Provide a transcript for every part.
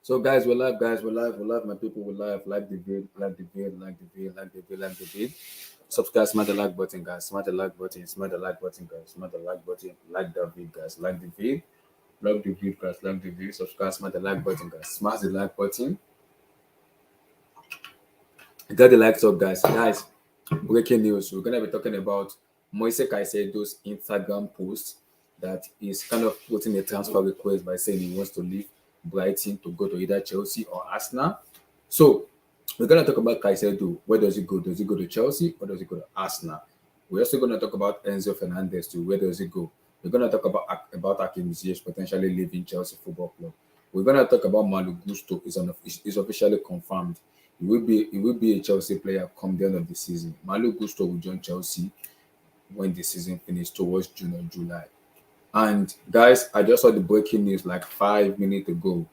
So guys, we're live, we're live, my people, we're live. Like the vid, like the vid, like the vid, like the vid, like the vid. Subscribe, smash the like button, guys. Smash the like button, smash the like button, guys. Smash the like button, like the vid, guys. Like the vid, like the vid, guys. Like the vid. Subscribe, smash the like button, guys. Smash the like button. Get the likes up, guys. Guys, breaking news. We're gonna be talking about Moise Caicedo's Instagram post that is kind of putting a transfer request by saying he wants to leave Brighton to go to either Chelsea or Arsenal. So we're gonna talk about Caicedo. Where does he go? Does he go to Chelsea or does he go to Arsenal? We're also gonna talk about Enzo Fernandez too. Where does he go? We're gonna talk about Hakim Ziyech potentially leaving Chelsea Football Club. We're gonna talk about Malo Gusto is officially confirmed. He will be a Chelsea player come the end of the season. Malo Gusto will join Chelsea when the season finishes towards June or July. And guys, I just saw the breaking news like 5 minutes ago.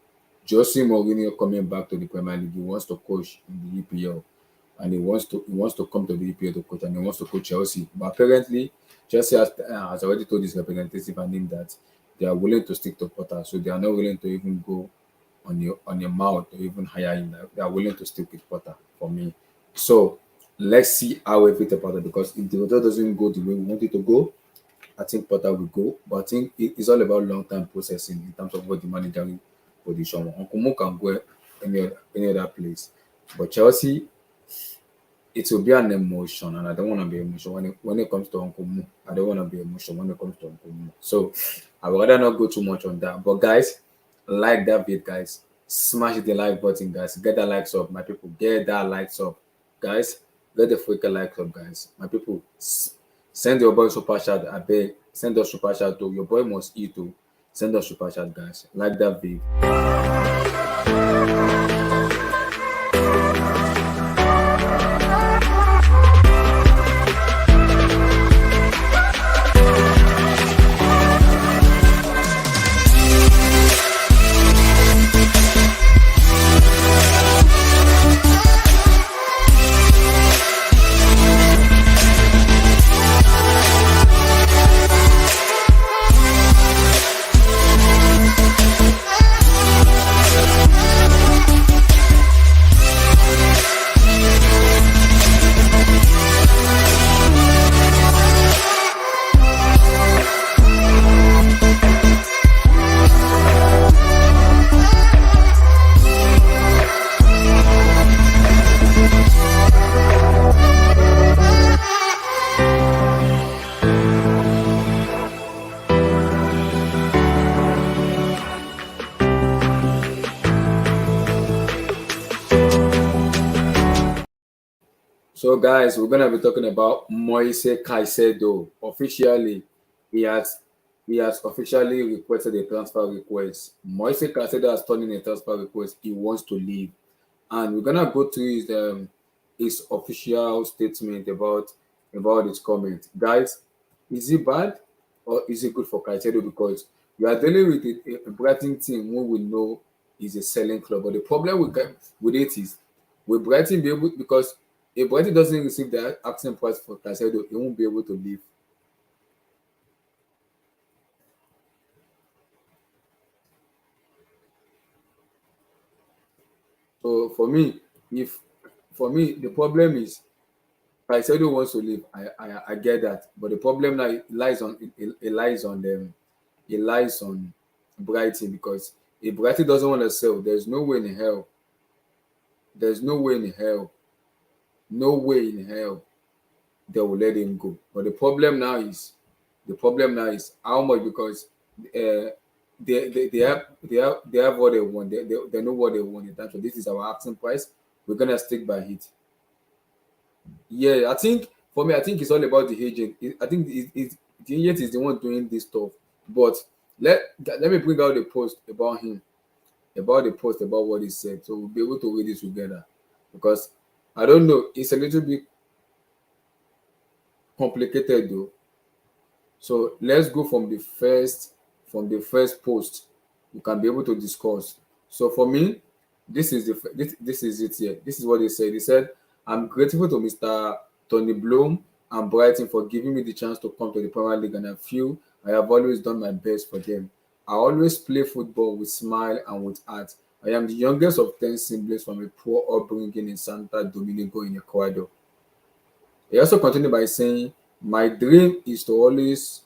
Jose Mourinho coming back to the Premier League. He wants to coach in the EPL, and he wants to come to the EPL to coach, and he wants to coach Chelsea. But apparently, Chelsea has already told his representative and him that they are willing to stick to Potter, so they are not willing to even go on your mouth or even hire him. Like, they are willing to stick with Potter for me. So let's see how we fit Potter, because if the result doesn't go the way we want it to go, I think Potter will go. But I think it's all about long-term processing in terms of what the managerial position. Uncle Mo can go any other place, but Chelsea, it will be an emotion, and I don't want to be emotional when it comes to Uncle Mo. I don't want to be emotional when it comes to Uncle Mo. So I would rather not go too much on that. But guys, like that vid, guys. Smash the like button, guys. Get that likes up, my people. Get that likes up, guys. Get the freaking likes up, guys. My people, send your boy super chat. I beg. Send us super chat too. Your boy must eat too. Send us super chat, guys. Like that vid. So, guys, we're gonna be talking about Moise Caicedo. Officially, he has he has officially requested a transfer request. Moise Caicedo has turned in a transfer request. He wants to leave, and we're gonna go through his official statement about his comment. Guys, is it bad or is it good for Caicedo? Because we are dealing with a Brighton team who we know is a selling club, but the problem with it is, will Brighton be able, because if Brighton doesn't receive the asking price for Caicedo, he won't be able to leave. So if for me, the problem is Caicedo wants to leave. I get that, but the problem now it lies on them. It lies on Brighton, because if Brighton doesn't want to sell, there's no way in hell, no way in hell they will let him go. But the problem now is how much, because uh, they have what they want. They know what they want in terms of, this is our asking price. We're gonna stick by it. Yeah, I think for me, I think it's all about the agent. I think the agent is the one doing this stuff. But let me bring out the post about him, about the post about what he said, so we'll be able to read it together. Because I don't know, it's a little bit complicated though. So let's go from the first post. We can be able to discuss. So for me, this is it here. This is what they said. They said, "I'm grateful to Mr. Tony Bloom and Brighton for giving me the chance to come to the Premier League, and I feel I have always done my best for them. I always play football with smile and with heart. I am the youngest of 10 siblings from a poor upbringing in Santa Domingo in Ecuador. He also continued by saying, my dream is always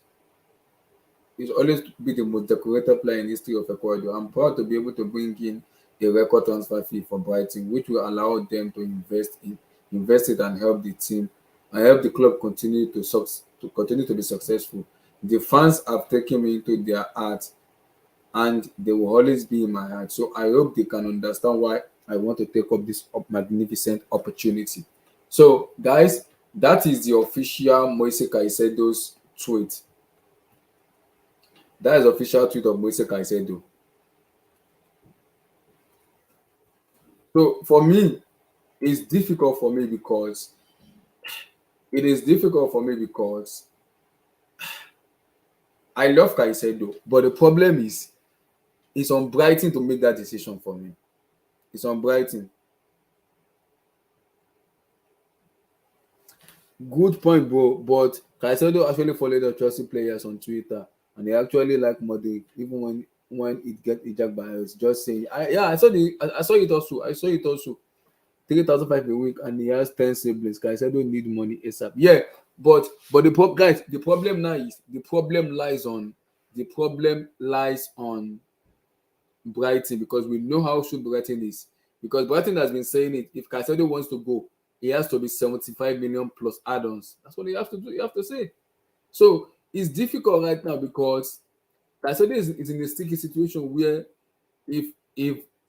to be the most decorated player in history of Ecuador. I'm proud to be able to bring in a record transfer fee for Brighton, which will allow them to invest it and help the team and help the club continue to be successful. The fans have taken me into their hearts and they will always be in my heart. So I hope they can understand why I want to take up this magnificent opportunity. So, guys, that is the official Moise Caicedo's tweet. That is the official tweet of Moise Caicedo. So for me, it's difficult for me because it is difficult for me because I love Caicedo, but the problem is it's on Brighton to make that decision for me. It's on Brighton. Good point, bro. But Caicedo actually followed the Chelsea players on Twitter, and they actually like Modric, even when it get ejected by us. Just saying, I saw it also. I saw it also. 3,005 a week, and he has 10 siblings. Caicedo need money ASAP. Yeah, but guys, the problem lies on Brighton because we know how should Brighton is. Because Brighton has been saying it. If Caicedo wants to go, he has to be 75 million plus add-ons. That's what he has to do. You have to say. So it's difficult right now because Caicedo is in a sticky situation where if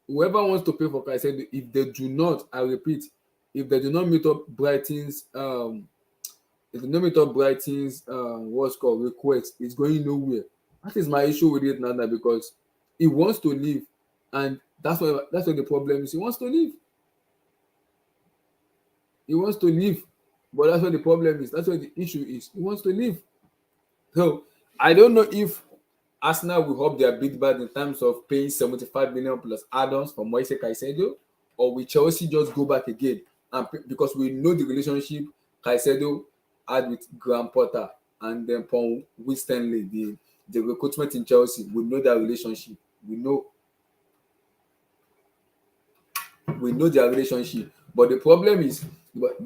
whoever wants to pay for Caicedo, if they do not, I repeat, if they do not meet up Brighton's what's called request, it's going nowhere. That is my issue with it now because he wants to leave, and that's what the problem is. He wants to leave. He wants to leave, but that's what the problem is. That's what the issue is. He wants to leave. So I don't know if Arsenal will hope their bid bad in terms of paying 75 million plus add-ons for Moise Caicedo, or will Chelsea just go back again? And because we know the relationship Caicedo had with Graham Potter and then Paul Winstanley, the recruitment in Chelsea, we know that relationship. We know their relationship. But the problem is, but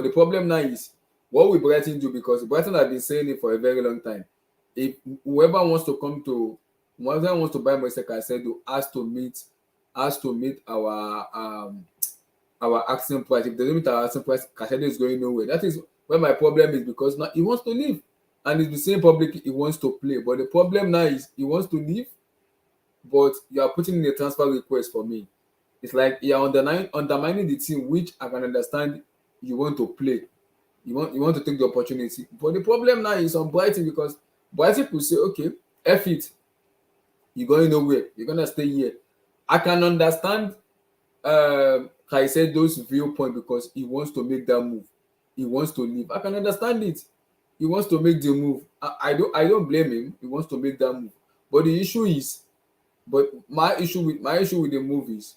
the problem now is, what will Brighton do? Because Brighton have been saying it for a very long time. If whoever wants to buy Moise Caicedo has to meet our asking price. If they don't meet our asking price, Caicedo is going nowhere. That is where my problem is because now he wants to leave. And it's the same public he wants to play. But the problem now is he wants to leave, but you are putting in a transfer request for me. It's like you're undermining the team, which I can understand you want to play. You want to take the opportunity. But the problem now is on Brighton because Brighton will say, okay, F it. You're going nowhere. You're going to stay here. I can understand Caicedo's viewpoint because he wants to make that move. He wants to leave. I can understand it. He wants to make the move. I don't blame him. He wants to make that move. But the issue is, my issue with the move is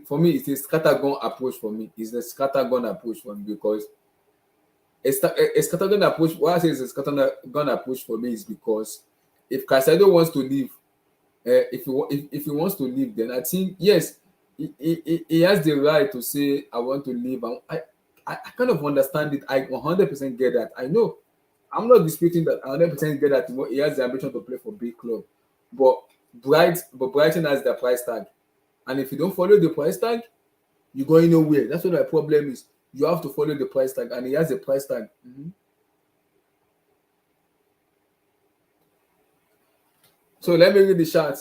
for me, it's a scattergun approach for me. It's a scattergun approach for me because a scattergun approach. Why I say it's a scattergun approach for me is because if Caicedo wants to leave, if he wants to leave, then I think yes, he has the right to say I want to leave. I kind of understand it. I 100% get that. I know. I'm not disputing that. I 100% get that he has the ambition to play for big club, but Brighton has the price tag, and if you don't follow the price tag, you're going nowhere. That's what my problem is. You have to follow the price tag, and he has a price tag. So let me read the chat.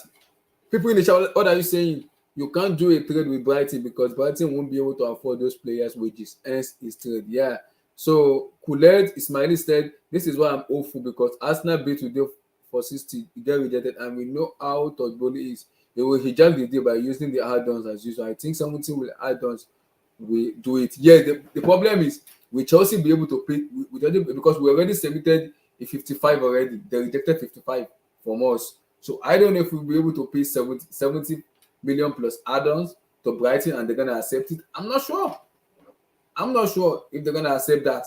People in the chat, what are you saying? You can't do a trade with Brighton because Brighton won't be able to afford those players' wages. Hence, his trade. Yeah. So Kuled Ismaili said, "This is why I'm hopeful because Arsenal bid today for 60, he get rejected, and we know how Todd Bowley is. They will hijack the deal by using the add-ons as usual. I think 17 will add-ons we do it. Yeah, the problem is will Chelsea be able to pay because we already submitted a 55 already. They rejected 55 from us. So I don't know if we'll be able to pay 70 million plus add-ons to Brighton and they're gonna accept it. I'm not sure if they're gonna accept that.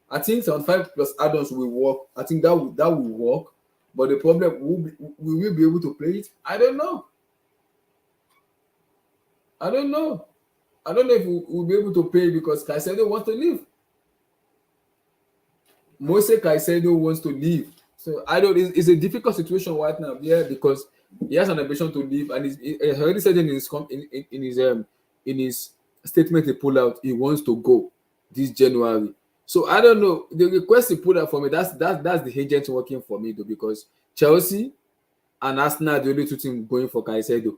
I think 75 plus add-ons will work. I think that will work. But the problem will we will be able to play it? I don't know. I don't know. I don't know if we'll be able to pay because Caicedo wants to leave. Moise Caicedo wants to leave. So I don't. It's a difficult situation right now. Yeah, because he has an ambition to leave, and he already said in his in his statement he pulled out he wants to go this January. So I don't know the request he put out for me. That's the agent working for me though because Chelsea and Arsenal are the only two teams going for Caicedo.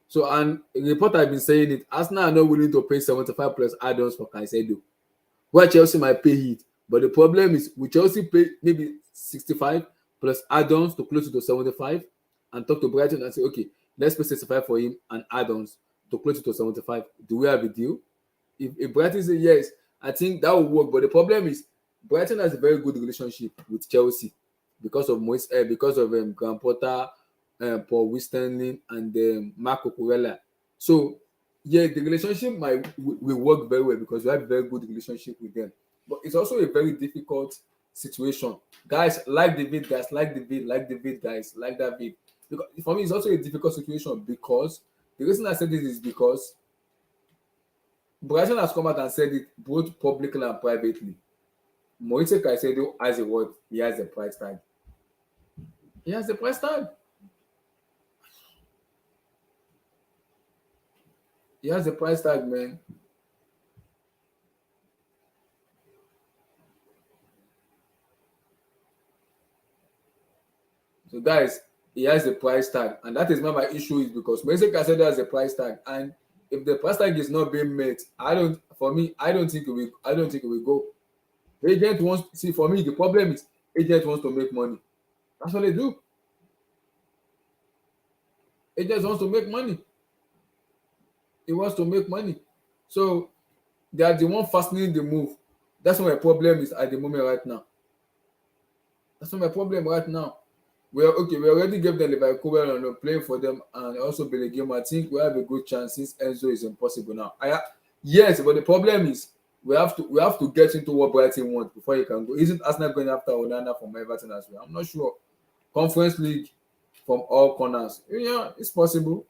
So and the report I've been saying it, Arsenal are not willing to pay 75 plus add-ons for Caicedo. Where Chelsea might pay it. But the problem is, we Chelsea pay maybe 65 plus add-ons to close to 75 and talk to Brighton and say, okay, let's pay 65 for him and add-ons to close to 75. Do we have a deal? If Brighton say yes, I think that will work. But the problem is, Brighton has a very good relationship with Chelsea because of because of Graham Potter, Paul Winstanley, and Marco Cucurella. So yeah, the relationship will work very well because we have a very good relationship with them. But it's also a very difficult situation. Guys, like David, guys, like David, like David, guys, like David. Because for me, it's also a difficult situation because the reason I said this is because Brighton has come out and said it both publicly and privately. Moise Caicedo has a word, he has a price tag. He has a price tag. He has a price tag, man. So, guys, he has a price tag, and that is why my issue is because Moise Caicedo has a price tag, and if the price tag is not being met, For me, I don't think it will. I don't think it will go. Agent wants see for me the problem is agent wants to make money. That's what they do. Agent wants to make money. He wants to make money. So they are the one fastening the move. That's what my problem is at the moment right now. That's what my problem right now. Well, okay, we already gave them Leverkusen and playing for them and also Bellingham. I think we have a good chance since Enzo is impossible now. Yes, but the problem is we have to get into what Brighton wants before you can go. Isn't Arsenal going after Onana from Everton as well? I'm not sure. Conference League from all corners. Yeah, it's possible.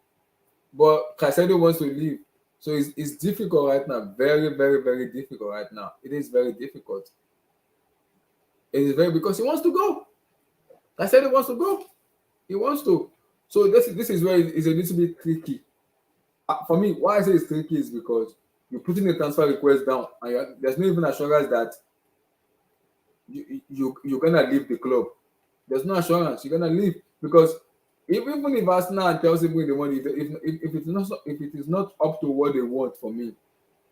But Caicedo wants to leave. So it's difficult right now. Very, very, very difficult right now. It is very difficult. It is very because he wants to go. Caicedo wants to go. He wants to. So this is where it's a little bit tricky. For me, why I say it's tricky is because you're putting a transfer request down and there's no even assurance that you're gonna leave the club. There's no assurance you're gonna leave because even if Arsenal and Chelsea win the money, if it is not up to what they want for me,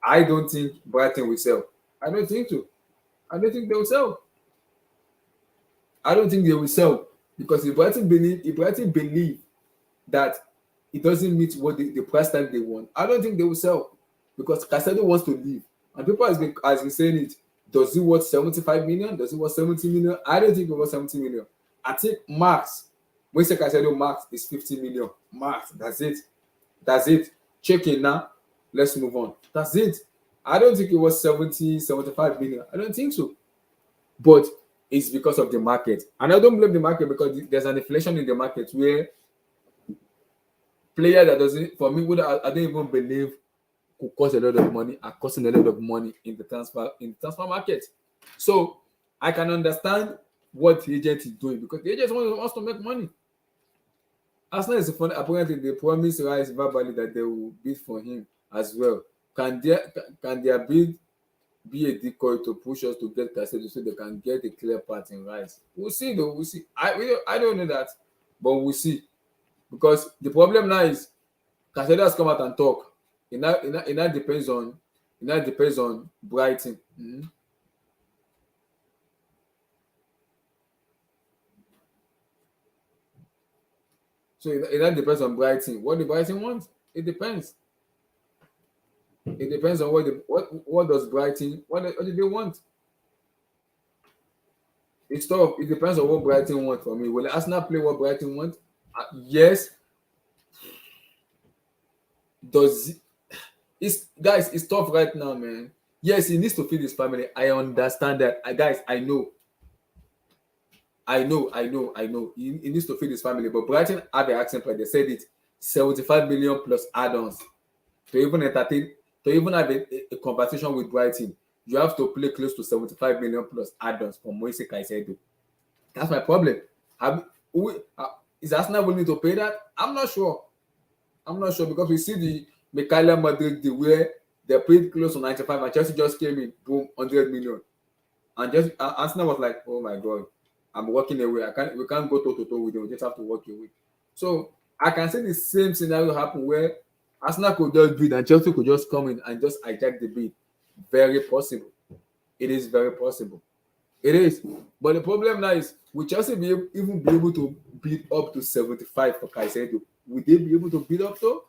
I don't think Brighton will sell. I don't think so. I don't think they will sell. I don't think they will sell because if Brighton believe that it doesn't meet what the price tag they want, I don't think they will sell because Caicedo wants to leave and people has been saying it. Does he worth 75 million? Does he worth 70 million? I don't think he worth 70 million. I think max when you say Caicedo max is 50 million. Max, that's it. That's it. Check in now. Let's move on. That's it. I don't think it was 70, 75 million. I don't think so. But it's because of the market. And I don't blame the market because there's an inflation in the market where player that doesn't, for me, I don't even believe could cost a lot of money are costing a lot of money in the transfer market. So I can understand what the agent is doing because the agent wants to make money. Arsenal is funny. Apparently, they promised Rice verbally that they will bid for him as well. Can their bid be a decoy to push us to get Caicedo so they can get a clear path in Rice? We'll see, though. We'll see. I don't know that, but we'll see. Because the problem now is Caicedo has come out and talk. It now depends on Brighton. So it now depends on Brighton. What the Brighton wants? It depends. It depends on what does Brighton what do they want? It's tough. It depends on what Brighton want for me. Will Arsenal play what Brighton want? Yes. Does it's guys? It's tough right now, man. Yes, he needs to feed his family. I understand that, guys. I know. He needs to feed his family. But Brighton have the accent price. They said it 75 million plus add-ons to even entertain, to even have a conversation with Brighton, you have to play close to 75 million plus add-ons for Moise Caicedo. That's my problem. Have, we, is Arsenal willing to pay that? I'm not sure. I'm not sure because we see the Michaela Madrid the where they paid close to 95 and Chelsea just came in, boom, 100 million. And just Arsenal was like, oh my god, I'm walking away. We can't go toe to toe with them. We just have to walk away. So I can see the same scenario happen where Arsenal could just bid and Chelsea could just come in and just hijack the bid. Very possible. It is very possible. It is. But the problem now is, will Chelsea even be able to bid up to 75 for Caicedo? Would they be able to bid up to?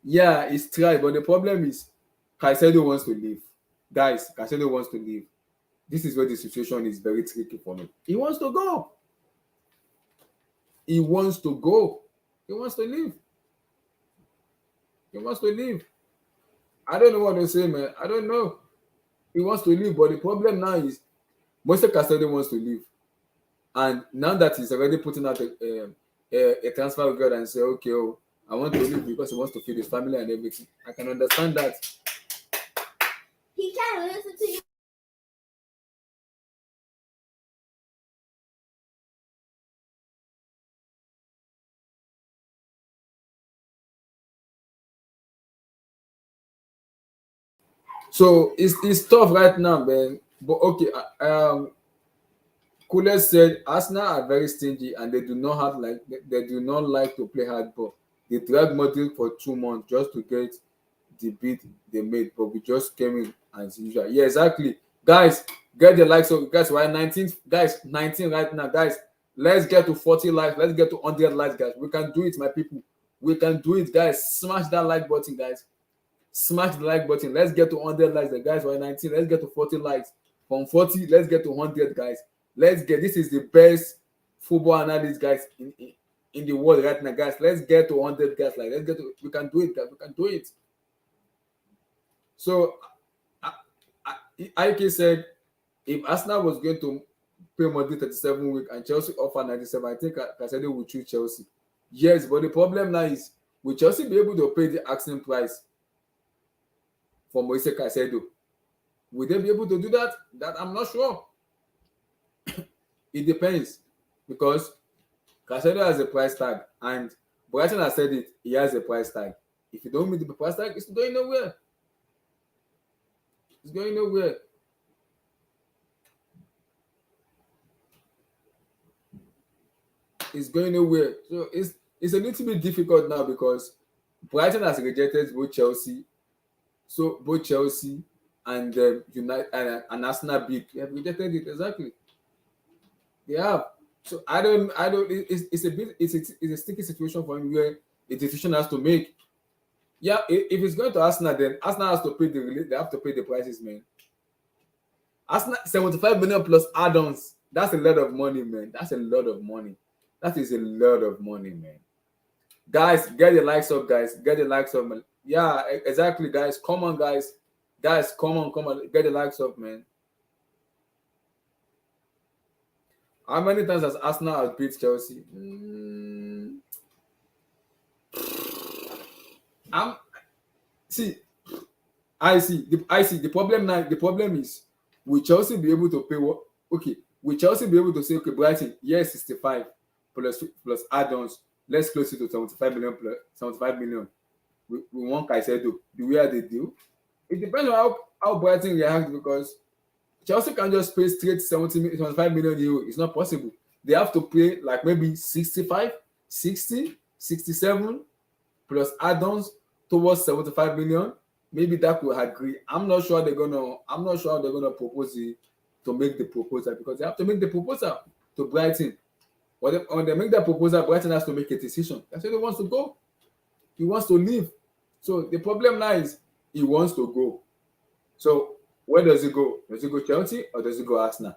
Yeah, it's tried, but the problem is Caicedo wants to leave. Guys, Caicedo wants to leave. This is where the situation is very tricky for me. He wants to go. He wants to go. He wants to leave. He wants to leave. I don't know what to say, man. I don't know. He wants to leave, but the problem now is Moise Caicedo wants to leave. And now that he's already putting out a transfer record and say, okay, oh, I want to leave because he wants to feed his family and everything. I can understand that. He can't listen to you. So it's tough right now, man. But okay, Kule said Arsenal are very stingy and they do not have they do not like to play hardball. They dragged Madrid for 2 months just to get the bid they made, but we just came in as usual. Yeah, exactly. Guys, get the likes of guys. We're 19, guys, 19 right now, guys. Let's get to 40 likes. Let's get to 100 likes, guys. We can do it, my people. We can do it, guys. Smash that like button, guys. Smash the like button. Let's get to 100 likes. The guys were 19. Let's get to 40 likes. From 40, let's get to 100, guys. Let's get this is the best football analyst, guys, in the world right now, guys. Let's get to 100, guys. Like, let's get to. We can do it, guys. We can do it. So, Ike said, if Arsenal was going to pay Madrid 37 weeks and Chelsea offer 97, I think Caicedo would choose Chelsea. Yes, but the problem now is, will Chelsea be able to pay the asking price for Moise Caicedo? Will they be able to do that? That I'm not sure. It depends because Caicedo has a price tag and Brighton has said it. He has a price tag. If you don't meet the price tag, it's going nowhere. It's going nowhere. It's going nowhere. So it's a little bit difficult now because Brighton has rejected both Chelsea. So both Chelsea and United and Arsenal bid. They have rejected it exactly. They have. So I don't. It's a bit. It's a sticky situation for him where a decision has to make. Yeah, if it's going to Arsenal, then Arsenal has to pay they have to pay the prices, man. Arsenal 75 million plus add-ons. That's a lot of money, man. That's a lot of money. That is a lot of money, man. Guys, get the likes up, guys. Get the likes up, man. Yeah, exactly, guys. Come on, guys. Guys, come on. Get the likes up, man. How many times has Arsenal beat Chelsea? I'm see. I see. The problem now. The problem is, will Chelsea be able to pay what? Okay, will Chelsea be able to say, okay, Brighton, yes, 65 plus add-ons. Let's close it to 75 million plus 75 million. We want Caicedo. Do we have the deal? It depends on how Brighton react because Chelsea can just pay straight 75 million euro. It's not possible. They have to pay like maybe 65, 60, 67 plus add-ons towards 75 million. Maybe that could agree. I'm not sure how they're gonna propose it to make the proposal because they have to make the proposal to Brighton. When they make that proposal, Brighton has to make a decision. That's why he wants to go. He wants to leave. So the problem now is he wants to go. So where does he go? Does he go Chelsea or does he go Arsenal?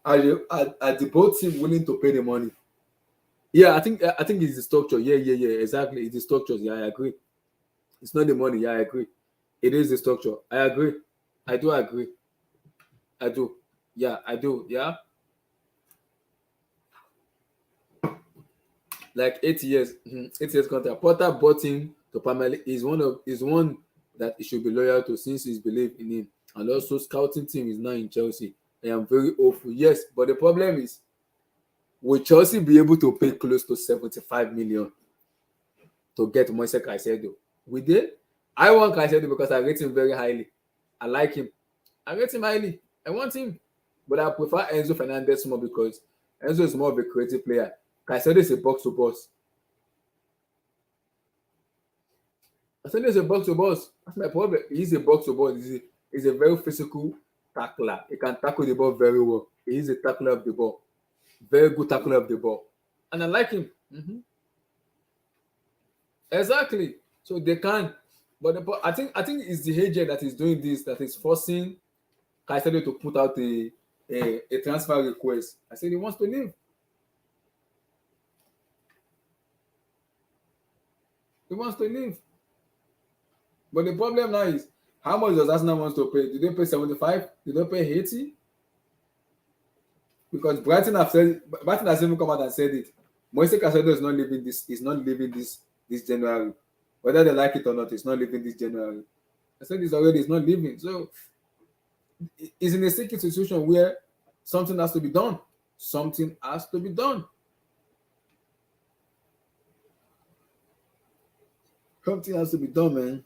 Are the both teams willing to pay the money? Yeah, I think it's the structure. Yeah, exactly. It's the structure. Yeah, I agree. It's not the money. Yeah, I agree. It is the structure. I agree. I do agree. I do. Yeah, I do. Yeah, like 8 years, 8 years contract. Potter bought him to permanently. Is one that he should be loyal to since he's believed in him, and also scouting team is now in Chelsea. I am very hopeful. Yes, but the problem is, will Chelsea be able to pay close to 75 million to get Moise Caicedo? Will they? I want Caicedo because I rate him very highly. I like him. I rate him highly. I want him. But I prefer Enzo Fernandez more because Enzo is more of a creative player. Caicedo is a box to box. Caicedo is a box to box. That's my problem. He's a box to box. He's a very physical tackler. He can tackle the ball very well. He is a tackler of the ball. Very good tackler of the ball. And I like him. Exactly. So they can. But I think it's the agent that is doing this, that is forcing Caicedo to put out a transfer request. I said he wants to leave. He wants to leave. But the problem now is, how much does Arsenal want to pay? Did they pay 75? Did they pay 80? Because Brighton has even come out and said it. Moise Caicedo is not leaving this. Is not leaving this January. Whether they like it or not, it's not leaving this January. I said this already. It's not leaving. So it's in a sticky situation where something has to be done. Something has to be done. Something has to be done, man.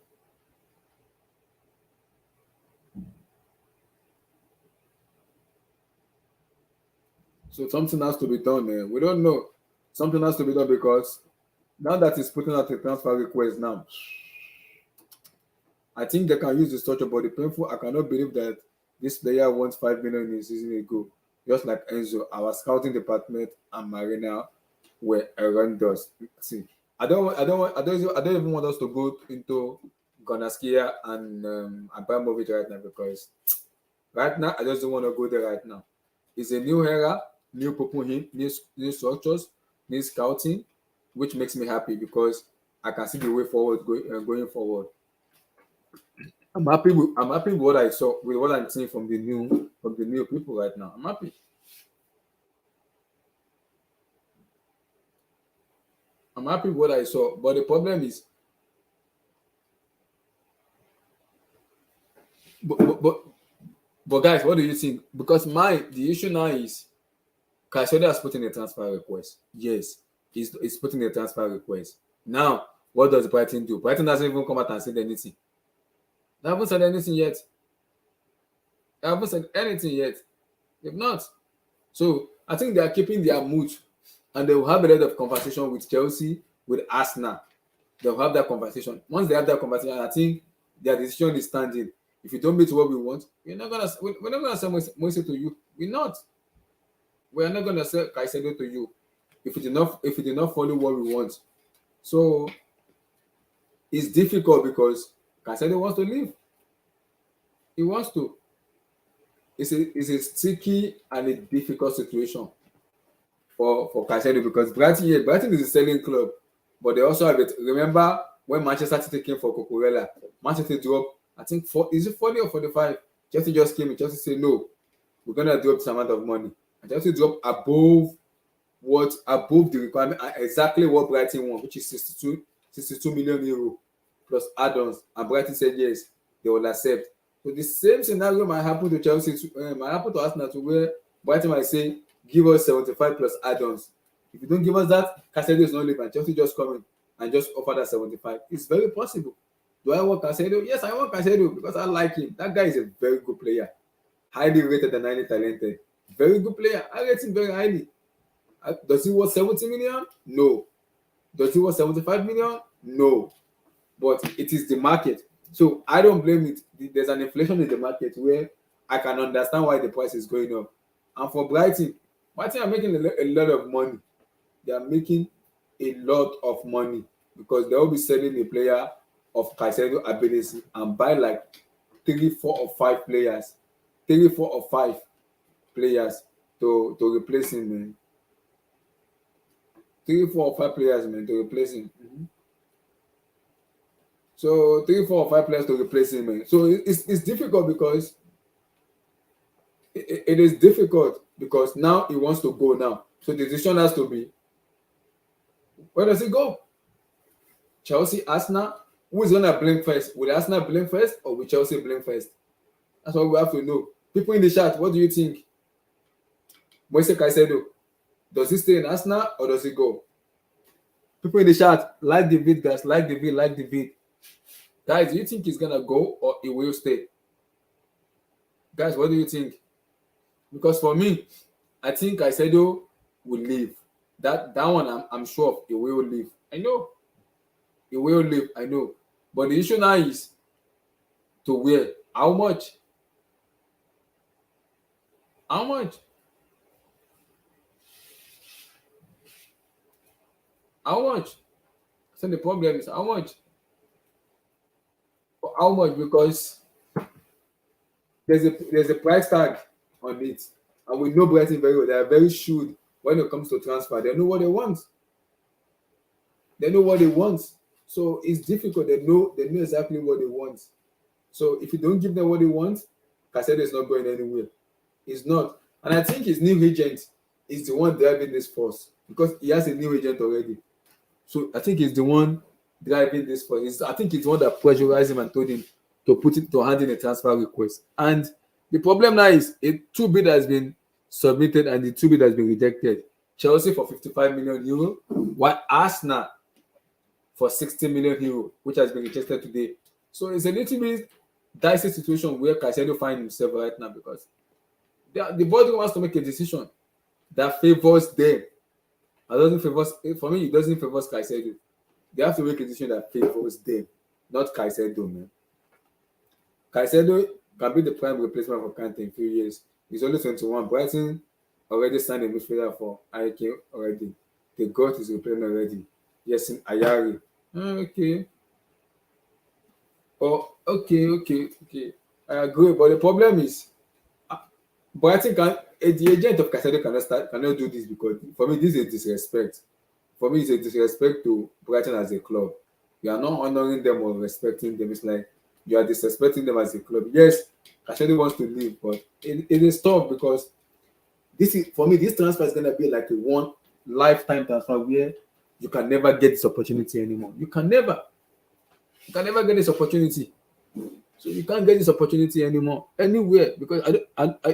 So something has to be done, man. We don't know. Something has to be done because now that he's putting out a transfer request now, I think they can use the structure, but the painful, I cannot believe that this player wants 5 million in a season ago. Just like Enzo, our scouting department and Marina were horrendous. See, I don't even want us to go into Gonaskia and Abramovich right now because right now I just don't want to go there right now. It's a new era, new people in, new structures, new scouting, which makes me happy because I can see the way forward going forward. I'm happy with what I saw, with what I'm seeing from the new people right now. I'm happy. I'm happy with what I saw. But the problem is, but but guys, what do you think? Because the issue now is Caicedo has put in a transfer request. Yes, he's putting a transfer request. Now, what does Brighton do? Brighton hasn't even come out and said anything. They haven't said anything yet. They haven't said anything yet. They've not. So I think they are keeping their mood, and they will have a lot of conversation with Chelsea, with Arsenal. They'll have that conversation. Once they have that conversation, I think their decision is standing. If you don't meet what we want, we're not gonna sell Moise to you. We're not gonna sell Caicedo to you if you did not follow what we want. So it's difficult because Caicedo wants to leave. He wants to. It's a sticky and a difficult situation for Caicedo because Brighton is a selling club, but they also have it. Remember when Manchester City came for Cucurella, Manchester dropped, I think, is it 40 or 45? Chelsea just came in. Chelsea said, no, we're going to drop this amount of money. And Chelsea dropped above the requirement, exactly what Brighton want, which is 62 million euro plus add-ons. And Brighton said, yes, they will accept. So the same scenario might happen to Chelsea, might happen to Arsenal, to where Brighton might say, give us 75 plus add-ons. If you don't give us that, Caicedo is not leaving. Chelsea just come in and just offer that 75. It's very possible. Do I want Caicedo? Yes, I want Caicedo because I like him. That guy is a very good player. Highly rated and highly talented. Very good player. I rate him very highly. Does he worth 70 million? No. Does he worth 75 million? No. But it is the market. So I don't blame it. There's an inflation in the market where I can understand why the price is going up. And for Brighton are making a lot of money. They are making a lot of money because they will be selling a player of Caicedo ability and buy like 3, 4, or 5 players. 3, 4, or 5 players to replace him, man. 3, 4, or 5 players, man, to replace him. So 3, 4, or 5 players to replace him, man. So it's difficult because it is difficult because now he wants to go now. So the decision has to be, where does he go? Chelsea, Arsenal? Who is going to blame first? Will Arsenal blame first or will Chelsea blame first? That's what we have to know. People in the chat, what do you think? Moise Caicedo, does he stay in Arsenal or does he go? People in the chat, like the vid, guys. Like the vid, like the vid. Guys, do you think he's going to go or he will stay? Guys, what do you think? Because for me, I think Caicedo will leave. That one, I'm sure of, he will leave. I know. He will leave, I know. But the issue now is to where? How much? How much? How much? So the problem is how much? How much? Because there's a price tag on it. And we know Brighton very well. They are very shrewd when it comes to transfer. They know what they want. They know what they want. So it's difficult. They know exactly what they want. So if you don't give them what they want, Caicedo is not going anywhere. He's not. And I think his new agent is the one driving this force because he has a new agent already. So I think he's the one driving this force. I think he's the one that pressurized him and told him to hand in a transfer request. And the problem now is a 2 bid has been submitted and the 2 bid has been rejected. Chelsea for 55 million euro, while Arsenal for 60 million euro, which has been rejected today. So it's a little bit dicey situation where Caicedo finds himself right now because the body wants to make a decision that favors them. It doesn't favor, for me, it doesn't favor Caicedo. They have to make a decision that favors them, not Caicedo, man. Caicedo can be the prime replacement for Kante in a few years. He's only 21. Brighton already signed a midfielder for IK already. They got his replacement already. Yes, in Ayari. Okay. Oh, okay. I agree, but the problem is, Brighton the agent of Caicedo cannot do this because for me this is a disrespect. For me, it's a disrespect to Brighton as a club. You are not honoring them or respecting them. It's like you are disrespecting them as a club. Yes, Caicedo wants to leave, but it is tough because for me this transfer is gonna be like a one lifetime transfer where you can never get this opportunity anymore. You can never get this opportunity. So you can't get this opportunity anymore anywhere because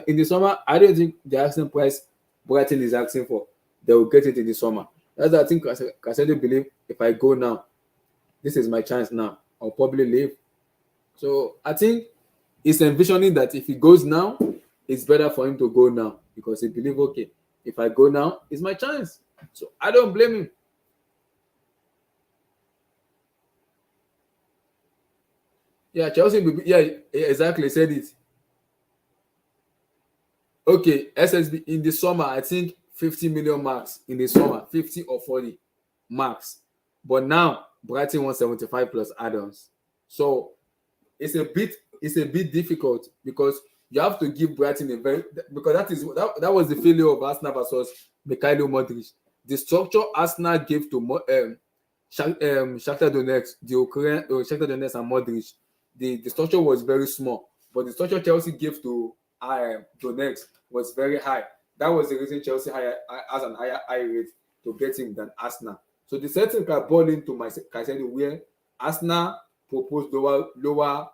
in the summer, I don't think the asking price Brighton is asking for, they will get it in the summer. That's why I think Caicedo believe if I go now, this is my chance now. I'll probably leave. So I think he's envisioning that if he goes now, it's better for him to go now because he believes, okay, if I go now, it's my chance. So I don't blame him. Yeah, Chelsea will be, yeah, exactly, said it. Okay, SSB in the summer, I think 50 million max in the summer, 50 or 40 max. But now Brighton wants 75 plus add-ons. So it's a bit difficult because you have to give Brighton because that was the failure of Arsenal versus Mikhailo Modric. The structure Arsenal gave to Shakhtar Donetsk, the Ukraine, Shakhtar Donetsk and Modric. The structure was very small, but the structure Chelsea gave to Donetsk was very high. That was the reason Chelsea has an higher rate to get him than Arsenal. So the setting can ball into my Caicedo where Arsenal proposed lower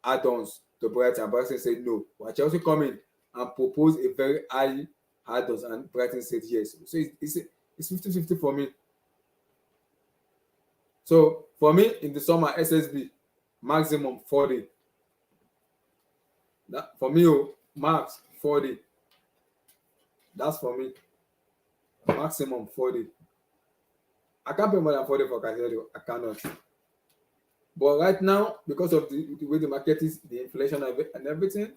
add-ons to Brighton and Brighton said no. While Chelsea come in and propose a very high add-ons and Brighton said yes. So it's 50-50 for me. So for me in the summer, SSB maximum 40. For me, max 40. That's for me. Maximum 40. I can't pay more than 40 for Caicedo. I cannot. But right now, because of the way the market is, the inflation and everything,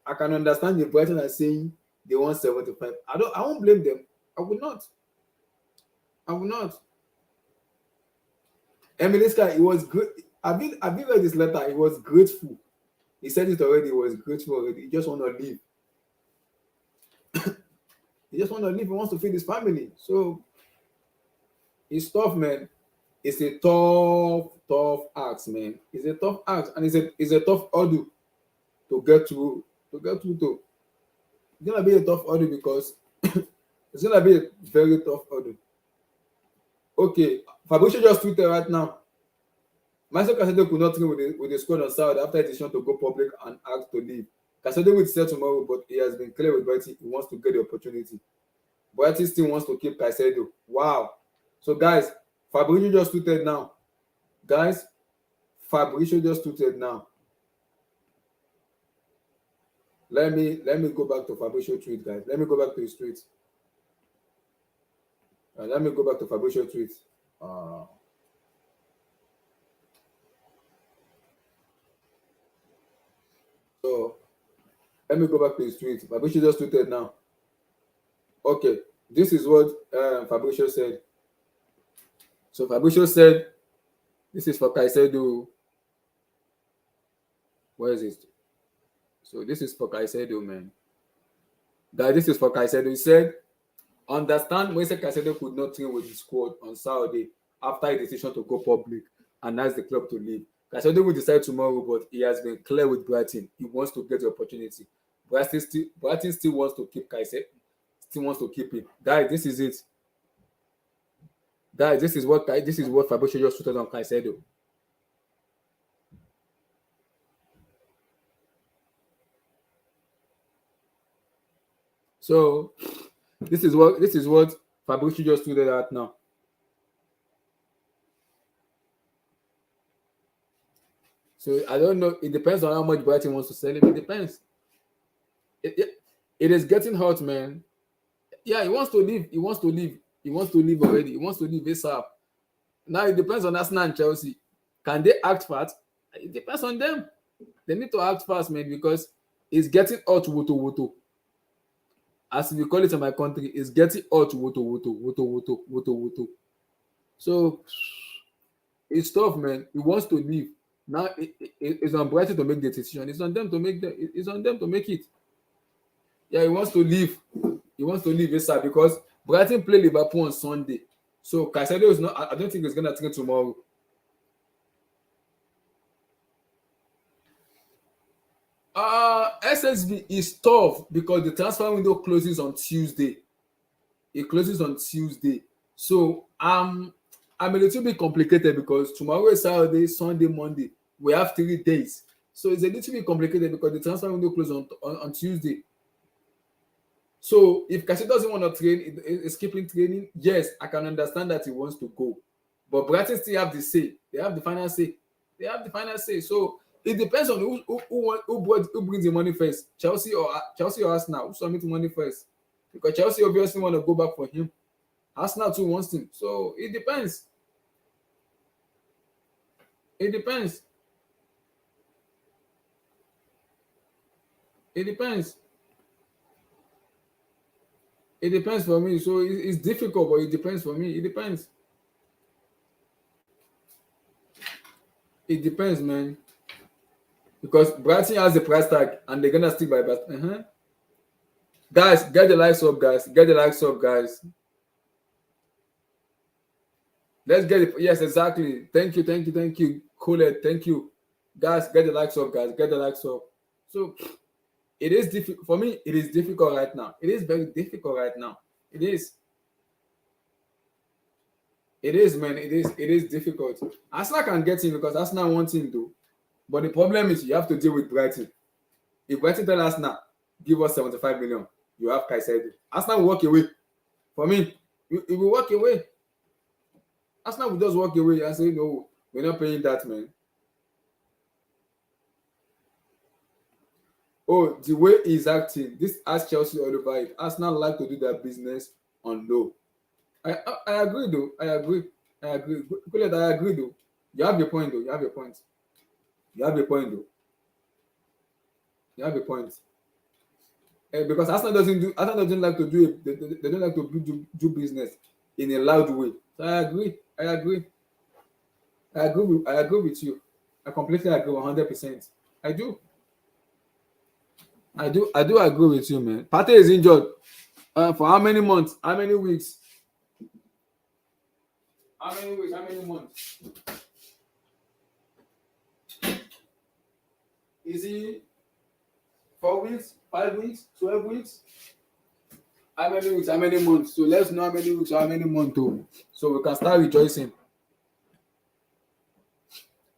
I can understand the Brighton are saying they want 75. I won't blame them. I will not. Emiliska, he was great. I've been read this letter. He was grateful. He said it already. He was grateful already. He just want to leave. He just want to leave. He wants to feed his family. So it's tough, man. It's a tough ask, man. It's a tough ask, and it's a tough order to get through. It's gonna be a tough order because it's gonna be a very tough order. Okay, Fabrizio just tweeted right now. Marcel Caicedo could not train with the squad on Saturday after a decision to go public and asked to leave. Caicedo will start tomorrow, but he has been clear with Brighton. He wants to get the opportunity. Brighton still wants to keep Caicedo. Wow. So guys, Fabrizio just tweeted now. Guys, Fabrizio just tweeted now. Let me go back to Fabrizio tweet, guys. Let me go back to his tweet. Let me go back to Fabrizio tweet. So let me go back to his tweet. Fabrizio just tweeted now. Okay, this is what Fabrizio said. So Fabrizio said, this is for Caicedo. Where is it? So this is for Caicedo, man. Guys, this is for Caicedo. He said, understand when Caicedo could not train with the squad on Saturday after a decision to go public and ask the club to leave. Caicedo will decide tomorrow, but he has been clear with Brighton. He wants to get the opportunity. Brighton still wants to keep Caicedo. Still wants to keep him. Guys, this is it. Guys, this is what Fabrizio just tweeted on Caicedo. So this is what Fabrizio just tweeted out now. So I don't know. It depends on how much Brighton wants to sell him. It depends. It is getting hot, man. Yeah, he wants to leave. He wants to leave. He wants to leave already. He wants to leave ASAP. Now it depends on Arsenal and Chelsea. Can they act fast? It depends on them. They need to act fast, man, because it's getting hot, woto. As we call it in my country, it's getting hot, woto. So it's tough, man. He wants to leave. Now it's on Brighton to make the decision. It's on them to make it. Yeah, he wants to leave. He wants to leave ASAP because Brighton play Liverpool on Sunday. So Caicedo is not. I don't think he's gonna train tomorrow. SSB is tough because the transfer window closes on Tuesday. It closes on Tuesday. So I'm a little bit complicated because tomorrow is Saturday, Sunday, Monday. We have 3 days. So it's a little bit complicated because the transfer window closes on Tuesday. So if Caicedo doesn't want to train, is keeping training, yes, I can understand that he wants to go. But Brighton still have the say. They have the final say. So it depends on who brings the money first. Chelsea or Arsenal, who submit money first. Because Chelsea obviously want to go back for him. Arsenal too wants him. So it depends. It depends. It depends for me. So it's difficult, but it depends for me. It depends. It depends, man. Because Brighton has the price tag and they're gonna stick by that. Guys, get the likes up, guys. Let's get it. Yes, exactly. Thank you. Colette, thank you. Guys, get the likes up, guys. Get the likes up. So it is difficult for me. It is difficult right now. It is very difficult right now. It is. It is, man. It is difficult. Arsenal can get him because Arsenal wants him though. But the problem is you have to deal with Brighton. If Brighton tell Arsenal, give us 75 million, you have Caicedo. Arsenal will walk away. For me, it will walk away. Arsenal will just walk away and say, no, we're not paying that, man. Oh, the way he's acting, this has Chelsea all over it. Arsenal like to do their business on low. I agree, though. I agree. I agree though. You have your point, though. You have a point, because Arsenal doesn't like to do it. They don't like to do business in a loud way. So I agree with you. I completely agree 100%. I do agree with you, man. Partey is injured. For how many months? How many weeks? How many months? Is he 4 weeks, 5 weeks, 12 weeks. How many weeks? How many months? So let's know how many weeks or how many months too. So we can start rejoicing.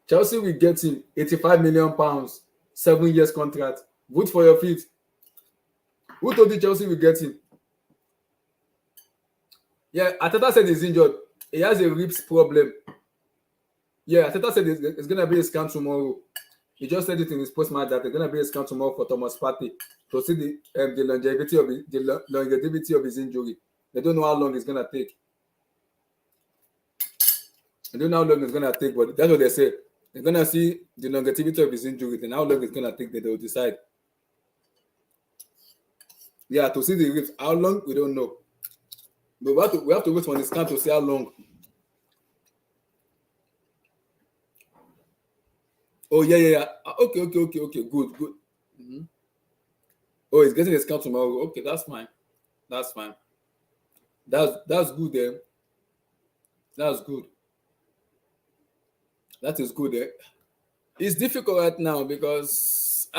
Chelsea will get him £85 million, 7 years contract. Vote for your feet. Who told you Chelsea will get him? Yeah, Ateta said he's injured. He has a ribs problem. Yeah, Ateta said it's going to be a scan tomorrow. He just said it in his post-match that it's going to be a scan tomorrow for Thomas Partey to see the longevity of his injury. They don't know how long it's going to take. They don't know how long it's going to take, but that's what they say. They're going to see the longevity of his injury, then how long it's going to take, then they'll decide. Yeah, to see the ribs. How long, we don't know. But we have to wait for the scan to see how long. Oh, yeah. Okay. Good. Mm-hmm. Oh, he's getting a scan tomorrow. Okay, that's fine. That's good then. That's good. That is good eh? It's difficult right now because,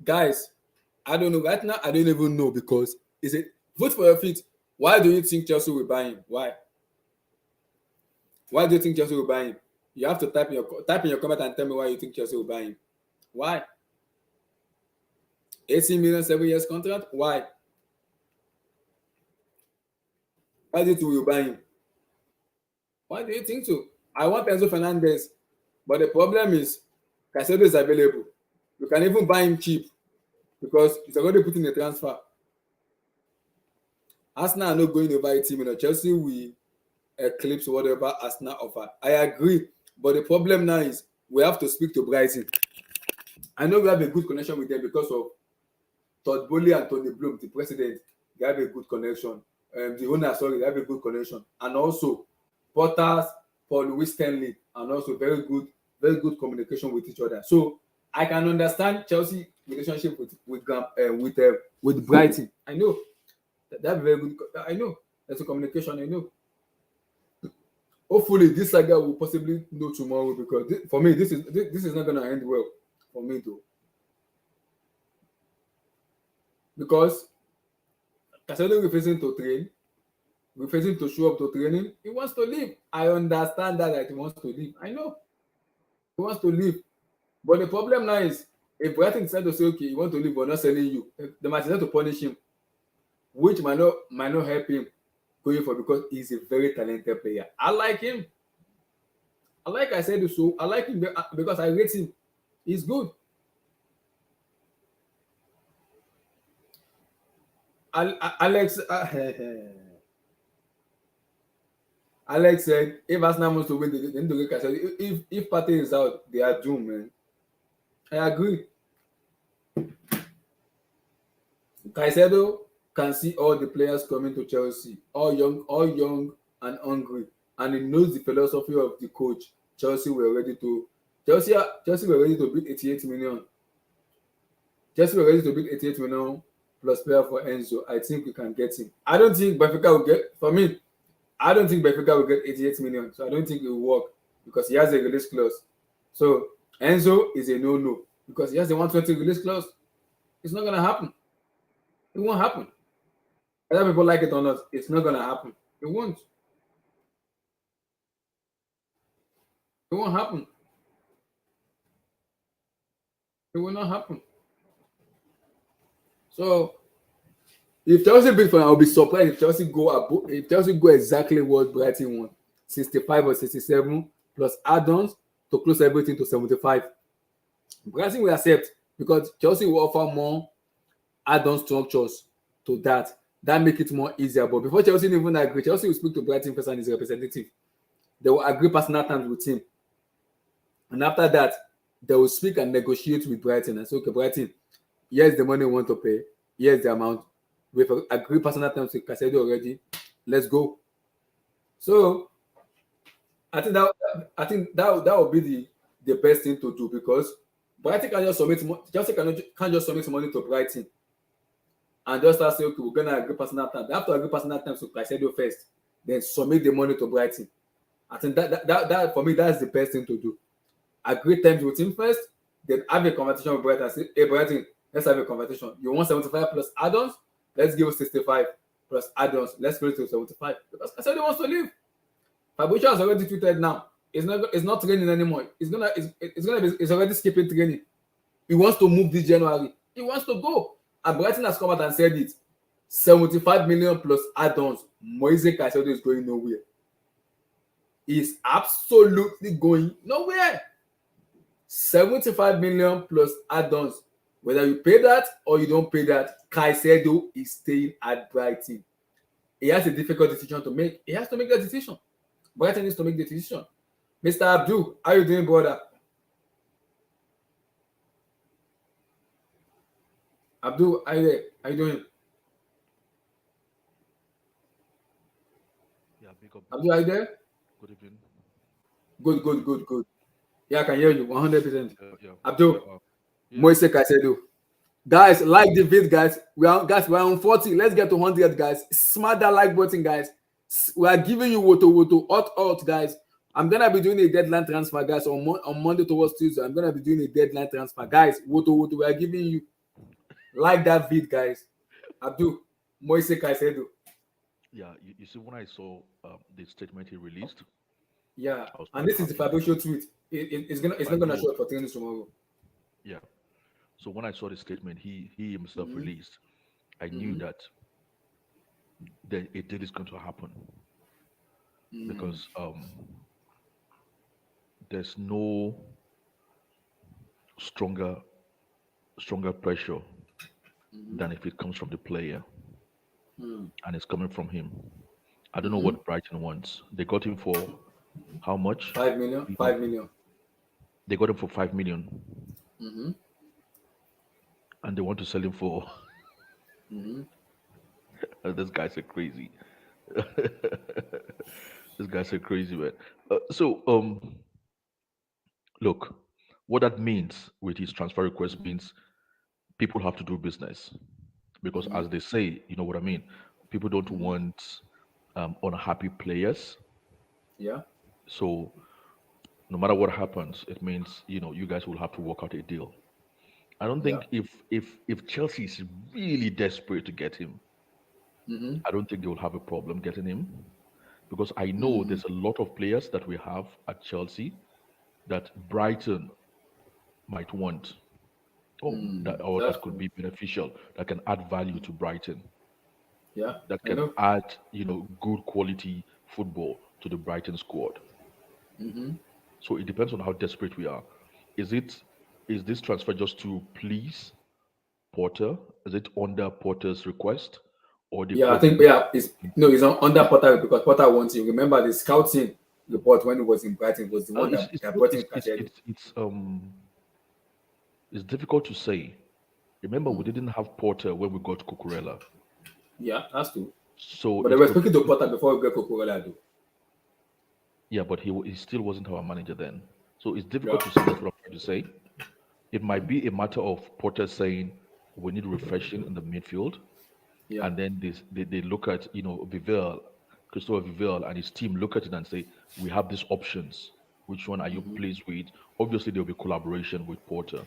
guys, I don't know. Right now, I don't even know because is it vote for your feet. Why do you think Chelsea will buy him? Why? Why do you think Chelsea will buy him? You have to type in your comment and tell me why you think Chelsea will buy him. Why? 18 million, 7 years contract? Why? Why do you think we will buy him? Why do you think so? I want Enzo Fernanadez, but the problem is Caicedo is available. You can even buy him cheap because he's already put in a transfer. Arsenal are not going over 80 million. Chelsea will eclipse whatever Arsenal offer. I agree, but the problem now is we have to speak to Brighton. I know we have a good connection with them because of Todd Bowley and Tony Bloom, the president. They have a good connection. The owner, they have a good connection. And also, Potters, Paul Louis Stanley, and also very good communication with each other. So I can understand Chelsea relationship with Brighton. I know that's very good. I know there's a communication. I know. Hopefully, this saga will possibly know tomorrow because for me, this is not going to end well for me though. Because Caicedo refusing to train, refusing to show up to training, he wants to leave. I understand that he wants to leave. I know he wants to leave, but the problem now is if Brighton decide to say, okay, you want to leave, we're not selling you, they might decide to punish him, which might not help him going for because he's a very talented player. I like him. I like Caicedo, so I like him because I rate him. He's good. Alex said if Arsenal wants to win, they need to get Caicedo. If Partey is out, they are doomed, man. I agree. Caicedo can see all the players coming to Chelsea, all young and hungry, and he knows the philosophy of the coach. Chelsea were ready to bid 88 million. Chelsea were ready to bid 88 million plus player for Enzo. I think we can get him. I don't think Benfica will get. For me, I don't think Benfica will get 88 million. So I don't think it will work because he has a release clause. So Enzo is a no-no because he has a 120 release clause. It's not gonna happen. It won't happen. Whether people like it or not, it's not gonna happen. It won't. It won't happen. It will not happen. So if Chelsea bid for him, I'll be surprised if Chelsea go exactly what Brighton want, 65 or 67 plus add-ons to close everything to 75. Brighton will accept because Chelsea will offer more add-on structures to that. That make it more easier. But before Chelsea even agree, Chelsea will speak to Brighton first and his representative. They will agree personal terms with him. And after that, they will speak and negotiate with Brighton and say, okay, Brighton, here's the money we want to pay. Here's the amount. We've agreed personal terms with Caicedo already. Let's go. So I think that would be the best thing to do because Brighton can just submit Chelsea can't just submit money to Brighton and just say, okay, we're gonna agree personal terms. They have to agree personal terms with Caicedo first, then submit the money to Brighton. I think that for me, that's the best thing to do. Agree terms with him first, then have a conversation with Brighton and say, hey Brighton, Let's have a conversation. You want 75 plus add-ons? Let's give 65 plus add-ons. Let's go to 75 because Caicedo wants to leave. Fabrizio has already tweeted now. It's not training anymore. It's already skipping training. He wants to move this January. He wants to go. And Brighton has come out and said it. 75 million plus add-ons. Moise Caicedo is going nowhere. He's absolutely going nowhere. 75 million plus add-ons. Whether you pay that or you don't pay that, Caicedo is staying at Brighton. He has a difficult decision to make. He has to make that decision. Brighton needs to make the decision. Mr. Abdul, how are you doing, brother? Abdul, how are you there? How you doing? Yeah, big up. Abdul, are you there? Good evening. Good. Yeah, I can hear you 100%. Yeah. Abdul, Yeah. Moise Caicedo. Guys, like the vid, guys. We're on 40. Let's get to 100, guys. Smash that like button, guys. We are giving you woto, hot, guys. I'm gonna be doing a deadline transfer, guys. On Monday towards Tuesday, I'm gonna be doing a deadline transfer, guys. Woto. We are giving you like that vid, guys. Abdul, Moise Caicedo. Yeah, you see, when I saw the statement he released, Yeah, I was and quite this is the happy. Fabrizio tweet. It's I not gonna know. show up for training tomorrow. Yeah. So when I saw the statement he himself Mm-hmm. released, I knew Mm-hmm. that a deal is going to happen because there's no stronger pressure than if it comes from the player and it's coming from him. I don't know what Brighton wants. They got him for how much? 5 million. 5 million. They got him for 5 million, Mm-hmm. and they want to sell him for. Mm-hmm. This guy's a crazy. This guy's a crazy man. Look, what that means with his transfer request means people have to do business because, as they say, you know what I mean. People don't want unhappy players. Yeah. So no matter what happens, it means you guys will have to work out a deal. I don't Yeah. think if Chelsea is really desperate to get him, Mm-hmm. I don't think they will have a problem getting him because I know there's a lot of players that we have at Chelsea that Brighton might want, or That's that could true. be beneficial, that can add value to Brighton, Yeah. that I can know. add good quality football to the Brighton squad. Mm-hmm. So it depends on how desperate we are. Is it is this transfer just to please Porter? Is it under Porter's request, or the Yeah, I club think really? it's on under Potter because Potter wants him. Remember the scouting report when he was in Brighton was the one It's that brought in it's it's Caicedo. it's it's it's difficult to say. Remember, we didn't have Porter when we got Cucurella, Yeah, that's true. so But they it's were to speaking to Potter before we get Coca-Cola, though. yeah, but he still wasn't our manager then. So it's difficult Yeah. to say. That's what I'm trying to say. It might be a matter of Porter saying we need refreshing in the midfield, Yeah. and then they look at Vivel, Christopher Vivel, and his team look at it and say we have these options. Which one are you pleased with? Obviously, there will be collaboration with Porter.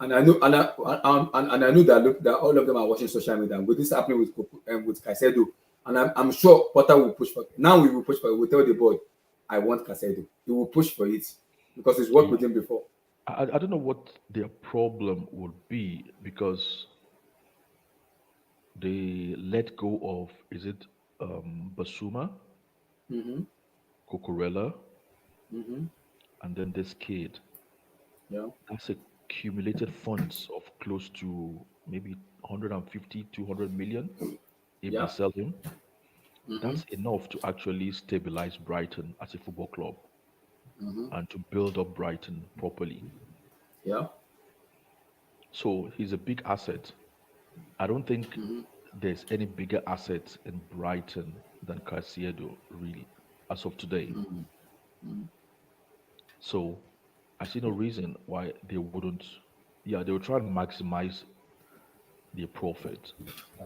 And I know, and I know that look that all of them are watching social media. And with this happening with Caicedo, and I'm sure Potter will push for. Now we will push for. We will tell the boy, I want Caicedo. He will push for it because he's worked See, with him before. I don't know what their problem would be because they let go of is it Basuma, Mm-hmm. Cucurella, Mm-hmm. and then this kid. Yeah. That's accumulated funds of close to maybe 150, 200 million if they Yeah. sell him. Mm-hmm. That's enough to actually stabilize Brighton as a football club Mm-hmm. and to build up Brighton properly. Yeah. So he's a big asset. I don't think there's any bigger asset in Brighton than Caicedo, really, as of today. So I see no reason why they wouldn't. Yeah, they will try and maximize their profit,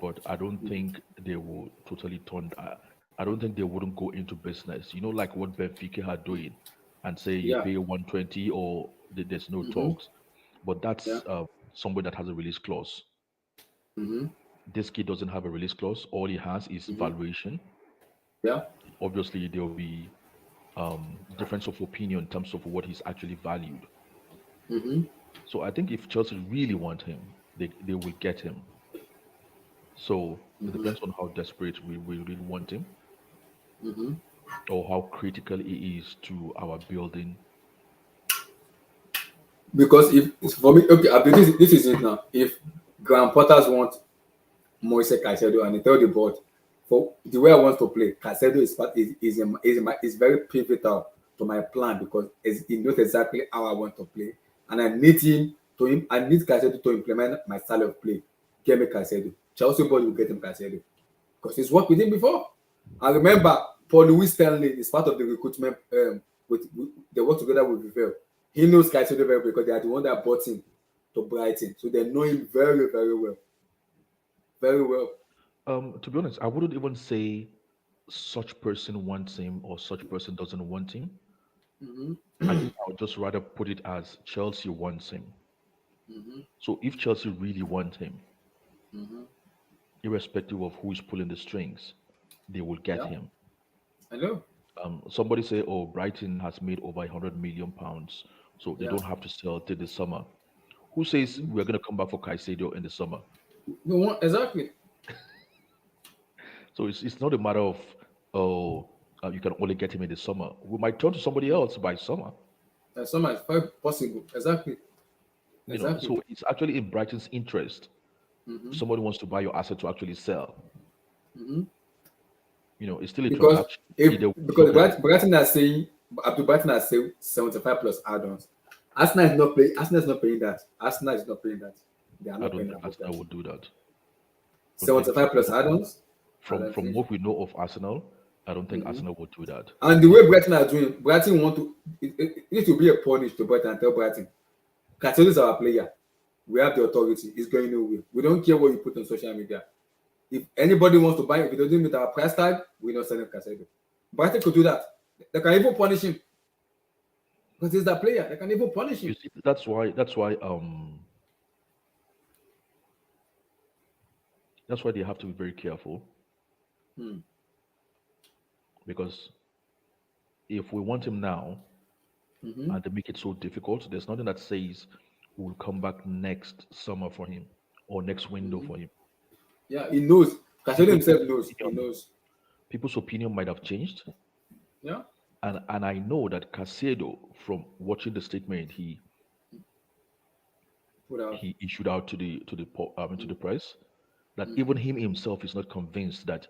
but I don't think they will totally turn. I don't think they wouldn't go into business. Like what Benfica are doing, and say you Yeah. pay 120 or there's no Mm-hmm. talks. But Yeah. that's somebody that has a release clause. Mm-hmm. This kid doesn't have a release clause. All he has is Mm-hmm. valuation. Yeah. Obviously, there will be difference of opinion in terms of what he's actually valued. Mm-hmm. So I think if Chelsea really want him, they will get him. So it Mm-hmm. depends on how desperate we really want him, Mm-hmm. or how critical he is to our building. Because if it's for me, okay, this is it now. If Graham Potters want Moise Caicedo and they tell the board for the way I want to play, Caicedo is very pivotal to my plan because he knows exactly how I want to play, and I need I need Caicedo to implement my style of play. Get me Caicedo. Chelsea board will get him Caicedo because he's worked with him before. I remember Paul Louis Stanley is part of the recruitment. With they work together with Vivel. He knows Caicedo very well because they are the one that brought him to Brighton, so they know him very very well, very well. To be honest, I wouldn't even say such person wants him or such person doesn't want him. Mm-hmm. I think I would just rather put it as Chelsea wants him. Mm-hmm. So if Chelsea really want him, Mm-hmm. irrespective of who is pulling the strings, they will get Yeah, him. I know. Somebody say, "Oh, Brighton has made over 100 million pounds, so they Yeah, don't have to sell till the summer." Who says mm-hmm. we're going to come back for Caicedo in the summer? No one exactly. So it's not a matter of, oh, you can only get him in the summer. We might turn to somebody else by summer. Some is quite possible. Exactly, exactly. So it's actually in Brighton's interest. Mm-hmm. If somebody wants to buy your asset to actually sell, Mm-hmm. it's still a Because transaction. if Either because looking at Brighton are saying Abdul Brighton are saying 75 plus add-ons. Arsenal is not paying. Arsenal is not paying that. Arsenal is not paying that. They are I not don't paying think above that. Arsenal would do that. I don't think 75 plus add-ons. I don't from think. what we know of Arsenal, I don't think Mm-hmm. Arsenal would do that. And the way Brighton are doing, Brighton want to. It needs to be a punish to Brighton and tell Brighton, Caicedo is our player. We have the authority. It's going nowhere. We don't care what you put on social media. If anybody wants to buy it, if it doesn't meet our price tag, we're not selling Caicedo. Brighton could do that. They can even punish him because he's the player. They can even punish You him. see, that's why they have to be very careful Hmm. because if we want him now Mm-hmm. and they make it so difficult, there's nothing that says we'll come back next summer for him or next window Mm-hmm. for him. Yeah, he knows. Caicedo People's himself knows. He opinion, knows. people's opinion might have changed, Yeah. and I know that Caicedo, from watching the statement Put out. he issued out to the press, that Mm-hmm. even him himself is not convinced that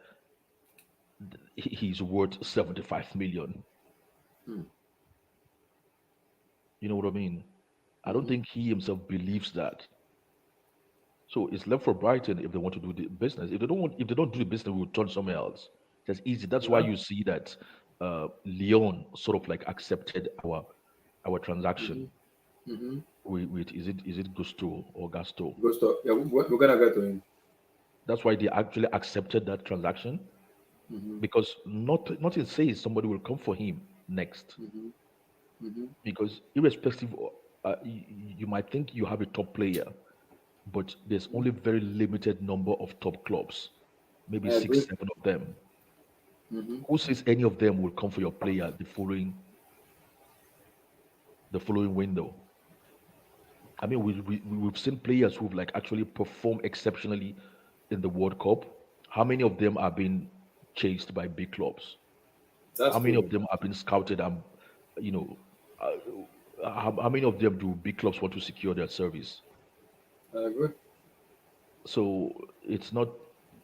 he's worth 75 million. Mm-hmm. You know what I mean? I don't Mm-hmm. think he himself believes that. So it's left for Brighton if they want to do the business. If they don't do the business, we'll turn somewhere else. That's easy. That's why Yeah. you see that Lyon sort of like accepted our Mm-hmm. transaction Mm-hmm. with is it Gusto or Gasto? Go stop. Yeah, we're gonna get to him. That's why they actually accepted that transaction Mm-hmm. because nothing says somebody will come for him next. Mm-hmm. Mm-hmm. Because irrespective, you might think you have a top player, but there's only very limited number of top clubs, maybe I six, agree. seven of them. Mm-hmm. Who says any of them will come for your player the following window? I mean, we've seen players who've like actually performed exceptionally in the World Cup. How many of them are being chased by big clubs? That's How many of true. them have been scouted and you know how many of them do big clubs want to secure their service? I agree. So it's not.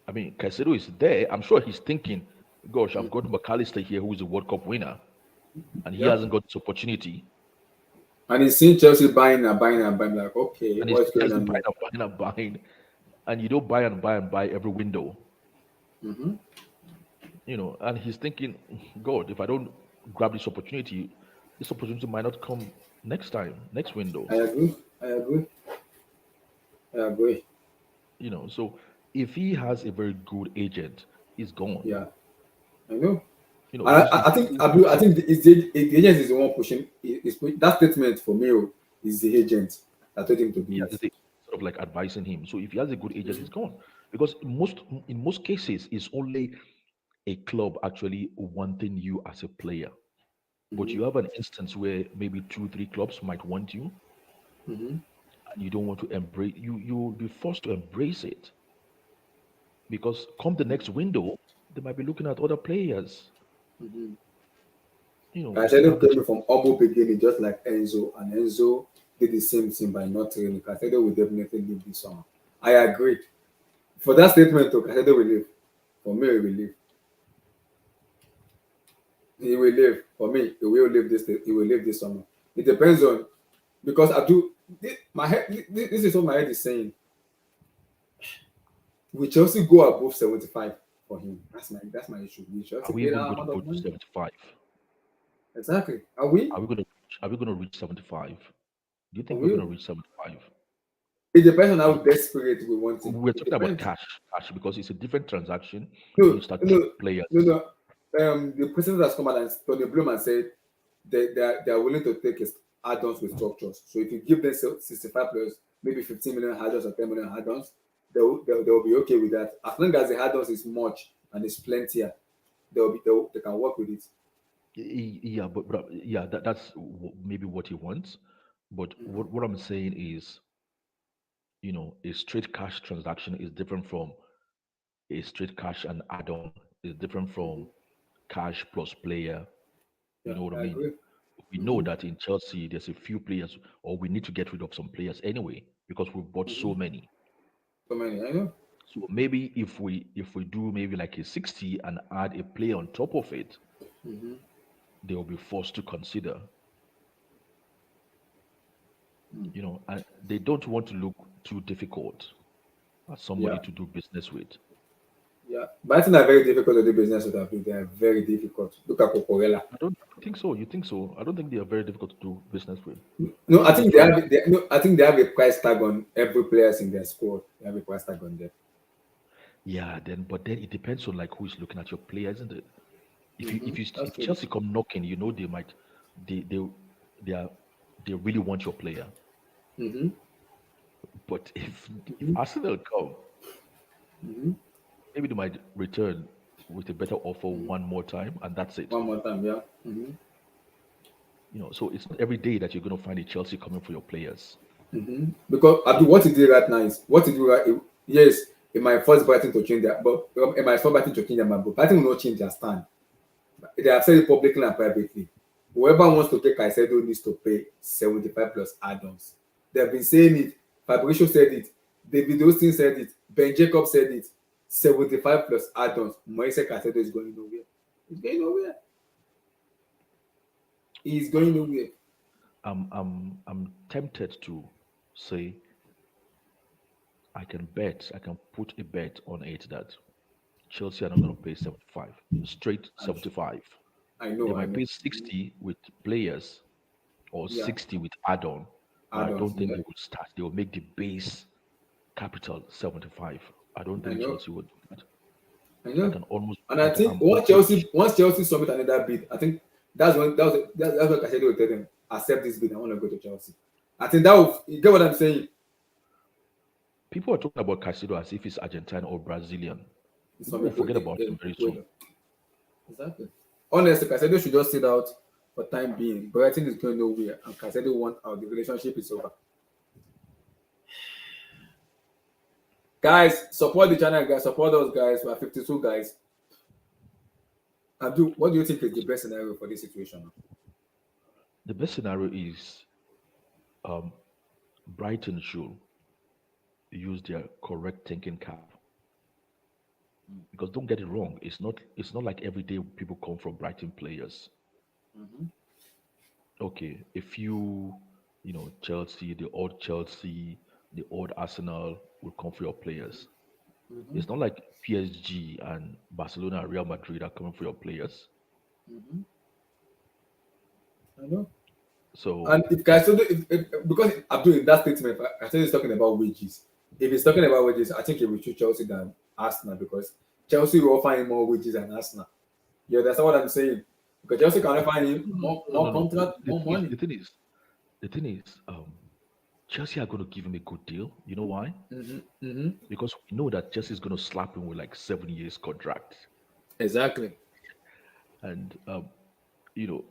I mean, Caicedo is there. I'm sure he's thinking, "Gosh, I've got Mm-hmm. McAllister here, who is a World Cup winner, and he Yeah. hasn't got this opportunity, And he's seen Chelsea buying and buying and buying. Like, okay, and he's what's going just on buying here? and buying and buying, and you don't buy and buy and buy every window, Mm-hmm. And he's thinking, God, if I don't grab this opportunity might not come next time, next window, I agree. I agree. I agree. So if he has a very good agent, he's gone. Yeah, I know. Because if I think you Abdul, I see, think the agent is the one pushing. That statement for me is the agent that told him to do yeah, it. instead of like advising him. So if he has a good agent, he's gone. Because in most cases, it's only a club actually wanting you as a player. But you have an instance where maybe two, three clubs might want you, Mm-hmm. and you don't want to embrace. You will be forced to embrace it because come the next window, they might be looking at other players. Mm-hmm. You Caicedo have the came from humble beginning, just like Enzo, and Enzo did the same thing by not training. Caicedo will definitely leave this summer. I agree. For that statement, though, Caicedo will leave. For me, he will leave. He will leave. For me, he will leave this. He will leave this summer. It depends on because I do. My head. This is what my head is saying. We Chelsea go above 75 for him. That's my issue. We are Chelsea we pay that even going to amount go of to money. 75? Exactly. Are we? Are we going to reach 75? Do you Are think we're going we? to reach 75? It depends on how Because desperate we want him. we're It talking about depends. cash because it's a different transaction when you No, start trading no, no, players. no. The president has come out and Tony Bloom and said they are willing to take add-ons with structures. So if you give them 65 plus, maybe 15 million add-ons or 10 million add-ons, they'll be okay with that. As long as the add-ons is much and it's plenty, they can work with it. Yeah, but yeah, that's maybe what he wants. But what I'm saying is, a straight cash transaction is different from a straight cash and add-on. Is different from cash plus player. You Yeah, know what I I mean? agree. We know that in Chelsea, there's a few players, or we need to get rid of some players anyway because we've bought so many. So many, I know. So maybe if we do maybe like a 60 and add a player on top of it, they will be forced to consider. And they don't want to look too difficult as somebody Yeah, to do business with. yeah. But I think they're very difficult to do business with. I think they are very difficult. Look at Cocorella. I don't think so. You think so? I don't think they are very difficult to do business with. No, I Maybe think they trying. have. No, I think they have a price tag on every players in their squad. They have a price tag on them. Yeah, but then it depends on like who is looking at your player, isn't it? That's If true. Chelsea come knocking, they might they are they really want your player. Mm-hmm. But if Arsenal come, maybe they might return with a better offer one more time, and that's it. One more time, yeah. So it's not every day that you're going to find a Chelsea coming for your players. Because Abdul, what he did right now is what he do right. Yes, it might force Brighton to change that, but it might force Brighton to change their mind. But Brighton will not change their stand. They have said it publicly and privately. Whoever wants to take Caicedo needs to pay 75 plus add-ons. They have been saying it. Fabrizio said it. David Austin said it. Ben Jacob said it. 75 plus add-ons. Moise Caicedo is going nowhere. He's going nowhere. He's going nowhere. I'm tempted to say I can put a bet on it that Chelsea are not going to pay 75, straight I'm 75. I They know, I might know. pay 60 with players or Yeah, 60 with add-on, but I add-ons. don't think Yeah, they will start. They will make the base capital 75. I don't I think know, Chelsea will do that. I So know. And I think I'm almost Once Chelsea submit another bid, I think that's what Caicedo will tell them. Accept this bid. I want to go to Chelsea. I think that will, you get what I'm saying. people are talking about Caicedo as if he's Argentine or Brazilian. It's People from will forget about him very soon. exactly. Honestly, Caicedo should just sit out for time being. Brighton is going nowhere, and Caicedo want out. The relationship is over. Guys, support the channel, guys. Support us, guys. We are 52 guys. And what do you think is the best scenario for this situation? The best scenario is um, Brighton should use their correct thinking cap. Because don't get it wrong, it's not like every day people come from Brighton players. Okay, a few, Chelsea, the old Arsenal will come for your players. It's not like PSG and Barcelona and Real Madrid are coming for your players. I know. And So if Caicedo, because Abdul in that statement, Caicedo is talking about wages. If he's talking about wages, I think he will choose Chelsea than Arsenal because Chelsea will offer him more wages than Arsenal. You understand what I'm saying? Because Chelsea can offer him no, no, more no, no, no. contract, The more thing is, money. the thing is, the thing is, Chelsea are going to give him a good deal. You know why? Mm-hmm. Because we know that Chelsea is going to slap him with like 7 years contract. Exactly. And you know,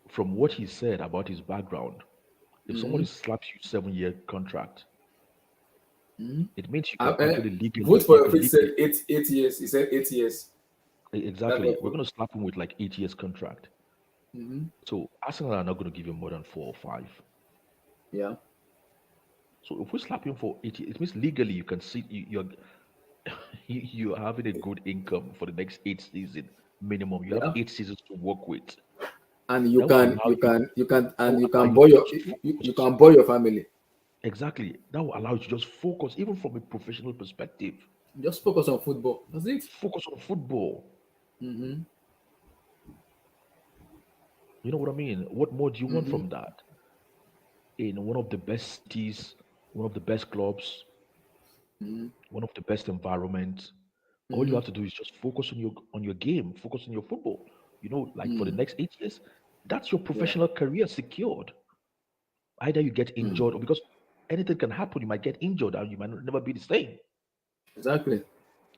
from what he said about his background, if somebody Mm-hmm. slaps you 7 year contract, Mm-hmm. it means you Uh, can uh, actually Vote legally, for you your can faith said legally, 8 years. He said 8 years. That's exactly. what. We're going to slap him with like 8 years contract. Mm-hmm. So Arsenal are not going to give him more than 4 or 5. Yeah. So if we slap him for 8 years, it means legally you can see you're having a good income for the next 8 seasons minimum. You have Yeah. 8 seasons to work with. And That will allow you. That will you allow can you buy to your just you focus. can buy your family. Exactly. That will allow you to just focus, even from a professional perspective. Just focus on football. That's it. Focus on football. Mm-hmm. You know what I mean? What more do you want Mm-hmm. from that? In one of the best cities, one of the best clubs, Mm-hmm. one of the best environments. All you Mm-hmm. have to do is just focus on your game, focus on your football. Like for the Mm. next 8 years, that's your Yeah. professional career secured. Either you get Mm. injured or because anything can happen, you might get injured and you might never be the same. Exactly.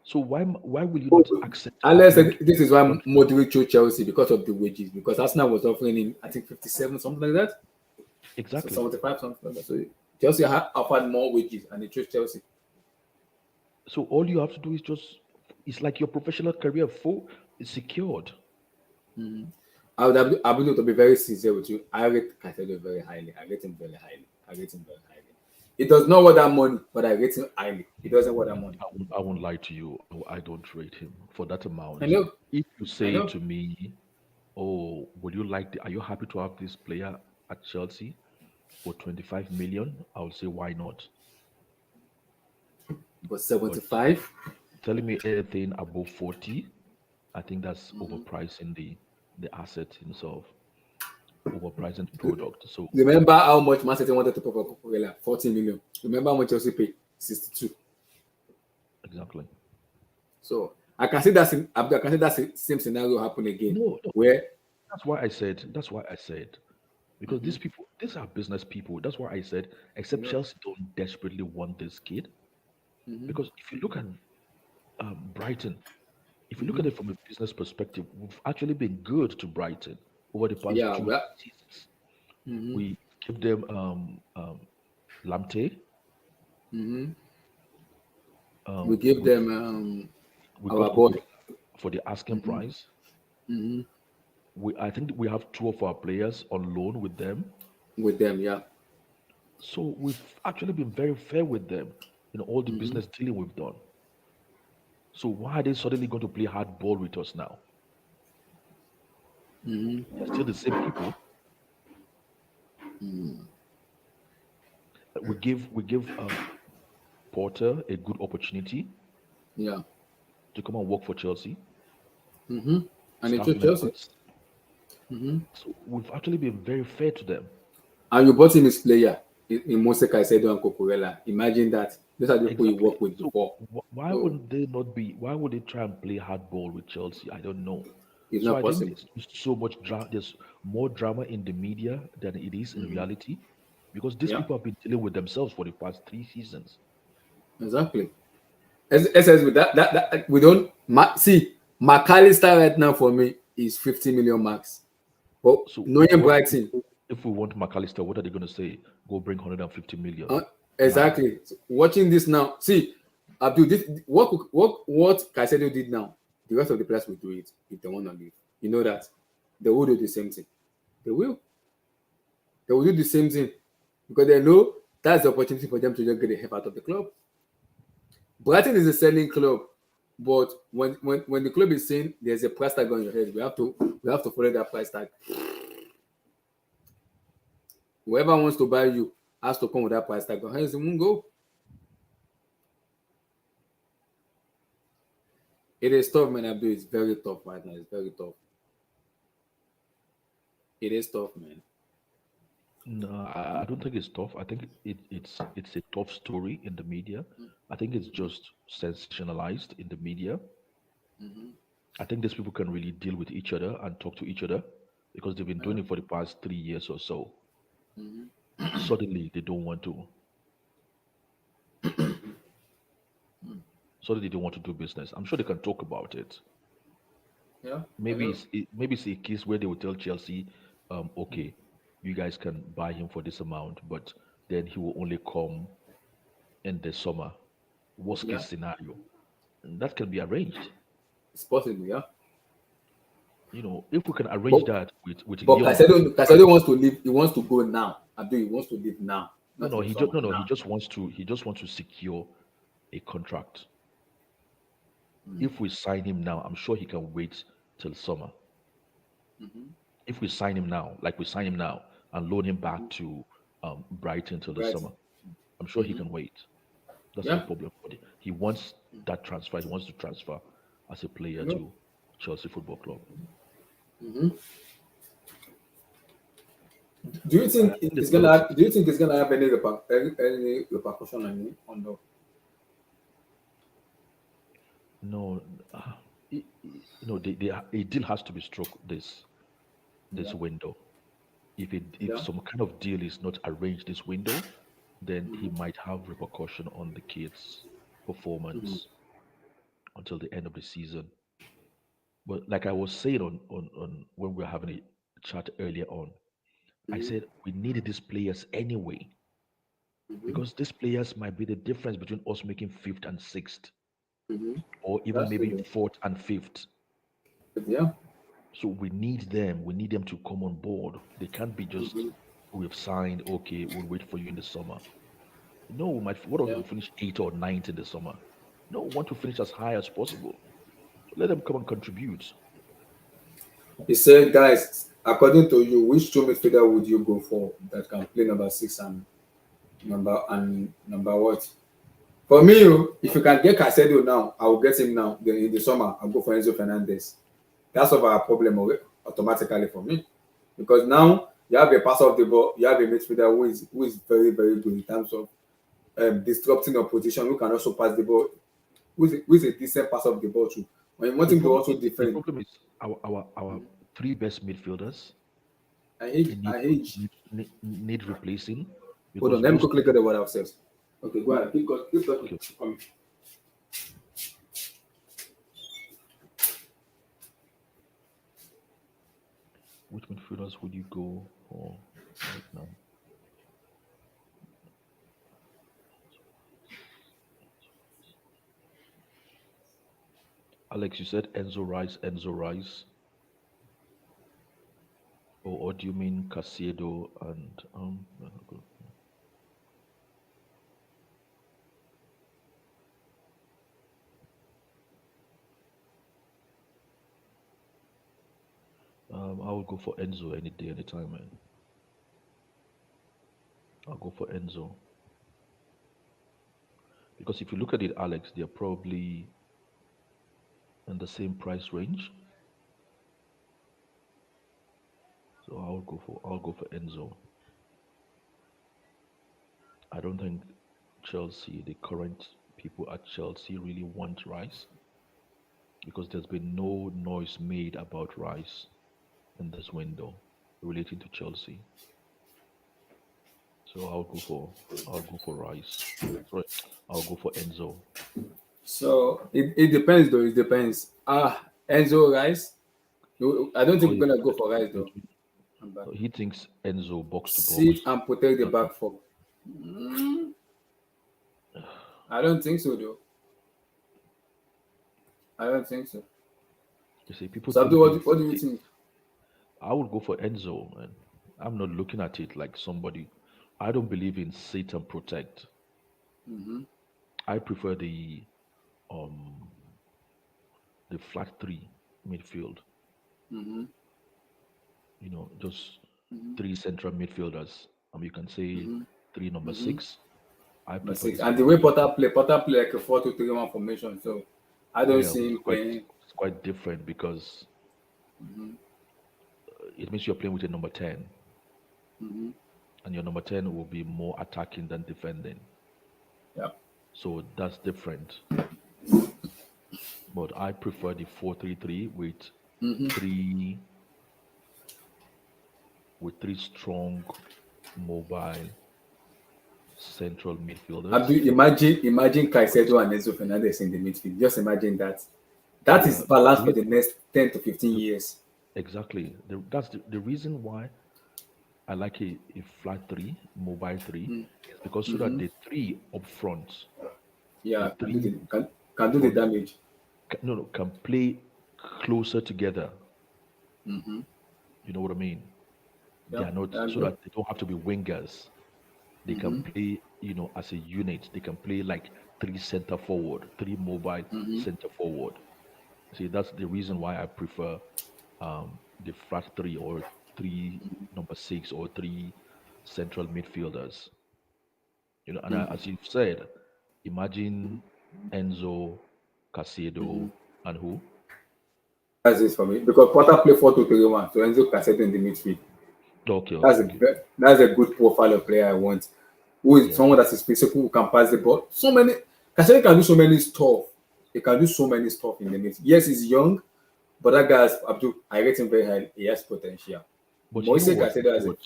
So why will you not accept a Alex good said this is why contract? Modric chose Chelsea because of the wages. Because Arsenal was offering him, I think 57, something like that. So Exactly. 75, something like that. So Chelsea had offered more wages and they chose Chelsea. So all you have to do is just it's like your professional career full is secured. Mm. I would to be very sincere with you. I rate Caicedo very highly. I rate him very highly. I rate him very highly. He does not want that money, but I rate him highly. He doesn't want that money. I won't lie to you. I don't rate him for that I amount. know. If you I say know. to me, "Oh, would you are you happy to have this player at Chelsea for 25 million?" I will say, "Why not?" But But 75. telling me anything above 40, I think that's overpricing the asset himself, overpricing the product. So Remember how much Man City wanted to pay for Cucurella? 40 million. Remember how much Chelsea paid? 62. exactly. So I can see that same scenario happen again, No, no. where That's why I said. That's why I said. Because Mhm, these are business people. That's why I said, you except know, Chelsea don't desperately want this kid. mhm, Because if you look at Brighton, if you look mhm. at it from a business perspective, we've actually been good to Brighton over the past Yeah, two well, seasons. mhm, We give them Lamte. mhm. We Um, give we them we got our boy Cucurella for the asking mhm, price. mhm, I think we have two of our players on loan with them. with them. Yeah, So we've actually been very fair with them in all the mhm, business dealing we've done. So why are they suddenly going to play hardball with us now? mhm, They're still the same people. mhm. We give Porter a good opportunity Yeah, to come and work for Chelsea mhm. And they staff chose Chelsea, members. mhm. So we've actually been very fair to them. And you bought him his player in Mose Caicedo and Cucurella. Imagine that. Those are the people you Exactly. worked with So before. why So wouldn't they not be? Why would they try and play hardball with Chelsea? I don't know. it's So not I think possible. there's so much drama. There's more drama in the media than it is in Mhm. reality, because these Yeah, people have been dealing with themselves for the past 3 seasons. exactly. SS with that we don't see McAllister right now for me is 50 million max. But So knowing what Brighton, if we want McAllister? What are they going to say? Go bring 150 million. uh, Nah. exactly. Watching this now, see, Abdul, this what Caicedo did now, the rest of the players will do it if they want to leave. You know that they will do the same thing. They will. They will do the same thing because they know that's the opportunity for them to just get the hell out of the club. Brighton is a selling club, but when the club is saying there's a price tag on your head, we have to follow that price tag. Whoever wants to buy you has to come with that price tag. Hence, it won't go. It is tough, man. Abdul, it's very tough right now. It's very tough. It is tough, man. No, I don't think it's tough. I think it's a tough story in the media. I think it's just sensationalized in the media. Mm-hmm. I think these people can really deal with each other and talk to each other because they've been Yeah. doing it for the past 3 years or so. Mm-hmm. Suddenly, they don't want to. So they don't want to do business. I'm sure they can talk about it. Yeah, I Maybe know. maybe it's a case where they will tell Chelsea, okay, you guys can buy him for this amount, but then he will only come in the summer. Worst Yeah, case scenario. And that can be arranged. it's possible. Yeah, If we can arrange but that with but young Caicedo wants to leave. He wants to go now. Abdul, he wants to leave now, no, not no, in the summer. no, he Now. just wants to secure a contract. If we sign him now, I'm sure he can wait till summer. If we sign him now, like we sign him now, and loan him back to Brighton till the Right. summer, I'm sure he can wait. That's no Yeah. problem. But he wants that transfer. He wants to transfer as a player No. to Chelsea Football Club. Do you I think think there's it's a lot gonna of have, do things. you think it's gonna have any repercussion on him on the No, a deal has to be struck this yeah window. If yeah some kind of deal is not arranged this window, then he might have repercussion on the kid's performance until the end of the season. But like I was saying on when we were having a chat earlier on, I said we needed these players anyway because these players might be the difference between us making fifth and sixth, or even that's maybe true. fourth and fifth. But yeah So we need them. We need them to come on board. They can't be just we've signed. Okay, we'll wait for you in the summer. No, what if yeah. we finish eighth or ninth in the summer? No, we want to finish as high as possible. So let them come and contribute. He said, guys, according to you, which two midfielder would you go for that can play number six and number what? For me, if you can get Caicedo now, I will get him now. Then in the summer, I'll go for Enzo Fernandez. That's solve our problem automatically for me. Because now you have a passer of the ball, you have a midfielder who is very, very good in terms of disrupting opposition, who can also pass the ball, who is a decent passer of the ball too. When you want The him to problem also is the defend, problem is our three best midfielders I need age. need replacing Hold on, because let me those quickly get the word ourselves. Okay, go ahead. Keep talking. okay, Come. which midfielders would you go for right now? Alex, you said Enzo Rice, or do you mean Caicedo and I will go for Enzo any day, anytime, man. I'll go for Enzo because if you look at it, Alex, they're probably in the same price range. So I'll go for Enzo. I don't think Chelsea, the current people at Chelsea, really want Rice because there's been no noise made about Rice in this window relating to Chelsea. So I'll go for Rice. Sorry, I'll go for Enzo. So it depends though. It depends. Enzo Rice. I don't think Oh we're yeah, gonna go for Rice though. But he thinks Enzo box to sit box. and protect the Nothing. back four. Mm, I don't think so though. I don't think so. You see, people So Abdul, think what do you think? I would go for Enzo, and I'm not looking at it like somebody. I don't believe in sit and protect. I prefer um the flat three midfield. Just three central midfielders. You can say three number six. I Number prefer six. it And that the way way. Potter play like a 4-2-3-1 formation. So I Oh don't yeah, see him playing. it's quite different because it means you're playing with a number 10, and your number 10 will be more attacking than defending. Yeah. So that's different. But I prefer the 4-3-3 three with three strong mobile central midfielders. Abdul, imagine Caicedo and Enzo Fernandez in the midfield. Just imagine that. That is Yeah, balance the for reason, the next 10 to 15 the, years. exactly. That's the reason why I like a flat three, mobile three, is because so that Mm-hmm. the three up front, the Yeah, three can up do the front, damage. no, no, can play closer together. Mm-hmm. You know what I mean? They Yeah, are not I so agree. that they don't have to be wingers. They can Mm-hmm. play, as a unit. They can play like three center forward, three mobile Mm-hmm. center forward. See, that's the reason why I prefer the flat three or three number six or three central midfielders. And Mm-hmm. as you said, imagine Enzo, Caicedo, and who? That's it for me. Because Potter play 4-2-3-1, so Enzo Cassette in the midfield. Okay, okay, okay. That's a good profile of player I want. Who is Yeah, someone that is physical, who can pass the ball. So many Cassette can do so many stuff. He can do so many stuff in the midfield. Yes, he's young, but that guy Abdul, I rate him very high. He has potential. but you know Moise what? Caicedo has a, But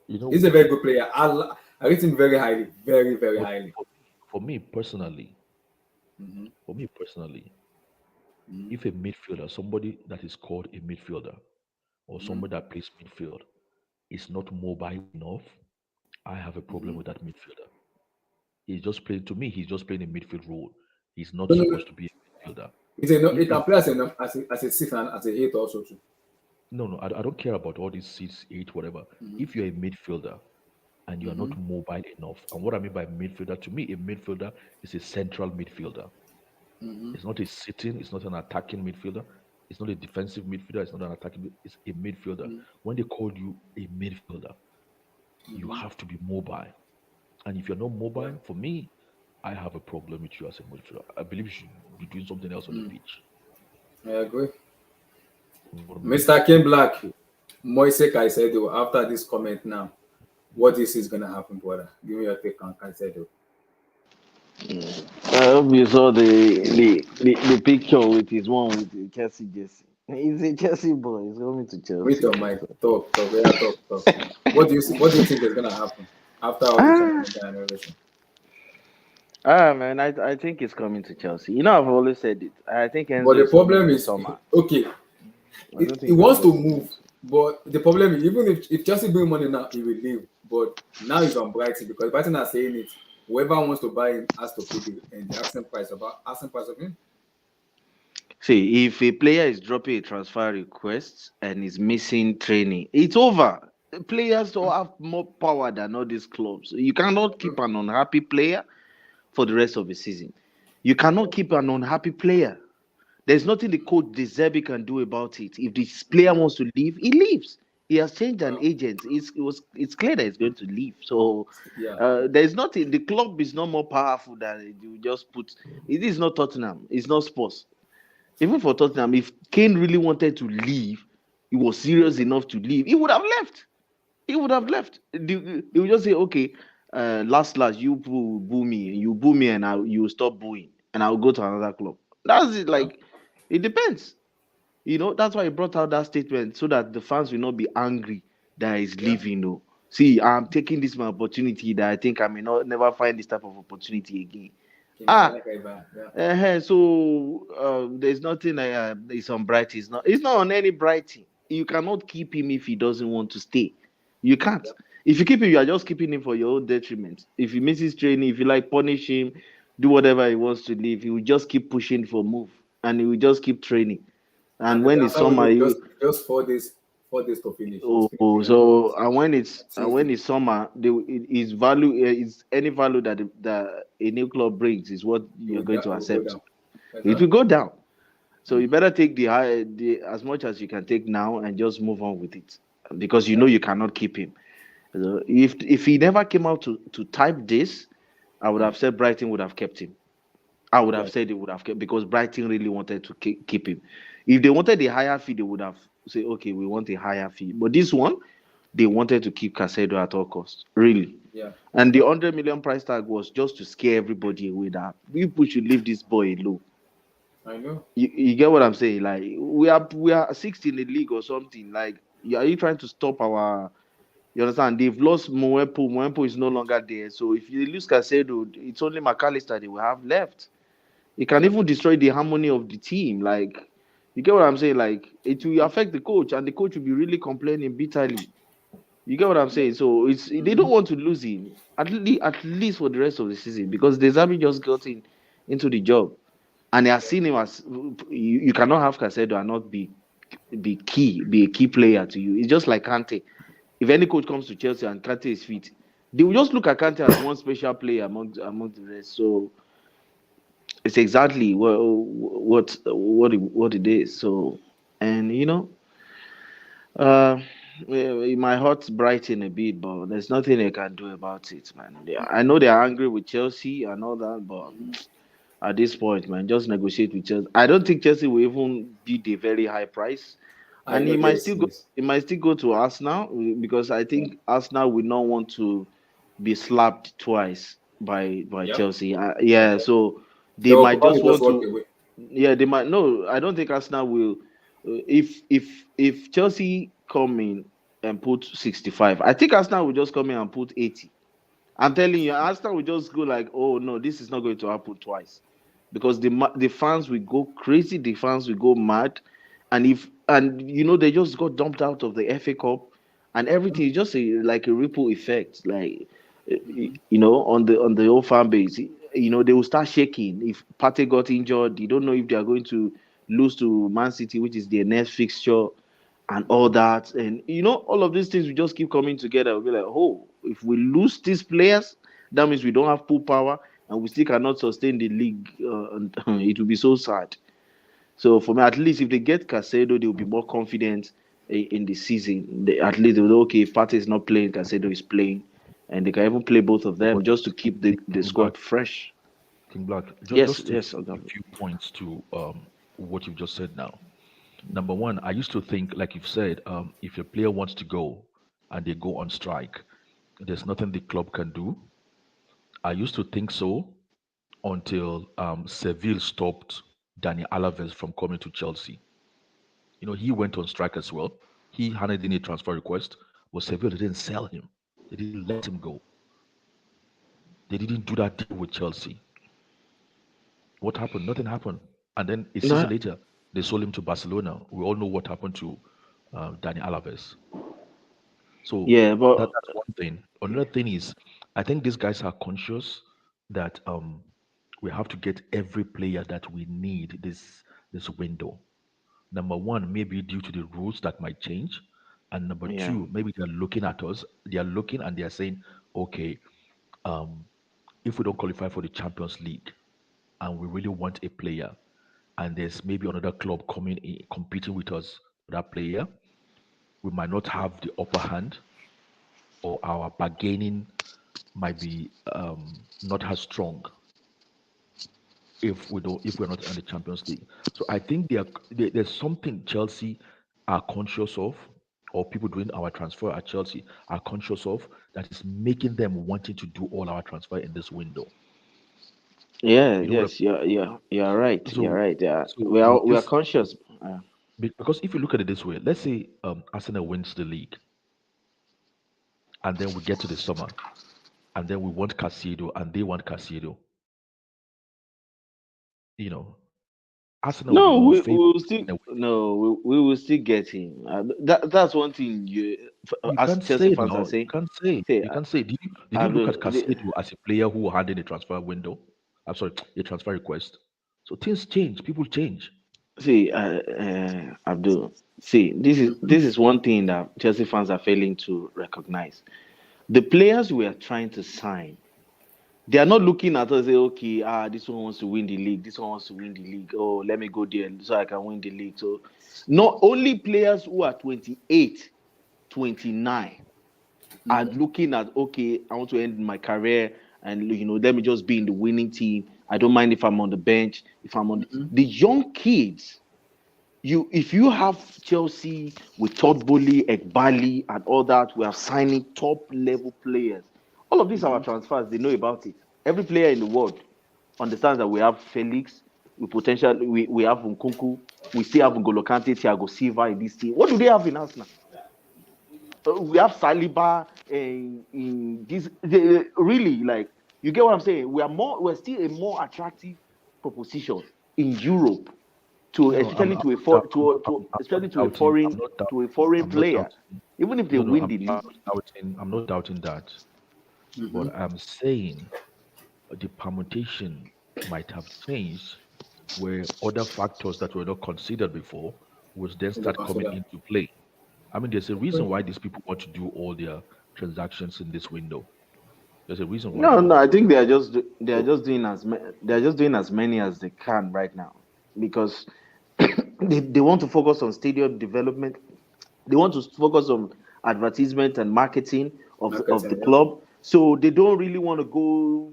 you know he's a what? very good player. I rate him very highly, very, very But highly. for me personally, Mm-hmm. for me personally, Mm-hmm. if a midfielder, somebody that is called a midfielder, or Mm-hmm. somebody that plays midfield, is not mobile enough, I have a problem Mm-hmm. with that midfielder. He's just playing a midfield role. He's not No, no, no. supposed to be a midfielder. He If can play as a six and as a eight also too. No, no, I don't care about all these six, eight, whatever. Mm-hmm. If you're a midfielder and you are Mm-hmm. not mobile enough, and what I mean by midfielder, to me, a midfielder is a central midfielder. Mm-hmm. It's not a sitting, it's not an attacking midfielder, it's not a defensive midfielder, it's not an attacking, it's a midfielder. When they call you a midfielder, you Mm-hmm. have to be mobile. And if you're not Yeah. mobile, for me, I have a problem with you as a midfielder. I believe you should be doing something else on the pitch. I agree. You know what I mean? Mr. King Black, So, Moise Caicedo, after this comment now, what this is gonna happen, brother? Give me your take on Caicedo. I hope you saw the picture with his one with the Chelsea jersey. He's a Chelsea boy. He's coming to Wait Chelsea. on Mike. Talk, yeah, talk. What do you think is gonna happen after all the Ah, tournament and everything? man, I think he's coming to Chelsea. I've always said it. I think But Enzo the is coming problem in the is, summer. okay, I don't he think wants Enzo to is move, coming to. but the problem is, even if Chelsea bring money now, he will leave. But now he's on Brighton because Brighton are saying it. Whoever wants to buy him has to pay the asking price of him. See, if a player is dropping a transfer request and is missing training, it's over. Players don't have more power than all these clubs. You cannot keep an unhappy player for the rest of the season. You cannot keep an unhappy player. There's nothing the coach De Zerbi can do about it. If this player wants to leave, he leaves. He has changed an agent. It's clear that he's going to leave. So Yeah. there's nothing. The club is not more powerful than you just put. It is not Tottenham. It's not Spurs. Even for Tottenham, if Kane really wanted to leave, he was serious enough to leave. He would have left. He would have left. He would just say, "Okay, last, you boo me, and you stop booing, and I'll go to another club." That's it. Yeah. Like, it depends. That's why he brought out that statement so that the fans will not be angry that he's Yeah. leaving. No, see, I'm taking this my opportunity that I think I may not never find this type of opportunity again. Ah, Yeah. so there's nothing like it's on Brighton. It's not on any Brighton. You cannot keep him if he doesn't want to stay. You can't. Yeah. If you keep him, you are just keeping him for your own detriment. If he misses training, if you like punish him, do whatever he wants to leave, he will just keep pushing for move and he will just keep training. And And the when it's transfer window summer, is just 4 days to finish. Just oh, finish on so and when Tuesday. it's summer, his value is any value that a new club brings is what you're going to It will go accept. down. It will Exactly. go down. So you better take the as much as you can take now and just move on with it, because you Yeah. know you cannot keep him. So if he never came out to type this, I would have said Brighton would have kept him. I would Yeah. have said they would have kept, because Brighton really wanted to keep him. If they wanted a higher fee, they would have said, okay, we want a higher fee. But this one, they wanted to keep Caicedo at all costs, really. Yeah. And the 100 million price tag was just to scare everybody away that people should leave this boy alone. I know. You get what I'm saying? Like we are 6th in the league or something. Like, are you trying to stop You understand? They've lost Moepo. Moepo is no longer there. So if you lose Caicedo, it's only McAllister they will have left. It can Yeah. even destroy the harmony of the team. Like, you get what I'm saying? Like, it will affect the coach, and the coach will be really complaining bitterly. You get what I'm saying? So they don't want to lose him at least for the rest of the season because Desabi just got into the job, and they are seeing him as you cannot have Caicedo and not be a key player to you. It's just like Kante. If any coach comes to Chelsea and Kante is fit, they will just look at Kante as one special player among the rest. So it's exactly what it is. So, and uh, it might hurt Brighton a bit, but there's nothing they can do about it, man. I know they're angry with Chelsea and all that, but at this point, man, just negotiate with Chelsea. I don't think Chelsea will even bid a very high price, I and know. he might Yes, still go. yes. He might still go to Arsenal because I think Arsenal will not want to be slapped twice by Yeah. Chelsea. Yeah, so They they will might probably just just want walk to. away. Yeah, they might. No, I don't think Arsenal will. If Chelsea come in and put 65, I think Arsenal will just come in and put 80. I'm telling you, Arsenal will just go like, oh no, this is not going to happen twice, because the fans will go crazy, the fans will go mad, and they just got dumped out of the FA Cup, and everything is just like a ripple effect, like on the whole fan base. They will start shaking if Partey got injured. You don't know if they are going to lose to Man City, which is their next fixture, and all that. And all of these things will just keep coming together. We'll be like, oh, if we lose these players, that means we don't have full power and we still cannot sustain the league. And it will be so sad. So for me, at least if they get Caicedo, they will be more confident in the season. At least they'll know, okay, if Partey is not playing, Caicedo is playing. And they can even play both of them But just to keep the King Black, squad fresh. King Black, Yes, just yes, a Oga. few points to what you've just said now. Number one, I used to think, like you've said, if a player wants to go and they go on strike, there's nothing the club can do. I used to think so until Seville stopped Dani Alves from coming to Chelsea. He went on strike as well. He handed in a transfer request, but Seville didn't sell him. They didn't let him go. They didn't do that deal with Chelsea. What happened? Nothing happened. And then a season No, later, they sold him to Barcelona. We all know what happened to Dani Alves. So yeah, but that's one thing. Another thing is, I think these guys are conscious that we have to get every player that we need this window. Number one, maybe due to the rules that might change, and number yeah. two, maybe they're looking at us. They are looking and they are saying, okay, um, if we don't qualify for the Champions League, and we really want a player, and there's maybe another club coming in competing with us for that player, we might not have the upper hand, or our bargaining might be not as strong if we're not in the Champions League. So I think there's something Chelsea are conscious of, or people doing our transfer at Chelsea are conscious of, that is making them wanting to do all our transfer in this window. Yeah, You know what? yes, you're right. You're So right. Yeah, so we are if conscious. because if you look at it this way, let's say Arsenal wins the league, and then we get to the summer, and then we want Caicedo, and they want Caicedo. You know, Arsenal will be No, more we favored. will still no, we will still get him. That's one thing You as can't Chelsea say fans are now. You saying. can't say. Say, You can't say. Did you look at Abdul, Caicedo as a player who had in a transfer window? I'm sorry, a transfer request. So things change. People change. see, Abdul, see, this is one thing that Chelsea fans are failing to recognize. The players we are trying to sign, they are not looking at us and say, okay, this one wants to win the league, this one wants to win the league. Oh, let me go there so I can win the league. So, not only players who are 28, 29 are looking at, okay, I want to end my career and let me just be in the winning team. I don't mind if I'm on the bench, if I'm on the young kids. If you have Chelsea with Todd Bowley, Ekbali, and all that, we are signing top level players. All of these are our transfers. They know about it. Every player in the world understands that we have Felix, we have Nkunku, we still have N'Golo Kante, Thiago Silva in this team. What do they have in Arsenal? We have Saliba in this. Really, like, you get what I'm saying? We're still a more attractive proposition in Europe to No, especially to a especially to a foreign I'm not player, doubting. even if they No, no, win the league. I'm not doubting that. Mhm. But I'm saying the permutation might have changed where other factors that were not considered before would then If you start coming consider. into play. I mean, there's a reason Okay. why these people want to do all their transactions in this window. There's a reason why they No, no, want I to do think it. they are just doing they are just doing as many as they can right now because they want to focus on stadium development. They want to focus on advertisement and marketing of the Marketing, yeah. club. So they don't really want to go,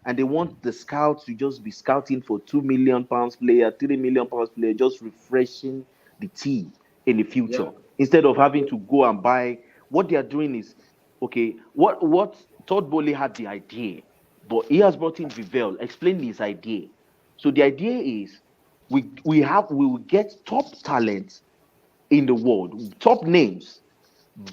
and they want the scouts to just be scouting for £2 million player, £3 million player, just refreshing the team in the Yeah. future instead of having to go and buy. What they are doing is, okay, what Todd Bowley had the idea, but he has brought in Vivel, explained his idea. So the idea is we will get top talent in the world, top names,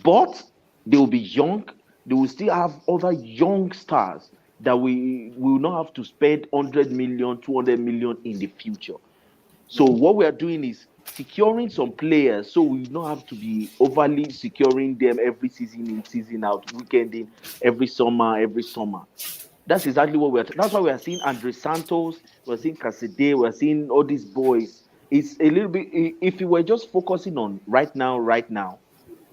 but they will be young. They will still have other young stars that we will not have to spend 100 million, 200 million in the future. So what we are doing is securing some players so we don't have to be overly securing them every season in, season out, weekend in, every summer. That's exactly what we're. That's why we are seeing Andre Santos, we're seeing Caicedo, we're seeing all these boys. It's a little bit. If we were just focusing on right now,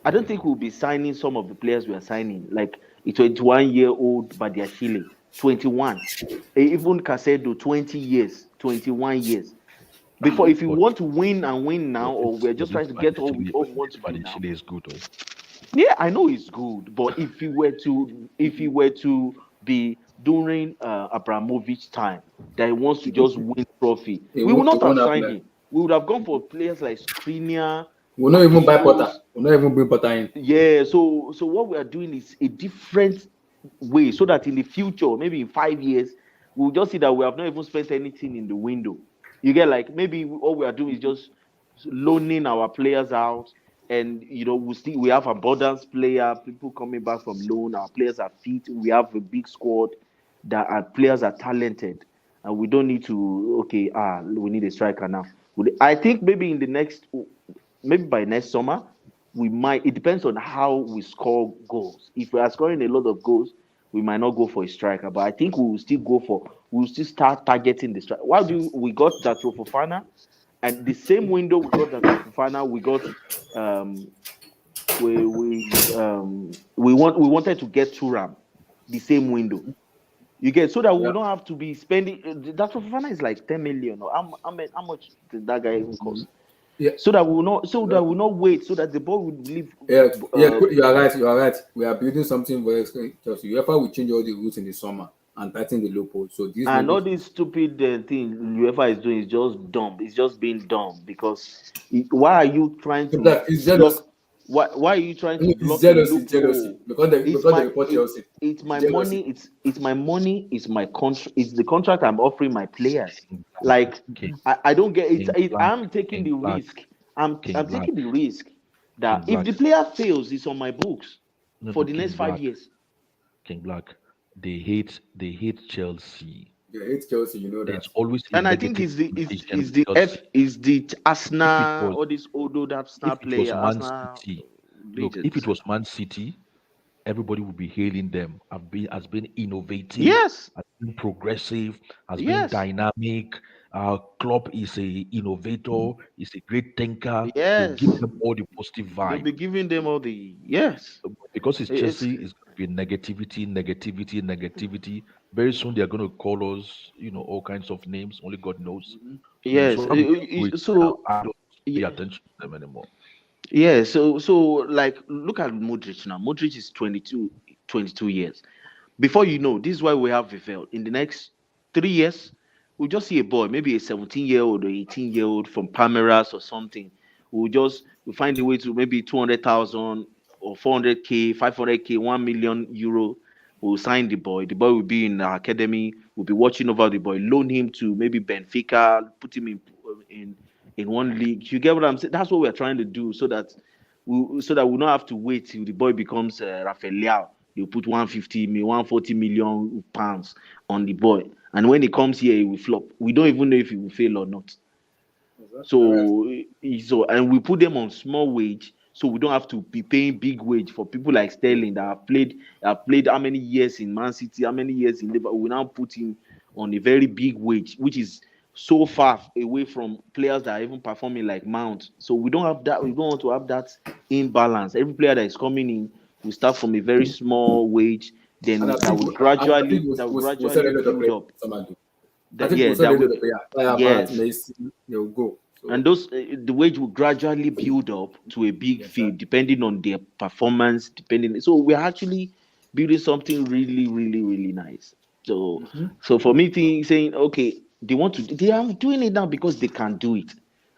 I don't think we'll be signing some of the players we are signing, like a 21-year-old Badiashile, 21, even Caicedo, 20 years, 21 years. Before, if you But want to win and win now, but or we're just trying to get all we want this to do now, Chile is good though. yeah, I know it's good, but if he were to be during Abramovich time that he wants to just win trophy, we would It not have won't happen. signed him. We would have gone for players like Skriniar, We'll not even buy Potter. Marquinhos. We'll not even bring Potter in. Yeah, so what we are doing is a different way, so that in the future, maybe in 5 years, we'll just see that we have not even spent anything in the window. You get, like, maybe all we are doing is just loaning our players out, and we have abundance player, people coming back from loan. Our players are fit. We have a big squad that our players are talented, and we don't need to. Okay, we need a striker now. I think maybe in the next, maybe by next summer, we might. It depends on how we score goals. If we are scoring a lot of goals, we might not go for a striker, but I think we will still we will still start targeting the striker. Why do we got Jatro Fofana, and the same window we got Jatro Fofana, we got um we wanted to get Turam the same window. You get, so that we Yeah. will not have to be spending. Jatro Fofana is like 10 million, or how much did that guy even cost? Yeah. So that we will not wait, so that the ball will leave. Yeah, you are right. You are right. We are building something very Chelsea. UEFA will change all the rules in the summer and tighten the loophole. So this And maybe all this stupid thing UEFA is doing is just dumb. It's just being dumb because why are you trying to sometimes it's jealous. block? Why are you trying to It's block a jealousy, jealousy loophole? because they report Chelsea. It's my Jealousy. money. It's my money. It's my contract. It's the contract I'm offering my players. King Black, Like, King, I don't get it. King Black, I'm taking King the Black, risk. I'm King I'm Black, taking the risk that King if Black. the player fails, it's on my books No, for no, the next 5 years. King Black. They hate Chelsea. Yeah, hate Chelsea, you know that. There's always a And I think negative is the connotation with the F Chelsea. is the If it Arsenal, was all this old if Arsenal it was player, Man Arsenal City, look, if it legends. was Man City, everybody would be hailing them. Has been innovative, Yes, has been progressive, has been yes, dynamic. Our club is a innovator, is a great thinker. They will give yes. them all the positive They'll vibe. be giving them all the yes. Because it's It's Chelsea, it's going to be negativity, negativity, negativity. Very soon they are going to call us, all kinds of names. Only God knows. yes. So what we just do is now So I don't pay yeah, attention to them anymore. yeah. So like, look at Modric now. Modric is 22 years. Before you know, this is why we have Vivel. In the next 3 years, we'll just see a boy, maybe a 17-year-old or 18-year-old from Palmeiras or something. We'll find a way to maybe 200,000 or 400K, 500K, 1 million euro. We'll sign the boy. The boy will be in our academy. We'll be watching over the boy, loan him to maybe Benfica, put him in one league. You get what I'm saying? That's what we're trying to do, so that so that we don't have to wait till the boy becomes Rafael Leao. They'll put 140 million pounds on the boy, and when he comes here, he will flop. We don't even know if he will fail or not. So and we put them on small wage, so we don't have to be paying big wage for people like Sterling that have played how many years in Man City, how many years in Liverpool. We now put him on a very big wage, which is so far away from players that are even performing like Mount. So we don't have that. We don't want to have that imbalance. Every player that is coming in will start from a very small wage, then And I that think will I think gradually we'll sell a lot of build players. up. I think Yeah, we'll sell that a lot will of players. Havertz, yes. Messi, they'll go. So, And those the wage will gradually build up to a big yes, fee sir. depending on their performance. So we're actually building something really, really, really nice. So for me, saying okay, they are doing it now because they can do it,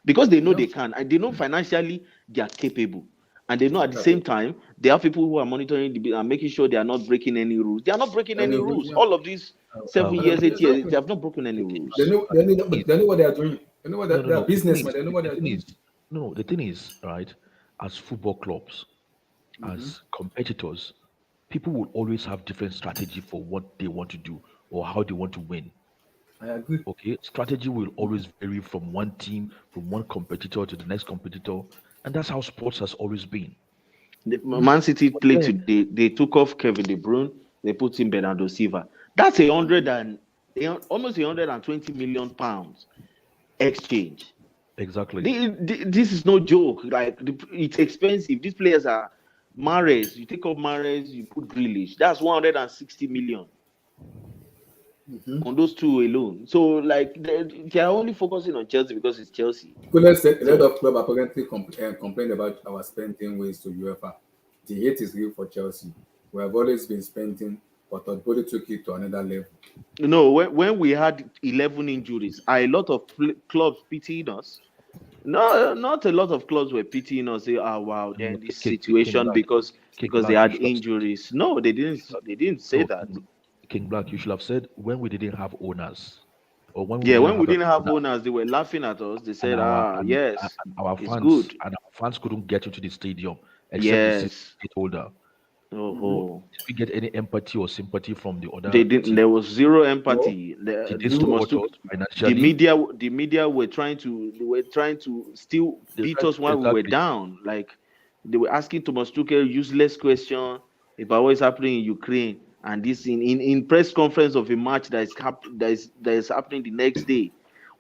because they know Yeah. they can, and they know financially they are capable, and they know at the Okay. same time they have people who are monitoring and making sure they are not breaking any rules. They are not breaking any Anyway, rules. yeah. All of these seven Um, years, 8 years, Exactly. they have not broken any okay, rules. They know what they are doing. They know what no, no, they are no. The thing businessmen. is, They know what they are doing. no. The thing is, right? As football clubs, as competitors, people will always have different strategy for what they want to do or how they want to win. I agree. Okay, strategy will always vary from one team, from one competitor to the next competitor, and that's how sports has always been. Man City But played then, today. They took off Kevin De Bruyne. They put in Bernardo Silva. That's almost 120 million pounds exchange. exactly. This is no joke. Like it's expensive. These players are Mahrez. You take off Mahrez, you put Grealish. That's 160 million on those two alone. So like they are only focusing on Chelsea because it's Chelsea. Kule said a lot So of clubs apparently complained about our spending ways to UEFA. The hate is real for Chelsea. We have always been spending, but Todd took it to another level. when we had 11 injuries, are a lot of clubs pitying us? No, not a lot of clubs were pitying us. Say, "Oh wow, they're No, in this King situation Black, King because they Black, you had should have injuries." No, they didn't. said, They didn't say no, that. King Black, you should have said when we didn't have owners, or when we Yeah, didn't when we have an didn't have owner, owners, they were laughing at us. They and said, "Ah, yes, our it's fans good. couldn't get into the stadium except the season Yes." ticket holder. So Oh, did we get any empathy or sympathy from the they other didn't. team? There was zero No, empathy. Did they zero. Thomas support Tuchel, us financially? the media were trying to still They beat tried us while we were exactly. down. Like they were asking Thomas Tuchel useless question about what is happening in Ukraine, and this in press conference of a match that is happening the next day.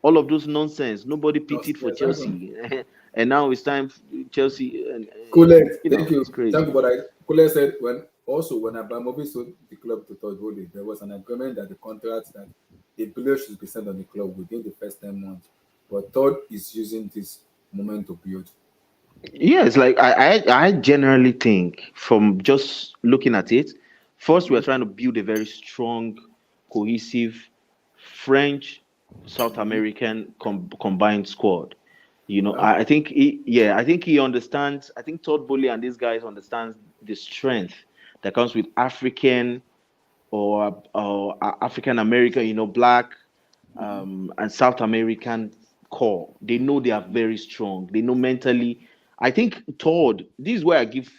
All of those nonsense. Nobody No, pitied for exactly. Chelsea, and now it's time Chelsea. And Kule, thank it's you. Thank crazy. you. But Kule said when Abramovich sold the club to Todd Bowley, there was an agreement that the contract that the bill should be sent on the club within the first 10 months. But Todd is using this moment to build. Yes, like I generally think from just looking at it, first we're trying to build a very strong, cohesive French South American combined squad. Yeah. I think he understands. I think Todd Bowley and these guys understands the strength that comes with African or African American, black and South American core. They know they are very strong. They know mentally. I think Todd, this is where I give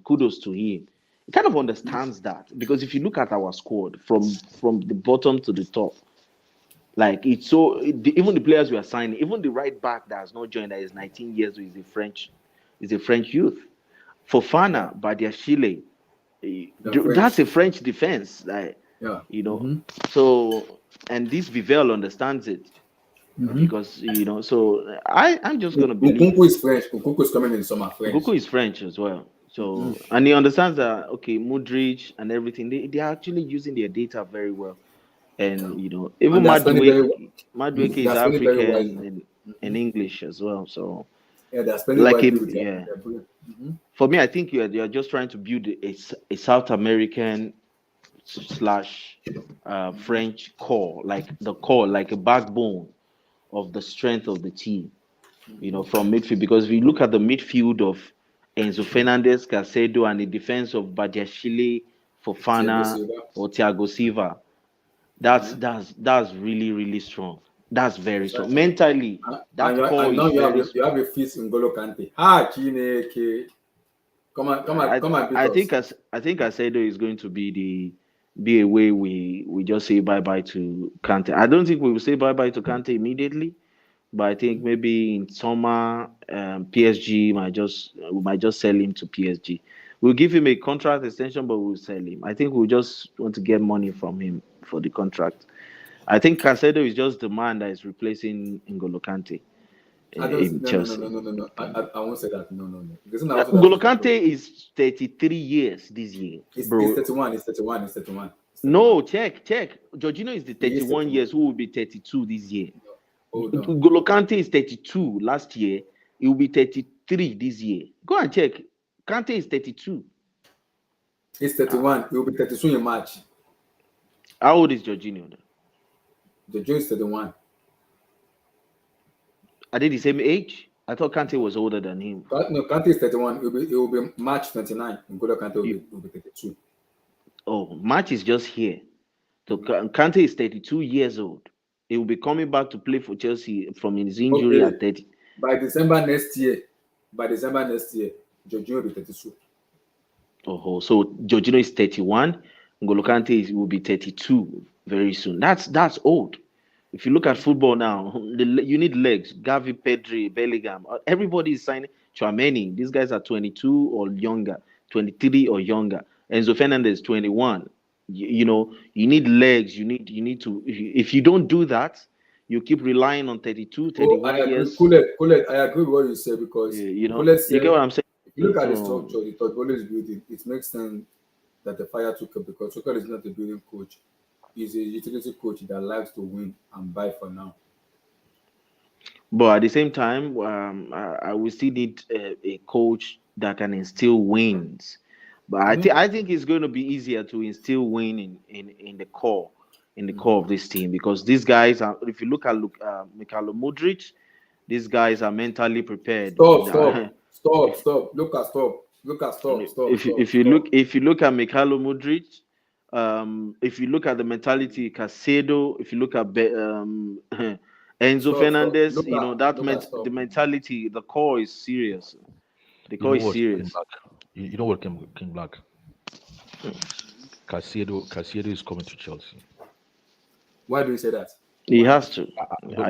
kudos to him. He kind of understands that because if you look at our squad from the bottom to the top, like it's even the players we are signing, even the right back that has not joined, that is 19 years old, is a French youth. Yeah. Fofana, Badiashile, The that's French. a French defense. Like, Yeah. you know, so and this Vivel understands it because so I'm just gonna believe Nkunku is French. Nkunku is coming in summer French. Goku is French as well. So and he understands that okay, Mudrich and everything, they are actually using their data very well. And even And they're spending Madueke is they're spending very African wisely. and English as well. So Yeah, they're spending like wisely with yeah. their brain. For me, I think you're just trying to build a South American slash French core, like the core, like a backbone of the strength of the team, from midfield. Because if you look at the midfield of Enzo Fernandez, Caicedo, and the defense of Badiashile, Thiago Fofana, Silva. or Thiago Silva, that's really, really strong. That's very strong. Exactly. Mentally, that core And now is very you strong. have a fit in Golo Kante. Ah, Chineke. beat I think us. Caicedo is going to be a way we just say bye bye to Kante. I don't think we will say bye bye to Kante immediately, but I think maybe in summer, PSG we might just sell him to PSG. We'll give him a contract extension, but we'll sell him. I think we'll just want to get money from him for the contract. I think Caicedo is just the man that is replacing N'Golo Kante I don't. in No, Chelsea. no, no, no, no. I won't say that. No, no, no. The reason I also that N'Golo is because Kante is 33 years this year, it's bro. 31. It's 31. It's 31. It's 31. No, check. Jorginho is the He is 31 31. years who will be 32 this year. No, hold on. N'Golo Kante is 32 last year. He will be 33 this year. Go and check. Kante is 32. It's 31. It will be 32 in March. How old is Jorginho? The Joe is 31. Are they the same age? I thought Kante was older than him. No, Kante is 31. It will be March 29. N'Golo Kante will be 32. Oh, March is just here. So Kante is 32 years old. He will be coming back to play for Chelsea from his injury Okay. at 30. By December next year, Jorginho will be 32. Oh, so Jorginho is 31. N'Golo Kante will be 32 very soon. That's old. If you look at football now, you need legs. Gavi, Pedri, Bellingham, everybody is signing. Tchouameni, these guys are 22 or younger, 23 or younger. Enzo Fernandez, 21. You need legs. You need to. If you don't do that, you keep relying on 32, 31 I agree. years. Cool. I agree with what you said because You said, get what I'm saying? if you look at the structure, the Todd is building, it makes sense that the fire took up because Tuchel is not a building coach. He's a utility coach that likes to win and buy for now. But at the same time, I will still need a coach that can instill wins. But I think it's going to be easier to instill win in the core of this team because these guys are. If you look at Mikhailo Modric, these guys are mentally prepared. Stop. Look at stop. If you look at Mikhailo Modric, if you look at the mentality Caicedo, if you look at Enzo Fernandez, the mentality, the core is serious. The core is serious. You know what, King Black? Caicedo is coming to Chelsea. Why do you say that? He has to. You are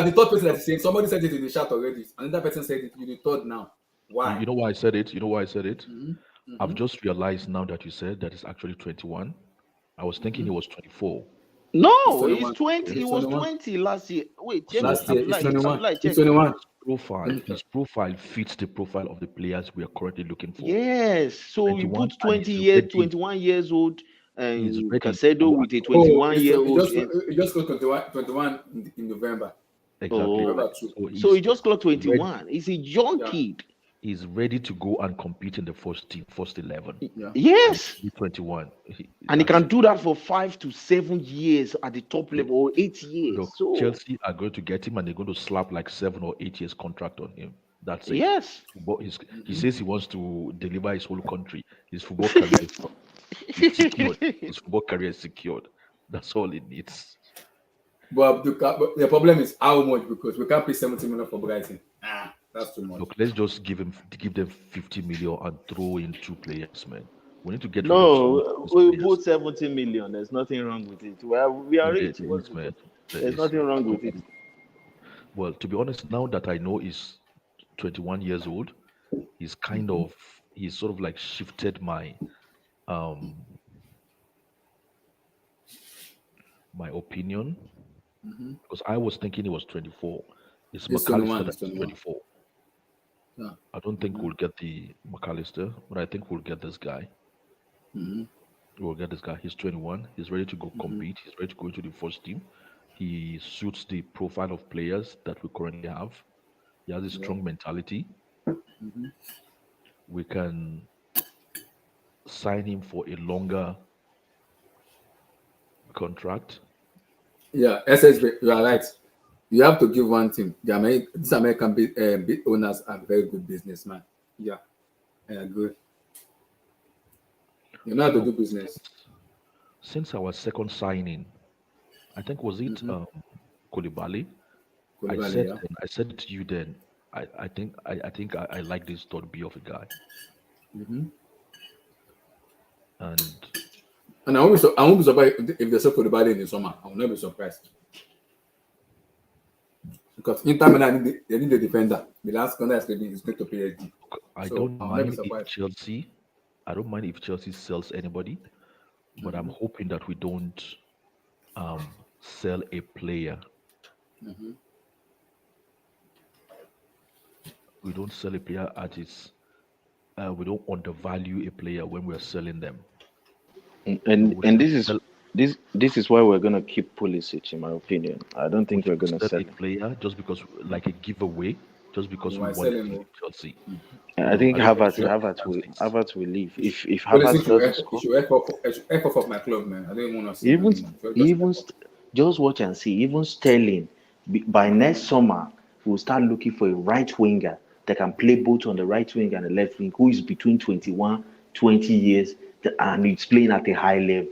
the third person that is saying. Somebody said it in the chat already. Another person said it. You're the third now. Why? You know why I said it? Mm-hmm. I've just realized now that you said that it's actually 21. I was thinking it was 24. No, he's 20. He was 20 last year. Wait, check last year. It's 21. It's 21. His profile fits the profile of the players we are currently looking for. Yes. So you put 20 years, 21 years old, and Caicedo with a 21-year-old. He just got 21 in November. Exactly. So he just got 21. He's a young kid. He's ready to go and compete in the first 11. Yeah. Yes. He's 21. And he can do that for 5 to 7 years at the top level, or 8 years. Look, so Chelsea are going to get him and they're going to slap like 7 or 8 years contract on him. That's it. Yes. He says he wants to deliver his whole country. His football career is secured. His football career is secured. That's all it needs. But the problem is how much, because we can't pay 70 million for Brighton. That's too much. Look, let's just give them 50 million and throw in 2 players, man. We need to get we put 70 million. There's nothing wrong with it. Well, we are rich. Man. There's nothing wrong with it. Well, to be honest, now that I know he's 21 years old, he's sort of like shifted my my opinion, because I was thinking he was 24. It's McAllister that's 24. Yeah. I don't think we'll get the McAllister, but I think we'll get this guy. We'll get this guy. He's 21. He's ready to go compete. He's ready to go into the first team. He suits the profile of players that we currently have. He has a strong mentality. We can sign him for a longer contract. Yeah, SSB, you are right. You have to give one thing. These American big owners are very good businessmen. Yeah, I agree. You know how to do business. Since our second signing, I think was it Koulibaly? I said to you then, I like this thought B of a guy, Mhm. and And I won't be surprised if they sell for the Biden in the summer. I will not be surprised because Inter Milan they need a defender. The last contract is going to PSG, I so don't I will not be mind if surprised. Chelsea. I don't mind if Chelsea sells anybody, but I'm Mhm. hoping that sell a player. Mhm. We don't sell a player at its. We don't undervalue a player when we're selling them. So And we and shouldn't this is sell. this is why we're gonna keep Pulisic, in my opinion. I don't We think we're shouldn't gonna sell sell a him. player just because, like a giveaway, just You because we might want sell him him. to Oh. leave Chelsea. I No, think I don't think You we should, should have chances. Havertz will leave. If Pulisic Havertz should doesn't F, you score, should F off my club, man. I don't even want to see him even anymore. Just F even off. just watch and see. Even Sterling, by next summer, we'll start looking for a right winger that can play both on the right wing and the left wing, who is between 21, 20 years, and he's playing at a high level.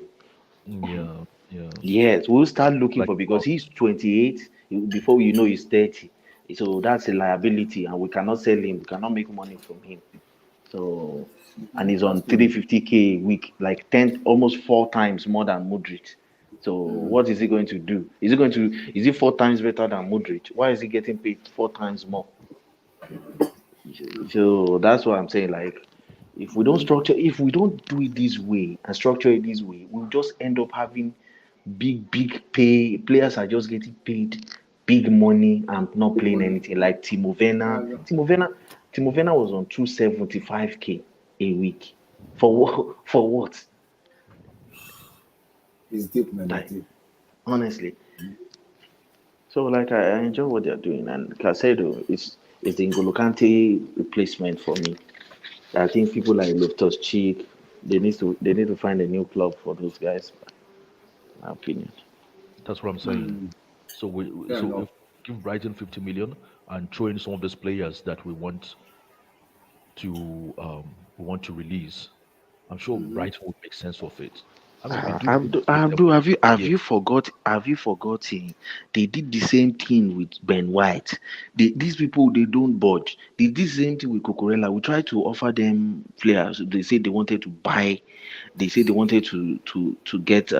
Yeah, yeah. Yes, we'll start looking Like for, because he's 28. Before you know, he's 30. So that's a liability, and we cannot sell him. We cannot make money from him. So, and he's That's on true. 350K a week, like 10, almost 4 times more than Modric. So what is he going to do? Is he 4 times better than Modric? Why is he getting paid 4 times more? So that's what I'm saying. Like, if we don't do it this way and structure it this way, we'll just end up having big pay. Players are just getting paid big money and not Big playing money. anything. Like Timo Werner. Uh, Timo Werner was on 275K a week. For what? For what? it's deep, man. It's Like, deep. honestly. So like I enjoy what they're doing, and Caicedo is the N'Golo Kante replacement for me. I think people like Loftus Cheek, they need to find a new club for those guys. In my opinion. That's what I'm saying. Mm, fair So enough. if give Brighton 50 million and throw in some of these players that we want to release, I'm sure Brighton would make sense of it. I mean, we do good with them Abdul, have here. you forgotten? They did the same thing with Ben White. These people, they don't budge. They did the same thing with Cucurella. We tried to offer them players. They said they wanted to buy. They said they wanted to get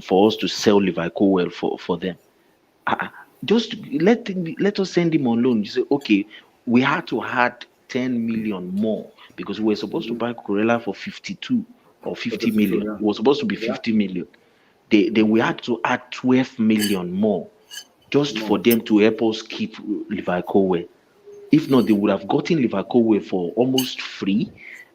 for us to sell Levi Colwell for them. Ah, just let us send him on loan. You say, okay, we had to add 10 million more because we were supposed to buy Corella for 52 or For 50 52, million. yeah. It was supposed to be Yeah. 50 million. Then we had to add 12 million more just for More. them to help us keep Levi Colwell. If not, they would have gotten Levi Colwell for almost free,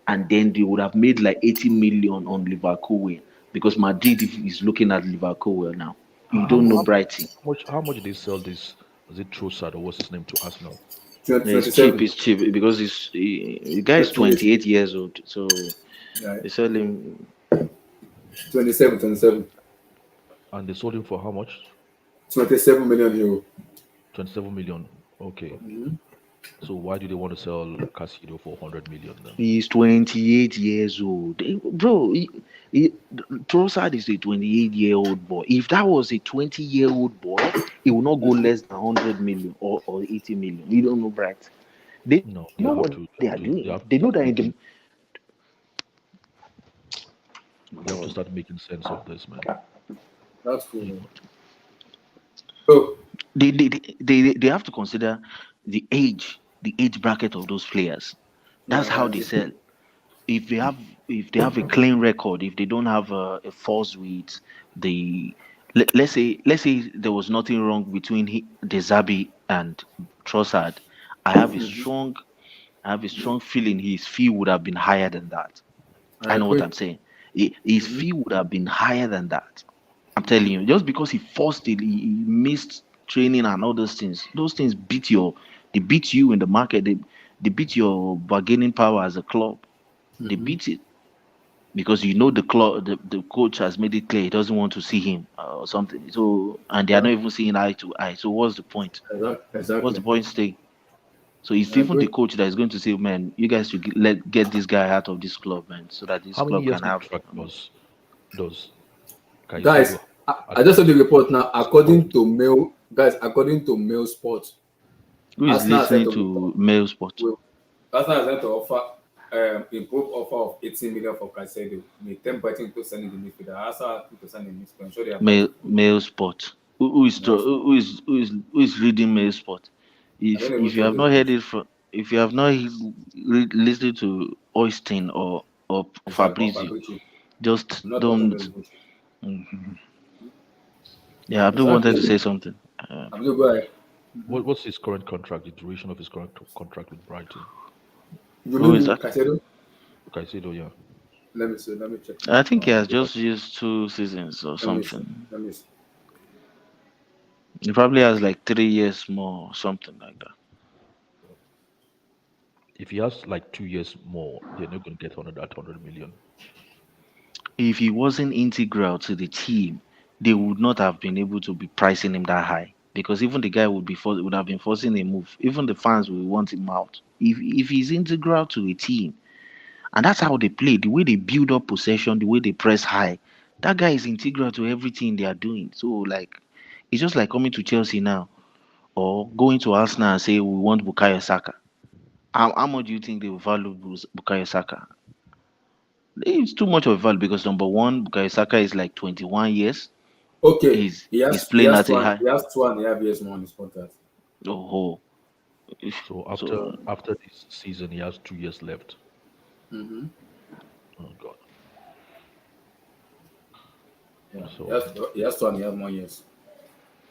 and then they would have made like 80 million on Levi Colwell because Madrid is looking at Levi Colwell now. You don't know Brighton. How much did they sell this? Was it Trossard or what's his name to Arsenal? 20, Yeah, it's cheap. 27. It's cheap because the guy is 28. 28 years old. So Yeah. they sell him. 27, 27. And they sold him for how much? 27 million euro. 27 million. Okay. So why do they want to sell Caicedo for 100 million then? He's 28 years old, bro. Trossard is a 28-year-old boy. If that was a 20-year-old boy, he will not go less than 100 million or 80 million. You don't know, Bright. They No, know what they are they doing. have to They know start that in making the they have to start making sense of this, man. That's cool, You man. know, So, they have to consider the age bracket of those players. yeah, That's yeah, how I they see. sell. if they have if they have a clean record, if they don't have a false with the let's say there was nothing wrong between Dezabi and Trossard, I have a strong feeling his fee would have been higher than that. I I know what agree. I'm saying. His fee would have been higher than that. I'm telling you, just because he forced it, he missed training and all those things. Those things they beat you in the market. They beat your bargaining power as a club. They beat it because you know the club, the coach has made it clear he doesn't want to see him or something. So, and they are Yeah, not even seeing eye to eye. So what's the point? What's the exactly. point staying? So it's I even the agree. coach that is going to say, "Man, you guys should get this guy out of this club, man, so that this how many club years can have." contract does Guys, Caicedo I at just saw Brighton? the report now. How old? According to Mail Sports, Who is Arsenal said listening to to Mail Sport? Arsenal said to offer improved offer of 18 million for Caicedo. With them Brighton to send in the midfielder. Arsenal to send in the midfielder. I'm sure they are fighting for it. Mail Sport. Who is Yes. reading Mail Sport? I don't If know who you have told not this. heard it from, if you have not listened to Oystein or In fact, on Fabrizio, Fabrici. just I'm not watching those don't. bullshit. Mhm. Yeah, Abdul wanted to Exactly. say something. I'm not going. What's his current contract? The duration of his current contract with Brighton? You Who know is who that? Caicedo? Caicedo, yeah. Let me see. Let me check. I think he has Because just used 2 seasons or Let me see. something. Let me see. He probably has like 3 years more or something like that. if he has like 2 years more, they're not going to get 100 million. If he wasn't integral to the team, they would not have been able to be pricing him that high because even the guy would have been forcing a move. Even the fans will want him out. If he's integral to a team, and that's how they play, the way they build up possession, the way they press high, that guy is integral to everything they are doing. So like, it's just like coming to Chelsea now or going to Arsenal and say we want Bukayo Saka. How much do you think they will value Bukayo Saka? It's too much of a value because number one, Bukayo Saka is like 21 years. Okay. He's He playing has at two a and high. he has 2.5 years more on his contract. Oh, So so after this season, he has 2 years left. Mm-hmm. Oh God. Yeah. So He has 2.5 more years.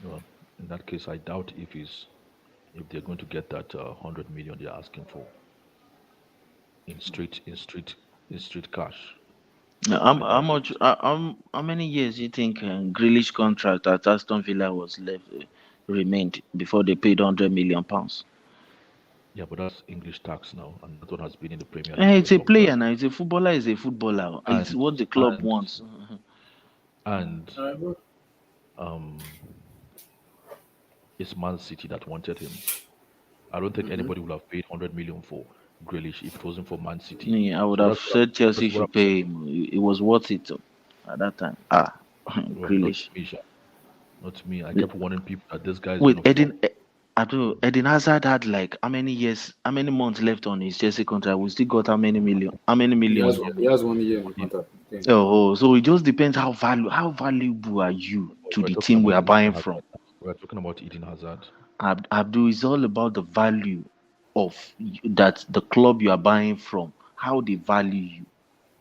well, in that case, I doubt if they're going to get that 100 million they're asking for in street cash. I how doubt much? it. How many years do you think Grealish contract at Aston Villa was left remained before they paid £100 million? Yeah, but that's English tax now, and that one has been in the Premier League for It's a some time. player now. It's a footballer. Is a footballer. It's And what the club and wants. and Bro. um, it's Man City that wanted him. I don't think Mm-hmm. anybody would have paid 100 million for Grealish if it wasn't for Man City. Yeah, I would So have said Chelsea that's what should I'm saying. pay him. It was worth it at that time. Well, not to Grealish. me, Sha. Not to me. I kept warning people that this guy is Wait, gonna flop. Eden Hazard had like how many years, how many months left on his Chelsea contract? We still got how many millions from He him? has 1 year in 1 year. contract. Okay. So it just depends how valuable are you But to we're the talking team we about are Eden buying Hazard. from. We're talking about Eden Hazard. Abdul, is all about the value of that the club you are buying from, how they value you.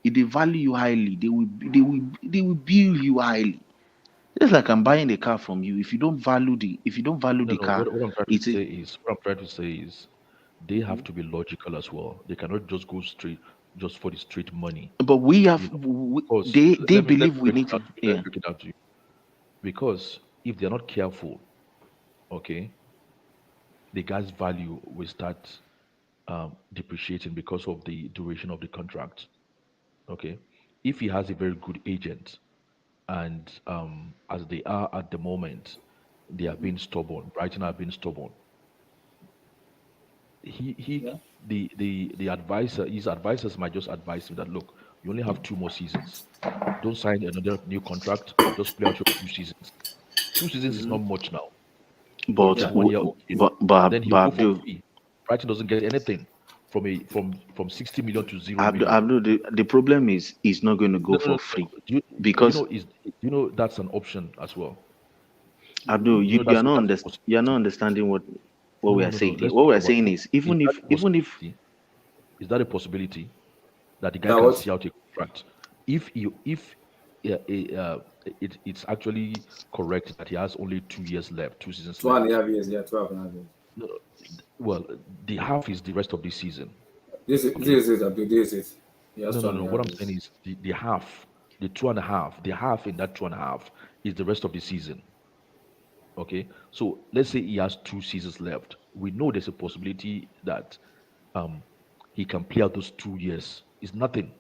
If they value you highly, they will build you highly. Just like I'm buying a car from you. If you don't value No, the no. car, What I'm trying to it's a, say is, they have to be logical as well. They cannot just go straight just for the straight money. but we have Because they believe we break it need down to, to you. Let me yeah. break it down to you. Because if they're not careful, okay, the guy's value will start depreciating because of the duration of the contract. Okay, if he has a very good agent, and as they are at the moment, they are being stubborn. Brighton are being stubborn. He Yeah. the advisor, his advisors might just advise him that look, you only have 2 more seasons. Don't sign another new contract. Just play out your 2 seasons. 2 seasons is not Mm-hmm. much now for a But Yeah. 21-year old kid. And then he'll go for Abdul, free. Brighton doesn't get anything from 60 million to 0 million. Abdul, the problem is he's not going to go No, no, no, for free no. because You know that's an option as well. Mm-hmm. Abdul, You know that's a you're not possibility. understanding what we No, are no, no. saying here. Let's What talk we are about saying it. is Is that a even if possibility? Is that a possibility that the guy That can was see out a contract? If it's actually correct that he has only 2 years left, 2 seasons two and a left. half years. Yeah, 12.5 years. No, well, the half is the rest of the season. Okay. This is Abdul. This is he has No, two no, and no. a What half I'm saying years. is the half, the two and a half, the half in that two and a half is the rest of the season. Okay. So let's say he has 2 seasons left. We know there's a possibility that um he can play out those 2 years. It's nothing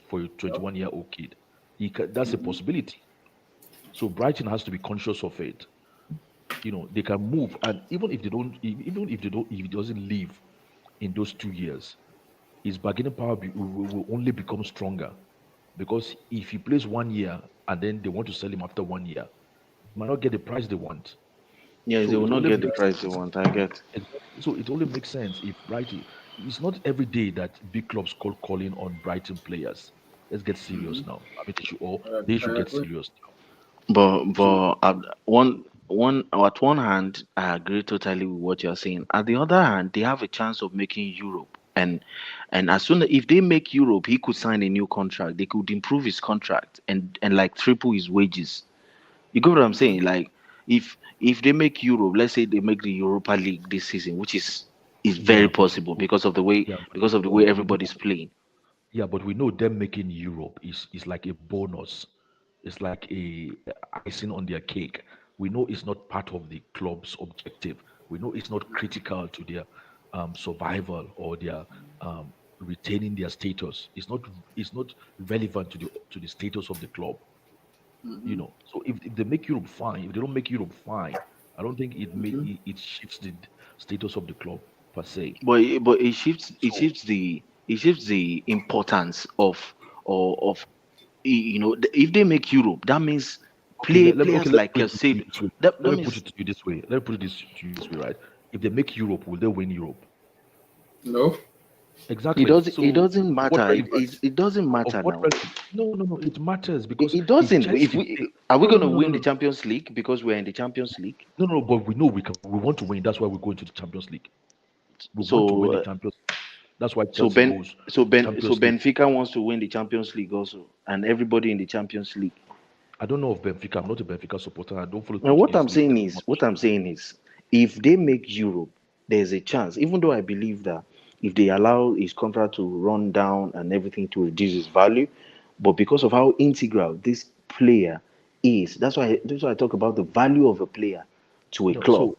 for a Yep. 21-year-old kid. That's a Mm-hmm. possibility. So Brighton has to be conscious of it. They can move, and even if they don't, if he doesn't leave in those 2 years, his bargaining power will only become stronger. Because if he plays one year and then they want to sell him after one year, he might not get the price they want. Yes, they So will it not only get the makes price they sense. want. I get. Exactly. So it only makes sense if Brighton. It's not every day that big clubs calling on Brighton players. Let's get serious now. I mean, they should I get agree. serious now. So But one at one hand, I agree totally with what you're saying. At the other hand, they have a chance of making Europe, and as soon as if they make Europe, he could sign a new contract. They could improve his contract and like triple his wages. You get what I'm saying? Like if they make Europe, let's say they make the Europa League this season, which is very yeah, but possible because of the way we know. everybody's playing. Yeah, but we know them making Europe is like a bonus. It's like a icing on their cake. We know it's not part of the club's objective. We know it's not critical to their survival or their retaining their status. It's not relevant to the status of the club. So if they make Europe fine, if they don't make Europe fine, I don't think it shifts the status of the club per se. But So it shifts the importance of if they make Europe, that means okay, players let me like put it to you Caicedo. this way. That Let me put means it to you this way. Let me put it to you this way, right? If they make Europe, will they win Europe? No. Exactly. it So doesn't what matter. relevance? It doesn't Of matter what now. relevance? No, no, no. It matters because It if doesn't. If Chelsea we take are we no, no, gonna no, no, win no, the no, Champions League because we're in the Champions League? no, no, but we know we want to win. That's why we go into the Champions League. We want to win So the Champions League. That's why Chelsea goes So Champions League. Benfica wants to win the Champions League also, and everybody in the Champions League. I don't know of Benfica. I'm not a Benfica supporter. I don't follow And Portuguese league that what much. I'm saying is, if they make Europe, there's a chance. Even though I believe that if they allow his contract to run down and everything to reduce his value, but because of how integral this player is, that's why I talk about the value of a player to a No, club. so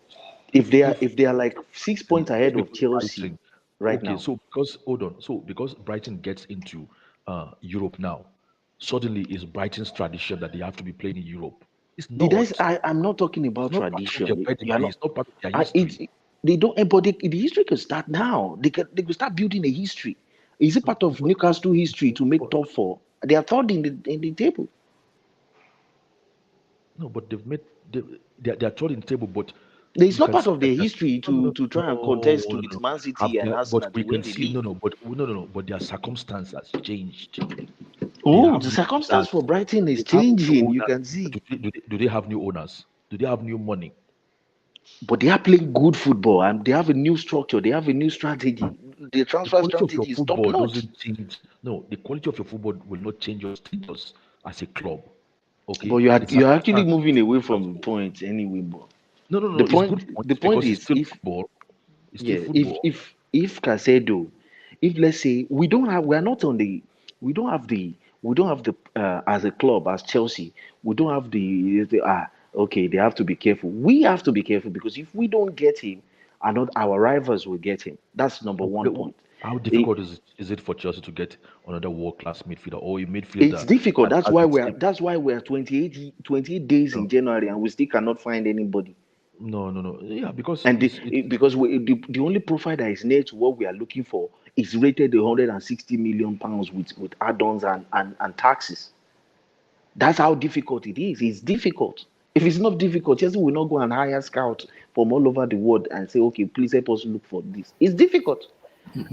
if If they are like 6 points Brighton, ahead of because Chelsea Brighton, right okay, now, so because hold on, so because Brighton gets into Europe now, suddenly it's Brighton's tradition that they have to be playing in Europe. It's not. I'm not talking It's about not part of their tradition. You are pedigree. not. It's not part of their It's history. they don't. But the history can start now. They could start building a history. Is it part of But, Newcastle history to make but top four? They are third in the table. no, but they're third in the table, but It's you not can part see of that their there's history no, no, to no, try and contest no, no, with no. Man City and But Arsenal to we win can the see no, league. no, but no, no, no. But their circumstance has changed. They Oh, have the new circumstance owners. for Brighton is They have new changing. You owners. can see, Do they have new owners? Do they have new money? but they are playing good football and they have a new structure. They have a new strategy. The The transfer quality of your strategy is top football notch. doesn't change. No, the quality of your football will not change your status as a club. But Okay, the you're actually circumstances moving away have from the changed. point anyway. But No, no, no. It's good the points point because it's is still if football. It's still yeah football. if Caicedo, if let's say we are not on the we don't have the as a club as Chelsea we don't have okay they have to be careful, we have to be careful because if we don't get him and not our rivals will get him, that's number one Okay, point. how It- difficult is it for Chelsea to get another world-class midfielder or a it's midfielder difficult. that has the same? That's why we're 28 days in No, January and we still cannot find anybody. no, no, no. Yeah, because And it's because the only profile that is near to what we are looking for is rated 160 million pounds with add-ons and taxes. That's how difficult it is. It's difficult. If it's not difficult, Chelsea will not go and hire scouts from all over the world and say, okay, please help us look for this. It's difficult.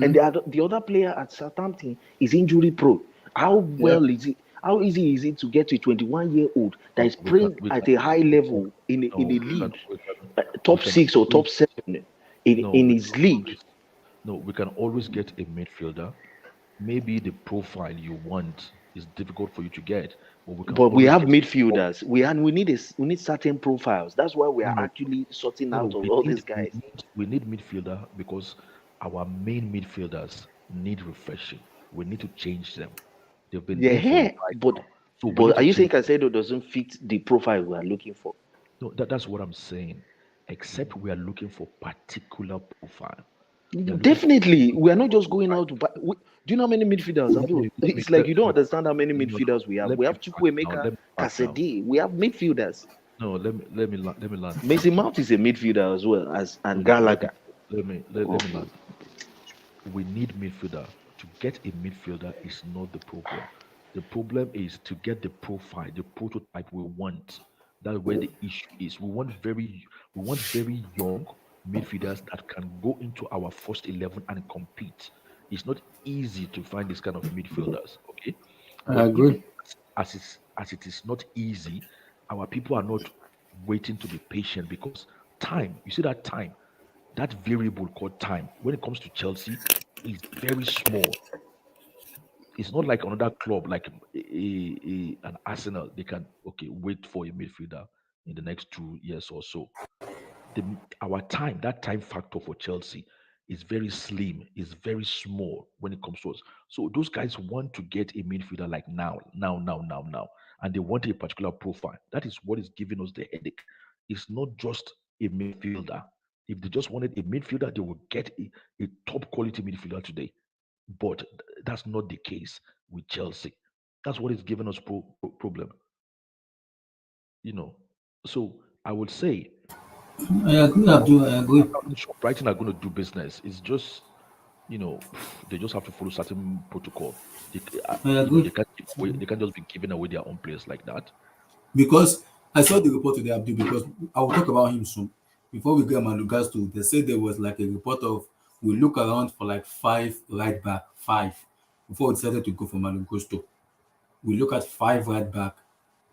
And the other player at Southampton is injury prone. How Yeah. well is it? How easy is it to get to a 21-year-old that no, is playing at a high level in a we can league, we top can six or always top seven no, in we his can league? always no, we can always get a midfielder. Maybe the profile you want is difficult for you to get, but we can But we always have get midfielders. We need certain profiles. That's why we no, are no, actually sorting no, out no. of We all need these we guys. need we need midfielder because our main midfielders need refreshing. We need to change them. They've been there for a Yeah, while but now, so we need are to you change saying them. Caicedo doesn't fit the profile we are looking for? No, that's what I'm saying. Except we are looking for particular profile. We are looking for Definitely, we are not particular just going profile. out to buy. Do you know how many midfielders have we? Let me It's like you don't let, understand how many no, no, midfielders we have. let We me have land now. Chukwuemeka, Let me land now. Kasedi. We have midfielders. No, let me land now. Mason Mount is a midfielder as well as No, and no, let me Gallagher. let me land. We need midfielder. To get a midfielder is not the problem. The problem is to get the profile, the prototype we want. That's where the issue is. We want very young midfielders that can go into our first 11 and compete. It's not easy to find this kind of midfielders, okay? I But even agree. as it is not easy, our people are not waiting to be patient because time, you see that variable called time, when it comes to Chelsea, is very small. It's not like another club like an Arsenal. They can okay wait for a midfielder in the next 2 years or so. Our time, that time factor for Chelsea is very slim, is very small when it comes to us. So those guys want to get a midfielder like now, and they want a particular profile. That is what is giving us the headache. It's not just a midfielder. If they just wanted a midfielder, they would get a top quality midfielder today. But that's not the case with Chelsea. That's what is giving us problem, you know. So I would say I agree, Abdul. I agree. I'm not sure Brighton are going to do business. It's just they just have to follow certain protocol. I agree. They can't just be giving away their own players like that. Because I saw the report today, Abdul, because I will talk about him soon. Before we get Malugas to, they said there was like a report of we look around for like five right back, five, before we decided to go for Malugas to. We look at five right back.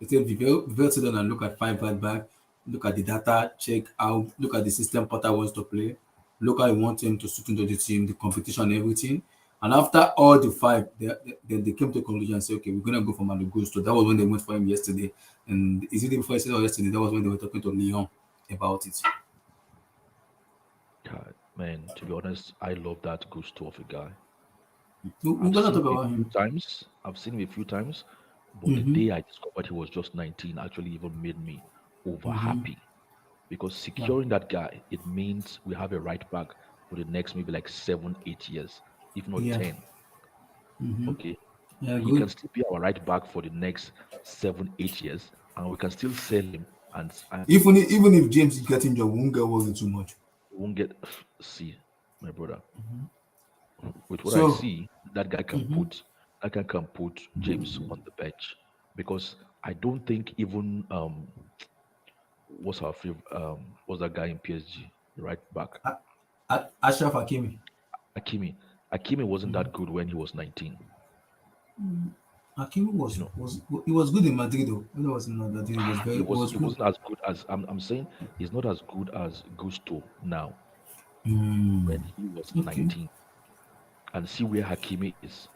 They said we sit down and look at five right back, look at the data, check out, look at the system Potter wants to play, look how he wants him to suit into the team, the competition, everything. And after all the five, they came to a conclusion and said, okay, we're gonna go for Malo Gusto. That was when they went for him yesterday. And is it before yesterday or yesterday? That was when they were talking to Leon about it. God, man, to be honest, I love that Gusto of a guy. We're I've gonna seen talk him about a few him. times. I've seen him a few times, but the Mm-hmm. day I discovered he was just 19 actually even made me over Mm-hmm. happy because Yeah. securing that guy, it means we have a right back for the next maybe like 7, 8 years, if not Yeah. 10. Mm-hmm. Okay, I he agree. can still be our right back for the next 7, 8 years, and we can still sell him and Even if James is getting injured, we won't get worried too much. we won't get see, my brother. With what I So see, that guy can put James on the bench because I don't think even what's our favorite what's that guy in PSG, the right back, Ashraf Hakimi. Akimi. Akimi wasn't that good when he was 19. Hakimi You know, was he was good in Madrid though. When he was in Madrid, he was very he he wasn't was he good. wasn't as good as I'm saying he's not as good as Gusto now when Mm, he was okay. 19. And see where Hakimi is.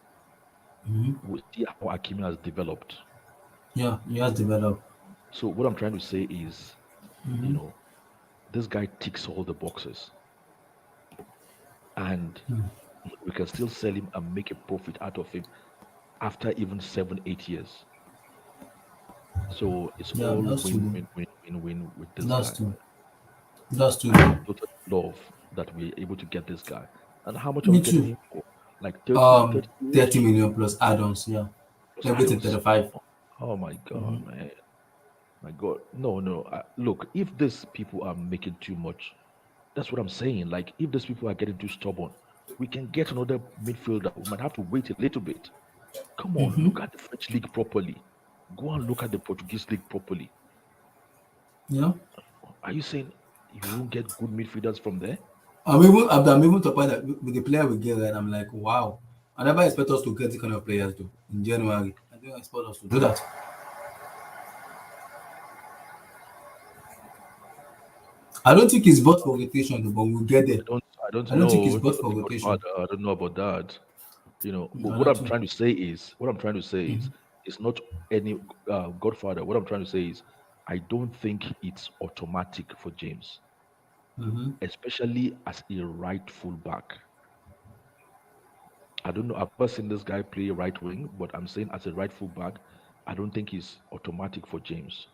Mm-hmm. We see how Hakimi has developed. Yeah, he has developed. So what I'm trying to say is, you Mm-hmm. know, this guy ticks all the boxes. And we can still sell him and make a profit out of him after even 7, 8 years. So it's Yeah, all that's win, true. win, win, win, win with this That's guy. true. That's true. I totally love that we're able to get this guy. And how much are we Me getting too. him for? Like 30 30 euros million plus add-ons. Yeah, plus everything add-ons. 35. Oh my God, man. My God. No, no. Look, if these people are making too much, that's what I'm saying. Like, if these people are getting too stubborn, we can get another midfielder. We might have to wait a little bit. Come on, look at the French league properly. Go and look at the Portuguese league properly. Yeah, Are you saying you won't get good midfielders from there? I'm even surprised that with the player we get, right? I'm like, wow. I never expect us to get the kind of players though in January. I didn't expect us to do that. I don't think it's bought for rotation though, but we'll get there. I don't I don't think it's know. bought Because for the rotation. Godfather, I don't know about that. But I don't think. what I'm trying to say is, it's not any Godfather. What I'm trying to say is, I don't think it's automatic for James, Mm-hmm. especially as a right full back. I don't know. I've never seen this guy play right wing, but I'm saying as a right full back, I don't think it's automatic for James.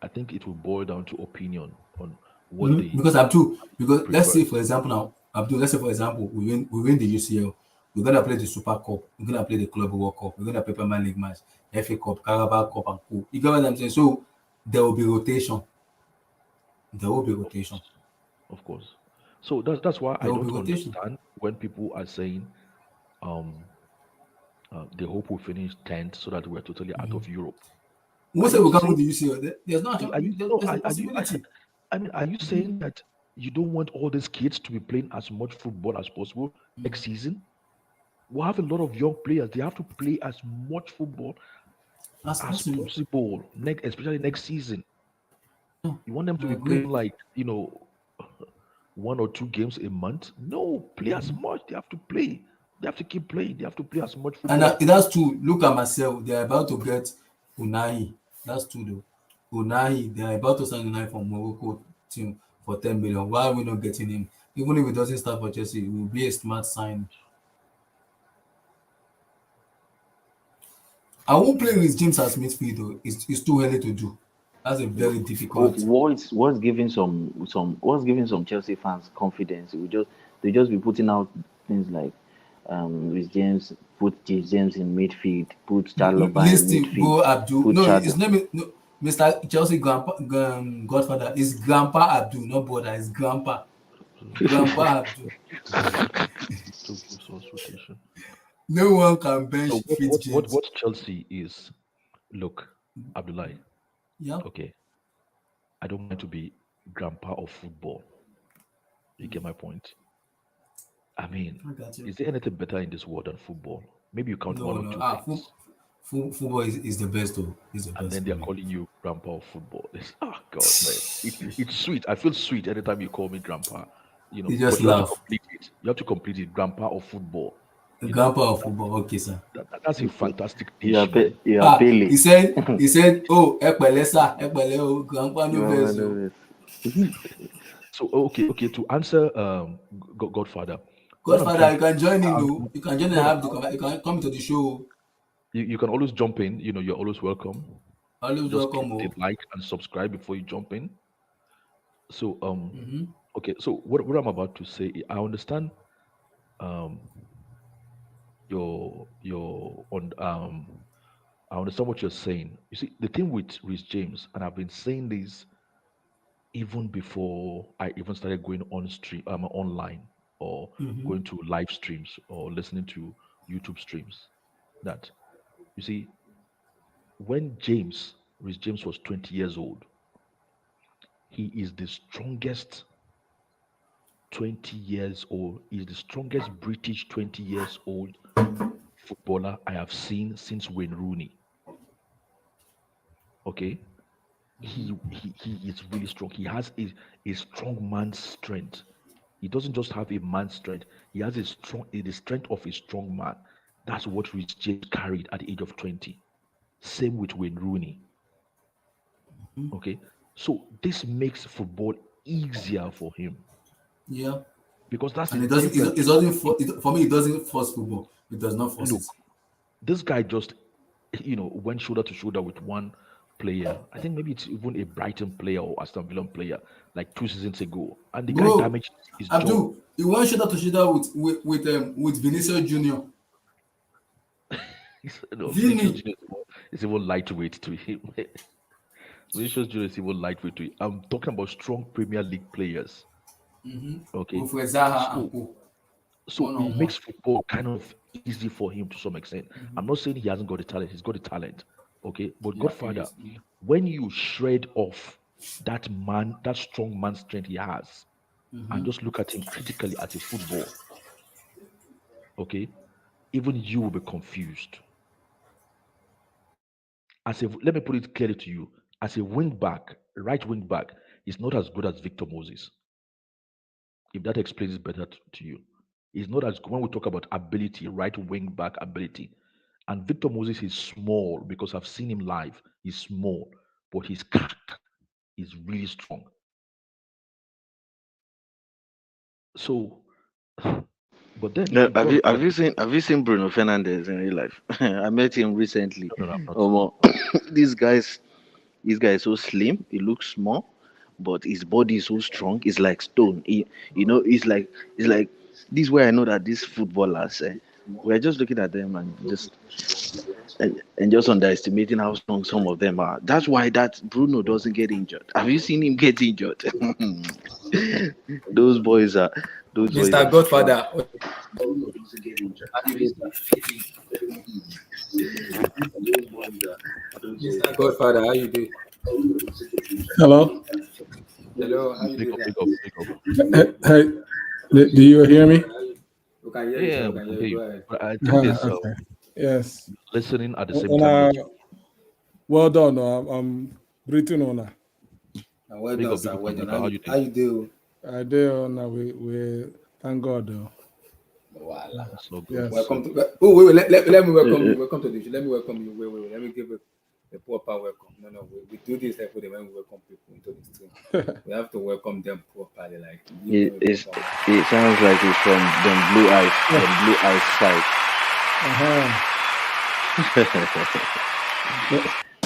I think it will boil down to opinion on what they Because Abdul, because let's say prefers. for example now, Abdul, let's say for example, we win the UCL, we're gonna play the Super Cup, we're gonna play the Club World Cup, we're gonna play Premier League match, FA Cup, Carabao Cup, and Co. You get what I'm saying? So there will be rotation. There will be Of rotation. course, of course. So that's why There I will be don't rotation. understand when people are saying um they hope we finish 10th so that we're totally out of Europe. Who Are said you we can't win saying? the UCL? There's no Are you? No. there's a Are you? possibility. I mean, are you saying that you don't want all these kids to be playing as much football as possible next season? We have a lot of young players. They have to play as much football That's as possible. possible, especially next season. No, You want them to I be agree. playing like 1 or 2 games a month? No, play as much. They have to play. They have to keep playing. They have to play as much And football as that's true. Look at myself. They're about to get Unai. That's true though. Unai, they're about to sign Unai from Morocco team for 10 million. Why are we not getting him? Even if he doesn't start for Chelsea, it will be a smart sign. I won't play with James as midfield though. It's too early to do. That's a very difficult. What's giving some Chelsea fans confidence? They just be putting out things like with James, put James in midfield, put Chalobah in Listen, midfield, go Abdul. put No, Chad. his name is no, Mr. Chelsea Grandpa Godfather. Is Grandpa Abdul, not brother. It's Grandpa. Grandpa Abdul. to give source rotation. No one can bench So Fit James. what Chelsea is? Look, Abdullah. Yeah, Okay, I don't mind to be grandpa of football. You get my point? I mean, I got you. is there anything better in this world than football? Maybe you count one No, or no. two things, Football is the best though. It's the and best then for they're me. calling you grandpa of football. God, man, it's sweet. I feel sweet anytime you call me grandpa. You But just you have to laugh. complete it. You have to complete it. Grandpa of football. The You know, grandpa of football. Okay, sir. that's a fantastic dish, man. You are Pele. He said, oh, Epele, sir. Epele, oh, grandpa no verse. Oh. So okay. To answer, Godfather, what I'm Godfather, trying you to can join in, um, though. You can join and no, no, have you can come to the show. you can always jump in. You're always welcome. Always Just click welcome. the Oh. like and subscribe before you jump in. So Mm-hmm. okay. So what I'm about to say, I understand um your on I understand what you're saying. You see, the thing with Rhys James, and I've been saying this even before I even started going on stream online or Mm-hmm. going to live streams or listening to YouTube streams, that you see, when Rhys James was 20 years old, he is the strongest 20 years old, is the strongest British 20 years old footballer I have seen since Wayne Rooney. Okay, he is really strong. He has a strong man's strength. He doesn't just have a man's strength. He has the strength of a strong man. That's what Rich James carried at the age of 20. Same with Wayne Rooney. Okay, so this makes football easier for him Yeah. because that's the And it doesn't, difference. for me, it doesn't force football. It does not force Look, it. this guy just went shoulder to shoulder with one player. I think maybe it's even a Brighton player or Aston Villa player like 2 seasons ago, and the guy Bro, damaged his jaw. Abdul, he went shoulder to shoulder with Vinicius Junior. Vinicius Vini. Junior is even lightweight to him. Vinicius Junior is even lightweight to him. I'm talking about strong Premier League players. Okay, With Zaha and so Co. so One it on one. makes football kind of easy for him to some extent. I'm not saying he hasn't got the talent; he's got the talent. Okay, but Yeah, Godfather, when you shred off that man, that strong man strength he has, and just look at him critically as a football, okay, even you will be confused. Let me put it clearly to you, as a wing back, right wing back, he's not as good as Victor Moses. If that explains it better to you, he's not as when we talk about ability, right wing back ability. And Victor Moses is small because I've seen him live. He's small, but his crack is really strong. So, but then if No, you go and look at have you seen Bruno Fernandes in real life? I met him recently. no, I've not seen. Um, this guy's this guy is so slim. He looks small, but his body is so strong. It's like stone. It's like this is where I know that these footballers. We're just looking at them and just underestimating how strong some of them are. That's why that Bruno doesn't get injured. Have you seen him get injured? those boys are those boys Mr. are strong. Godfather, Godfather, how you doing? Hello. Hello, how you Pick doing? up, pick up, pick up. Hey, do you hear me? We can hear you, sir. Yeah, We we can can hear hear you. Go you. ahead. But I think there's Okay. Yes. listening at the same And time. That's well done. I'm greeting on. Well big done, up, big sir. up, Well my done. brother. How you How doing? you do? I do on. We thank God though. Voila. So good, Yes. so Welcome good. to. Oh, wait. Let me welcome you. Welcome to the show. Let me welcome you. Wait. Let me give a proper welcome. No. We do this every day when we welcome people into the stream. We have to welcome them properly. Like give them a It's, proper welcome. it sounds like it's from them blue eyes side.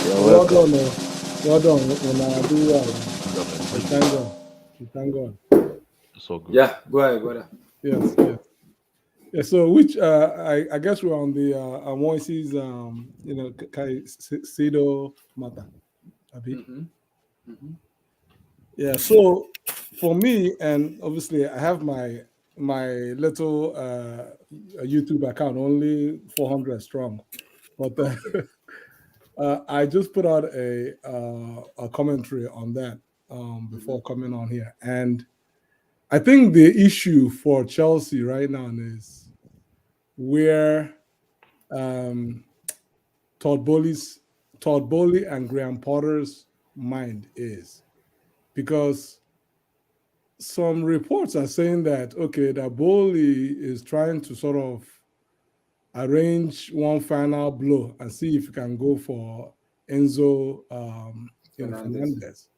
You're Well welcome. done. Well done. When I do well, Yeah, man. How we you thank doing? God. We thank God. So good. Yeah, go ahead, brother. Yes. Yes. Yeah. So which I guess we're on the Moises Caicedo matter. Abi? Mm-hmm. Yeah. So for me, and obviously I have my little YouTube account, only 400 strong, but Okay. I just put out a commentary on that Mm-hmm. before coming on here, and I think the issue for Chelsea right now is where um, Todd Bowley and Graham Potter's mind is, because some reports are saying that okay, that Bowley is trying to sort of arrange one final blow and see if he can go for Enzo, Fernandez. Fernandez.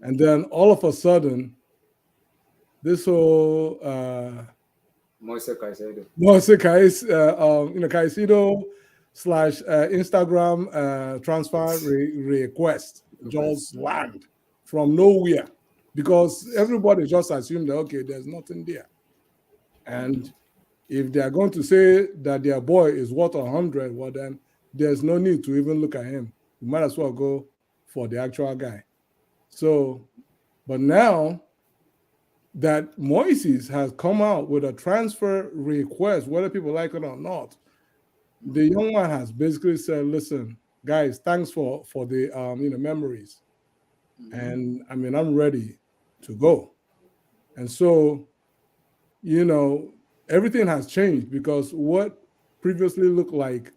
And then all of a sudden, this whole Moise Caicedo. Caicedo slash Instagram transfer request just land from nowhere, because everybody just assumed that okay, there's nothing there. And if they are going to say that their boy is worth 100, well then there's no need to even look at him. You might as well go for the actual guy. So, but now that Moises has come out with a transfer request, whether people like it or not, the young man has basically said, "Listen, guys, thanks for the memories, and I mean I'm ready to go." And so, everything has changed, because what previously looked like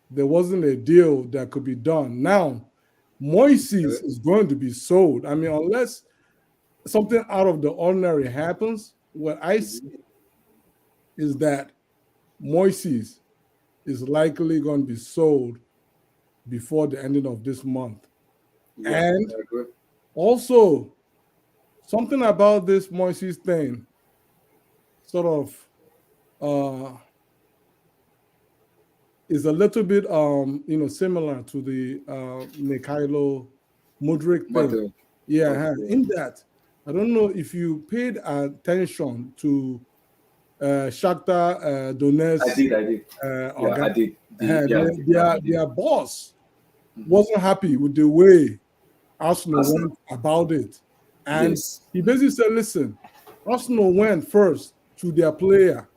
there wasn't a deal that could be done. Now, Moises is going to be sold. I mean, unless something out of the ordinary happens, what I see is that Moises is likely going to be sold before the ending of this month. Yeah, And I agree. also, something about this Moises thing sort of is a little bit similar to the Mikhailo Mudryk thing. But Yeah, okay. in that, I don't know if you paid attention to Shakhtar I Donetsk did. Yeah, organ. I did. The match I did. Their boss wasn't happy with the way Arsenal Arsenal. went about it. And Yes. he basically said, listen, Arsenal went first to their player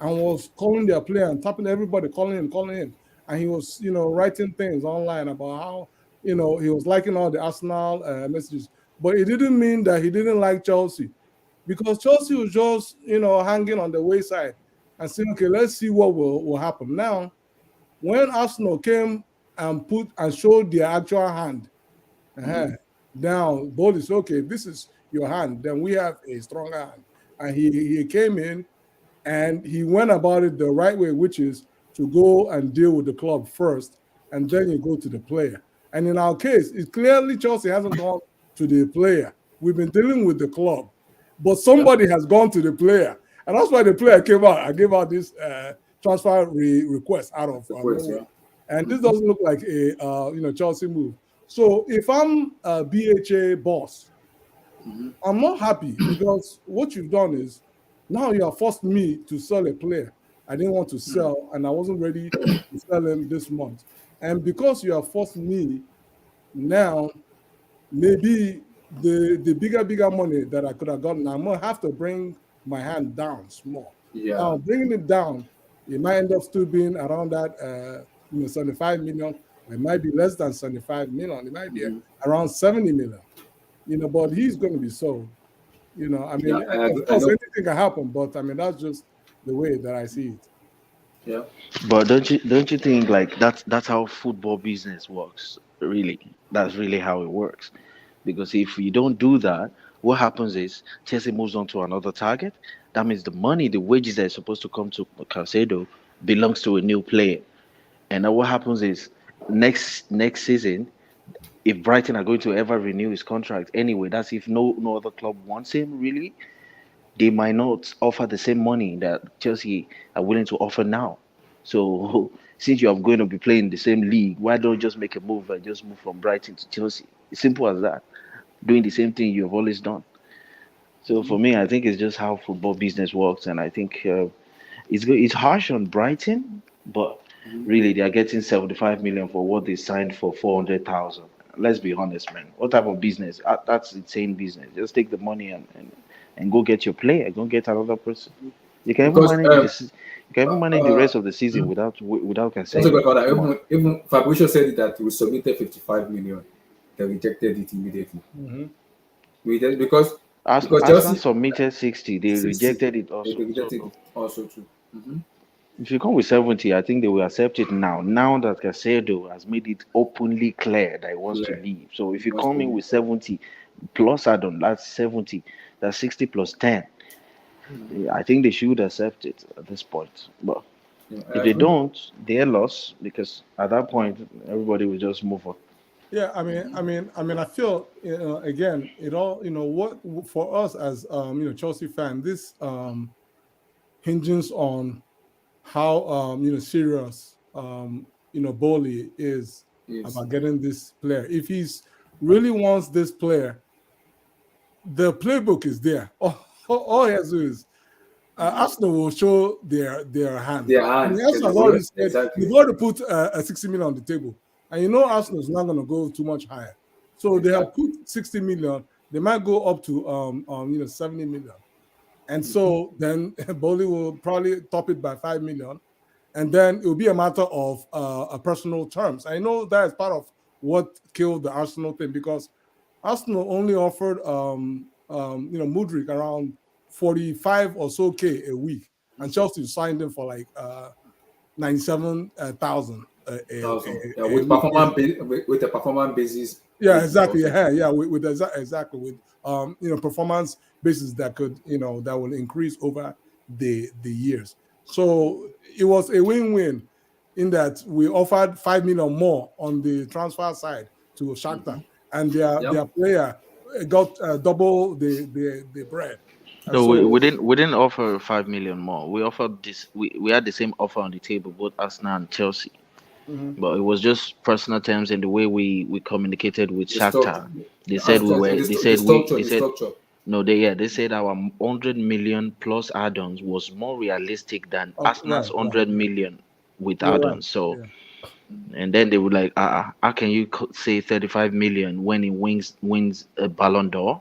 and was calling their player and tapping everybody, calling him. And he was, writing things online about how, he was liking all the Arsenal messages. But it didn't mean that he didn't like Chelsea, because Chelsea was just, hanging on the wayside and saying, okay, let's see what will happen. Now, when Arsenal came and put and showed their actual hand, now Bowley said, okay, this is your hand, then we have a stronger hand. And he came in and he went about it the right way, which is to go and deal with the club first, and then you go to the player. And in our case, it's clearly Chelsea hasn't gone to the player. We've been dealing with the club, but somebody has gone to the player, and that's why the player came out and gave out this transfer request out of The points, nowhere. yeah. And this doesn't look like a Chelsea move. So if I'm a BHA boss, I'm not happy, because what you've done is now you have forced me to sell a player I didn't want to sell, and I wasn't ready to sell him this month. And because you have forced me now, maybe the bigger money that I could have gotten, I'm gonna have to bring my hand down small. Yeah. Now bringing it down, it might end up still being around that 75 million. It might be less than 75 million. It might be around 70 million. But he's going to be sold. I mean, Yeah, of I course, know. anything can happen, but I mean, that's just the way that I see it. Yeah, But don't you think like that's how football business works? Really, that's really how it works. Because if you don't do that, what happens is Chelsea moves on to another target. That means the money, the wages that are supposed to come to Caicedo belongs to a new player. And then what happens is next season, if Brighton are going to ever renew his contract anyway, that's if no other club wants him really, they might not offer the same money that Chelsea are willing to offer now. So since you are going to be playing the same league, why don't you just make a move and just move from Brighton to Chelsea? It's simple as that. Doing the same thing you have always done. So for me, I think it's just how football business works, and I think it's harsh on Brighton, but really they are getting 75 million for what they signed for 400,000. Let's be honest, man. What type of business? That's insane business. Just take the money and go get your player. Go get another person. You can even because manage this. You can even manage the uh, rest of the season without also Cancelo. got that Come on. even Fabrizio said that we submitted 55 million, they rejected it immediately. Mhm. We did because Arsenal Chelsea submitted 60. They 60, rejected it they also. So rejected it also too. if you come with 70, I think they will accept it now. Now that Caicedo has made it openly clear that he wants to Clear, leave. So if he you wants to come in leave. with 70 plus add-on, that's 70. That's 60 plus 10. Yeah, I think they should accept it at this point. But Yeah, if I they agree. don't, they're lost because at that point everybody will just move on. Yeah, I feel again, it all what for us as Chelsea fan, this hinges on how serious Bowley is Yes. about getting this player. If he's really wants this player, the playbook is there. All he has to do is Arsenal will show their hand. Their I mean, hands. Arsenal has already said Exactly. they've already put a 60 million on the table, and Arsenal is not going to go too much higher. So they have Exactly. put 60 million. They might go up to 70 million, and so then Bowley will probably top it by 5 million, and then it will be a matter of a personal terms. I know that is part of what killed the Arsenal thing because Arsenal only offered Mudryk around 45 or so K a week, and Chelsea signed him for like 97,000 Thousand. Yeah, a week. Yeah, with a performance basis yeah, wages exactly. also. Yeah, with exactly with performance basis that could that will increase over the years. So it was a win-win in that we offered 5 million more on the transfer side to Shakhtar, and Yep. their player got double the bread. And No, we, so we didn't we didn't offer 5 million more. We offered this we had the same offer on the table, both Arsenal and Chelsea. mhm. But it was just personal terms and the way we communicated with The structure, Shakhtar. They said we were they said no, they said our 100 million plus add-ons was more realistic than Arsenal's Right. 100 million with You're right. add-ons. So Yeah. and then they would like, how can you say 35 million when he wins a Ballon d'Or?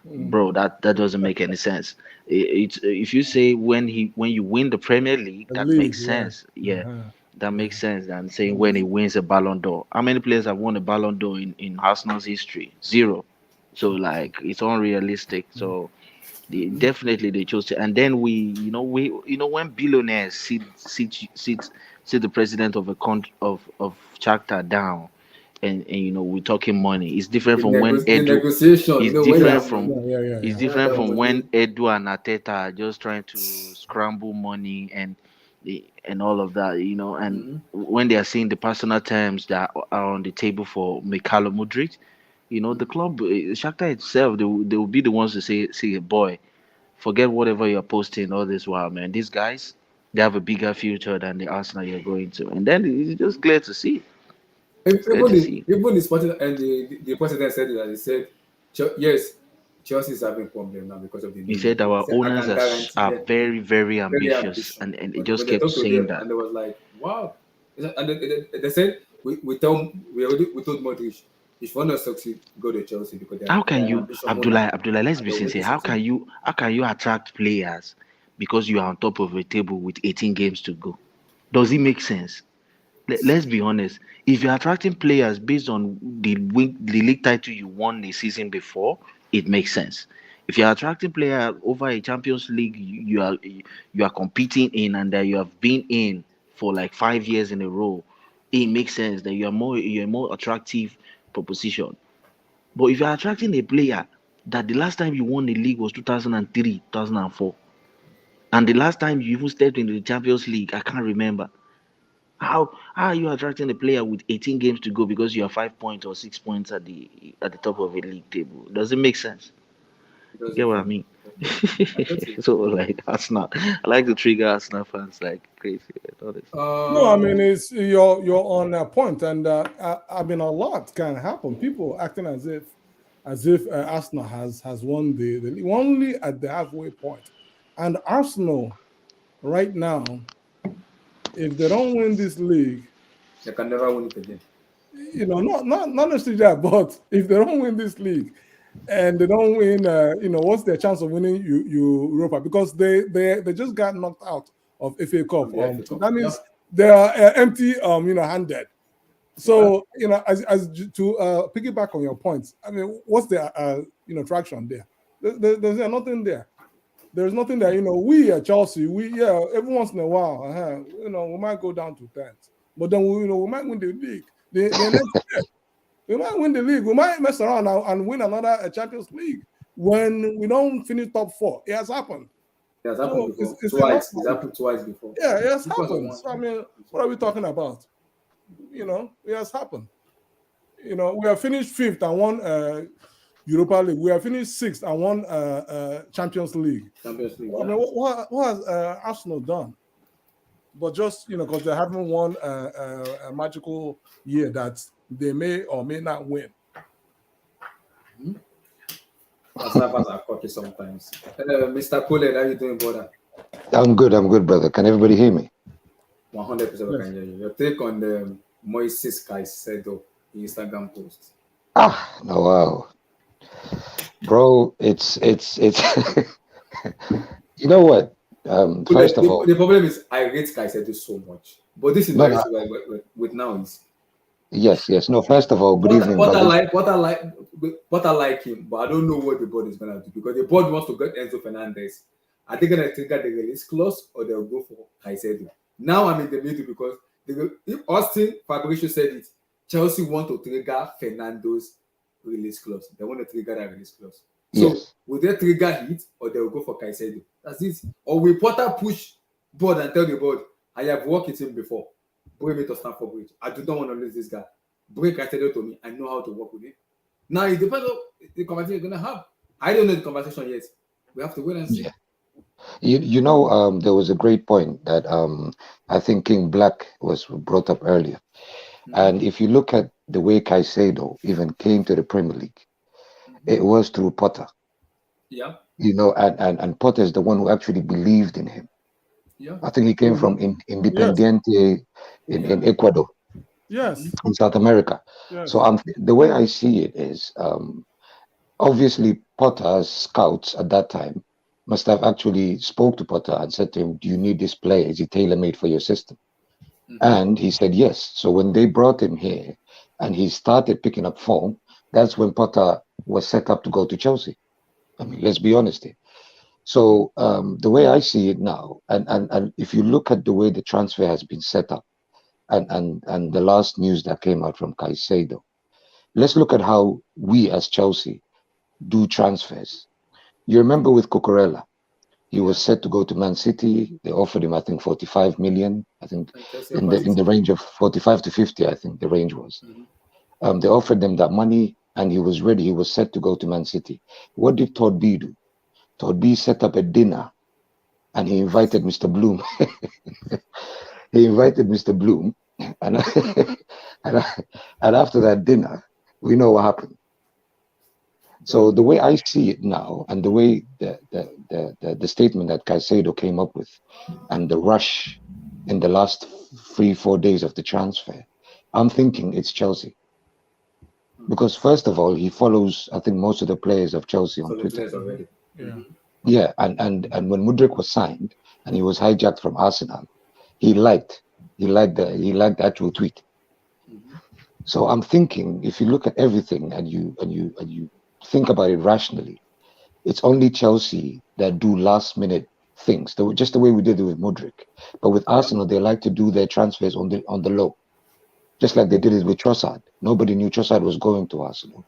Mhm. Bro, that doesn't make any sense. It's if you say when you win the Premier League, The that league, makes yeah. sense. Yeah, Uh-huh. that makes sense than saying when he Mhm. wins a Ballon d'Or. How many players have won a Ballon d'Or in Arsenal's history? Zero. So like it's unrealistic. So definitely they chose to. And then we when billionaires sit the president of a country of Shakhtar down, and we're talking money. It's different from when the Edu. negotiation, It's when you Yeah, different have from money, it's when different you have from money, when Edu and Ateta are just trying to scramble money and all of that, and when they are seeing the personal terms that are on the table for Mikhailo Mudryk, the club, Shakhtar itself, they will be the ones to say, boy, forget whatever you're posting all this while, man. These guys, they have a bigger future than the Arsenal you're going to, and then it's just clear to see. It's clear to see. even the sporting and the president said that he said, Yes, Chelsea is having problem now because of the He new said logo. He our said, I owners can guarantee are them very, very very ambitious, ambitious. and he But just when they kept talked to saying them, that. and they was like, wow. And they said, we told Modric, if you want to succeed, go to Chelsea because How can they're an you, ambition owner Abdullah? Let's and be they're willing to sincere. How succeed. can you attract players because you are on top of a table with 18 games to go? Does it make sense? let's be honest. If you're attracting players based on the league title you won the season before, it makes sense. If you're attracting player over a Champions League you are competing in and that you have been in for like 5 years in a row, it makes sense that you're a more attractive proposition. But if you're attracting a player that the last time you won the league was 2003, 2004, and the last time you even stepped into the Champions League, I can't remember. How are you attracting a player with 18 games to go because you are 5 points or 6 points at the top of a league table? Does it make sense? You Because get if what I you, mean? I get you. So like Arsenal, I like to trigger Arsenal fans like crazy. Honestly. No, I Um, mean it's you're on that point, and I mean a lot can happen. People acting as if Arsenal has won the league, only at the halfway point, and Arsenal right now, if they don't win this league, they can never win it again. not necessarily that, but if they don't win this league and they don't win, what's their chance of winning Europa? Because they just got knocked out of FA Cup. From the FA So Cup. that Yeah. means they are empty, handed. So as to piggyback on your points, I mean, what's the traction there? There's nothing there. There's nothing there. We at Chelsea, every once in a while, we might go down to 10th, but then we might win the league. The next year, we might win the league. We might mess around and win another Champions League when we don't finish top 4. It has happened. It has happened So before. it's Twice. enough. It's happened twice before. Yeah, it has Because of happened. one. So I mean, what are we talking about? It has happened. We have finished 5th and won Europa League. We have finished 6th and won Champions League. Champions League. I Yeah. mean, what has Arsenal done? But just because they haven't won a magical year that they may or may not win. Arsenal fans are cocky sometimes. Mr. Cole, how you doing, brother? I'm good, brother. Can everybody hear me? 100% I Yes. can hear you. Your take on the Moises Caicedo Instagram post. No, wow, bro. It's you know what? First of all, The problem is I rate Caicedo so much, but this is no, very no, with now is yes. No, first of all, good evening, what I brothers. like what I like him, but I don't know what the board is gonna do because the board wants to get Enzo Fernandez. Are they gonna trigger the release clause or they'll go for Caicedo? Now I'm in the middle because if Austin Fabricio said it, Chelsea want to trigger Fernando's release clause. They want to trigger that release clause. So Yes. will they trigger it or they'll go for Caicedo? That's it. Or will Potter push board and tell the board, I have worked with him before. Bring me to Stamford Bridge. I do not want to lose this guy. Bring Caicedo to me. I know how to work with him. Now it depends on the conversation you're gonna have. I don't know the conversation yet. We have to wait and see. Yeah. There was a great point that I think King Black was brought up earlier. And if you look at the way Caicedo even came to the Premier League, it was through Potter. Yeah. And Potter is the one who actually believed in him. Yeah. I think he came from Independiente in Ecuador, Yes. in South America. Yes. So the way I see it is, obviously Potter's scouts at that time must have actually spoke to Potter and said to him, do you need this player? Is he tailor-made for your system? And he said yes. So when they brought him here and he started picking up form, that's when Potter was set up to go to Chelsea. I mean, let's be honest here. So the way I see it now, and if you look at the way the transfer has been set up, and the last news that came out from Caicedo, let's look at how we as Chelsea do transfers. You remember with Cucurella, he was set to go to Man City. They offered him, I think, 45 million. I think in the range of 45 to 50. I think the range was. They offered them that money, and he was ready. He was set to go to Man City. What did Todd B do? Todd B set up a dinner, and he invited Mr. Bloom. He invited Mr. Bloom, and and after that dinner, we know what happened. So the way I see it now, and the way the statement that Caicedo came up with, and the rush in the last 3-4 days of the transfer, I'm thinking it's Chelsea. Because first of all, he follows, I think, most of the players of Chelsea on Twitter. Already. Yeah, and when Mudryk was signed and he was hijacked from Arsenal, he liked He liked the actual tweet. So I'm thinking, if you look at everything and you think about it rationally, it's only Chelsea that do last minute things, just the way we did it with Modric. But with Arsenal, they like to do their transfers on the low, just like they did it with Trossard. Nobody knew Trossard was going to Arsenal,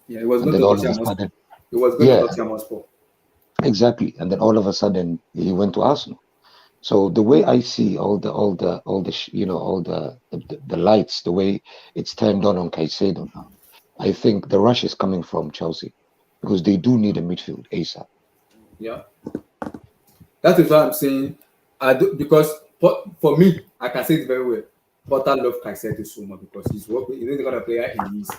Yeah, it was and going then to all of a Tottenham Hotspur. sudden, It was going to yeah, Tottenham Hotspur. exactly, and then all of a sudden he went to Arsenal. So the way I see all the lights, the way it's turned on Caicedo now, I think the rush is coming from Chelsea because they do need a midfield ASAP. Yeah, that is why I'm saying I do, because for me, I can say it very well. Potter loves Caicedo so much because he's working. He's the kind of player he is.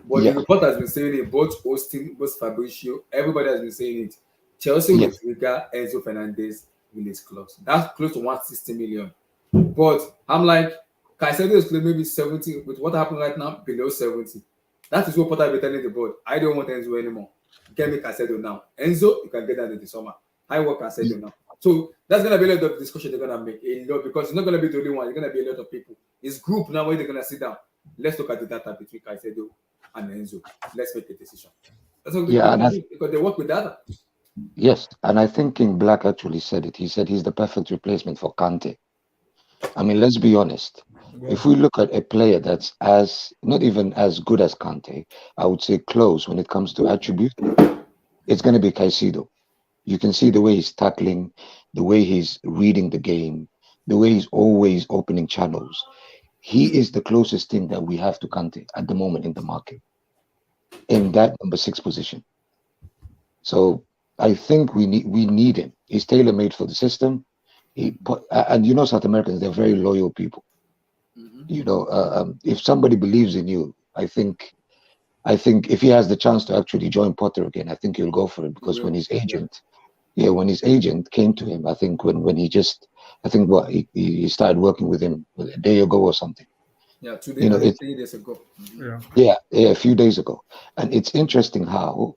But the Yeah, report has been saying it. Both Austin, both Fabrizio, everybody has been saying it. Chelsea will yes, trigger Enzo Fernandez with his clause. That's close to 160 million. But I'm like, Caicedo is maybe 70. With what happened right now, below 70. That is what Potter will be telling the board. I don't want Enzo anymore. Get me Caicedo now. Enzo, you can get that in the summer. I want Caicedo now. So that's gonna be a lot of discussion they're gonna make a lot because it's not gonna be the only one. It's gonna be a lot of people. It's group now where they're gonna sit down. Let's look at the data between Caicedo and Enzo. Let's make a decision. That's what yeah, and because they work with data. yes, and I think King Black actually said it. He said he's the perfect replacement for Kante. I mean, let's be honest. If we look at a player that's not even as good as Kante, I would say close when it comes to attribute, it's going to be Caicedo. You can see the way he's tackling, the way he's reading the game, the way he's always opening channels. He is the closest thing that we have to Kante at the moment in the market, in that number 6 position. So I think we need him. He's tailor made for the system. And you know, South Americans, they're very loyal people. You know, if somebody believes in you, I think if he has the chance to actually join Potter again, I think he'll go for it because when his agent came to him, I think when he just, I think he started working with him a day ago or something. Yeah, 2 You know, days, 3 days ago. yeah, a few days ago. And it's interesting how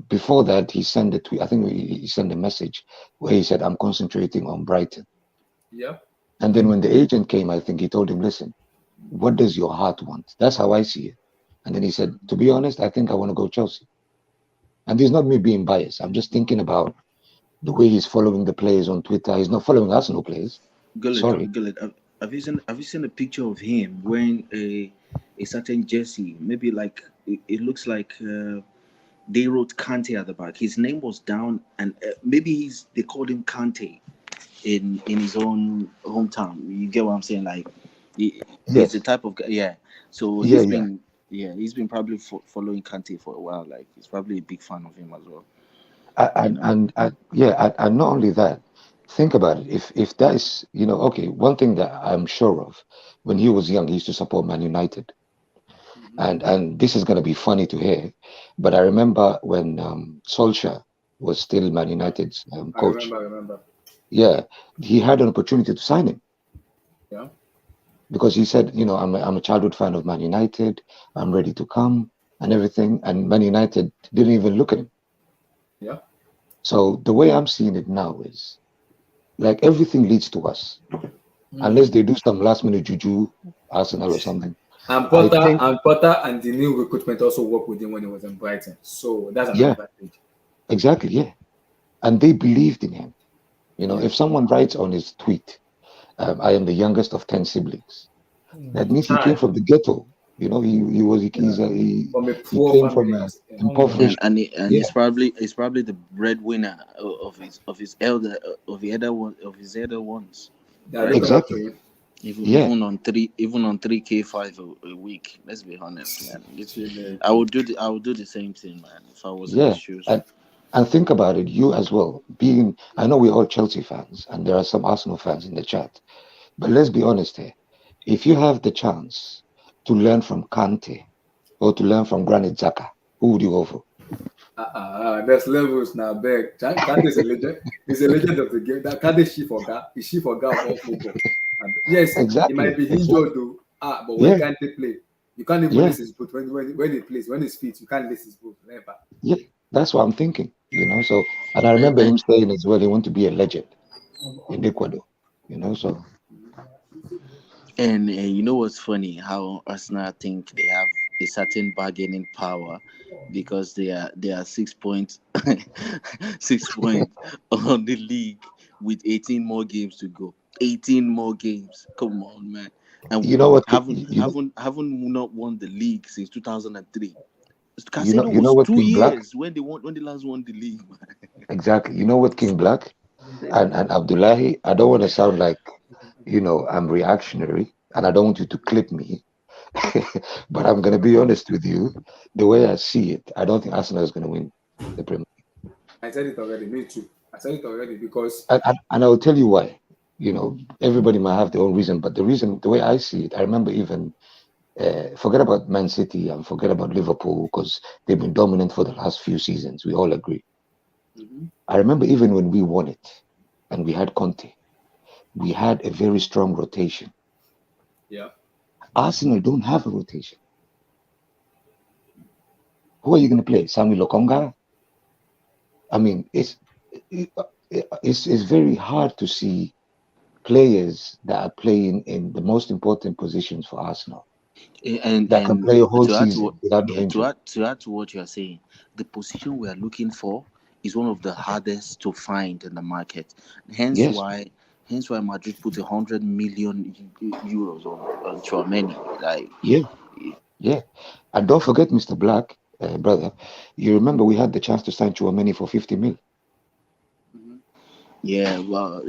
before that he sent a tweet. I think he sent a message where he said, "I'm concentrating on Brighton." Yeah. And then when the agent came, I think he told him, "Listen, what does your heart want?" That's how I see it. And then he said, "To be honest, I think I want to go Chelsea." And this is not me being biased. I'm just thinking about the way he's following the players on Twitter. He's not following Arsenal players. Sorry. Gullet, have you seen a picture of him wearing a certain jersey? Maybe like it looks like they wrote Kante at the back. His name was down, and maybe they called him Kante in his own hometown. You get what I'm saying? Like he's Yes. the type of guy. Yeah. So Yeah, he's been probably following Kante for a while. Like he's probably a big fan of him as well. And not only that, think about it. If that is, okay, one thing that I'm sure of, when he was young, he used to support Man United. And this is going to be funny to hear, but I remember when Solskjaer was still Man United's coach. I remember. Yeah, he had an opportunity to sign him. Yeah. Because he said, I'm a childhood fan of Man United. I'm ready to come and everything. And Man United didn't even look at him. Yeah. So the way I'm seeing it now is like everything leads to us. Unless they do some last minute juju, Arsenal or something. And Potter and the new recruitment also worked with him when he was in Brighton. So that's an advantage. Exactly, yeah. And they believed in him. If someone writes on his tweet, I am the youngest of 10 siblings, that means he came from the ghetto. He came from a impoverished, and he's probably the breadwinner of his elder ones. Right? Exactly. Even on 3K 5 a week. Let's be honest, man. I would do the same thing, man. If I was in his shoes. And think about it, you as well. I know we're all Chelsea fans, and there are some Arsenal fans in the chat. But let's be honest here. If you have the chance to learn from Kante or to learn from Granit Xhaka, who would you go for? There's levels now, beg. Kante is a legend. He's a legend of the game. That Kante is she forgot of all football. And yes, exactly. He might be injured though. But when Kante play, you can't even list his boot. When he plays, when he's fit, you can't list his boot. Never. Yeah, that's what I'm thinking. So, and I remember him saying as well, he want to be a legend in Ecuador. So. And you know what's funny? How Arsenal think they have a certain bargaining power because they are 6 points 6 points on the league with 18 more games to go. 18 more games. Come on, man. And You know we what? haven't haven't not won the league since 2003. You know. Caicedo You know was what? two King Black. years when they last won the league, man. Exactly. You know what? King Black and Abdullahi. I don't want to sound like, I'm reactionary, and I don't want you to clip me. But I'm gonna be honest with you. The way I see it, I don't think Arsenal is gonna win the Premier. I said it already. Me too. I said it already because And I will tell you why. Everybody might have their own reason, but the way I see it, I remember even forget about Man City and forget about Liverpool because they've been dominant for the last few seasons. We all agree. Mhm. I remember even when we won it and we had Conte, we had a very strong rotation. Yeah. Arsenal don't have a rotation. Who are you going to play? Samuel Lokonga? I mean, it's very hard to see players that are playing in the most important positions for Arsenal that can And play a whole to add to season what, without no yeah, to injury. add to what you are saying, the position we are looking for is one of the hardest to find in the market. Hence Yes, why, hence why Madrid put 100 million euros on Chouameni. Like, yeah, yeah. And don't forget, Mr. Black, brother, you remember we had the chance to sign Chouameni for 50 mil. Mhm. yeah, well,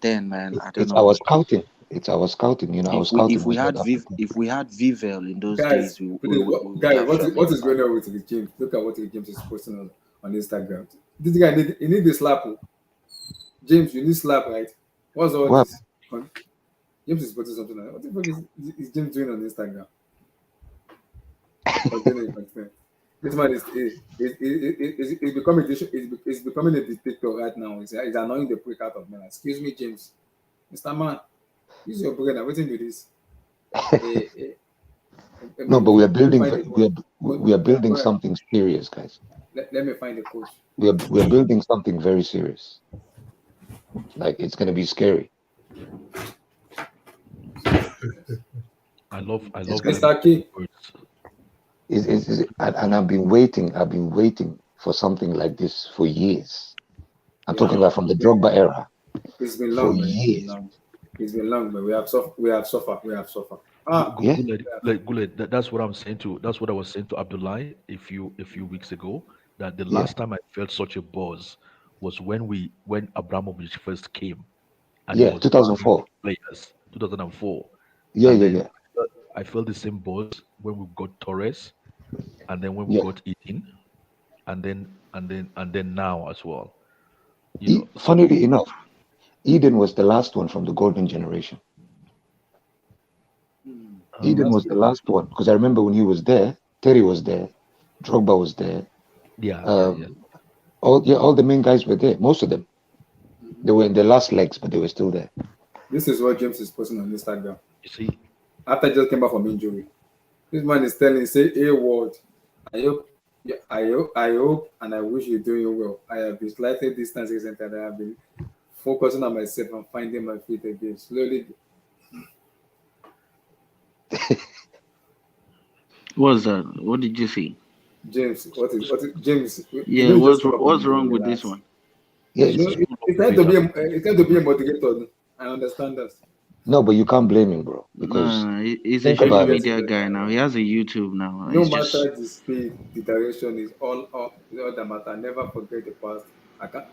then man, I don't It's our know. scouting. It's our scouting. Our scouting was not up to par. If we had Vivel in those Guys, days, we would guys, have what Chouameni is going back. on with the James? Look at what the James is posting on Instagram. This guy need the slap. Oh. James, you need slap, right? What's all Well, this? James is posting something like, what the fuck is James doing on Instagram? Continue, continue. This man is becoming is becoming a dictator right now. He's annoying the prick out of men. Excuse me, James, Mr. Man, use your brain. I'm waiting with this. Eh, eh, no, but we are let me building. find the coach. We are building Go ahead. something serious, guys. Let me find the coach. We are building something very serious. Like it's gonna be scary. I It's love gonna them Mr. K, words. and I've been waiting. I've been waiting for something like this for years. I'm yeah, talking about from the Drogba era it's been for long, man. It's been years. long. It's been long, man. We have suffered. We have suffered. Ah, Yeah, Guled, that's what I'm saying to. That's what I was saying to Abdullahi a few weeks ago. That the yeah, last time I felt such a buzz was when Abramovich first came and he yeah. was buying 2004. players, 2004, Yeah, and yeah, then yeah, I felt the same buzz when we got Torres, and then when we yeah. got Eden, and then now as well. You know, so Funnily enough, Eden was the last one from the golden generation. Eden that's was um, the good. last one because I remember when he was there, Terry was there, Drogba was there. yeah. Um, all the main guys were there. Most of them. They were in their last legs, but they were still there. This is what James is posting on Instagram. You see, After I just came back from injury, this man is telling, say a word. I hope, yeah, I hope, and I wish you're doing well. I have been slightly distant recently, and I have been focusing on myself and finding my feet again. Slowly, What's that? What did you see? James, what is James? You Yeah, know, you just come back from what's injury, wrong with this relax. one? Yeah, You know, it's full of it's time to rage be and it's time to be a motivator. I understand that. no, but you can't blame him, bro, because No, he's a think Let me social about get it. media it. guy now. He has a YouTube now. No It's just matter the speed, the direction is all that matter. Never forget the past.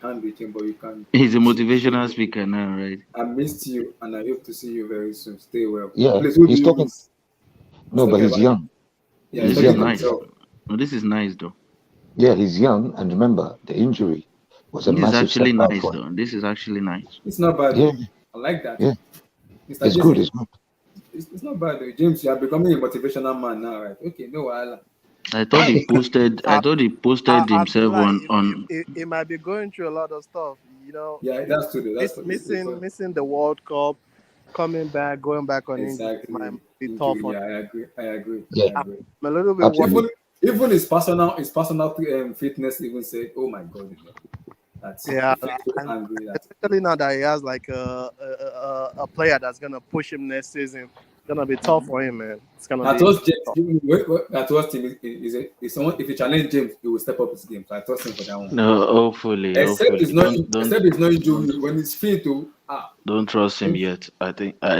Can't be changed, but you can he's a change motivational it. speaker now, right? I missed you, and I hope to see you very soon. Stay well. Yeah, Please, who do he's you talking. miss? He's No, but talking he's about young. yeah, he's This He's talking is young, to and nice. himself. No, this is nice though. yeah, he's young. And remember, the injury was a This is massive actually setback nice for him. though. This is actually nice. It's not bad Yeah, though. I like that. yeah, Mr. it's James, good. It's good. it's not bad though. James, you are becoming a motivational man now, right? Okay, no wahala. I Uh, thought he posted himself Abdullah, on he might be going through a lot of stuff. You know, Yeah, that's true. Though. That's missing the World Cup, coming back, going back on injury might exactly be tough injury. on. Yeah, I agree. I agree. Yeah, I I'm agree. a little bit worried. absolutely. Even his personal fitness even said, "Oh my God, you know." that Yeah, he feels so and angry that especially now that he has like a player that's gonna push him next season, it's gonna be tough for him, man. It's gonna I be trust James. I trust him. Is someone if he challenge James, he will step up his game. So I trust him for that one. No, hopefully, Except it's not don't injury when he's fit to don't trust him James, yet. I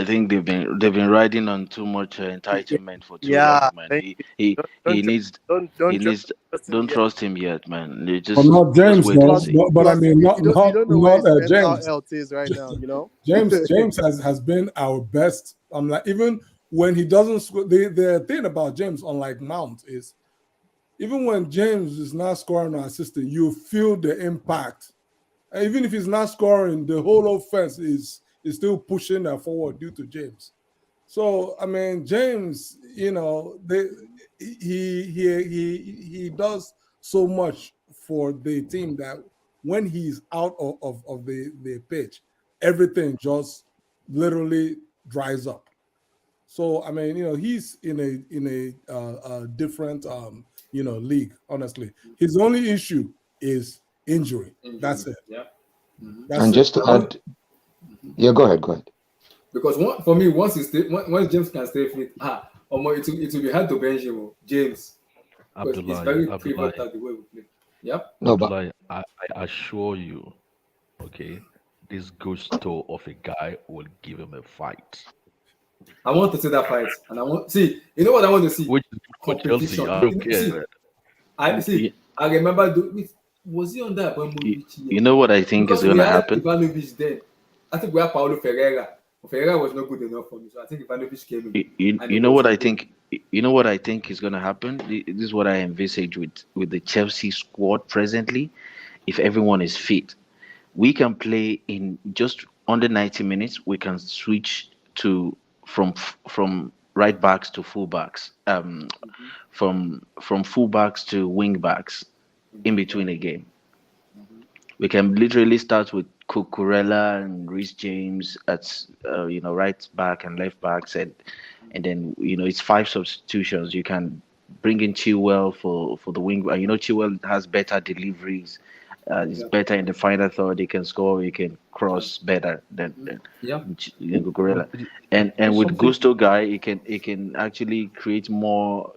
think they've been riding on too much entitlement for too long, yeah. man. Thank He you. he Don't he trust, needs don't he needs trust him don't yet. trust him yet, man. They But just not just James, wait and no. see. But I Plus, mean, you don't know where his mental James. health is right now. You know. James has been our best. I'm like, even when he doesn't score, the thing about James, unlike Mount, is even when James is not scoring or assisting, you feel the impact. And even if he's not scoring, the whole offense is still pushing that forward due to James. So I mean, James, he does so much for the team that when he's out of the pitch, everything just literally dries up. So I mean, he's in a different league. Honestly, his only issue is injury. injury. That's it. Yeah. Mhm. That's And it. just to add, yeah, go ahead, go ahead. Because for me, once James can stay fit, it will be hard to bench him, James, because it's very Abdullah, pivotal the way we play. Yep. No, but I assure you, okay, this gusto of a guy will give him a fight. I want to see that fight, and I want see. You know what I want to see? Which is good for Chelsea. Competition. I don't care, See, man. I You, see. I remember. Was he on that you, Abramovich year? you know what I think is Because we gonna had happen? Ivanovic then. I think we had Paulo Ferreira. Ferreira was not good enough for me, so I think Ivanovic came in, and You it know was what I good. think. You know what I think is gonna happen. This is what I envisage with the Chelsea squad presently. If everyone is fit, we can play in just under 90 minutes. We can switch to from right backs to full backs. From full backs to wing backs in Yeah. between a game. Mhm. We can literally start with Cucurella and Reece James at right back and left backs, and then it's five substitutions. You can bring in Chilwell for the wing. Chilwell has better deliveries. He's Yeah. better in the final third. He can score. He can Yeah. cross better Mhm. Yeah. than Cucurella. But And with something. Gusto guy, he can actually create more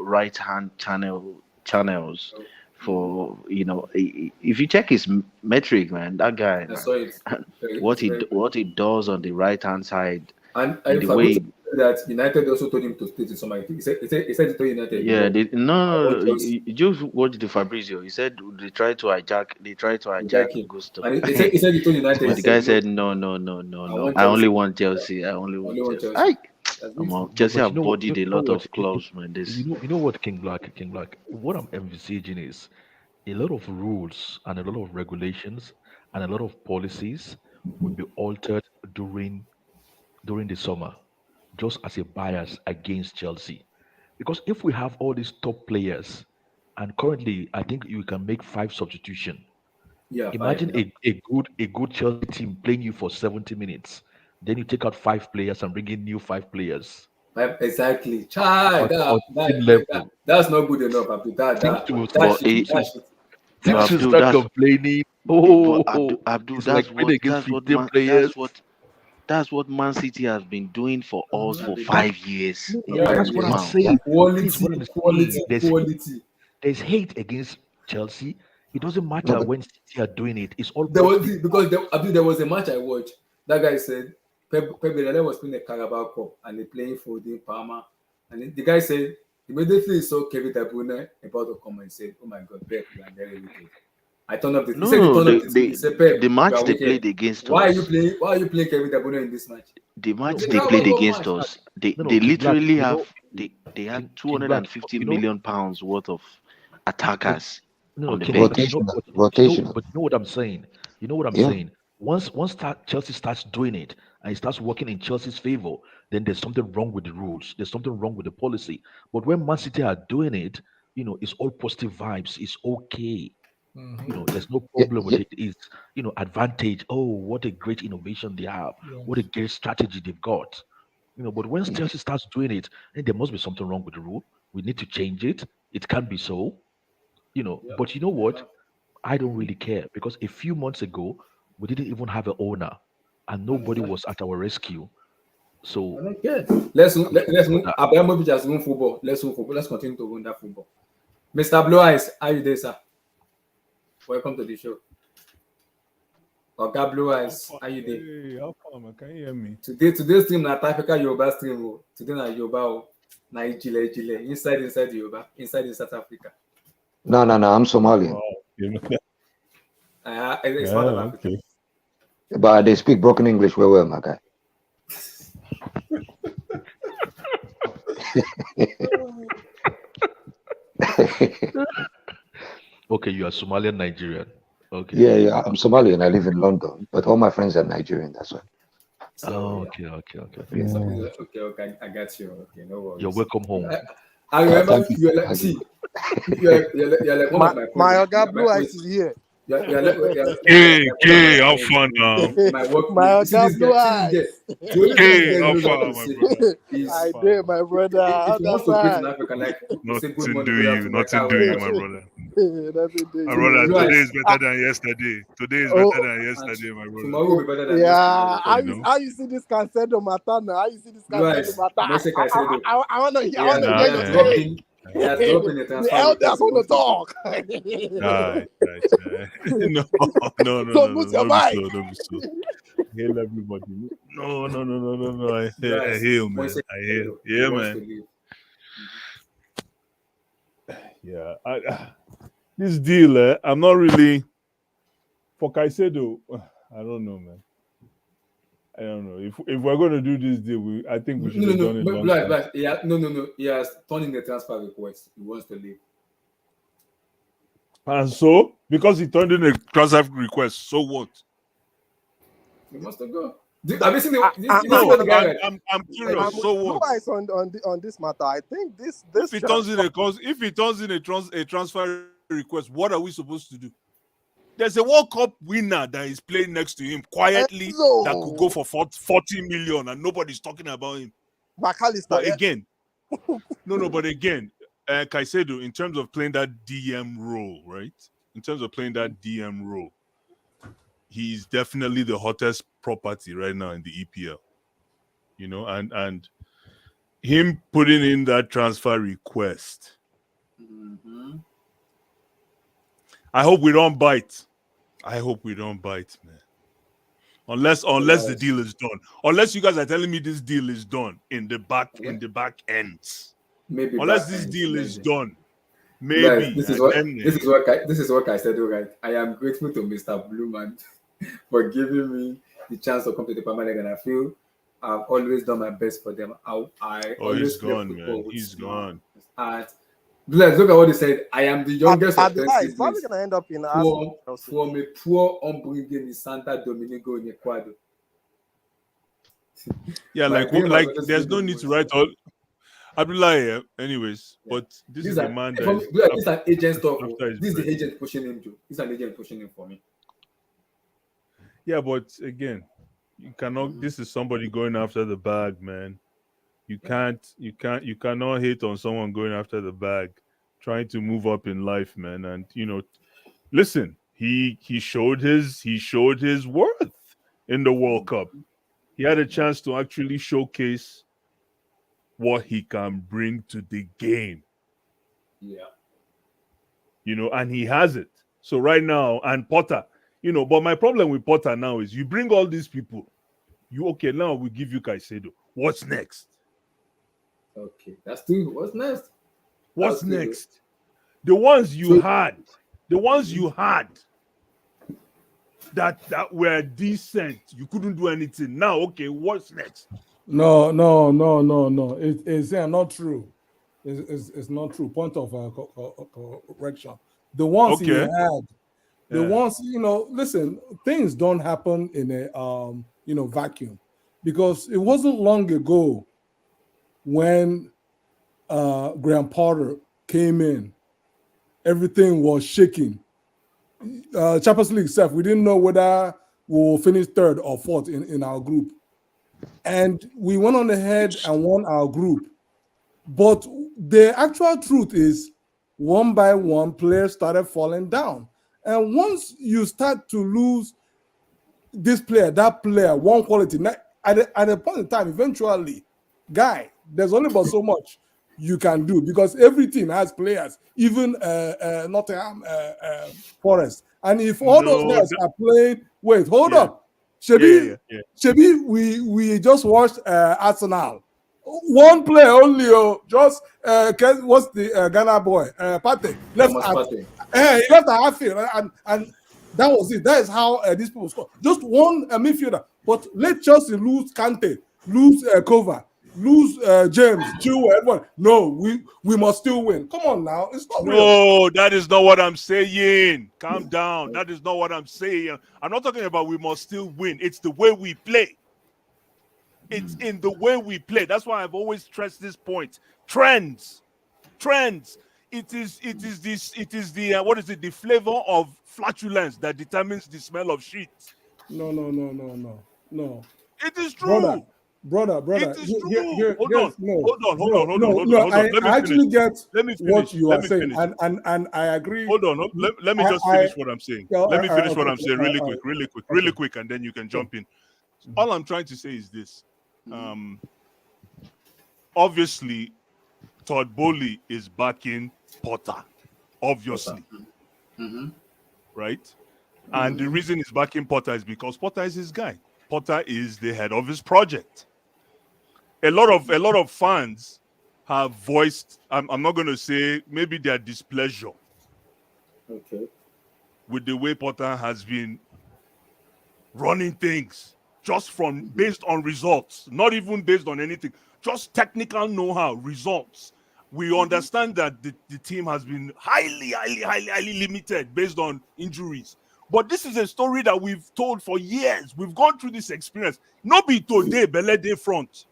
right hand channels Mhm. for if you check his metric, man, that guy, I man, saw it. what It's he very good. what he does on the right hand side And and the if I go to way. that United also told him to stay to somebody. He said he told United, Yeah, no, they, no, I no, want no. Chelsea. You just watch the Fabrizio. He said they tried to We hijack like him. Gusto, And he said he told United, he but the guy said, no, said no, no, no, no, I no. want I only Chelsea. want Chelsea. I only I only want want Chelsea. Chelsea. I, That's come it. on, Chelsea But have bodied a lot of clubs, man. This. You know what, King Black. What I'm envisaging is a lot of rules and a lot of regulations and a lot of policies will be altered during the summer, just as a bias against Chelsea. Because if we have all these top players, and currently I think you can make five substitution. Yeah, five. Imagine Yeah. a good Chelsea team playing you for 70 minutes. Then you take out five players and bring in new five players Five, exactly. Chai, on the same level. that's not good enough. After that, Teams that, will that start But shit. it, That shit. but teams will Abdul, start that's complaining. but Abdul, Oh, Abdul, it's like playing against 15 players. that's what Man City has been doing for us Mm-hmm. for And they That's 5 years. no, for yeah, five that's what years. I'm Mount. saying. That is Quality, what I'm quality, saying. quality. There's hate against Chelsea. It doesn't no, matter but when City are doing it. It's all There was positive. there was a match I watched. That guy said Pep Guardiola was playing the Carabao Cup and they playing for the Parma, and the guy said immediately he saw Kevin De Bruyne about to come and said, "Oh my God, Pep, you are very wicked." I turned up the. He No, said he no, turned up the TV. He said, "Pep, the you match are they wicked. played against Why are you us, playing? Why are you playing Kevin De Bruyne in this match?" the No, match The they but Carabao played Cup against match. us, they no, they King Black. literally they had King Black. 250 million pounds worth of But attackers no, on the King Black. bench. rotational, But rotational. you know what I'm saying. You know what I'm Yeah, saying. Once Chelsea starts doing it and it starts working in Chelsea's favor, then there's something wrong with the rules. There's something wrong with the policy. But when Man City are doing it, it's all positive vibes. It's okay. There's no yeah, problem with yeah, it. It's advantage. Oh, what a great innovation they have. What a Yes. great strategy they've got. But when Chelsea starts doing it, then there must be something wrong with the rule. We need to change it. It can't be so. Yeah. But you know what? I don't really care because a few months ago we didn't even have an owner, and nobody was at our rescue. So I don't care. Let's I'm sorry let's for win. that. Abramovich has won football. Let's win football. Let's continue to win that football. Mr. Blue Eyes, how you there, sir? Welcome to the show. Oga Blue Eyes, how you there? Hey, how come? Can you hear me? Today's stream na Africa Yoruba stream. Oh. Today na Yoruba. Oh. Na Ijile. Inside Yoruba. Inside South Africa. No, I'm Somalian. Wow. You know It's yeah, part of Africa. okay. But they speak broken English well, my guy. Okay, you are Somalian Nigerian. Okay. Yeah, I'm Somalian. I live in London, but all my friends are Nigerian. That's why. Oh, So, okay. okay, I got you. Okay, no worries. You're welcome home. I remember Thank you. you're like, see, you're like one of my My colleagues. Oga Blue Eyes is here. Hey, how fun now? My work. My See Oga this Blue guy. Eyes. The only thing Hey, this guy how knows how far, to my say brother? is I did, my brother. if he wants to greet in Understand? Africa, like say good Nothing morning, do good you, afternoon, nothing how do are you, you? my brother. Nothing do My So, brother, Blue today Eyes, is better than yesterday. Today is Oh, better than and yesterday, my brother. tomorrow will be better than yeah. yesterday. How You you know? how you see this Caicedo matter now? How you see this Blue Caicedo Eyes, matter? Moise Caicedo. I wanna He I has, wanna he Nah, hear you has eh, dropped say. in. He has dropped in a The transfer elders request. He want to wants to. talk. right. No, So mute your don't be mic. slow, don't be slow. Hail everybody. No. Blue I Eyes, hail, Moise man. I hail. Caicedo. He Yeah, wants to man. leave. Yeah. This deal, I'm not really for Caicedo. I don't know, man. I don't know. If we're going to do this deal, I think we should have done it But long Blue Eyes, time. Blue Eyes, no. He has turned in the transfer request. He wants to leave. And so, because he turned in a transfer request, so what? He wants to go. Have you seen the, I, this, I, this I'm is No, what the with guy I'm read? I'm I'm Like, curious. I'm with So Blue what? Eyes on this matter. I think this If he turns in transfer. if he turns in a transfer request, what are we supposed to do? There's a World Cup winner that is playing next to him quietly that could go Enzo for 40 million and nobody's talking about him. McAllister. But again, but again, Caicedo, in terms of playing that DM role, right? In terms of playing that DM role, he's definitely the hottest property right now in the EPL. You know, and him putting in that transfer request. Mm-hmm. I hope we don't bite. Man. Unless the deal is done. Unless you guys are telling me this deal is done in the back ends. Maybe Unless back this end, deal is maybe. done, Guys, maybe. this is what I said. Right, I am grateful to Mr. Blueman for giving me the chance to come to the Premier League, and I feel I've always done my best for them. I Oh, always he's play gone, football man. with He's smart. gone. And look at what he said. I am the youngest of 10 Abdullah is probably siblings gonna end up in Arsenal. from a poor upbringing in Santa Domingo in Ecuador. Yeah, My dream was always there's to no be need to Moise. write all Abdullah, anyways. Yeah. But this These is a are man for that me, is this is an agent stuff. after his This is the break. agent pushing him, Joe. This is an agent pushing him for me. Yeah, but again, you cannot this is somebody going after the bag, man. You cannot hate on someone going after the bag, trying to move up in life, man. And listen, he showed his worth in the World Cup. He had a chance to actually showcase what he can bring to the game, Yeah. and he has it. So right now, and Potter, but my problem with Potter now is you bring all these people, now we give you Caicedo. What's next? Okay. That's two. What's next? What's That's two. next? The ones you So- had that were decent, you couldn't do anything. Now, okay, what's next? No. It's not true. It's not true. Point of correction. The ones he Okay. had, the Yeah. ones listen, things don't happen in a vacuum, because it wasn't long ago when Graham Potter came in, everything was shaking. Champions League stuff, we didn't know whether we will finish third or fourth in our group. And we went on ahead and won our group. But the actual truth is, one by one, players started falling down. And once you start to lose this player, that player, one quality, at a point in time, eventually, guy, there's only but so much you can do because every team has players, even Nottingham Forest. And if all those guys are playing, wait, hold up. Shebi, we just watched Arsenal. One player only, just what's the Ghana boy? Pate left he left at half field, and that was it. That is how these people score. Just one midfielder. But let Chelsea lose Kante, lose Kova, lose James, Chilwell, everyone. No, we must still win. Come on now, it's not real. No, that is not what I'm saying. Calm down. That is not what I'm saying. I'm not talking about we must still win. It's the way we play. It's in the way we play. That's why I've always stressed this point. Trends. It is the what is it? The flavor of flatulence that determines the smell of shit. No. It is true. Brother. It is true. Hold on. I actually get what you are saying, finish. and I agree. Hold on. Let me just finish what I'm saying. Let me finish what I'm saying really quick, and then you can jump in. All I'm trying to say is this. Obviously, Todd Bowley is backing Potter. Obviously. Right? And the reason he's backing Potter is because Potter is his guy. Potter is the head of his project. A lot of fans have voiced, I'm not going to say maybe their displeasure with the way Potter has been running things just based on results, not even based on anything, just technical know-how, results. We understand that the team has been highly limited based on injuries. But this is a story that we've told for years. We've gone through this experience. Not be today, Bele Day front.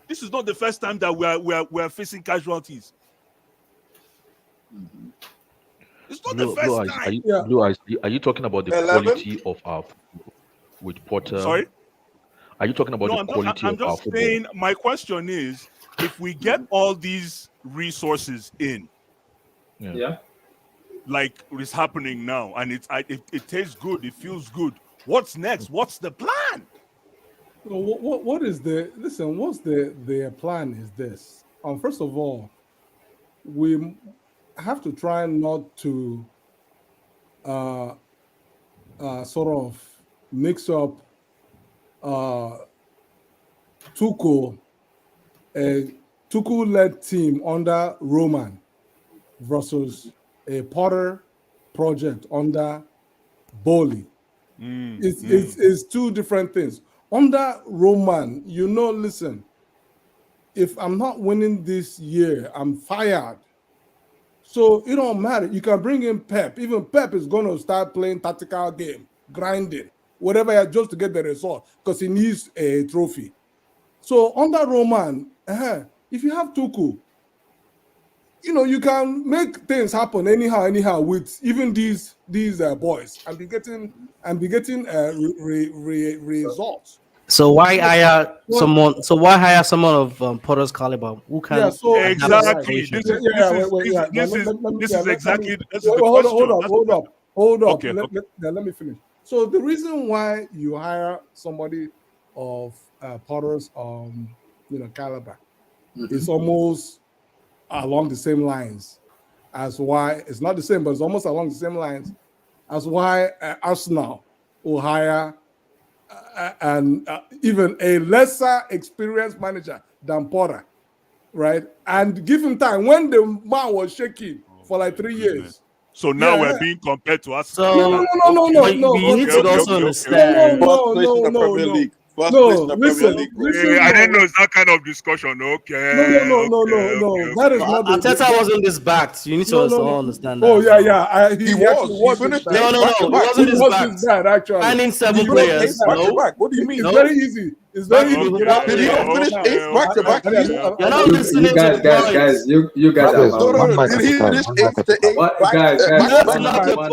This is not the first time that we're facing casualties. It's not the first time. Are you talking about the quality of our football with Potter? Sorry? Are you talking about the quality of our football? I'm just saying, my question is, if we get all these resources in, like is happening now, and it tastes good, it feels good, what's next? What's the plan? What is what's the plan is this? First of all, we have to try not to sort of mix up Tuchel, a Tuchel-led team under Roman versus a Potter project under Bowley. It's two different things. Under Roman, listen, if I'm not winning this year, I'm fired. So it don't matter. You can bring in Pep. Even Pep is going to start playing tactical game, grinding, whatever, just to get the result because he needs a trophy. So under Roman, if you have Tuchel, you can make things happen anyhow with even these boys and be getting results. So why hire someone? So why hire someone of Potter's caliber who can? Exactly. This is exactly. Hold up. Okay. Let me finish. So the reason why you hire somebody of Potter's caliber is almost along the same lines as why it's not the same, but it's almost along the same lines as why Arsenal will hire and even a lesser experienced manager than Potter, right? And give him time when the man was shaking for like 3 years. So now we're being compared to us. So no. You need to also understand. Listen. I didn't know it's that kind of discussion. Okay. No. That is not. Arteta wasn't this backed. You need to understand that. Oh yeah. He was. He finished. No. It wasn't this bad. Actually, signing 7 players. What do you mean? It's very easy. It's very easy. Did he not finish 8 back to back? You're not listening to guys. You guys are. Did he finish 8 to 8? That's not the point.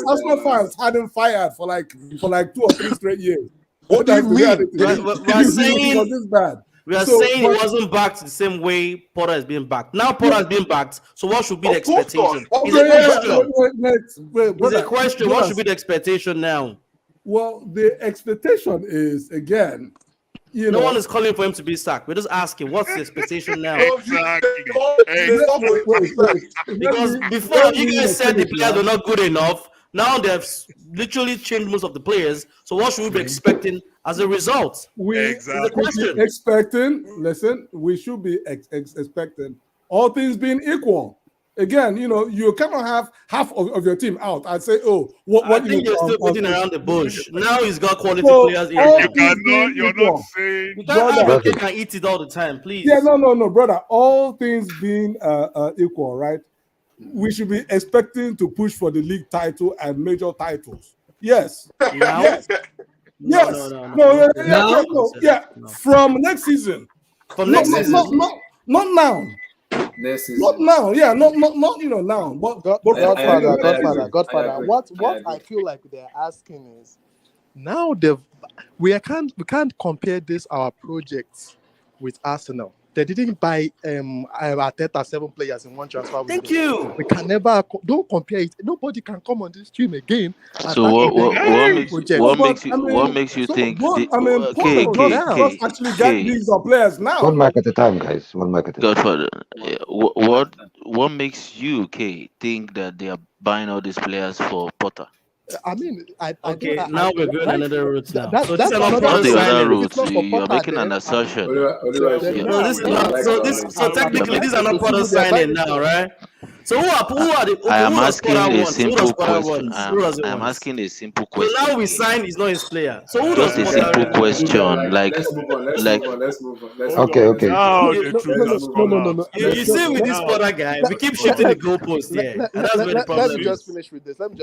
Arsenal fans hadn't fired for like 2 or 3 straight years. What do you mean? We're saying this bad. We are So, saying but- it wasn't backed the same way Potter has been backed. Now Potter has been backed. So what should be the Of course expectation? not. It's a question. wait, It's a brother, question. What brother, should be the expectation now? Well, the expectation is again, No one is calling for him to be sacked. We're just asking, what's the expectation now? Exactly. Because before you guys said the players were not good enough, now they've literally changed most of the players. So what should we be expecting as a result? It's a question. Expecting, listen, we should be expecting all things being equal. Again, you cannot have half of your team out and say, "Oh, what?" I think you're still beating around the bush. Now he's got quality So, players in all there. things being You're equal. not saying. You can't have Brother. your cake and eat it all the time, please. Yeah, no, brother. All things being equal, right? We should be expecting to push for the league title and major titles. Yes. Now? Yes. Yes. No. Yeah. From next season. From next season. Not now. Next season. Not now. Yeah. Not now. But Godfather. What I feel like they're asking is now we can't compare this our projects with Arsenal. They didn't buy Arteta 7 players in one transfer. Thank you. We can never don't compare it. Nobody can come on this stream again. So what makes you think? Actually get these players now. One mic at a time, guys. One mic at a time. Godfather, what makes you, think that they are buying all these players for Potter? I mean, now we're going another route now. So this is Not another the other signing. route. You're making an assertion. So technically, these are not Potter signing now, right? So who are the? I am who does asking Potter a want? Who simple does Potter question. want? Who does it I am want? asking a simple So question. now we signed, he's not his player. So who does Just a Potter simple want? question. Let's move on. Let's move on. Okay. Now You- the truth has come out. You see with this Potter guy, we keep shifting the goalpost here. And that's where the Let problem me just is. finish with this. Now The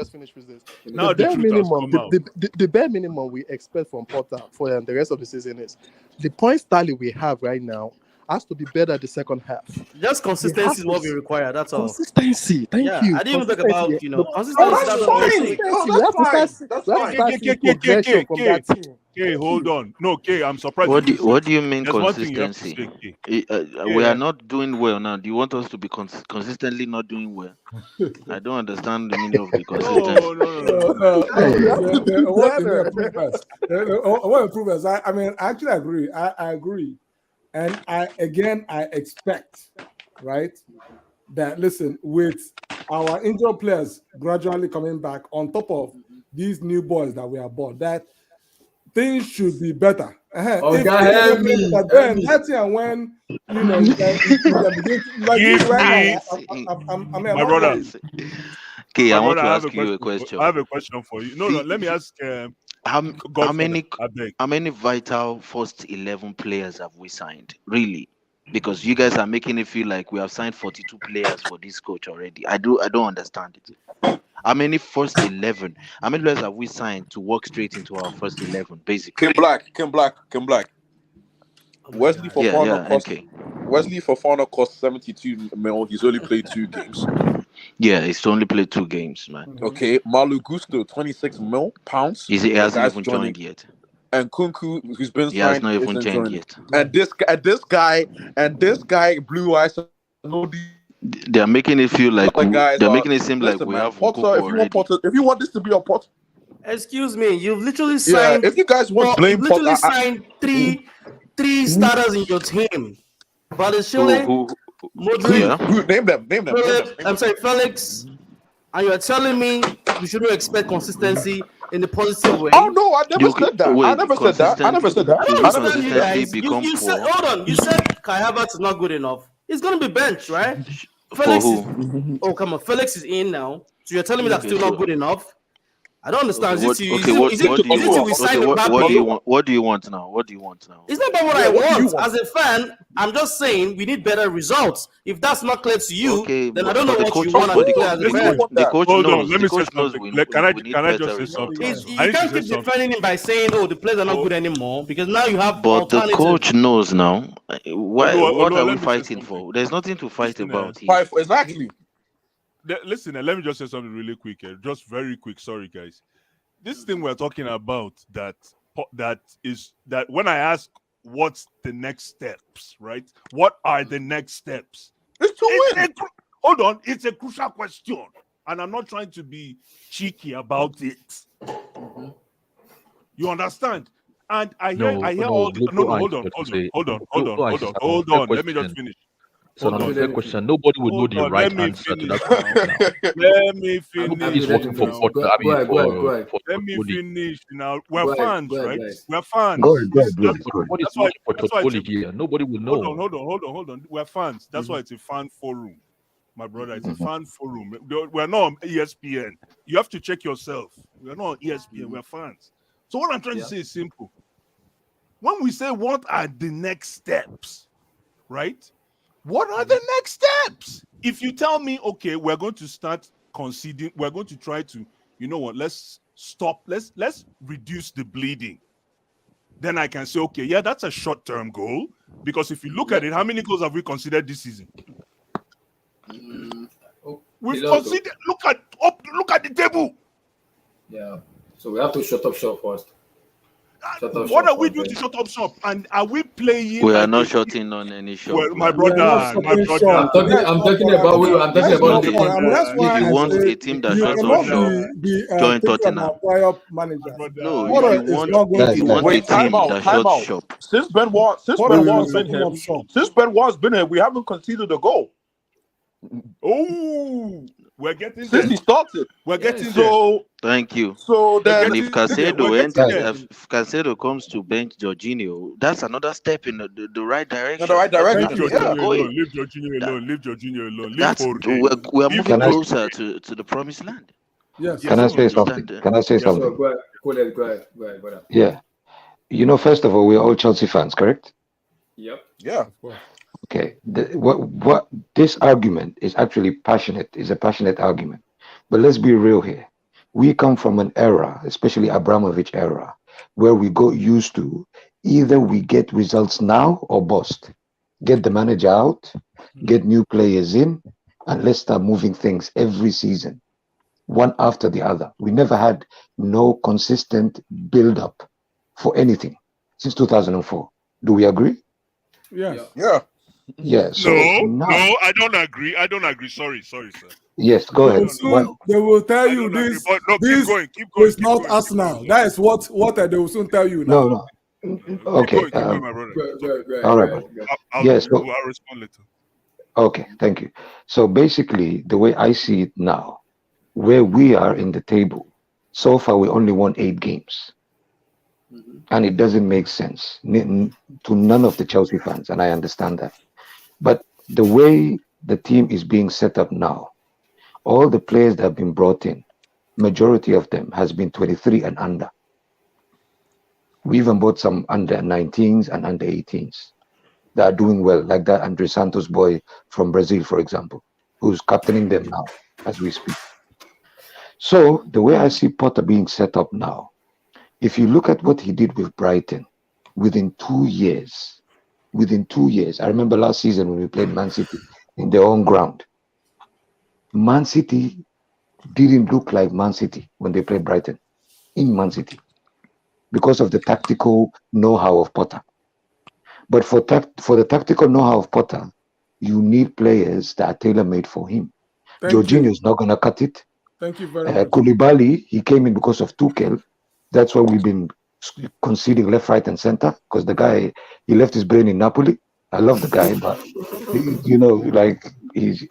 the bare truth has minimum, come out. the bare minimum we expect from Potter for the rest of the season is the points tally we have right now has to be better the second half. Just consistency is what we require. That's all. Consistency. Thank you. I didn't even talk about consistency. Oh, That's that's what I'm fine. saying. Oh, We have to that's start fine. seeing progression from that team. Okay, hold on. No, okay, I'm surprised. What do you mean There's one thing you have to consistency? say, We are not doing well now. Do you want us to be consistently not doing well? I don't understand the meaning of the consistency. I want to prove us. I mean, I actually agree. I agree. And I expect, right, that listen, with our injured players gradually coming back on top of these new boys that we are bought, that things should be better. Then that's when you can begin My brother. Okay, I My want brother, to I ask you a question. I have a question for you. No, let me ask. How Godfather, I beg. many vital first 11 players have we signed? Really? Because you guys are making it feel like we have signed 42 players for this coach already. I don't understand it. How many first 11? How many players have we signed to walk straight into our first 11? Basically, Kim Black. Wesley Fofana cost 72 mil. He's only played 2 games. Yeah, he's only played 2 games, man. Okay, Malo Gusto, 26 mil pounds. He hasn't even joined yet. And Kunku, who's been signed, He has not even isn't joined joining. yet. And this guy, Blue Eyes. They are making it feel like they're making it seem like we have Potter, already. if you want this to be a Potter, Excuse me, you've literally signed. if you guys want to blame you've literally Potter, signed three starters in your team. Bradishile, Modric, name them. I'm sorry, Felix, and you're telling me we shouldn't expect consistency in the positive way. Oh no, I never said that. I never said that. I don't understand you guys. You said, hold on. You said Kai Havertz is not good enough. He's gonna be benched, right? Felix is, come on, Felix is in now. So you're telling me that's still not good enough? I don't understand. What do you want now? It's not about what I want. As a fan, I'm just saying we need better results. If that's not clear to you, then I don't know what you want to play as a fan. The coach knows. Let me say something. Can I just say something? You can't keep defending him by saying, "Oh, the players are not good anymore," because now you have. But the coach knows now. What are we fighting for? There's nothing to fight about here. Exactly. Listen, let me just say something really quick. Just very quick. Sorry, guys. This thing we're talking about that when I ask what's the next steps, right? What are the next steps? It's to win. Hold on, it's a crucial question, and I'm not trying to be cheeky about it. You understand? And I hear all the hold on. Let me just finish. It's an unfair question. Nobody would know the right answer to that question. Let me finish. Nobody's voting for Potter. Let me finish now. We're fans, right? We're fans. Nobody's voting for Totoli here. Nobody will know. Hold on. We're fans. That's why it's a fan forum, my brother. It's a fan forum. We're not on ESPN. You have to check yourself. We're not on ESPN. We're fans. So what I'm trying to say is simple. When we say what are the next steps, right? What are the next steps? If you tell me, okay, we're going to start conceding, we're going to try to, you know what, let's stop, let's reduce the bleeding. Then I can say, okay, yeah, that's a short-term goal. Because if you look at it, how many goals have we considered this season? We've considered, look at the table. Yeah. So we have to shut up shop first. What are we doing to shut up shop? And are we playing? We are not shutting on any shop. Well, my brother. I'm talking about. If you want a team that shuts up shop, join Tottenham. No, if you want a team that shuts shop. Since Benoit's been here, we haven't conceded a goal. Oh, we're getting since he started. We're getting so. Thank you. So then, and if Caicedo comes to bench Jorginho, that's another step in the right direction. Leave Jorginho alone. We're moving closer to the promised land. Yes. Can I say something? Go ahead. Yeah. You know, first of all, we're all Chelsea fans, correct? Yep. Yeah. Okay. What this argument is actually passionate. Is a passionate argument, but let's be real here. We come from an era, especially Abramovich era, where we got used to either we get results now or bust. Get the manager out, get new players in, and let's start moving things every season, one after the other. We never had no consistent build-up for anything since 2004. Do we agree? Yes. Yeah. Yeah. So no, I don't agree. Sorry, sir. Yes, go ahead. They will tell you this. Keep going. It's not us now. That is what they will soon tell you now. No. Okay. Keep going, my brother. All right. Yes. I'll respond later. Okay. Thank you. So basically, the way I see it now, where we are in the table, so far we only won 8 games. And it doesn't make sense to none of the Chelsea fans, and I understand that. But the way the team is being set up now, all the players that have been brought in, majority of them has been 23 and under. We even bought some under 19s and under 18s that are doing well, like that Andre Santos boy from Brazil, for example, who's captaining them now as we speak. So the way I see Potter being set up now, if you look at what he did with Brighton, within 2 years, I remember last season when we played Man City in their own ground. Man City didn't look like Man City when they played Brighton in Man City because of the tactical know-how of Potter. But for the tactical know-how of Potter, you need players that are tailor-made for him. Jorginho is not going to cut it. Thank you very much. Koulibaly, he came in because of Tuchel. That's why we've been conceding left, right, and center, because the guy, he left his brain in Napoli. I love the guy, but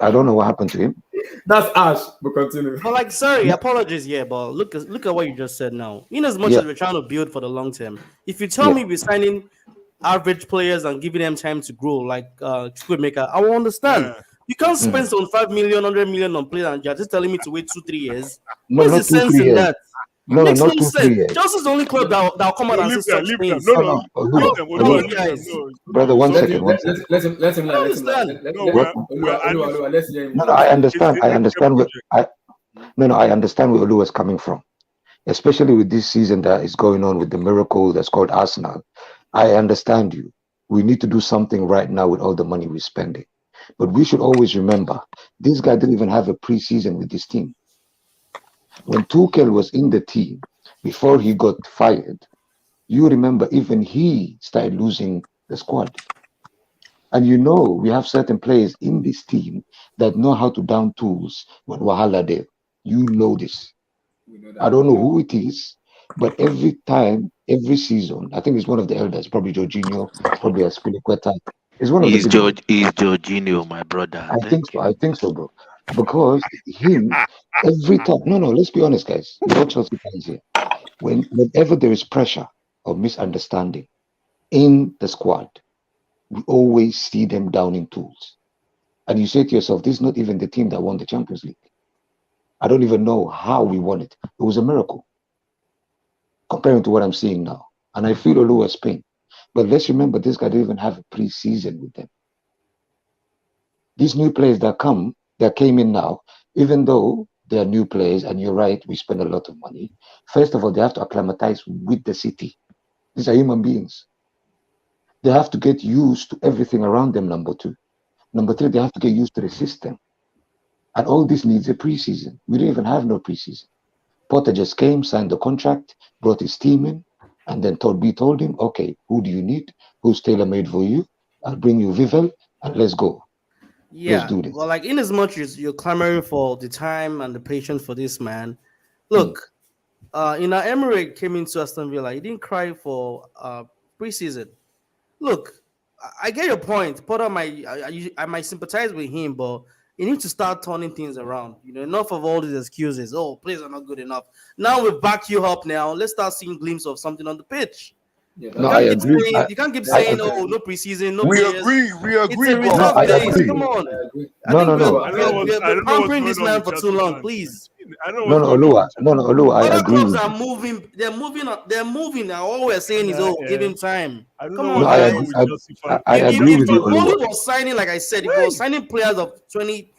I don't know what happened to him. That's Ash, but continue. But sorry, apologies here, but look at what you just said now. In as much as we're trying to build for the long term, if you tell me we're signing average players and giving them time to grow, like Squidmaker, I will understand. Yeah. You can't spend some 5 million, 100 million on players and you're just telling me to wait 2-3 years. What's the sense in that? No, makes not no 2-3 sense. years. Chelsea's the only club that'll come out and say such things. Brother, one second. Let him. I understand. I understand where Olu was coming from, especially with this season that is going on with the miracle that's called Arsenal. I understand you. We need to do something right now with all the money we're spending. But we should always remember, this guy didn't even have a preseason with this team. When Tuchel was in the team, before he got fired, You remember even he started losing the squad. And you know, we have certain players in this team that know how to down tools when Wahala there. You know this. We know I that. don't know who it is, but every time, every season, I think it's one of the elders, probably Jorginho, it's probably Aspilicueta. It's one of the big boys. He's Jorginho, my brother. I think so. I think so, bro. Because him, every time, no, let's be honest, guys. We're all Chelsea fans here. Whenever there is pressure or misunderstanding in the squad, we always see them downing tools. And you say to yourself, this is not even the team that won the Champions League. I don't even know how we won it. It was a miracle comparing to what I'm seeing now. And I feel Oluwa's pain. But let's remember, this guy didn't even have a pre-season with them. These new players that came in now, even though they are new players, and you're right, we spend a lot of money. First of all, they have to acclimatize with the city. These are human beings. They have to get used to everything around them, number two. Number three, they have to get used to the system. And all this needs a preseason. We didn't even have no preseason. Potter just came, signed the contract, brought his team in, and then told him, okay, who do you need? Who's tailor-made for you? I'll bring you Vivel, and let's go. Yeah, Let's do this. well, like in as much as you're clamoring for the time and the patience for this man, look, Emery came into Aston Villa. He didn't cry for preseason. Look, I get your point. Potter I might sympathize with him, but you need to start turning things around. You know, enough of all these excuses. Oh, players are not good enough. Now we back you up. Now let's start seeing glimpses of something on the pitch. Yeah, No, I agree. You can't keep saying, "Oh, no preseason, no We players." agree. We It's agree, a bro. result I base. agree. Come on. I No, think no. I don't know we're what's pampering going this on man with for Chelsea too long. fans. Please. I don't know No, what's no, going on Olua. with No, no, Olua. I Other agree clubs with are you. moving. They're moving now. All we're saying is, Yeah, oh, give him time. I don't Come know on, No, what's I going guys. on agree. with Chelsea fans. I agree If with you, Bowley Olua. was signing, like I said, if he was signing players of 20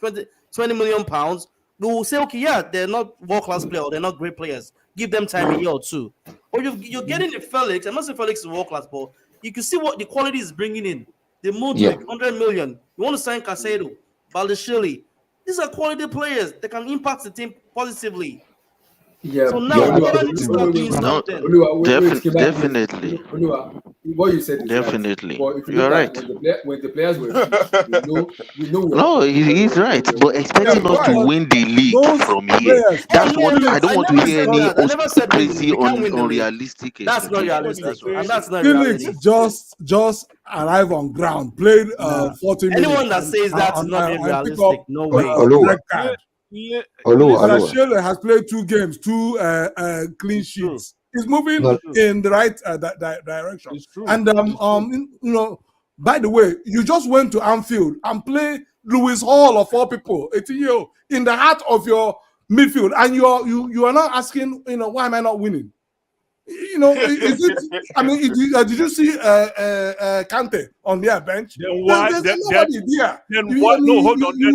million pounds, we will say, okay, yeah, they're not world-class players, or they're not great players. Give them time, a year or two. Or you're getting the Felix. I'm not saying Felix is world-class, but you can see what the quality is bringing in. The Yeah. Modric, 100 million. You want to sign Caicedo, Baldashili. These are quality players that can impact the team positively. Yeah, So Yeah, now I Potter think. needs to start doing No, something. wait, keep back, please. definitely, What you said is right. definitely. But if you You're look at right. when the players were fit, we know No, he's right. But expecting us to right. win the league Those from here, players, Oh that's what no, I don't I want to never hear said any that. I never said win the league. crazy, We can't win the league. unrealistic That's not expectations. realistic, That's all. and that's not Felix reality. just arrived on ground, played Nah. 40 Anyone minutes, that says that is not being and pick realistic. up No way. Olua. red card. Olua. Bradashile has played 2 games, 2 clean It's true. sheets. He's moving No, in the right direction. It's true. And by the way, you just went to Anfield and play Lewis Hall of all people, Etio, in the heart of your midfield, and you are not asking, why am I not winning? Is it? I mean, did you see Kante on their bench? Then why? There's Then nobody there. then what? No, hold on. Then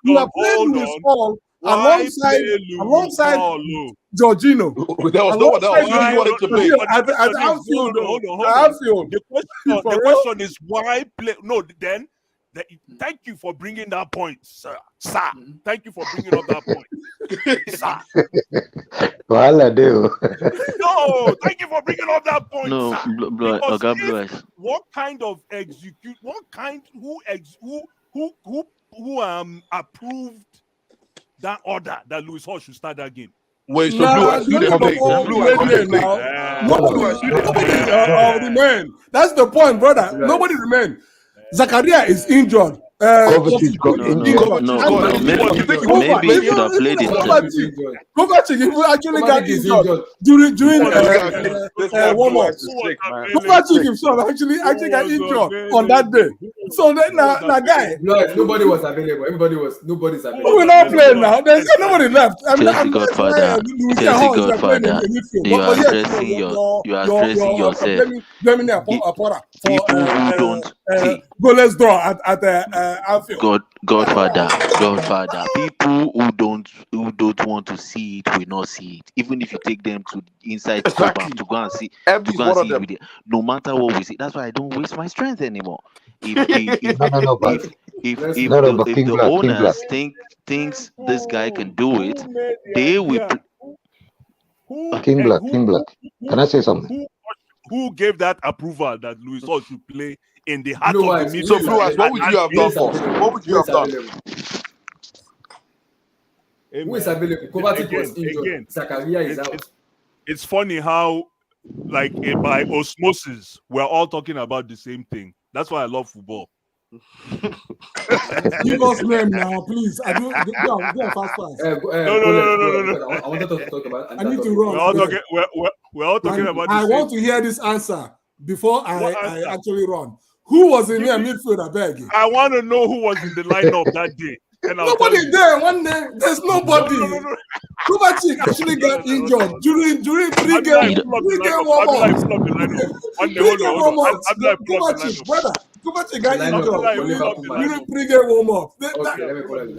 You are playing Lewis Hall Why play Louis Hall? Jorginho. There was no one else. Who Why? wanted to No, play? but At the question is, Anfield, hold on. Anfield. The For real? question is why play? No, then. Thank you for bringing that point, sir. Thank you for bringing up that point, sir. Wahala deo. No, thank you for bringing up that point, No, sir. Because Because what kind of who approved that order that Lewis Hall should start that game? Wait, so Nah, Blue, during the whole play now, nobody remained. That's the point, brother. Nobody remained. Zakaria is injured. Kovacic got injured. No. Maybe he should have played him. Kovacic actually got injured during warm-up. Kovacic himself actually got injured on that day. So then now guy, nobody was available. Nobody's available. we're not playing now. There's nobody left. Chelsea Godfather. You are stressing yourself. Blaming Apora People who don't see. goalless draw at Anfield. Godfather. People who don't want to see it will not see it. Even if you take them to inside the club to go and see it with it. No matter what we see. That's why I don't waste my strength anymore. If the owners thinks this guy can do it, they will. King Black. Can I say something? Who gave that approval that Luis Hall should play in the heart Blue of the Eyes, midfield? So, Blue Eyes, what would you have done, boss? What would you have done? Who is available? Kovacic was Again, injured. Zakaria is out. It's funny how, like, by osmosis, we're all talking about the same thing. That's why I love football. Give us name now, please. I do go fast. No. I wanted to talk about. I need to run. We're all talking about the I same want to hear this answer before I actually run. Who was in your midfield? I beg you. I want to know who was in the lineup that day. And Nobody there. One day, there's nobody. Kovacic actually got injured during pre-game warm-up. Kovacic got injured during pre-game warm-up.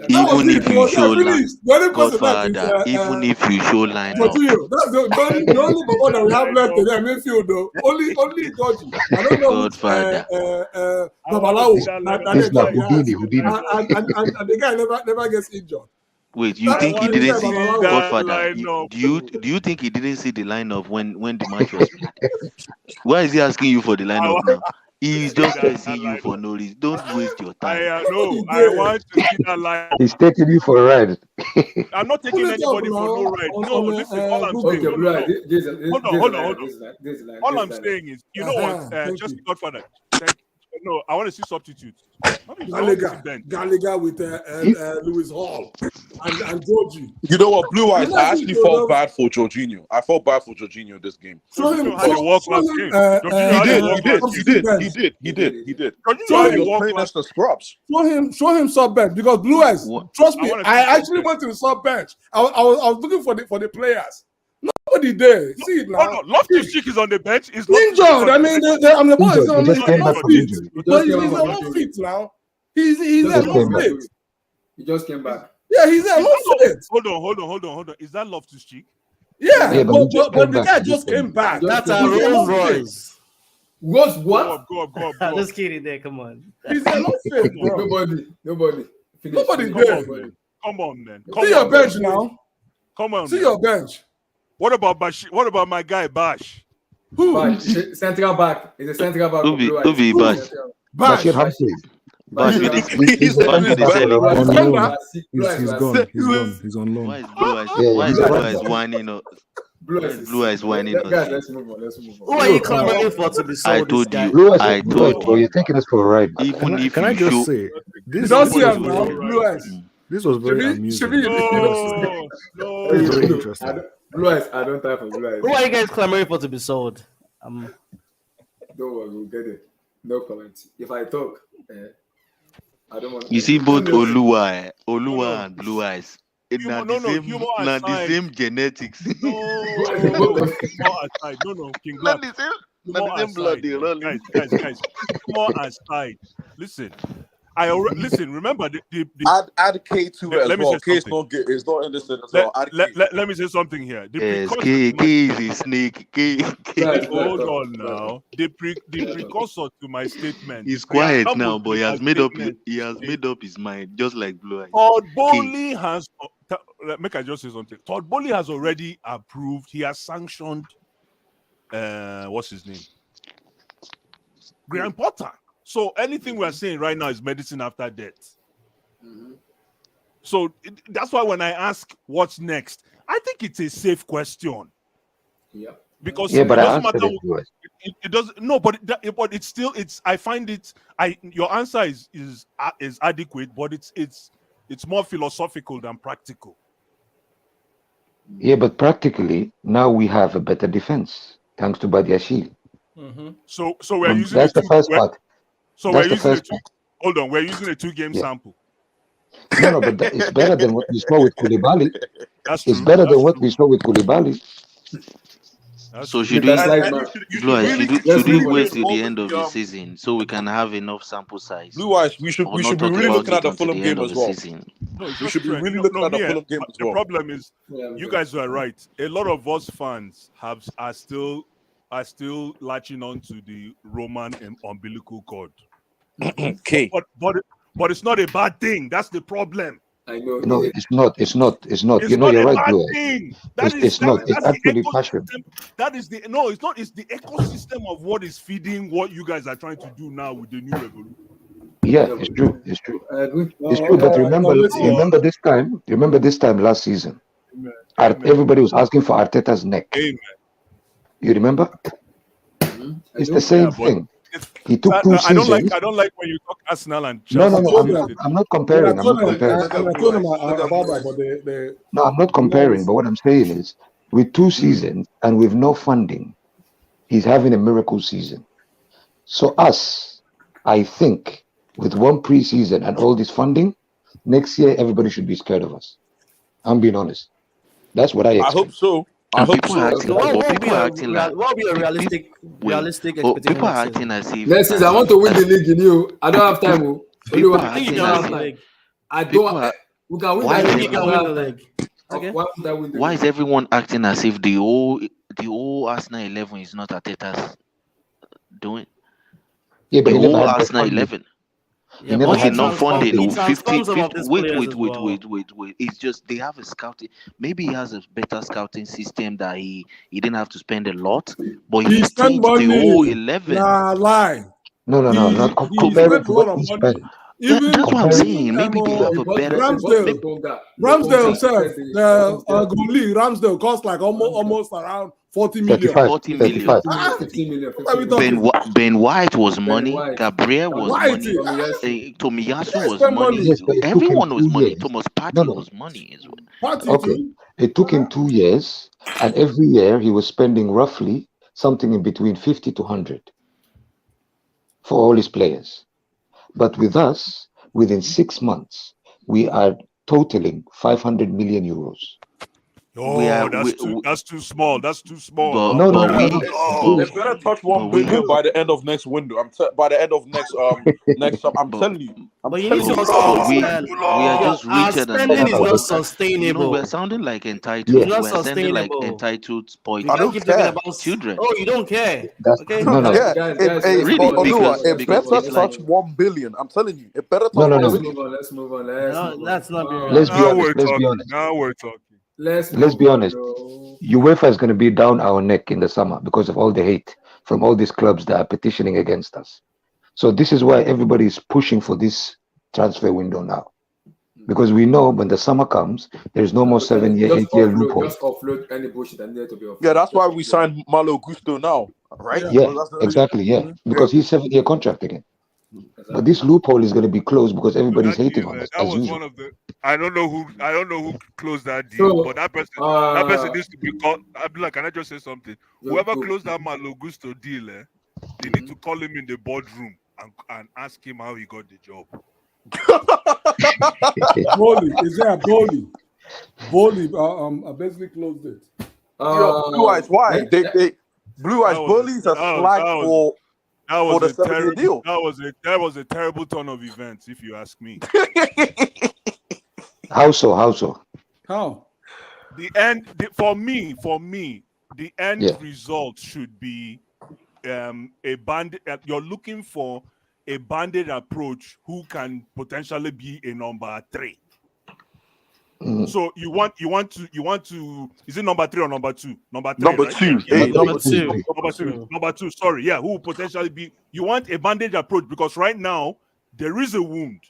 Even if you show line, Godfather, even if you show line up. That's the only one that we have left in the midfield, though. Only Georgie. I don't know Godfather. Babalawo. Houdini. And the guy never gets injured. Wait, you think he didn't see Godfather? Do you think he didn't see the lineup when the match was played? Why is he asking you for the lineup now? He's just pressing you for no reason. Don't waste your time. I want to see that line. He's taking you for a ride. I'm not taking anybody for no ride. No, listen, all I'm saying. All I'm saying is, you know what? Just Godfather. No, I want to see substitutes. Gallagher with Lewis Hall and Georgie. You know what, Blue Eyes? I actually felt bad for Jorginho. I felt bad for Jorginho this game. He did. Playing us the scrubs. Show him sub bench because Blue Eyes. Trust me, I actually went to the sub bench. I was looking for the players. Nobody there. See it now. Loftus-Cheek is on the bench. He's injured. I mean, I'm the boy. He's not fit now. He's not fit. He just came back. Yeah, he's not fit. Hold on. Is that Loftus-Cheek? Yeah, but the guy just came back. That's a Rolls Royce. Was what? Go. Just kidding there. Come on. He's not fit, bro. Nobody there. Come on, man. See your bench now. Come on. See your bench. What about Bash? What about my guy Bash? Who? Bash. Central back. He's a central back. Who be Bash? Bash. He's on loan. Why is Blue Eyes whining up? Blue Eyes whining up. Guys, let's move on. Who are you clamoring for to be sold? I told you. Bro, you're taking us for a ride. Even if can I just say this? Don't see him now. Blue Eyes. This was very amusing. No. Very interesting. Blue Eyes, I don't have for Blue Eyes. Who are you guys clamoring for to be sold? Don't worry, we'll get it. No comment. If I talk, I don't want. You see both Oluwa and Blue Eyes. The same genetics. No, King Black. Not the same blood they run. Guys, more aside. Listen. Remember the add K2 as well. K is not in this as well. Let me say something here. K is a snake. K. Hold on now. The precursor to my statement. He's quiet now, but he has made up his mind, just like Blue Eyes. Todd Bowley has. Make I just say something. Todd Bowley has already approved. He has sanctioned. What's his name? Graham Potter. So anything we're saying right now is medicine after death. Mm-hmm. So that's why when I ask what's next, I think it's a safe question. Yeah. Because but I answered it doesn't. No, but it's still. I find it. Your answer is adequate, but it's more philosophical than practical. Yeah, but practically now we have a better defense thanks to Badiashile. Mm-hmm. So we're using that's the first part. So that's we're using hold on, we're using a 2-game sample. No, but it's better than what we saw with Koulibaly. That's it's true. better than what we saw with Koulibaly. So should we wait till the end of the season so we can have enough sample size? Blue Eyes, we should be really looking at the Fulham game as well. We should be really looking at the Fulham game as well. The problem is, you guys are right. A lot of us fans are still latching on to the Roman and umbilical cord. Okay. But it's not a bad thing. That's the problem. I know. No, it's not. It's not. It's not. It's You know, not you're a right, bad Joel. thing. It's not. It's That's the actually passion. ecosystem. That is the no. It's not. It's the ecosystem of what is feeding what you guys are trying to do now with the new revolution. Yeah, it's true. It's true. It's No, true. But remember, listen. remember this time. Remember this time last season. Everybody was asking for Arteta's neck. Amen. You remember? It's the same thing. He took I 2 don't seasons. like. I don't like when you talk Arsenal and No, Chelsea. I'm not comparing. I'm not comparing. I told him about that, but they No, I'm not comparing. But what I'm saying is, with 2 seasons and with no funding, he's having a miracle season. So I think, with 1 preseason and all this funding, next year everybody should be scared of us. I'm being honest. That's what I expect. I hope so. I hope so. What would be a realistic expectation? People are acting as if. Let's see. I want to win the league in you. I don't have time. People are I think you acting can as win the if. league. I People don't. are- We can win Why the is league. You can win the league. Okay. Why is everyone acting as if the whole Arsenal 11 is not Arteta's doing? Yeah, but The he never whole had the Arsenal funding. 11. Yeah, never but Okay, had not the funding. he 50, transforms some of 50 these wait. players as well. It's just they have a scouting. Maybe he has a better scouting system that he didn't have to spend a lot, but He he spent changed the whole money. 11. Nah, lie. No, not He comparing spent to a lot what of he money. spent. Yeah, Even that's what I'm Comparing. saying. Maybe they have a better. Ramsdale himself, the goalie Ramsdale cost like almost around 40 million. 40 million. 50 million. 50 million. Ben White was money. White. Gabriel was White. money. Tomiyasu was spent money. money. Yes, but it took him Everyone was 2 money. years. Thomas Partey No. was money as well. Party Okay. too. It took him 2 years, and every year he was spending roughly something in between 50 to 100 for all his players. But with us, within 6 months, we are totaling 500 million euros. Oh, that's too small. That's too small. No, They better touch 1 billion by the end of next window. By the end of next summer. I'm telling you. But you need to also understand. We are just Our richer than spending them. is not sustainable. We're sounding like entitled. It's not We're sounding like sustainable. entitled spoiled. You can't keep talking about children. Oh, you don't care. Okay. No. Yeah, it better it's touch 1 billion. I'm telling you, it better touch No. 1 billion. Let's move on. No, that's not being Let's be Now honest. we're Let's be talking. honest. Now we're talking. Let's be honest. UEFA is going to be down our neck in the summer because of all the hate from all these clubs that are petitioning against us. So this is why everybody is pushing for this transfer window now, because we know when the summer comes, there is no more 7-year, 8-year loophole. Just offload any bullshit and need to be offloaded. Yeah, that's why we signed Malo Gusto now, right? Yeah, exactly. Yeah, because he's 7-year contract again. But this loophole is going to be closed because everybody's hating on us That as was usual. one of the. I don't know who closed that deal, So, but that person needs to be called. Abdullah, can I just say something? Whoever closed that Malo Gusto deal, they need to call him in the boardroom and ask him how he got the job. Bowley, is there a Bowley? Bowley basically closed it. Blue Eyes, why? Blue Eyes Bully is a flag for the 7-year deal. That was a terrible turn of events, if you ask me. How so? How? For me, the end result should be a banded. You're looking for a banded approach who can potentially be a number 3. So you want to is it number 3 or number 2? Number 3. Number right? 2. Yeah, Number 2. Sorry, who will potentially be. You want a bandage approach because right now there is a wound.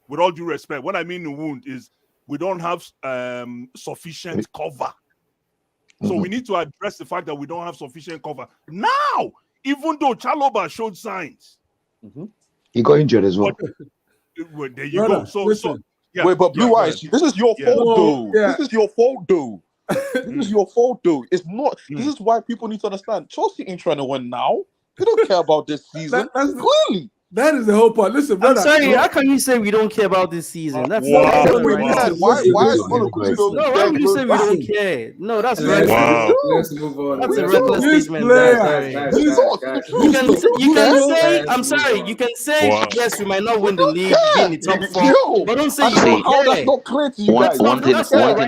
With all due respect, what I mean a wound is we don't have sufficient cover. So we need to address the fact that we don't have sufficient cover now. Even though Chalobah showed signs, He got injured as well. well there you go. So. Yeah, wait, but Blue Eyes, this is your fault, though. Yeah. This is your fault, though. This is your fault, though. It's not. This is why people need to understand. Chelsea ain't trying to win now. They don't care about this season. Clearly. That is the whole point. Listen, I'm brother. sorry, how can you say we don't care about this season? That's Why right. is No, why would you say we don't care? No, that's reckless. Wow. Let's move on. That's a reckless statement. You can say, I'm sorry, you can say, yes, we might not win the league, be in the top 4, but don't say you don't How care. that's not clear to you One guys. thing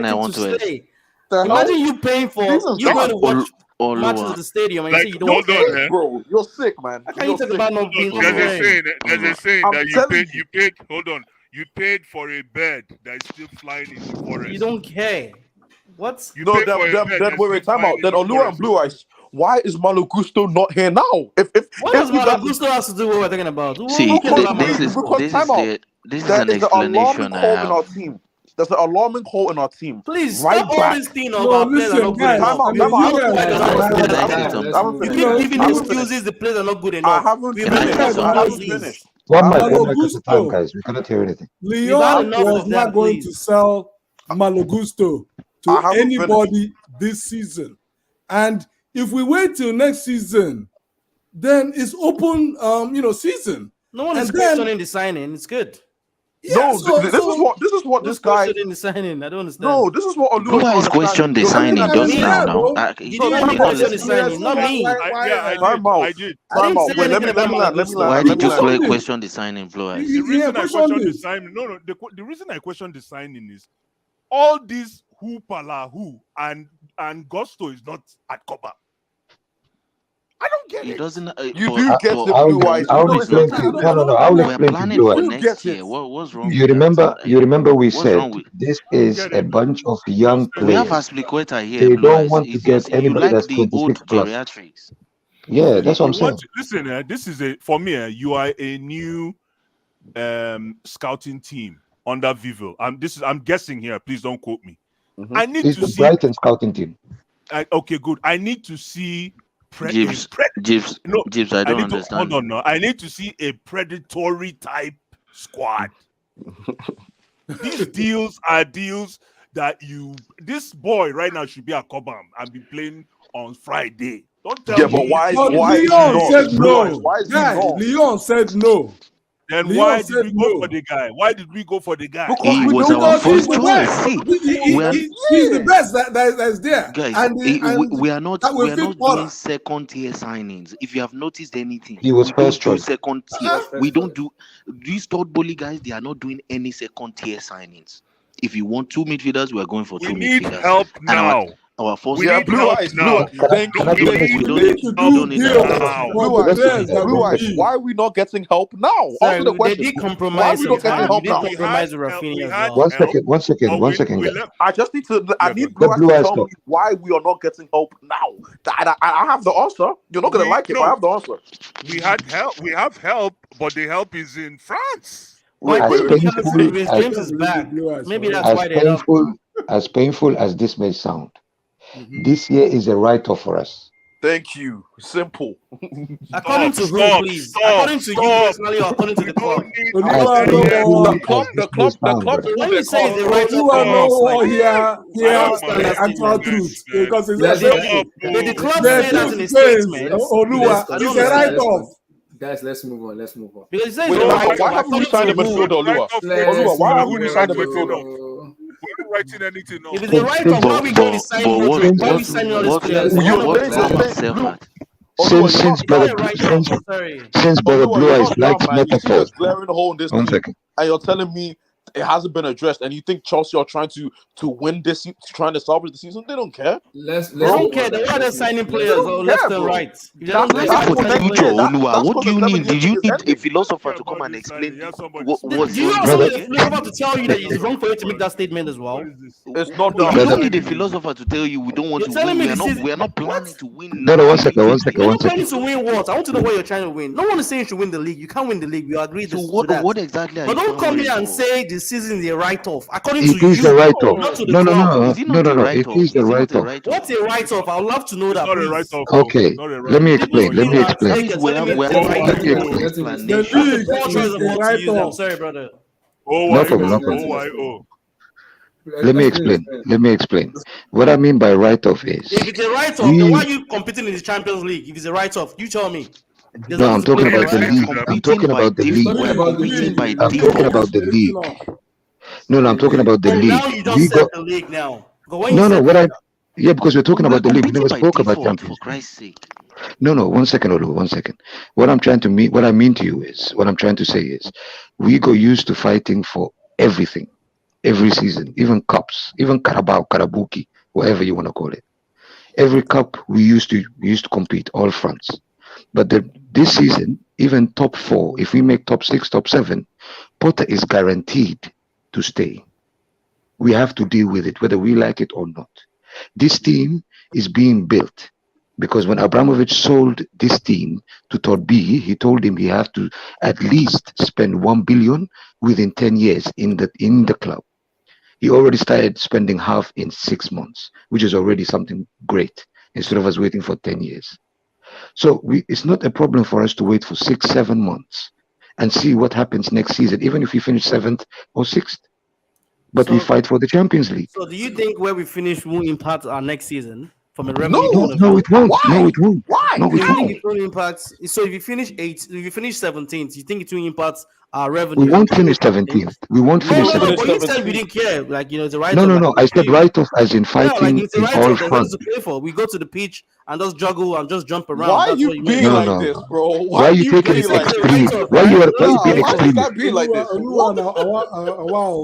I want to say. Imagine you paying for, you're going to watch matches at the stadium and you say you don't care. Bro, you're sick, man. How can you talk about not being There's a saying that you paid. Hold on. You paid for a bird that is still flying in the forest. You don't care. What? You No, paid for a bird then that's wait, still time out. flying Then in the Olua and forest. Blue Eyes, why is Malo Gusto not here now? What does Malo Gusto have to do with what we're talking about? See, because time out. this is There an is an alarming explanation I hole in have. our team. There's an alarming hole in our team. Please right stop all back. this thing of our players are not good Time enough. out. You You keep giving excuses the players are not good enough. I haven't We've had enough of this. finished. One mic Malo at a Gusto. time, guys. We cannot hear anything. Leon enough was of not that, going please. to sell Malo Gusto to anybody this season. And if we wait till next season, then it's open season. No one is And then- questioning the signing. It's good. Yeah, this is what this guy. Questioning the signing. I don't understand. No, this is what Blue Eyes questioned the signing just now. Did you really question the signing? Not me. Time out. Time out. Wait, let me land. Why did you question the signing, Blue Eyes? The reason I questioned the signing, the reason I questioned the signing is all these and Gusto is not at Copa. I don't get He it. doesn't. You do get the Blue Eyes. I'll explain to you. No. I'll We're explain to planning Blue for Eyes. next year. What's wrong? You remember we What's said wrong with- this is a bunch of young We have players. Aspliqueta here. They Blue don't Eyes. want to If get you anybody like that's the old 26 plus. geriatrics. Yeah, that's what I'm saying. Listen, this is for me. You are a new scouting team under Vivo. I'm guessing here. Please don't quote me. I need It's to the see. Brighton scouting team. Okay, good. I need to see. Gibbs, I don't understand. Hold on, no. I need to see a predatory type squad. These deals are deals that this boy right now should be at Cobham and be playing on Friday. Don't tell me. But why Leon said no. Why is he Guys, wrong? Leon said no. Then Leon why did said we go no. for the guy? Why did we go for the guy? He was our first choice. See, He's the best that's there. guys, we are not that will fit doing Potter. second tier signings. If you have noticed anything, He was we don't first do choice. second tier. We don't do these third bully guys. They are not doing any second tier signings. If you want two midfielders, we are going for We two need midfielders. help And now. our first We need Blue help Eyes, now. Blue Eyes. Thank Can I you. be honest we with don't you? need do that deals. now. Blue Eyes, Players that Blue we Eyes, need. why are we not getting help now? Sorry, Answer the they question. did Why are compromise we not getting sometimes. help We did now? compromise with We Rafinha as had well. One second, but we guys. left. I just need to. I need The Blue Eyes Blue to Eyes tell talk. me why we are not getting help now. I have the answer. You're not gonna like it, but I have the answer. We had help. We have help, but the help is in France. Wait, As because painful Reece as, James is back. Maybe that's as why they don't. painful as this may sound, Mm-hmm. this year is a write-off for us. Thank you. Simple. According to who, please? According to you personally or according to the club? The club. When you say it's the right actual truth because it's did the club say that in a statement? It's a write-off. Guys, let's move on. Because it says Wait, the right why haven't we signed a midfielder, Olua? Olua, why haven't we signed a midfielder? We're not writing anything now. If it's the right off, why are we going to sign Rodri? Why are we signing all these players? Since Brother Blue Eyes likes metaphors. Glaring hole in this One team, second. and you're telling me it hasn't been addressed, and you think Chelsea are trying to win this, trying to salvage the season? They don't care. They don't care. They want to signing players left and right. What do you need? Did you need a philosopher to come and explain what's Do you also need a philosopher to tell you that it's wrong for you to make that statement as well? It's not done. You don't need a philosopher to tell you we don't want to win. We are not planning to win. No, one second. You're not planning to win what? I want to know what you're trying to win. No one is saying you should win the league. You can't win the league. We agree to that. What exactly are you But don't come here and say the season is a write-off. According to It is you, the write-off. not to the No. club. It is the write-off. What's a write-off? I would love to know that. Not a please. write-off. Okay, let me explain. I'm sorry, brother. No problem. Let me explain. What I mean by write-off is. If it's a write-off, then why are you competing in the Champions League? If it's a write-off, you tell me. No, I'm talking about the league. I'm talking about the league. I'm talking about the league. No, I'm talking about the league. Now you just said the league now. Because we're talking about the league. We never spoke about Champions. For Christ's sake. No, 1 second, Olu, 1 second. What I'm trying to say is, we got used to fighting for everything, every season, even cups, even Carabao, Karabuki, whatever you want to call it. Every cup we used to compete, all fronts. But this season, even top 4, if we make top 6, top 7, Potter is guaranteed to stay. We have to deal with it, whether we like it or not. This team is being built because when Abramovich sold this team to Todd B, he told him he have to at least spend 1 billion within 10 years in the club. He already started spending half in 6 months, which is already something great, instead of us waiting for 10 years. So it's not a problem for us to wait for 6-7 months and see what happens next season, even if we finish 7th or 6th. But we fight for the Champions League. So do you think where we finish will impact our next season from a No, revenue point of no, view? it won't. No, it won't. Why? No, Do it you think won't. it will impact? So if you finish 8th, if you finish 17th, you think it will impact our We revenue? won't finish 17th. We won't finish No, 17th. but you said we didn't care. Like, it's a No, write-off. no, Like, no. I said write-off as in yeah, like fighting it's a in all write-off. There's nothing fronts. to play for. We go to the pitch and just juggle and just jump around. Why are That's you what you being mean. No, like no, this, no. bro? Why are you taking being it like this? extreme? write-off, Why you are Nah, being why you extremist? gotta be like this? What?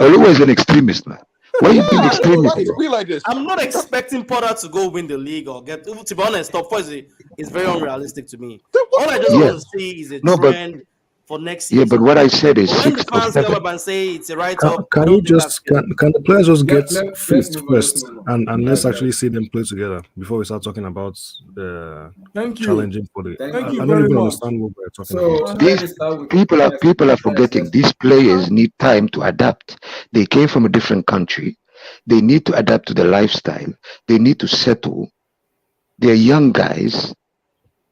Oluwa is an extremist, man. Why are you being Yeah, extremist, why you bro? be like this? I'm not expecting Potter to go win the league or get. To be honest, top four is very unrealistic to me. All I just Yeah. want to see is a No, but trend for next yeah, season. but what I said is But when the 6th or fans come 7th. up and say it's a write-off, I Can don't you think that's just can the players just get Let's fit move on. Let's first move on. and let's Guys, actually see them play together before we start talking about Thank you. challenging for the. Thank Thank you. you I don't very even much. understand what we're talking So about. let me start with People are guys, forgetting these players need time to adapt. They came from a different country. They need to adapt to the lifestyle. They need to settle. They're young guys.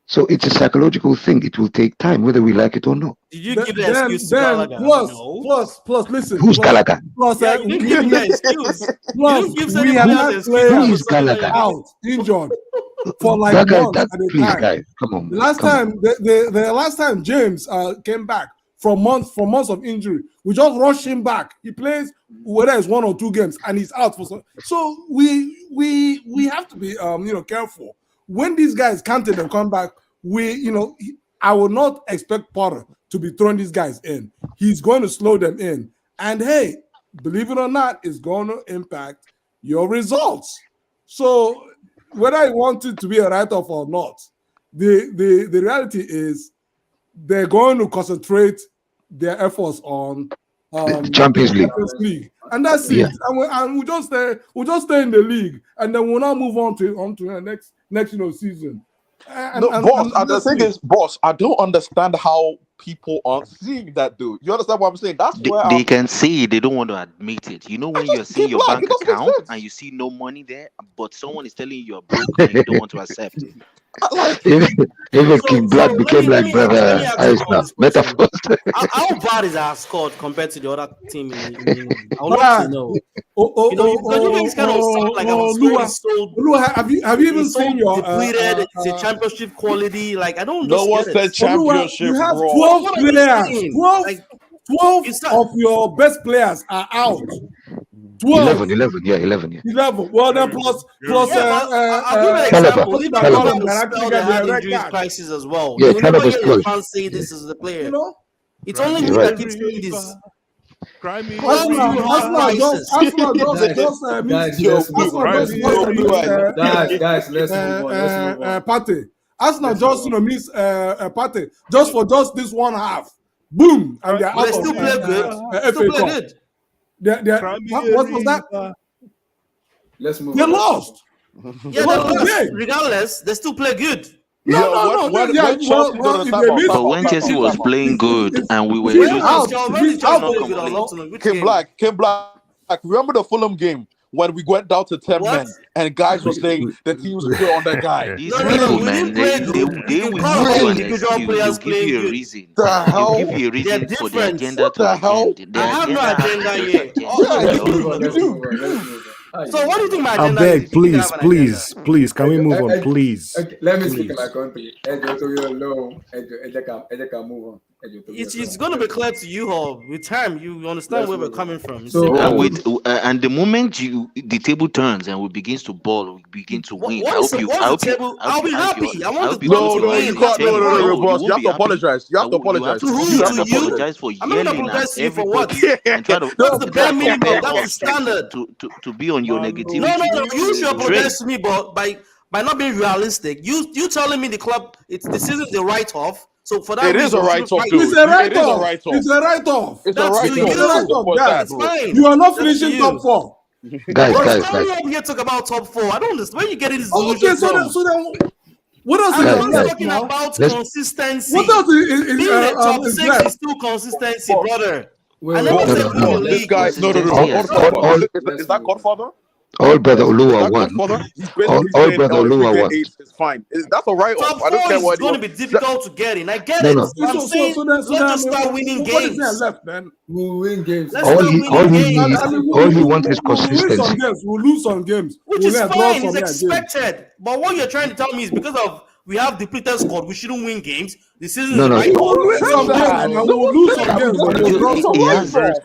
So it's a psychological thing. It will take time, whether we like it or not. Did you give the excuse to Gallagher? No. plus, listen. Who's Gallagher? Plus, Yeah, you didn't give him that excuse. plus, You didn't give we anybody have else had an excuse. players All of a Who is sudden, Gallagher? out, injured for like That guy, months at a please, time. guys, come on, The man. last Come on. time, the last time James came back from months of injury, we just rushed him back. He plays whether it's 1 or 2 games, and he's out for some. So we have to be careful when these guys counted and come back. I will not expect Potter to be throwing these guys in. He's going to slow them in, and hey, believe it or not, it's going to impact your results. So whether I want it to be a write-off or not, the reality is they're going to concentrate their efforts on Champions League. League, and that's Yeah. it. And we just stay in the league, and then we'll now move on to the next season. The thing is, boss, I don't understand how people aren't seeing that, dude. You understand what I'm saying? That's where They can see it, they don't want to admit it. You know when you're seeing your bank account and you see no money there, but someone is telling you you're broke and you don't want to accept it. Even King Black became like brother Eisner. Metaphors. How bad is our squad compared to the other team in England? I would love to know. Because you guys kind of sound like our squad is so. Have you even seen your depleted? It's a championship quality. Like I don't. No one said championship. You have bro. 12 players. saying. 12, Like, 12 of your best players are out. 12. 11, yeah. 11. Well, then plus I'll give an example. If I Caliber. they had injury crisis as well. Yeah, You never Caliber's hear close. the fans say this is the player. It's only me You're right. that keeps saying this. Guys, let's move on. Pate. Arsenal just miss Pate just for this one half. Boom, and they're out. They still play good. Still play good. What was that? Let's move They on. lost. Yeah, they lost. Regardless, they still play good. No. But when Chelsea was playing good and we were losing, Kim Black. Remember the Fulham game when we went down to 10 men and guys were saying the team was put on that guy? these people, man, they will give you an excuse. They'll give you a reason. They'll give you a reason for the agenda to end. I have no agenda yet. Let's move on. So what do you think my I agenda beg, is? Do you think I please, have an please, can we move on, please? Okay, let me speak Please. in my country. Ejo can move on. It's going to be clear to you all with time. You understand where we're coming from. So, and the moment the table turns and we begins to ball, we begin to win. I'll be happy. I want the No, team to win. you can't. No, boss. You have to happy. apologize. You have to apologize. To who? You have to To you? apologize for I'm not yelling apologize at to you for what? everybody and try to That's the bare minimum. That's the standard. to be on your negativity. No. You should apologize to me, but by not being realistic, you telling me the club the season's a write-off. So for that It is reason, a write-off, it dude. It's a It is a write-off. write-off. It's a write-off. It's a That's write-off. you. It's a write-off, That's guys. fine. You are not That's finishing you. top 4. Guys, Bro, guys, how guys. are we here talk about top 4? I don't understand. Where are you getting this Okay, illusion so from? then, what else I'm is just left talking now? about Let's- consistency. What else is Being a top is 6 left? is still consistency, brother. Wait, I wait, never wait, No, said no, win no, the no. This league. guy, no. All, Godfather. all, Is that Godfather? all brother Is Oluwa that won. Godfather? He's All basically saying, brother if we Oluwa get won. 8, it's fine. That's a write-off. Top I don't 4 care is what going to anyone. be difficult to get in. I get No, it. no. But I'm saying, let's just start winning What is there games. left then? we'll win games. Let's All start he winning needs, games. all he wants is We'll win some consistency. games. We'll lose some games. Which We'll is draw fine. some It's games. expected. But what you're trying to tell me is because of we have depleted squad, we shouldn't win games. The season No, is no. right. We'll win some games. And we'll lose some games. But we'll draw some Very games. soft.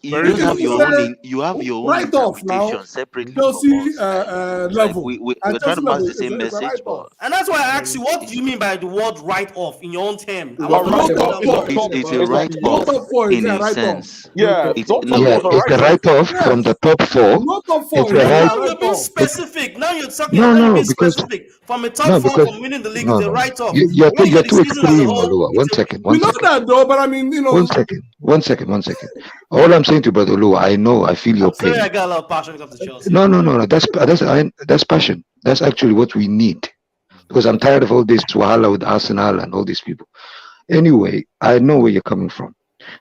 You Very just This have is your own. You have your own right off now. interpretation separately Chelsea from us. Like level. we're And trying to Chelsea pass level the is same a message, write-off. but And that's why I asked you, what do you mean by the word write off in your own term? I A was Not not top talking four. about it's a Not write No off top 4 is in a a write-off. sense. Yeah, It's top no, 4 Yeah, was a it's a write-off. write-off from the top 4. No top 4 It's is a a right. now you're being write-off. specific. Now you're talking. No, Now you're no, being because specific. From a top no, 4 because from winning the league no, is a no. write off. You're When you you're get the too season as a extreme, whole, Olua. One second, We one know second, that though, but I mean, one second, one second, one second. All I'm saying to Brother Olua, I know, I feel your I'm sorry pain. I got a lot of passion when it comes to Chelsea. No. That's passion. That's actually what we need. Because I'm tired of all this wahala with Arsenal and all these people. Anyway, I know where you're coming from,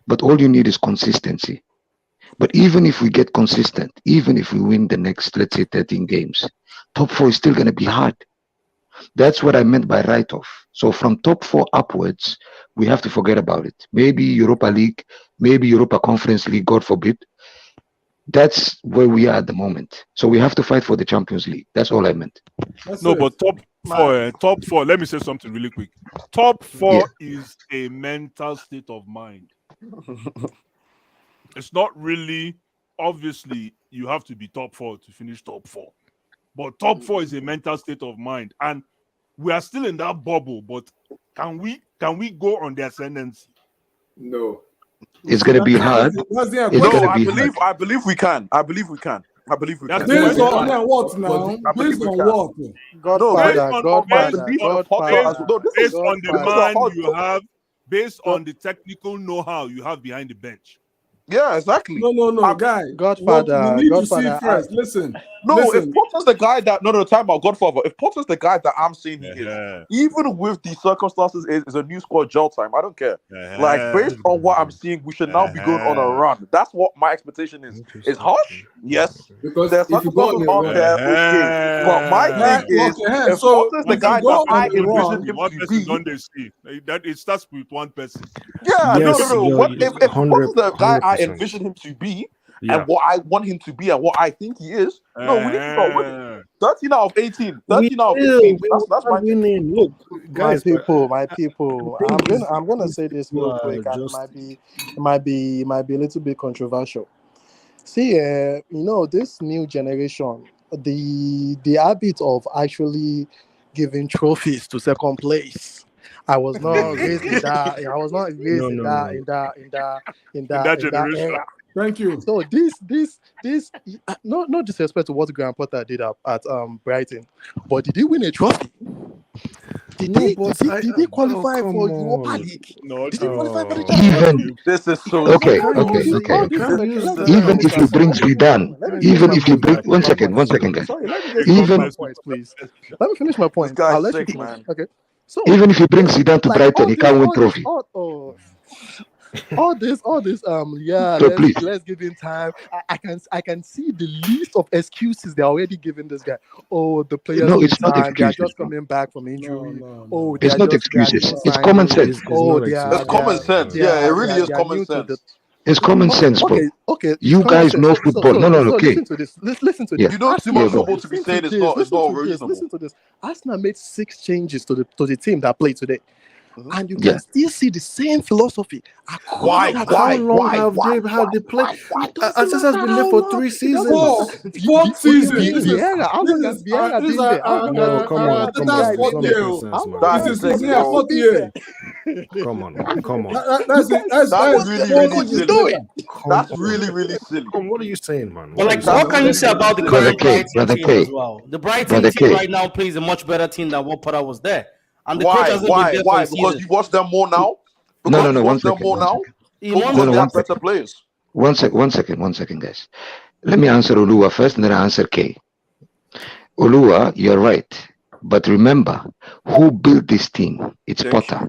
but all you need is consistency. But even if we get consistent, even if we win the next, let's say, 13 games, top 4 is still going to be hard. That's what I meant by write-off. So from top 4 upwards, we have to forget about it. Maybe Europa League, maybe Europa Conference League, God forbid. That's where we are at the moment. So we have to fight for the Champions League. That's all I meant. No, but top four. Let me say something really quick. Top 4 is a mental state of mind. It's not really, obviously, you have to be top 4 to finish top 4. But top 4 is a mental state of mind. And we are still in that bubble, but can we go on the ascendancy? No. It's going to be hard. That's the It's No, going to I be believe hard. we can. I believe we can. That's based the on question. what now? I believe Based we on can. what? Based on the man you Godfather. have, based on the technical know-how you have behind the bench. Yeah, exactly. No, guy. Godfather, What we need to Godfather, see first. Listen. No, listen. if Potter's the guy that time about Godfather. If Potter's the guy that I'm saying he is, even with the circumstances, is a new squad gel time. I don't care. Like based on what I'm seeing, we should now be going on a run. That's what my expectation is. It's harsh, yes. Because there's if you go circumstances on on a there, run, okay. But my thing is, if so Potter's the if guy you go that I on a run, envision him One to person be, don't they see that it starts with one person. yeah, Yes, no. you're- What if Potter's the guy I 100%. envision him to be? Yeah. And what I want him to be and what I think he is. No, we need to start winning. 13 out of 18. 13 out of 15. That's my winning. Look, guys, my people. I'm gonna say this real quick, and it might be a little bit controversial. See, this new generation, the habit of actually giving trophies to second place. I was not raised in that. I was not raised in that generation. era. Thank you. So this no disrespect to what Graham Potter did at Brighton, but did he win a trophy? Did he qualify for Europa League? No, Did he qualify for the Even Champions League? This is so okay. Even if you bring Zidane, even if you bring one second, guys. Sorry, let me get Even my point, please. Let me finish my point. guy's I'll let sick, you finish. man. Okay. So even if you bring Zidane to Brighton, he can't win trophy. All this, So please. let's give him time. I can see the list of excuses they're already giving this guy. Oh, the players No, need it's not time. They are excuses, just coming back from injury. No. Oh, It's not excuses. It's common sense. It's common sense. Yeah, it really is common sense. It's common sense, bro. Okay. You guys know football. No, okay. Listen to this. Listen to Yeah. this. You know too much go. football to be saying it's not reasonable. Listen to this. Arsenal made 6 changes to the team that played today. And you Yeah. can still see the same philosophy. Why? How long have they had the play? Arteta has been there for 3 seasons. Fourth season. Vieira, how long has Vieira been there? No, come on. That's It's not making fourth sense, man. That This is is sick, yeah, bro. fourth year. Come on. That's really silly. That's on. really silly. Come on, what are you saying, man? But like, what can you say about the Brother current K, Brighton Brother team K. as well? The Brighton Brother team K. right now plays a much better team than what Potter was there. and the coach hasn't been there for a Because season. you watch them more now. No. One second. Better players. One second, guys. Let me answer Olua first, and then I answer K. Olua, you're right. But remember, who built this team? It's Potter.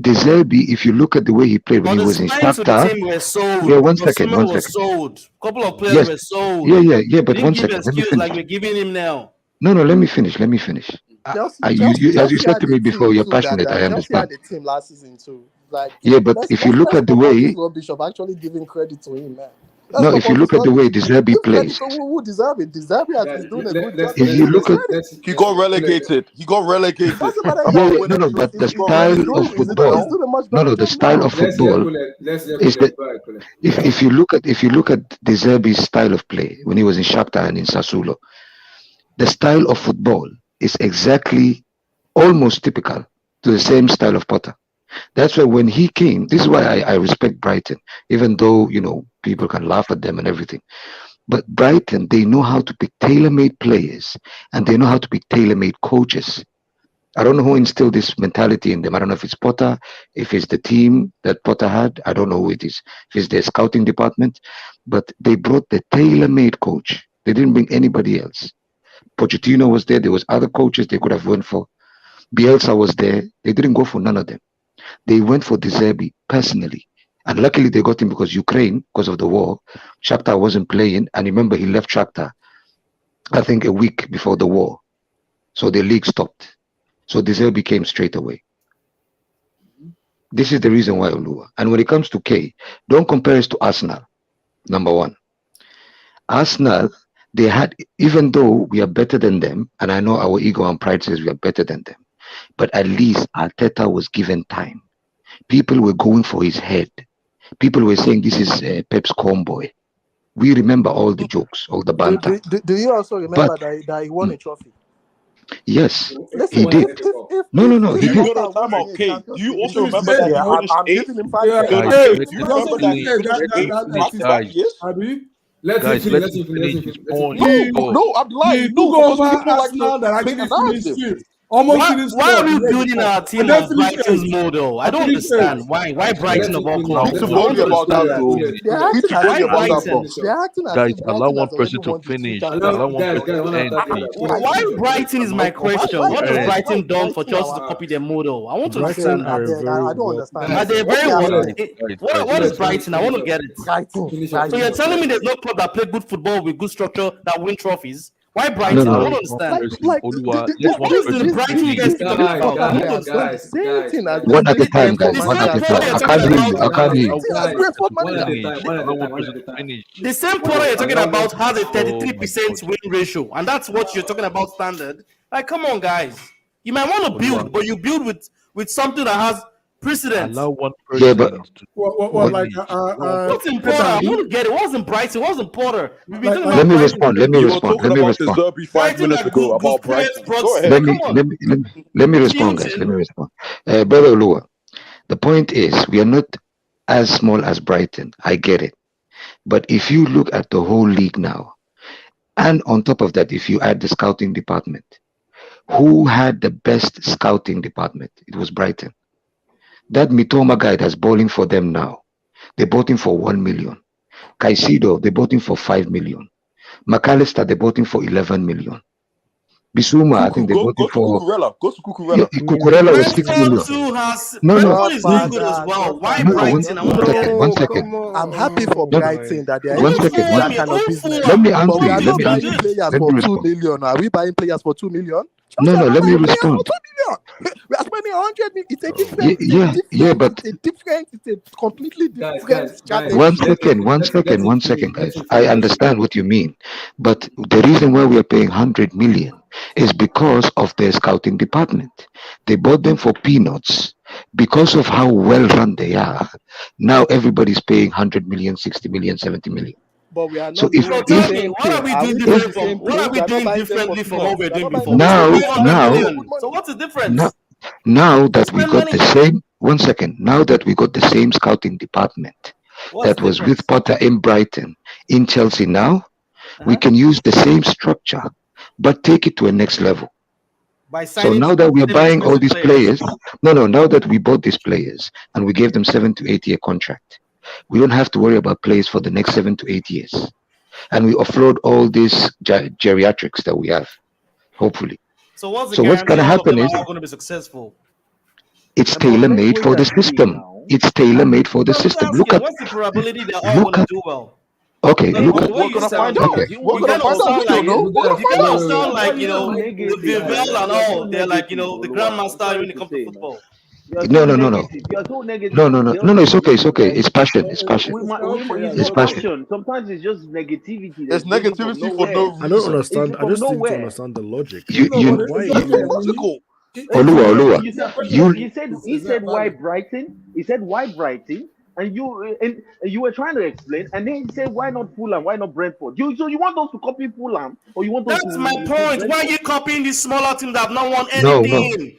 De Zerbi, if you look at the way he played when he was in Shakhtar, yeah, one second. Couple of players were sold. Yeah, but one second. Let me finish. Like we're giving him now. No, let me finish. As you said to me before, you're passionate. I understand. Chelsea had a team last season too. Like, but if you look at the way, rubbish of actually giving credit to him, man. No, if you look at the way De Zerbi plays, who deserve it? De Zerbi has been doing a good job. if you look at, he got relegated. No, but the style of football. The style of football is that if you look at De Zerbi's style of play when he was in Shakhtar and in Sassuolo, the style of football is exactly almost typical to the same style of Potter. That's why when he came, this is why I respect Brighton, even though, people can laugh at them and everything. But Brighton, they know how to pick tailor-made players and they know how to pick tailor-made coaches. I don't know who instilled this mentality in them. I don't know if it's Potter, if it's the team that Potter had. I don't know who it is. If it's their scouting department. But they brought the tailor-made coach. They didn't bring anybody else. Pochettino was there. There was other coaches they could have went for. Bielsa was there. They didn't go for none of them. They went for De Zerbi personally. And luckily they got him because Ukraine, because of the war, Shakhtar wasn't playing. And remember, he left Shakhtar, I think, a week before the war. So the league stopped. So De Zerbi came straight away. This is the reason why, Olua. And when it comes to K, don't compare us to Arsenal, number one. Arsenal, they had, even though we are better than them, and I know our ego and pride says we are better than them, but at least Arteta was given time. People were going for his head. People were saying this is Pep's convoy. We remember all the jokes, all the banter. Do you also remember that he won a trophy? Yes, he did. No, he did. Do you also remember that? I'm giving him 5 years. Do you remember that? Let him finish. No, I'm lying. No, because people like that actually finish. Why are we building our team on Brighton's model? I don't understand. Why Brighton of all clubs? Guys, allow one person to finish. Allow one person to end. Why Brighton is my question. What has Brighton done for Chelsea to copy their model? I want to understand. I don't understand. Are they very what is Brighton? I want to get it. So you're telling me there's no club that play good football with good structure that win trophies? Why Brighton? I don't understand. What is the Brighton you guys talking about? One at a time, guys. One at a time. I can't hear you. The same product you're talking about has a 33% win ratio, and that's what you're talking about standard. Like, come on, guys. You might want to build, but you build with something that has precedence. Allow one person what's in Porter? I want to get it. It wasn't Brighton. It wasn't Porter. Let me respond. Let me respond, guys. Let me respond. Brother Olua, the point is, we are not as small as Brighton. I get it. But if you look at the whole league now, and on top of that, if you add the scouting department, who had the best scouting department? It was Brighton. That Mitoma guy that's bowling for them now, they bought him for 1 million. Caicedo, they bought him for 5 million. McAllister, they bought him for 11 million. Bissouma, I think they bought him for... Cucurella was 6 million. No. Is not good as well. Why Brighton? One second. I'm happy for Brighton that they are that kind of business. Let me answer you. Let me answer you. Players for 2 million. Are we buying players for 2 million? No, let me respond. We are spending 100 million. It's a different. But it's a completely different strategy. One second, guys. I understand what you mean, but the reason why we are paying 100 million is because of their scouting department. They bought them for peanuts because of how well run they are. Now everybody's paying 100 million, 60 million, 70 million. But we are not. So what are we doing differently from what we're doing before? So what's the difference? Now that we got the same, 1 second. Now that we got the same scouting department that was with Potter in Brighton, in Chelsea now, we can use the same structure, but take it to a next level. By So signing now that we're them buying all expensive these players, now that we bought these players and we gave them 7 to 8 year contract, we don't have to worry about players for the next 7 to 8 years. And we offload all these geriatrics that we have, hopefully. So what's the So what's guarantee going to all of happen them is are all going to be successful? it's But let's tailor-made wait for the and see system. now. It's tailor-made for the No, I'm just system. Look asking, at, what's the probability they're all look going at, to do well? okay, Because look from at, the way We're you gonna find sound, out. okay. We're you gonna kind of find out. We sound don't like know. We're gonna you find kind of out. sound like You're so the negative, Vivel man. and You're all. so They're like negative, the Oluwa. I'm grandmaster sorry when it to comes to say, man. football. You're No, so no, no, no. negative. You're so negative. No, no, no, no, no. It's okay. It's okay. It's passion. It's passion. It's It's not passion. passion. Sometimes it's just negativity It's that's bringing from negativity for nowhere. no I don't reason. understand. It's I from just need to nowhere. understand the logic. You, No, you, but Why it's It's okay. you? logical. It's Oluwa, logical. Oluwa. You said You, he said why Brighton? He said why Brighton? And you were trying to explain, and then he said why not Fulham? Why not Brentford? So you want us to copy Fulham, or you want us That's my to point. Why are Brentford? you copying these smaller teams that have not won no. anything?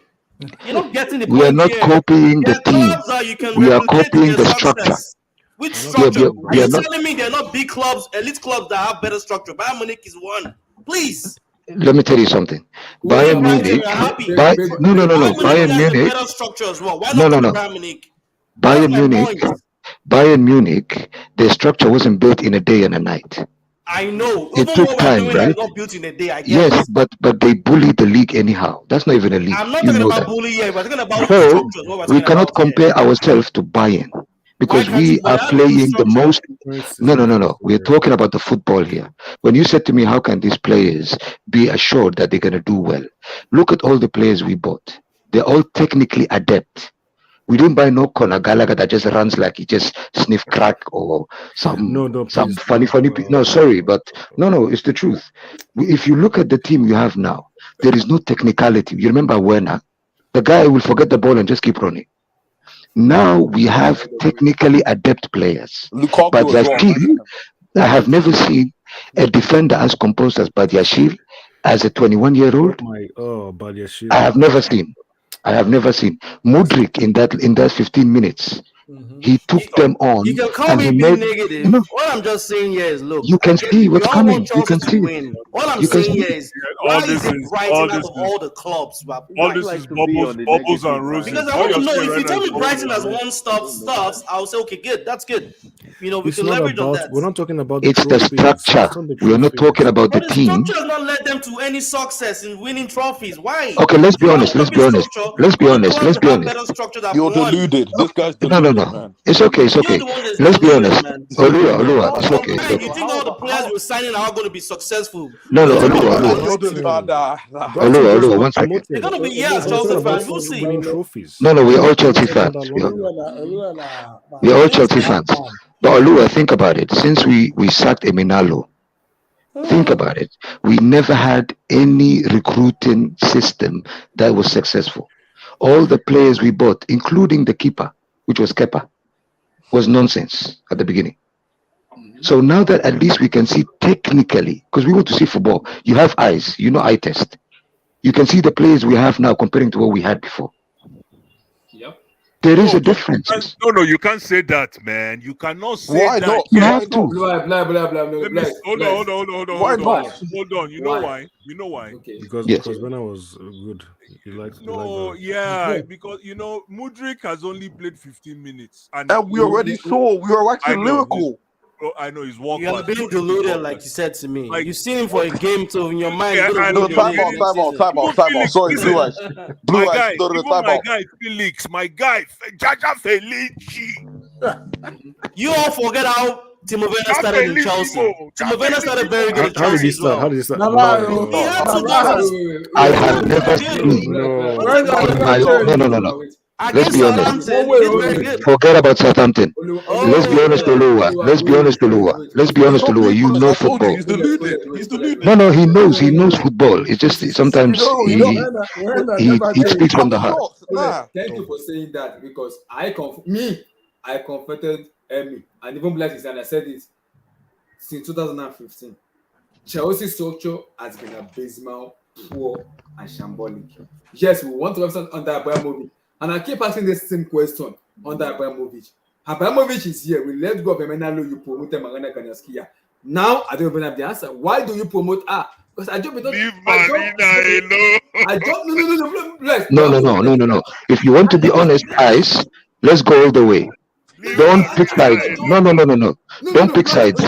You're not getting the We are point not here. copying There the are team. clubs that you can We are replicate copying their the structure. success. Which We're not structure? talking Are We you are not. telling me they're not big clubs, elite clubs that have better structure? Bayern Munich is one. Please. Let me tell you something. Is it Bayern Brighton? Munich. You're happy. No. Bayern Munich Bayern has a Munich. better structure as well. Why No, not no, copy no. Bayern Munich? That's Bayern my Munich. point. Bayern Munich. Their structure wasn't built in a day and a night. I know. It Even took what we're time, doing is right? not built in a day. I get Yes, it. but they bullied the league anyhow. That's not even a league. I'm not You talking know about that. bullying here. We're talking about So structures. What we're we talking about cannot here. compare ourselves to Bayern Why because can't you we buy? are Have a good playing the structure. most. It's No. different. We're talking about the football here. When you said to me, how can these players be assured that they're going to do well? Look at all the players we bought. They're all technically adept. We didn't buy no Conor Gallagher that just runs like he just sniff crack or some Please. funny. No, sorry, but no, it's the truth. If you look at the team you have now, there is no technicality. You remember Werner, the guy will forget the ball and just keep running. Now we have technically adept players, Lukaku but as well, man. Yashil, I have never seen a defender as composed as Badiashile as a 21-year-old. Badiashile. I have never seen. Mudryk in that 15 minutes. He took them on. You can call And me he being made, negative. What I'm just saying here is, look, you I can get see it. We what's all want coming. You Chelsea can to see. win. All I'm You can saying see. here is, all why this is it is Brighton out of all the clubs? all this is bubbles and roses. Because I What want to you're know, saying if you right now tell is me bubbles Brighton has and won stuffs, I'll say, okay, good, that's good. We It's can not leverage on about. that. We're not talking about the It's the trophies. structure. It's not the We are not trophies. talking about the But the team. structure has not led them to any success in winning trophies. Why? Okay, let's be You want honest. to Let's copy be honest. structure? Let's be Go to honest. clubs Let's that be have honest. better structure that You're won. deluded. This guy's No. deluded, man. It's okay. It's You're okay. the one that's Let's be deluded, honest. man. Olua, it's From okay. It's Bayern, okay. you think all the players you're signing are going to be successful? No, You're talking Olua, about You're Brighton. Brighton just Olua, got 1 second. They're promoted. going to be, We're as Chelsea talking about fans. We'll see. winning trophies. No, we're all Not Chelsea promotion fans. that We're all Chelsea Yes, fans. But Olua, think about it. Since we sacked Eminalo, think about it. We never had any recruiting system that was successful. All the players we bought, including the keeper, which was Kepa, was nonsense at the beginning. So now that at least we can see technically, because we want to see football, you have eyes, eye test. You can see the players we have now comparing to what we had before. Yep. There is a difference. No, you can't say that, man. You cannot say Why that. not? You Why have to. not? Let me hold on. Hold on. You know why? Okay. Because when I was good, you liked. Because Mudryk has only played 15 minutes, And we already saw. We were actually lyrical. I know he's world You are class. being deluded, like you said to me. You've seen him for a game, so in your mind, No, time out. Sorry, Blue Eyes. Blue Eyes. No, time out. My guy, Jaja Felici. You all forget how Timo Werner started in Chelsea. Timo Werner started very good at How did Chelsea he as well. start? How did he start? He had 2 goals. I have never seen. No. Let's Against be honest. Southampton, he did very good. Forget about Southampton. Let's be honest, Olua. Let's be honest, Olua. You know football. He's deluded. No, he knows football. It's just sometimes he speaks from the heart. Thank you for saying that, because I comforted Emmy, and even Black and I said it since 2015. Chelsea's structure has been abysmal, poor, and shambolic. Yes, we want to represent under Abramovich, and I keep asking the same question under Abramovich. Abramovich is here. We let go of Emenalo. You promoted Marina Kanaskia. Now I don't even have the answer. Why do you promote her? Because I jump. Leave Marina alone. I jump. No. If you want to be honest, guys, let's go all the way. Don't pick sides. No. Don't pick sides.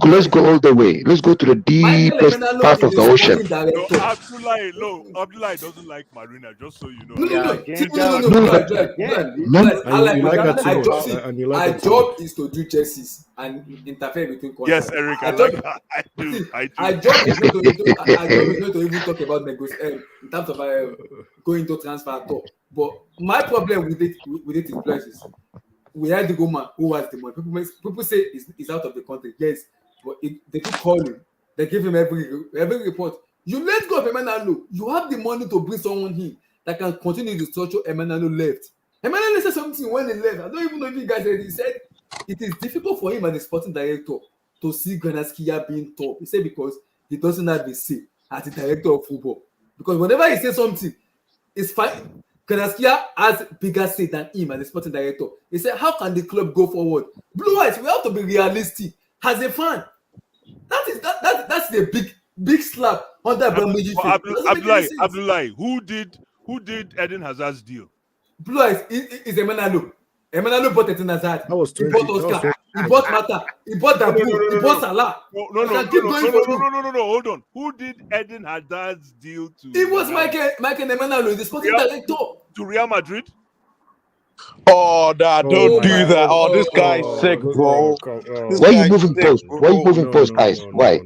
Let's go all the way. Let's go to the deepest part of the ocean. Abdullah doesn't like Marina, just so you know. My job is to do jerseys and interfere between contracts. Yes, Eric, I like that. I do. Job is not to even talk about negotiation in terms of going to transfer talk. But my problem with it is we had the woman who has the money. People say he's out of the country. Yes, but they keep calling. They give him every report. You let go of Emenalo. You have the money to bring someone in that can continue the structure. Emenalo left. Emenalo said something when he left. I don't even know if you guys heard. He said it is difficult for him as a sporting director to see Granaskia being top. He said because he doesn't have a say as the director of football. Because whenever he says something, it's fine. Granaskia has bigger say than him as a sporting director. He said, how can the club go forward? Blue Eyes, we have to be realistic. As a fan, that's the big slap on that Abdullah, who did Eden Hazard's deal? Blue Eyes is Emenalo. Emenalo bought Eden Hazard. That was 20. He bought Oscar. He bought Mata. He bought Dabu. He bought Salah. No, hold on. Who did Eden Hazard's deal to? It was Michael Emenalo, the sporting director. To Real Madrid? Oh, nah, don't do that. Oh, this guy's sick, bro. Why are you moving post? Why are you moving post, guys? Why?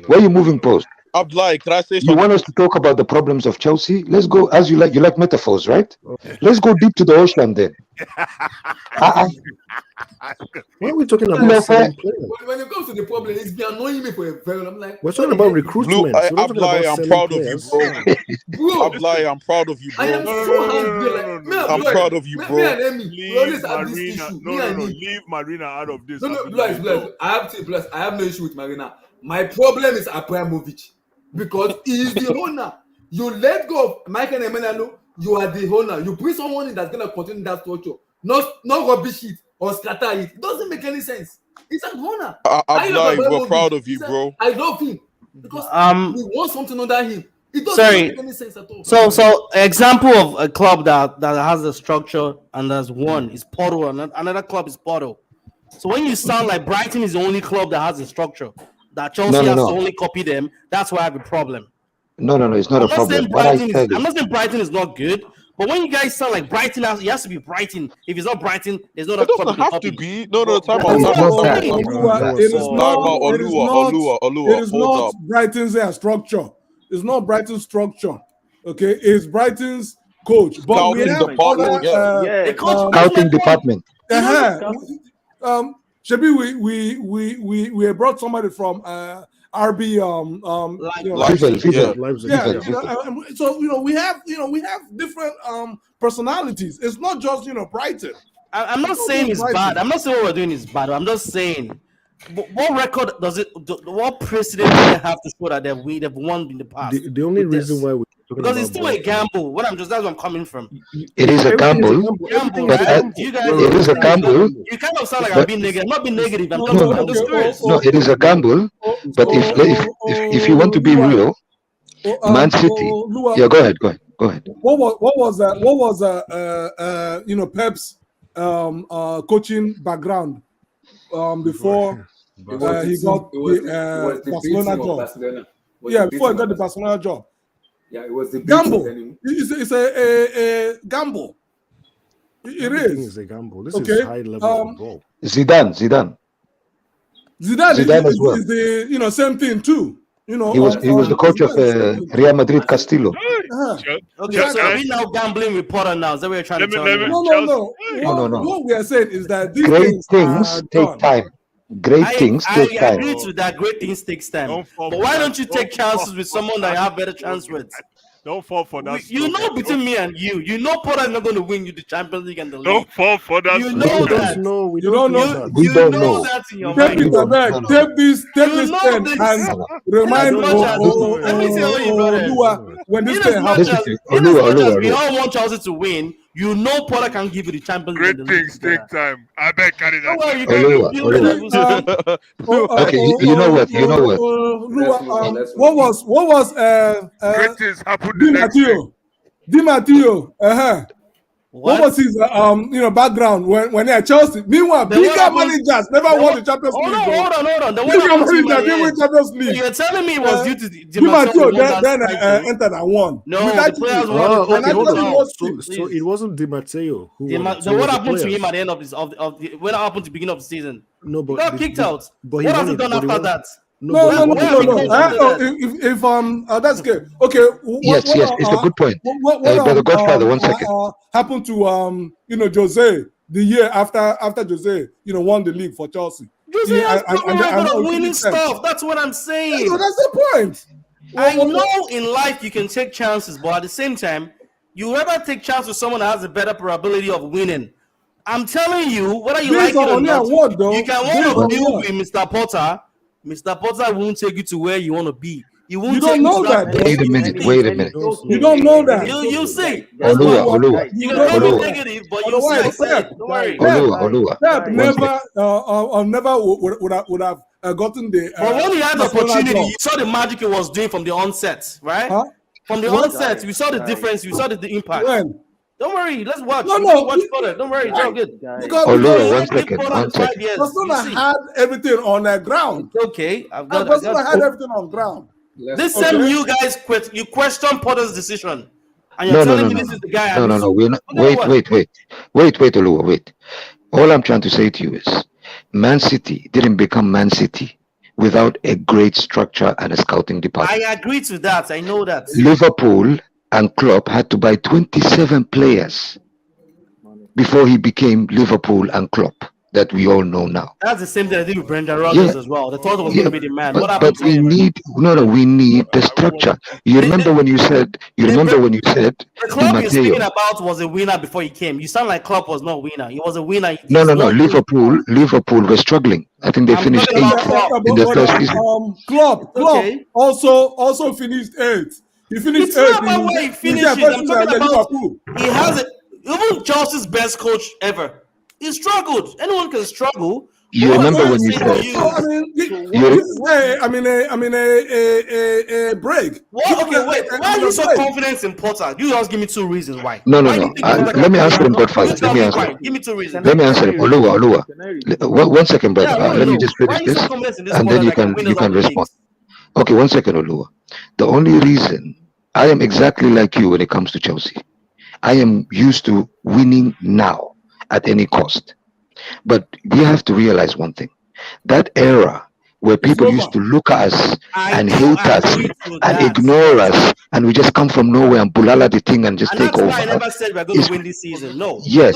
Why are you moving post? Abdullah, can I say something? You want us to talk about the problems of Chelsea? Let's go as you like. You like metaphors, right? Let's go deep to the ocean then. Why are we talking about when it comes to the problem, it's been annoying me for a very long. I'm like, we're talking about recruitment. Abdullah, I'm proud of you, bro. Abdullah, I'm proud of you, bro. I am so happy. I'm proud of you, bro. Leave Marina out of this. No, I have no issue with Marina. My problem is Abramovich because he is the owner. You let go of Michael Emenalo, you are the owner. You bring someone in that's gonna continue that structure, not rubbish it or scatter it. It doesn't make any sense. It's an owner. We're proud of you, bro. I love him because we want something under him. It doesn't make any sense at all. So example of a club that has a structure and has won is Porto. Another club is Porto. So when you sound like Brighton is the only club that has a structure, that Chelsea has to only copy them, that's why I have a problem. No, it's not a problem. I'm not saying Brighton is not good, but when you guys sound like Brighton, it has to be Brighton. If it's not Brighton, there's no other club. It doesn't have to be. No, time It is not Brighton's structure. It's not Brighton's structure. Okay, it's Brighton's coach. But we have scouting department. Shabi, we brought somebody from RB Leipzig. So we have different personalities. It's not just Brighton. I'm not saying it's bad. I'm not saying what we're doing is bad. I'm just saying what record does it? What precedent do they have to show that they've won in the past? The only reason why because it's still a gamble. That's where I'm coming from. It is a gamble. Right? It is a gamble. You kind of sound like I'm being negative. I'm not being negative. I'm just curious. No, it is a gamble. But if you want to be real, Man City. Yeah, go ahead. What was Pep's coaching background before he got the Barcelona job? Before he got the Barcelona job. Yeah, it was the gamble. It's a gamble. It is. It's a gamble. This is high level football. Zidane is the same thing too. He was the coach of Real Madrid Castillo. Okay, so are we now gambling reporter now? Is that what you're trying to tell me? No. What we are saying is that these great things take time. Great things take time. I agree to that. Great things takes time. But why don't you take chances with someone that you have better chance with? Don't fall for that. Between me and you know Porter is not going to win you the Champions League and the league. Don't fall for that. You know that. We don't know. We don't know. That in your mind. Take this pen and remind let me tell you, brother. When this thing happens, we all want Chelsea to win. You know Potter can give you the Champions Great League. things take time. I bet carry that. Don't worry, you can build Okay, you know what? You know what? What was Great things happen Di the next day. Matteo? What was his background when they Chelsea? Meanwhile, bigger managers never won the Champions League. Hold on. The bigger managers didn't win Champions League. You're telling me it was due to Di Matteo then entered and won. No, the players won. Okay, hold on. So it wasn't Di Matteo who won. So what happened to him at the end of what happened to the beginning of the season? No, but he got kicked out. But what has he done after that? No. If that's okay. Okay. Yes, it's a good point. But the Godfather, 1 second. Happened to Jose the year after Jose won the league for Chelsea. Jose has winning stuff. That's what I'm saying. So that's the point. I know in life you can take chances, but at the same time, you ever take chances with someone that has a better probability of winning. I'm telling you, whether you like it or not, you can want to deal with Mr. Potter. Mr. Potter won't take you to where you want to be. You don't know that. Wait a minute. You don't know that. You see. Olua. You can be negative, but you see. Don't worry. Olua. Pep never would have gotten the. But when he had the opportunity, you saw the magic he was doing from the onset, right? Huh? From the onset, we saw the difference. We saw the impact. When? Don't worry, let's watch. Watch further. Don't worry, it's all good. Olua, 1 second. Barcelona had everything on the ground. Okay, Barcelona had everything on ground. This same you guys you question Potter's decision, and you're telling me this is the guy. No. We're not. Wait, Olua, wait. All I'm trying to say to you is, Man City didn't become Man City without a great structure and a scouting department. I agree to that. I know that. Liverpool and Klopp had to buy 27 players before he became Liverpool and Klopp that we all know now. That's the same thing I did with Brendan Rodgers as well. They thought it was going to be the man. What happened? But we need the structure. You remember when you said the Klopp you're speaking about was a winner before he came. You sound like Klopp was not a winner. He was a winner. No. Liverpool were struggling. I think they finished 8th in the first season. Klopp also finished 8th. He finished 8th. It's not about where he finishes. I'm talking about he has it. Even Chelsea's best coach ever. He struggled. Anyone can struggle. You remember when you said? A break. What? Okay, wait. Why are you so confident in Potter? You just give me 2 reasons why. No. Let me answer him, Godfather. Let me answer him. Give me 2 reasons. Let me answer him. Olua. 1 second, brother. Let me just finish this, and then you can respond. Okay, 1 second, Olua. The only reason I am exactly like you when it comes to Chelsea. I am used to winning now at any cost. But we have to realize one thing. That era where people used to look at us and hate us and ignore us, and we just come from nowhere and bulala the thing and just take over. I never said we're going to win this season. No. Yes,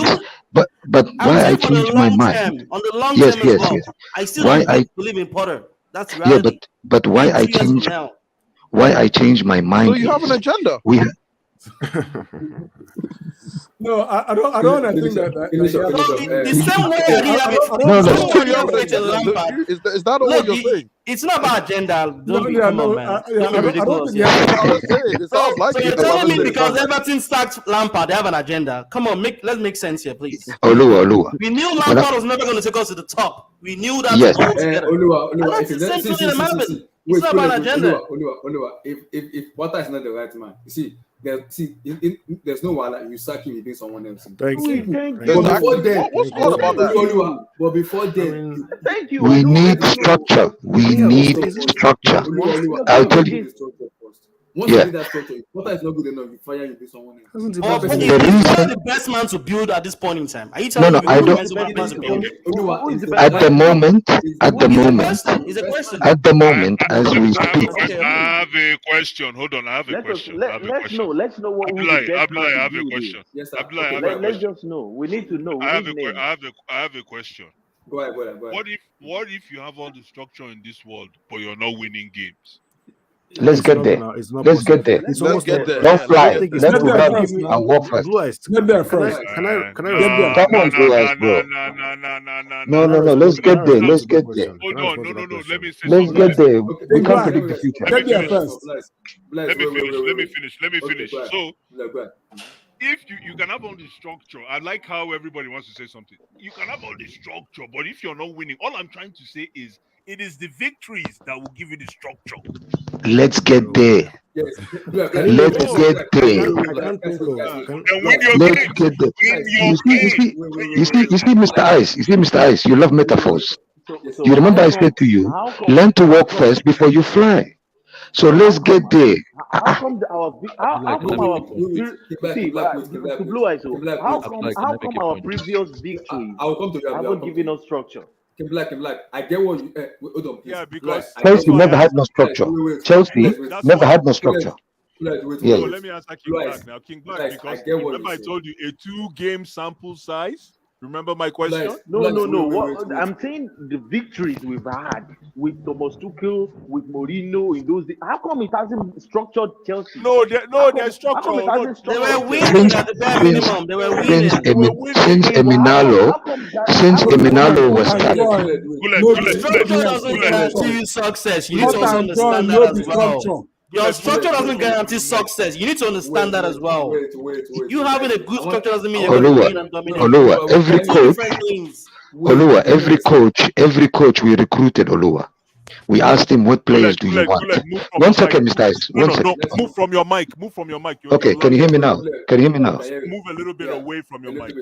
but why I changed my mind? On the long term as well. I still don't believe in Potter. That's reality. Yeah, but why I changed my mind? So you have an agenda. No, I don't think that. The same way I didn't have it. Is that all you're saying? It's not about agenda. Don't be ridiculous. It sounds like so you're telling me because Everton sacked Lampard, they have an agenda. Come on, let's make sense here, please. Olua. We knew Lampard was never going to take us to the top. We knew that. Yes. Olua. It's not about an agenda. Olua. If Potter is not the right man, you see. There's no one you sack him being someone else. Thank you. But before then, what's good about that? But before then, thank you. We need structure. I'll tell you. Once you need that structure, Potter is not good enough. You fire him, be someone else. He's the best man to build at this point in time. Are you telling me? I don't. At the moment, as we speak. I have a question. Hold on, I have a question. Let's know what Abdullah, I have a question. Yes, sir. Abdullah, let's just know. We need to know. I have a question. Go ahead. What if you have all the structure in this world, but you're not winning games? Let's get there. Let's get there. Don't fly. Let's run and walk first. Get there first. Can I Come on, bro. No. Let's get there. Hold on. No. Let me say Let's get there. We can't predict the future. Get there first. Let me finish. So, if you can have all the structure, I like how everybody wants to say something. You can have all the structure, but if you're not winning, all I'm trying to say is it is the victories that will give you the structure. Let's get there. Yes. Let's get there. I can't think of. And win your Let's game. get there. Win your game. You see, Mr. Ice. You see, Mr. Ice. You love metaphors. So You remember how I said to you, how come learn to walk first before you fly. So let's get there. how come how come our to Blue Eyes, how come our previous victories I will come to you. haven't given us structure? Black. I get what you. Hold on, please. Yeah, because Chelsea never had no structure. Chelsea never had no structure. Yeah. So let me answer King Black now. King Black, because remember I told you a 2-game sample size. Remember my question? No. What I'm saying, the victories we've had with Thomas Tuchel, with Morinho in those days. How come it hasn't structured Chelsea? There's structure. They were winning at the bare minimum. They were winning. Since Eminalo was started. Structure doesn't guarantee you success. You need to also understand that as well. Your structure doesn't guarantee success. You need to understand that as well. Wait. You having a good structure doesn't mean you're going to win and dominate. Oluwa, every coach we recruited, Oluwa, we asked him, what players do you want? 1 second, Mr. Ice. No, move from your mic. Okay, can you hear me now? Move a little bit away from your mic.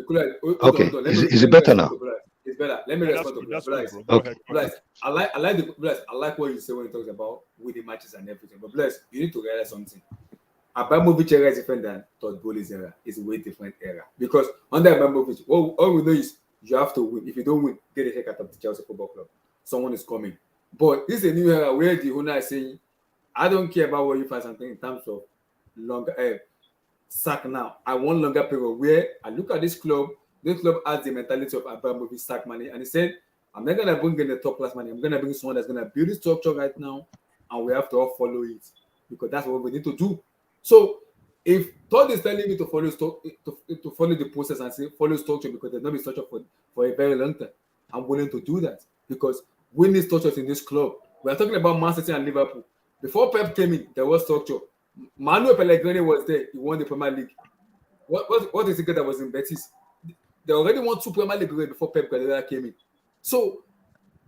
Okay, is it better now? It's better. Let me respond to that. Okay. I like what you say when you talk about winning matches and everything. But Bless, you need to realize something. Abramovich era is different than Todd Bowley's era. It's a way different era. Because under Abramovich, all we know is you have to win. If you don't win, get the heck out of the Chelsea Football Club. Someone is coming. But this is a new era where the owner is saying, I don't care about what you find something in terms of longer sack now. I want longer period where I look at this club. This club has the mentality of Abramovich sack money, and he said, I'm not gonna bring in the top class money. I'm gonna bring someone that's gonna build the structure right now, and we have to all follow it because that's what we need to do. So if Todd is telling me to follow to follow the process and say follow structure because there's not been structure for a very long time, I'm willing to do that because we need structures in this club. We are talking about Man City and Liverpool. Before Pep came in, there was structure. Manuel Pellegrini was there. He won the Premier League. What is the guy that was in Betis? They already won 2 Premier League before Pep Guardiola came in. So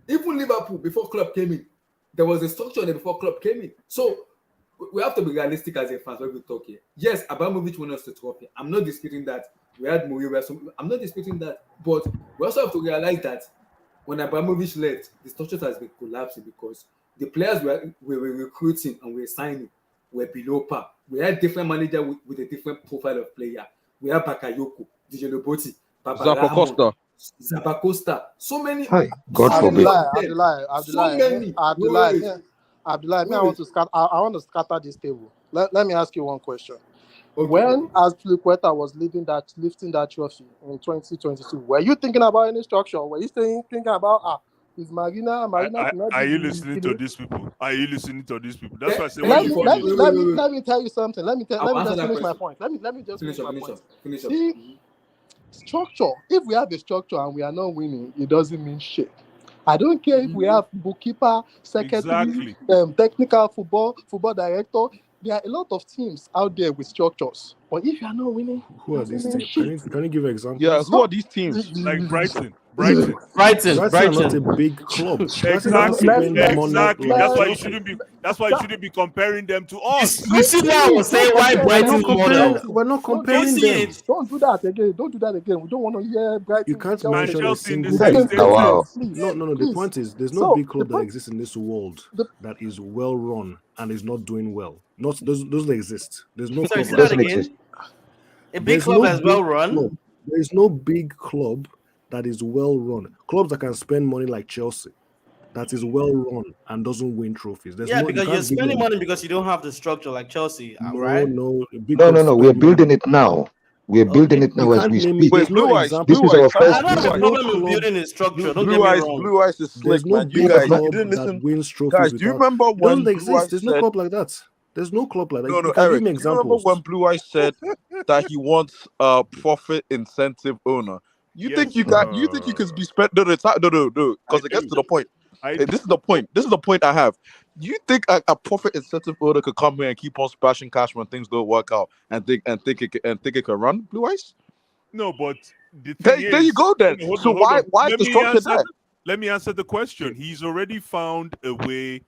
even Liverpool, before Klopp came in, there was a structure there before Klopp came in. So we have to be realistic as a fans when we talk here. Yes, Abramovich won us the trophy. I'm not disputing that. We had Mourinho. I'm not disputing that. But we also have to realize that when Abramovich left, the structure has been collapsing because the players we were recruiting and we were signing were below par. We had different manager with a different profile of player. We had Bakayoko, DJ Loboti, Zapacosta, so many. Hi, God forbid. Abdullah, I want to scatter this table. Let me ask you one question. Okay. When Azpilicueta was lifting that trophy in 2022, were you thinking about any structure? Were you thinking about is Marina? Are you listening to these people? That's why I say. Let me tell you something. Let me just finish my point. Let me just finish my point. See, structure. If we have a structure and we are not winning, it doesn't mean shit. I don't care if we have bookkeeper, secretary, technical football director. There are a lot of teams out there with structures. But if you are not winning, who are these teams? Can you give examples? Yeah, who are these teams? Like Brighton. Brighton are not a big club. Exactly. That's why you shouldn't be comparing them to us. You see what I was saying? Why Brighton model? We're not comparing them. Don't do that again. We don't want to hear Brighton. You can't mention a single No. The point is, there's no big club that exists in this world that is well run and is not doing well. Doesn't exist. There's no club that doesn't exist. A big club as well run. There is no big club that is well run. Clubs that can spend money like Chelsea, that is well run and doesn't win trophies. Because you're spending money because you don't have the structure like Chelsea, right? No. We're building it now. We're building it now as we speak. Wait, Blue Eyes. This is our first. I don't have a problem with building a structure. Don't get me wrong. Blue Eyes is slick, man. You guys didn't listen. Guys, do you remember when Blue Eyes there's no club like that. There's no club like that. No, Eric, do you remember when Blue Eyes said that he wants a profit incentive owner? You think you can be spent? No, because it gets to the point. This is the point I have. You think a profit incentive owner could come here and keep on splashing cash when things don't work out and think it can run, Blue Eyes? No, but the There, thing there you is, go then. hold So on, hold on. why is Let the me structure answer. there? Let me answer the question. He's already found a way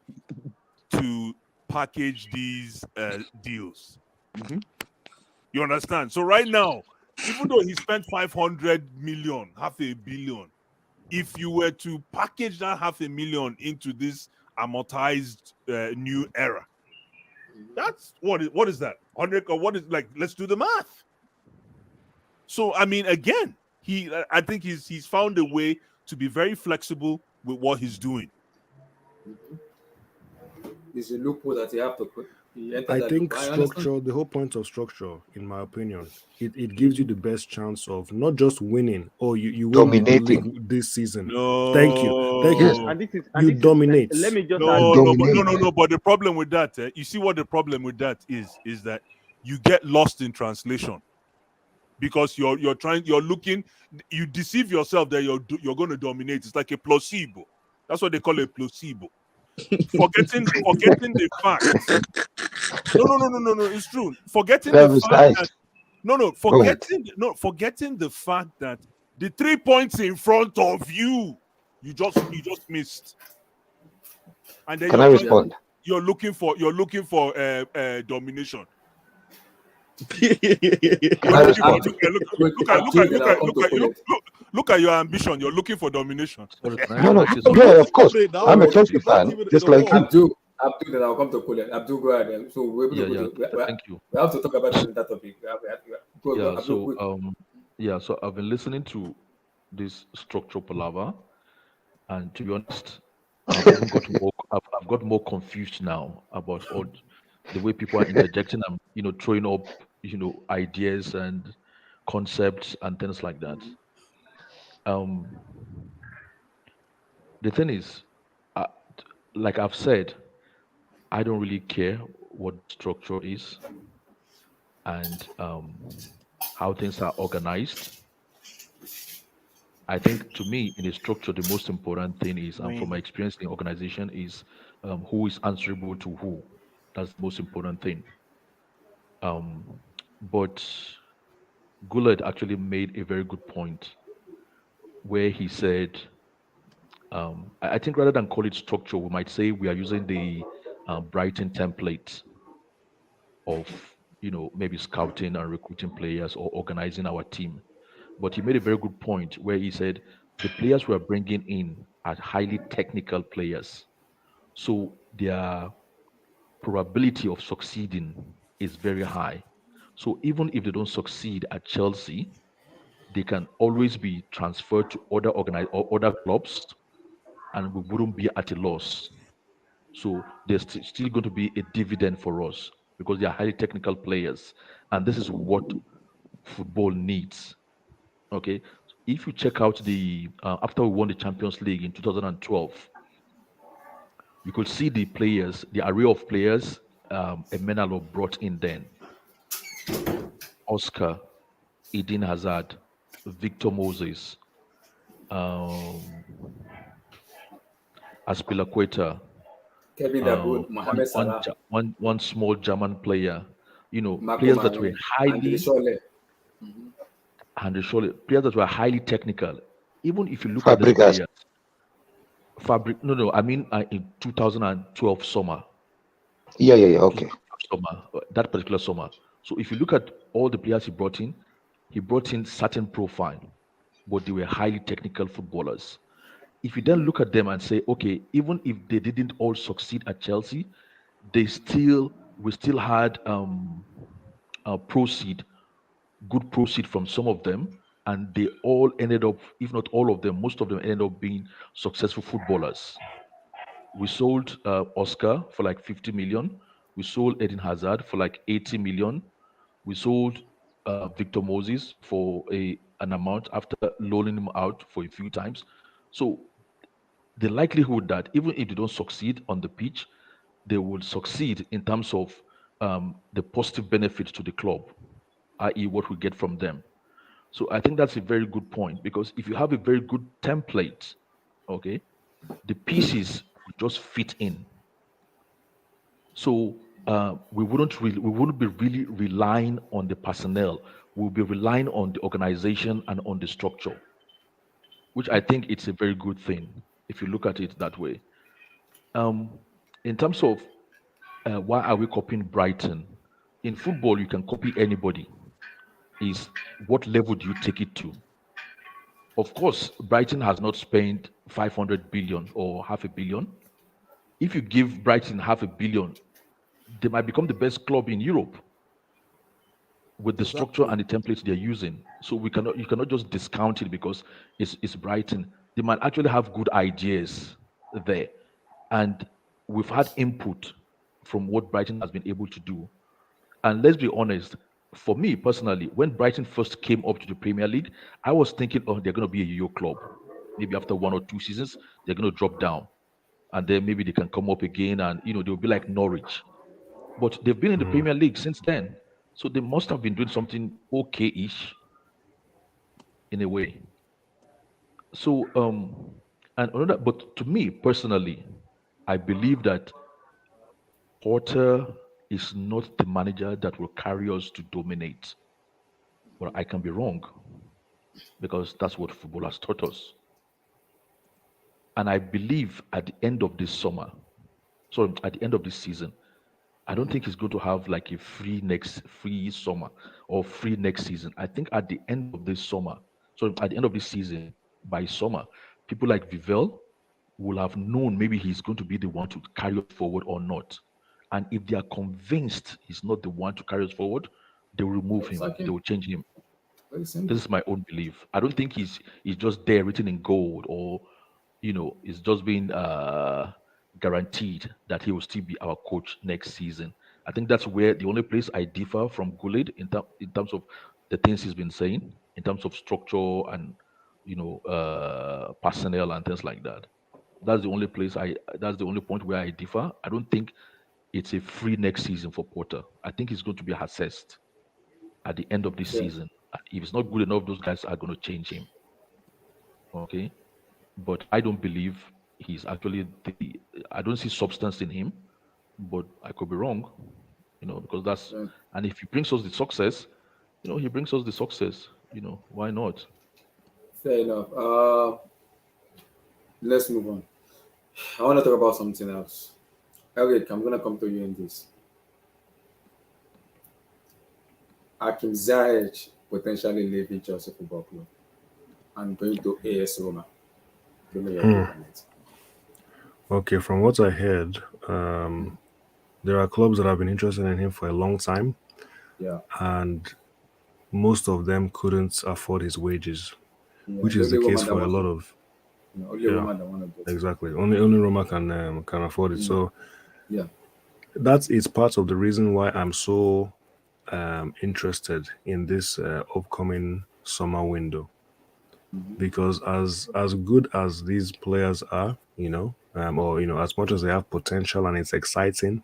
to package these deals. Mhm. You understand? So right now, even though he spent 500 million, half a billion, if you were to package that half a million into this amortized new era, that's what is that? 100 or what is, like, let's do the math. So I mean, again, I think he's found a way to be very flexible with what he's doing. It's a loophole that you have to put. I That think loophole. I understand. structure, the whole point of structure, in my opinion, it gives you the best chance of not just winning, or you win the Dominating. league this season. No. Thank you. Yes. And this is You dominate. let me just No, add no, but dominate. no. But the problem with that, you see what the problem with that is that you get lost in translation because you're looking, you deceive yourself that you're going to dominate. It's like a placebo. That's what they call a placebo. Forgetting the fact. No. It's true. Forgetting the Very fact nice. that Go ahead. forgetting the fact that the 3 points in front of you just missed, and then Can I respond? you're looking for domination. Can I respond? Look at your ambition. You're looking for domination. Sorry, can I, No, can no. I say Yeah, something? of course. I'm a Chelsea fan, just like you. Abdul, then I'll come to Colin. Abdul, go ahead. So we're able to Yeah, go to, thank you. we have to talk about that topic. Go, Yeah, Abdul, quick. so I've been listening to this structural palaver, and to be honest, I've even got more. I've got more confused now about all the way people are interjecting and throwing up ideas and concepts and things like that. Um, the thing is, uh, like I've said, I don't really care what structure is and how things are organized. I think to me, in a structure, the most important thing is, and from my experience in organization, is who is answerable to who. That's the most important thing. But Gullard actually made a very good point where he said, I think rather than call it structure, we might say we are using the Brighton template of maybe scouting and recruiting players or organizing our team. But he made a very good point where he said the players we are bringing in are highly technical players, so their probability of succeeding is very high. So even if they don't succeed at Chelsea, they can always be transferred to other clubs, and we wouldn't be at a loss. So there's still going to be a dividend for us because they are highly technical players, and this is what football needs. Okay, if you check out the after we won the Champions League in 2012, you could see the players, the array of players Emenalo brought in then: Oscar, Eden Hazard, Victor Moses, um, Aspilicueta, Kevin Dabut, Mohamed Salah, one small German player, Marco players that were Mane, Andre highly Schole. players that were highly technical. Even if you look at these Fabregas. players, no, I mean in 2012 summer, Yeah. Okay. that particular summer. So if you look at all the players he brought in certain profile, but they were highly technical footballers. If you then look at them and say, okay, even if they didn't all succeed at Chelsea, we still had good proceed from some of them, and they all ended up, if not all of them, most of them ended up being successful footballers. We sold Oscar for like 50 million. We sold Eden Hazard for like 80 million. We sold Victor Moses for an amount after loaning him out for a few times. So the likelihood that even if they don't succeed on the pitch, they will succeed in terms of the positive benefit to the club, i.e., what we get from them. So I think that's a very good point, because if you have a very good template, okay, the pieces will just fit in. So we wouldn't be really relying on the personnel. We'll be relying on the organization and on the structure, which I think it's a very good thing if you look at it that way. Um, in terms of why are we copying Brighton? In football, you can copy anybody. Is what level do you take it to? Of course, Brighton has not spent 500 billion or half a billion. If you give Brighton half a billion, they might become the best club in Europe with the structure and the templates they're using. So you cannot just discount it because it's Brighton. They might actually have good ideas there. And we've had input from what Brighton has been able to do. And let's be honest, for me personally, when Brighton first came up to the Premier League, I was thinking, oh, they're going to be a yo-yo club. Maybe after 1 or 2 seasons, they're going to drop down. And then maybe they can come up again and, they'll be like Norwich. But they've been in the Premier League since then. So they must have been doing something okay-ish in a way. So, and another, but to me personally, I believe that Porter is not the manager that will carry us to dominate. But I can be wrong because that's what football has taught us. And I believe at the end of this season, I don't think he's going to have like a free summer or free next season. I think at the end of this season, by summer, people like Vivel will have known maybe he's going to be the one to carry us forward or not. And if they are convinced he's not the one to carry us forward, they will remove him. They will change him. This is my own belief. I don't think he's just there written in gold or, it's just being guaranteed that he will still be our coach next season. I think that's where the only place I differ from Gullit in terms of the things he's been saying, in terms of structure and personnel and things like that. That's the only point where I differ. I don't think it's a free next season for Porter. I think he's going to be assessed at the end of this season. If it's not good enough, those guys are going to change him. Okay, but I don't believe he's actually I don't see substance in him, but I could be wrong, because that's, and if he brings us the success, he brings us the success, why not? Fair enough. Let's move on. I want to talk about something else. Eric, I'm going to come to you in this. Hakim Ziyech potentially leaving Chelsea Football Club and going to AS Roma. Give me your take on it. Okay, from what I heard, there are clubs that have been interested in him for a long time. Yeah. And most of them couldn't afford his wages, which is the case for a lot of. Only Roma that want to get exactly. Only Roma can afford it. So yeah, that is part of the reason why I'm so interested in this upcoming summer window. Because as good as these players are, as much as they have potential and it's exciting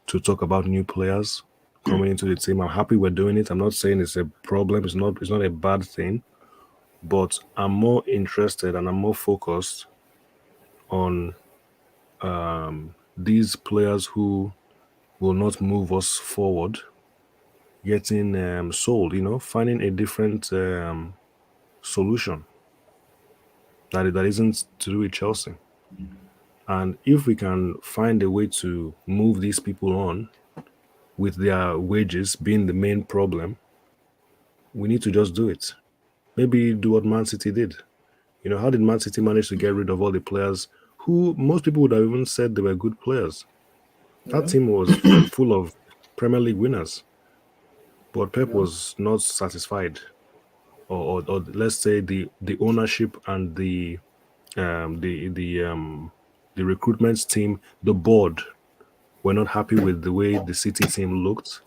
to talk about new players coming into the team, I'm happy we're doing it. I'm not saying it's a problem. It's not a bad thing, but I'm more interested and I'm more focused on these players who will not move us forward, getting sold. Finding a different solution that isn't to do with Chelsea. And if we can find a way to move these people on with their wages being the main problem, we need to just do it. Maybe do what Man City did. How did Man City manage to get rid of all the players who most people would have even said they were good players? That team was full of Premier League winners. But Pep was not satisfied. Or let's say the ownership and the recruitment team, the board, were not happy with the way the City team looked,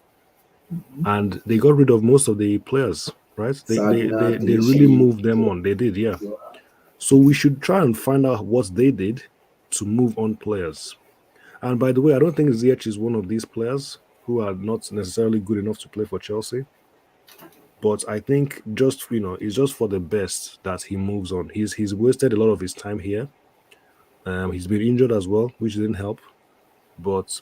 and they got rid of most of the players. Right? They really moved them on. They did, yeah. So we should try and find out what they did to move on players. And by the way, I don't think Ziyech is one of these players who are not necessarily good enough to play for Chelsea. But I think it's just for the best that he moves on. He's wasted a lot of his time here. He's been injured as well, which didn't help. But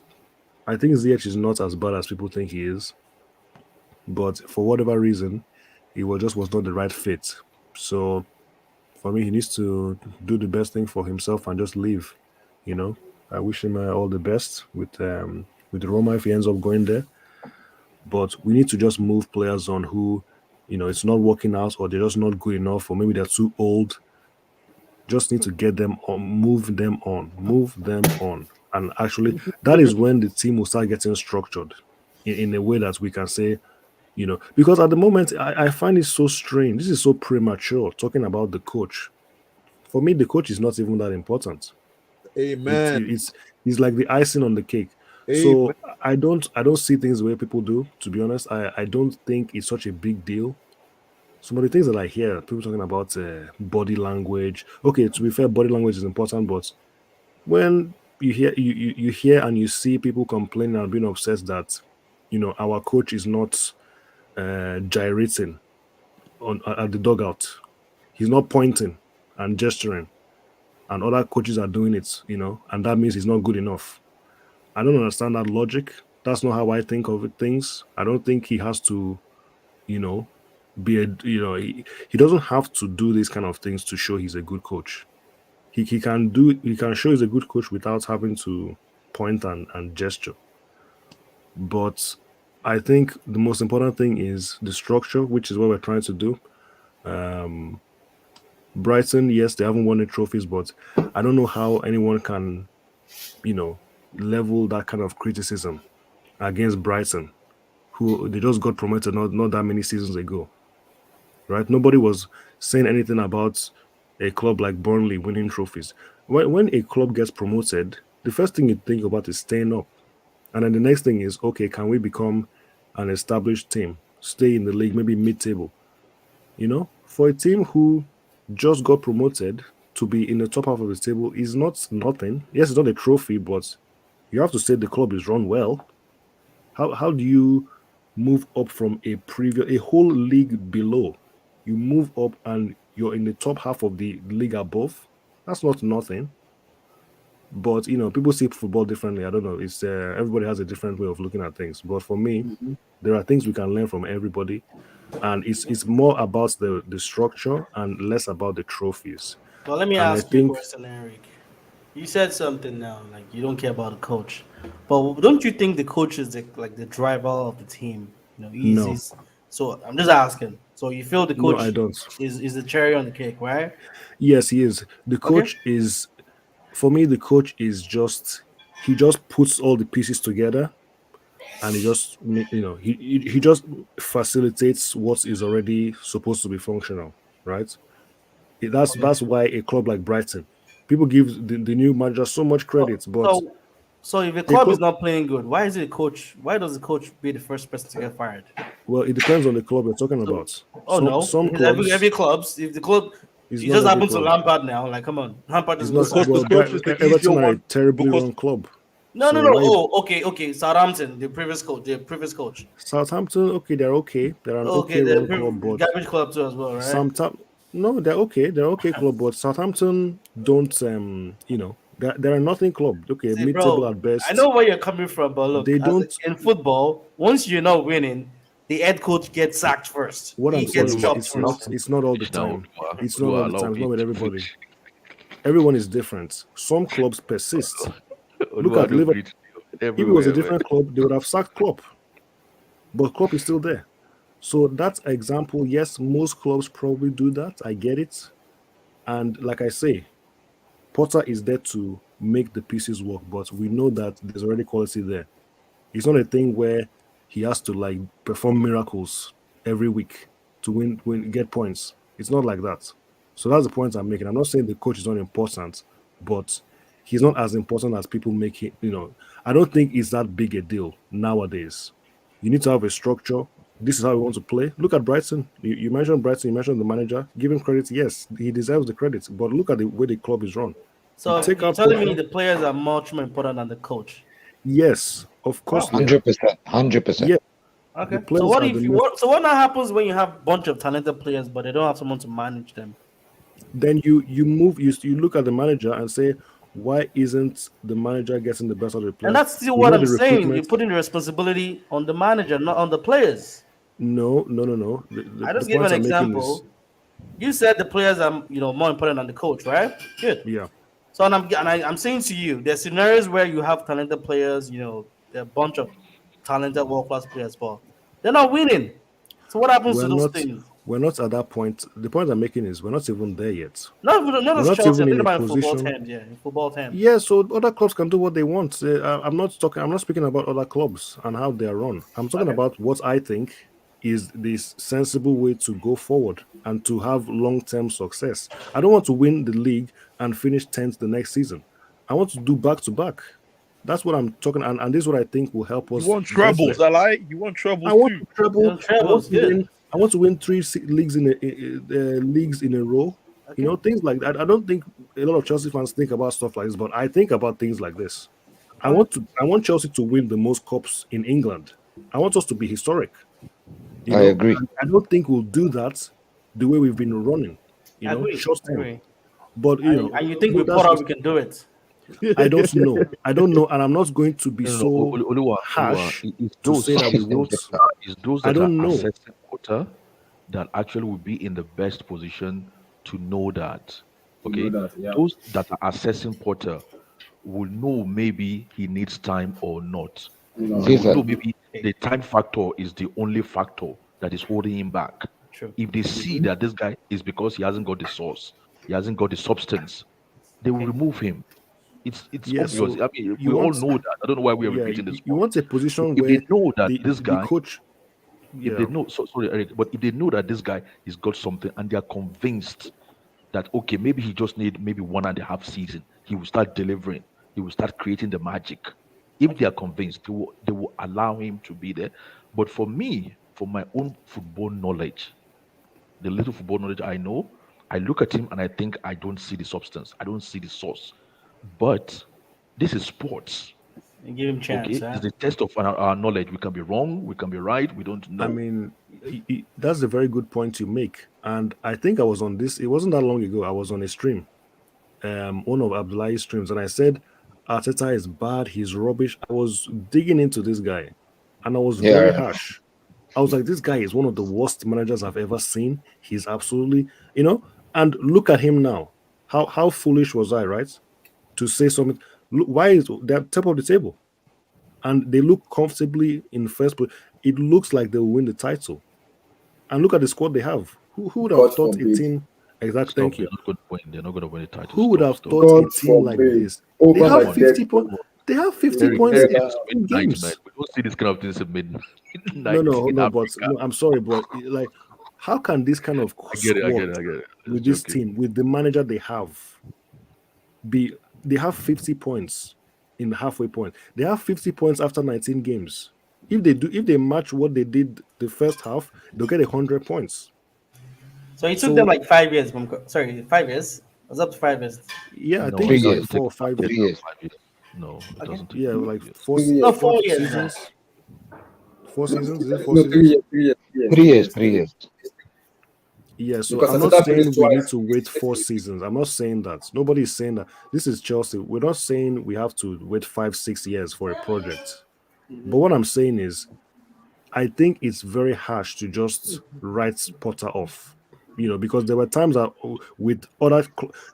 I think Ziyech is not as bad as people think he is, but for whatever reason, he was not the right fit. So for me, he needs to do the best thing for himself and just leave. You know, I wish him all the best with Roma if he ends up going there. But we need to just move players on who, it's not working out, or they're just not good enough, or maybe they're too old. Just need to get them on, move them on. And actually, that is when the team will start getting structured in a way that we can say, because at the moment, I find it so strange. This is so premature talking about the coach. For me, the coach is not even that important. Amen. It's like the icing on the cake. Amen. So I don't see things the way people do. To be honest, I don't think it's such a big deal. Some of the things that I hear people talking about body language. Okay, to be fair, body language is important, but when you hear and you see people complaining and being obsessed that our coach is not gyrating at the dugout, he's not pointing and gesturing, and other coaches are doing it, and that means he's not good enough. I don't understand that logic. That's not how I think of it, things. I don't think he has to, be he doesn't have to do these kind of things to show he's a good coach. He can show he's a good coach without having to point and gesture. But I think the most important thing is the structure, which is what we're trying to do. Brighton, yes, they haven't won any trophies, but I don't know how anyone can, level that kind of criticism against Brighton, who they just got promoted not that many seasons ago. Right? Nobody was saying anything about a club like Burnley winning trophies. When a club gets promoted, the first thing you think about is staying up. And then the next thing is, okay, can we become an established team? Stay in the league, maybe mid-table. For a team who just got promoted to be in the top half of the table is not nothing. Yes, it's not a trophy, but you have to say the club is run well. How do you move up from a whole league below? You move up and you're in the top half of the league above. That's not nothing. But people see football differently. I don't know. It's everybody has a different way of looking at things. But for me, there are things we can learn from everybody, and it's more about the structure and less about the trophies. Well, let me ask you a question, Eric. You said something now, like you don't care about the coach, but don't you think the coach is the driver of the team? No. So I'm just asking. So you feel the coach No, I don't. is the cherry on the cake, right? Yes, he is. The coach is, for me, the coach is he just puts all the pieces together, and he just he just facilitates what is already supposed to be functional, right? That's why a club like Brighton, people give the new manager so much credit, but so if a club is not playing good, why does the coach be the first person to get fired? Well, it depends on the club you're talking about. Some clubs, every clubs, if the club, it just happens to Lampard now. Like, come on, Lampard is not. Well, Everton are a terribly run club. No. Okay. Southampton, the previous coach. Southampton, okay, they're okay. They're an okay run club, but garbage club too as well, right? No, they're okay. They're okay club, but Southampton don't. They're a nothing club. Okay, mid-table at best. I know where you're coming from, but look, they don't. In football, once you're not winning, the head coach gets sacked first. What I'm saying is, it's not all the time. It's not all the time. It's not with everybody. Everyone is different. Some clubs persist. Look at Liverpool. If it was a different club, they would have sacked Klopp. But Klopp is still there. So that example, yes, most clubs probably do that. I get it. And like I say, Potter is there to make the pieces work, but we know that there's already quality there. It's not a thing where he has to perform miracles every week to get points. It's not like that. So that's the point I'm making. I'm not saying the coach is not important, but he's not as important as people make it. I don't think it's that big a deal nowadays. You need to have a structure. This is how we want to play. Look at Brighton. You mentioned Brighton. You mentioned the manager. Give him credit. Yes, he deserves the credit. But look at the way the club is run. So you're telling me the players are much more important than the coach? Yes, of course. 100%. Yeah. Okay. So what now happens when you have a bunch of talented players, but they don't have someone to manage them? Then you move. You look at the manager and say, why isn't the manager getting the best out of the players? And that's still We what know I'm the saying. You're recruitment. putting the responsibility on the manager, not on the players. No. I The just gave point an I'm making is, example. You said the players are, more important than the coach, right? Good. yeah. So I'm saying to you, there's scenarios where you have talented players, there are a bunch of talented world-class players, but they're not winning. So what happens to those things? We're not at that point. The point I'm making is we're not even there yet. Not We're as not Chelsea. even I'm in thinking a about in football position. terms, in football terms. Yeah, so other clubs can do what they want. I'm not speaking about other clubs and how they are run. I'm talking about what I think is this sensible way to go forward and to have long-term success. I don't want to win the league and finish 10th the next season. I want to do back-to-back. That's what I'm talking, and this is what I think will help us. You want get there. trebles, I like. You want trebles I want too. to treble. Trebles, good. I want to win 3 leagues leagues in a row. Okay. Things like that. I don't think a lot of Chelsea fans think about stuff like this, but I think about things like this. I want Chelsea to win the most cups in England. I want us to be historic. I agree. I don't think we'll do that the way we've been running. Short term. But and you think with Potter we can do it? I don't know. And I'm not going to be harsh to say that we won't. It's those I that don't are know. assessing Potter that actually will be in the best position to know that. Okay, those that are assessing Potter will know maybe he needs time or not. They will know maybe the time factor is the only factor that is holding him back. True. If they see that this guy is because he hasn't got the source, he hasn't got the substance, they will remove him. It's obvious. So I mean, we all know that. I don't know why we are repeating this. You want a position If where they know that this the guy, coach, if they know, sorry, Eric, but if they know that this guy has got something and they are convinced that okay, maybe he just need maybe 1.5 season, he will start delivering, he will start creating the magic. If they are convinced, they will allow him to be there. But for me, for my own football knowledge, the little football knowledge I know, I look at him and I think I don't see the substance, I don't see the source. But this is sports. And give him a chance. Okay, it's the test of our knowledge. We can be wrong, we can be right, we don't know. I mean, that's a very good point you make. And I think I was on this, it wasn't that long ago, I was on a stream, one of Abdullahi's streams, and I said, Arteta is bad, he's rubbish. I was digging into this guy, and I was very harsh. I was like, this guy is one of the worst managers I've ever seen. He's absolutely, and look at him now. How foolish was I, right? To say something. Look, why is they're top of the table? And they look comfortably in first place. It looks like they'll win the title. And look at the squad they have. Who would have thought a team? Exactly. Thank you. They're not going to win the title. Who would have thought a team like this? They have 50 points. They have 50 points in games. We don't see this kind of things in midnight. I'm sorry, but like, how can this kind of squad I get it. With this team, with the manager they have, they have 50 points in the halfway point. They have 50 points after 19 games. If they match what they did the first half, they'll get 100 points. So it took them like 5 years. 5 years. It was up to 5 years. Yeah, I think it's like 4 or 5 years. No, it doesn't. Yeah, like 4 years. Seasons. 4 seasons? Is it 4 seasons? 3 years. Yeah, so I'm not saying we need to wait 4 seasons. I'm not saying that. Nobody's saying that. This is Chelsea. We're not saying we have to wait 5-6 years for a project. But what I'm saying is, I think it's very harsh to just write Potter off. Because there were times that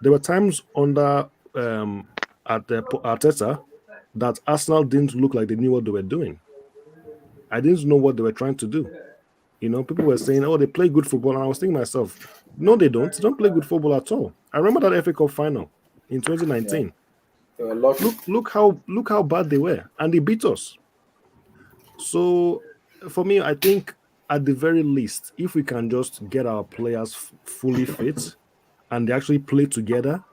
there were times under at Arteta that Arsenal didn't look like they knew what they were doing. I didn't know what they were trying to do. People were saying, "Oh, they play good football," and I was thinking to myself, "No, they don't. They don't play good football at all." I remember that FA Cup final in 2019. Look how bad they were, and they beat us. So, for me, I think at the very least, if we can just get our players fully fit and they actually play together,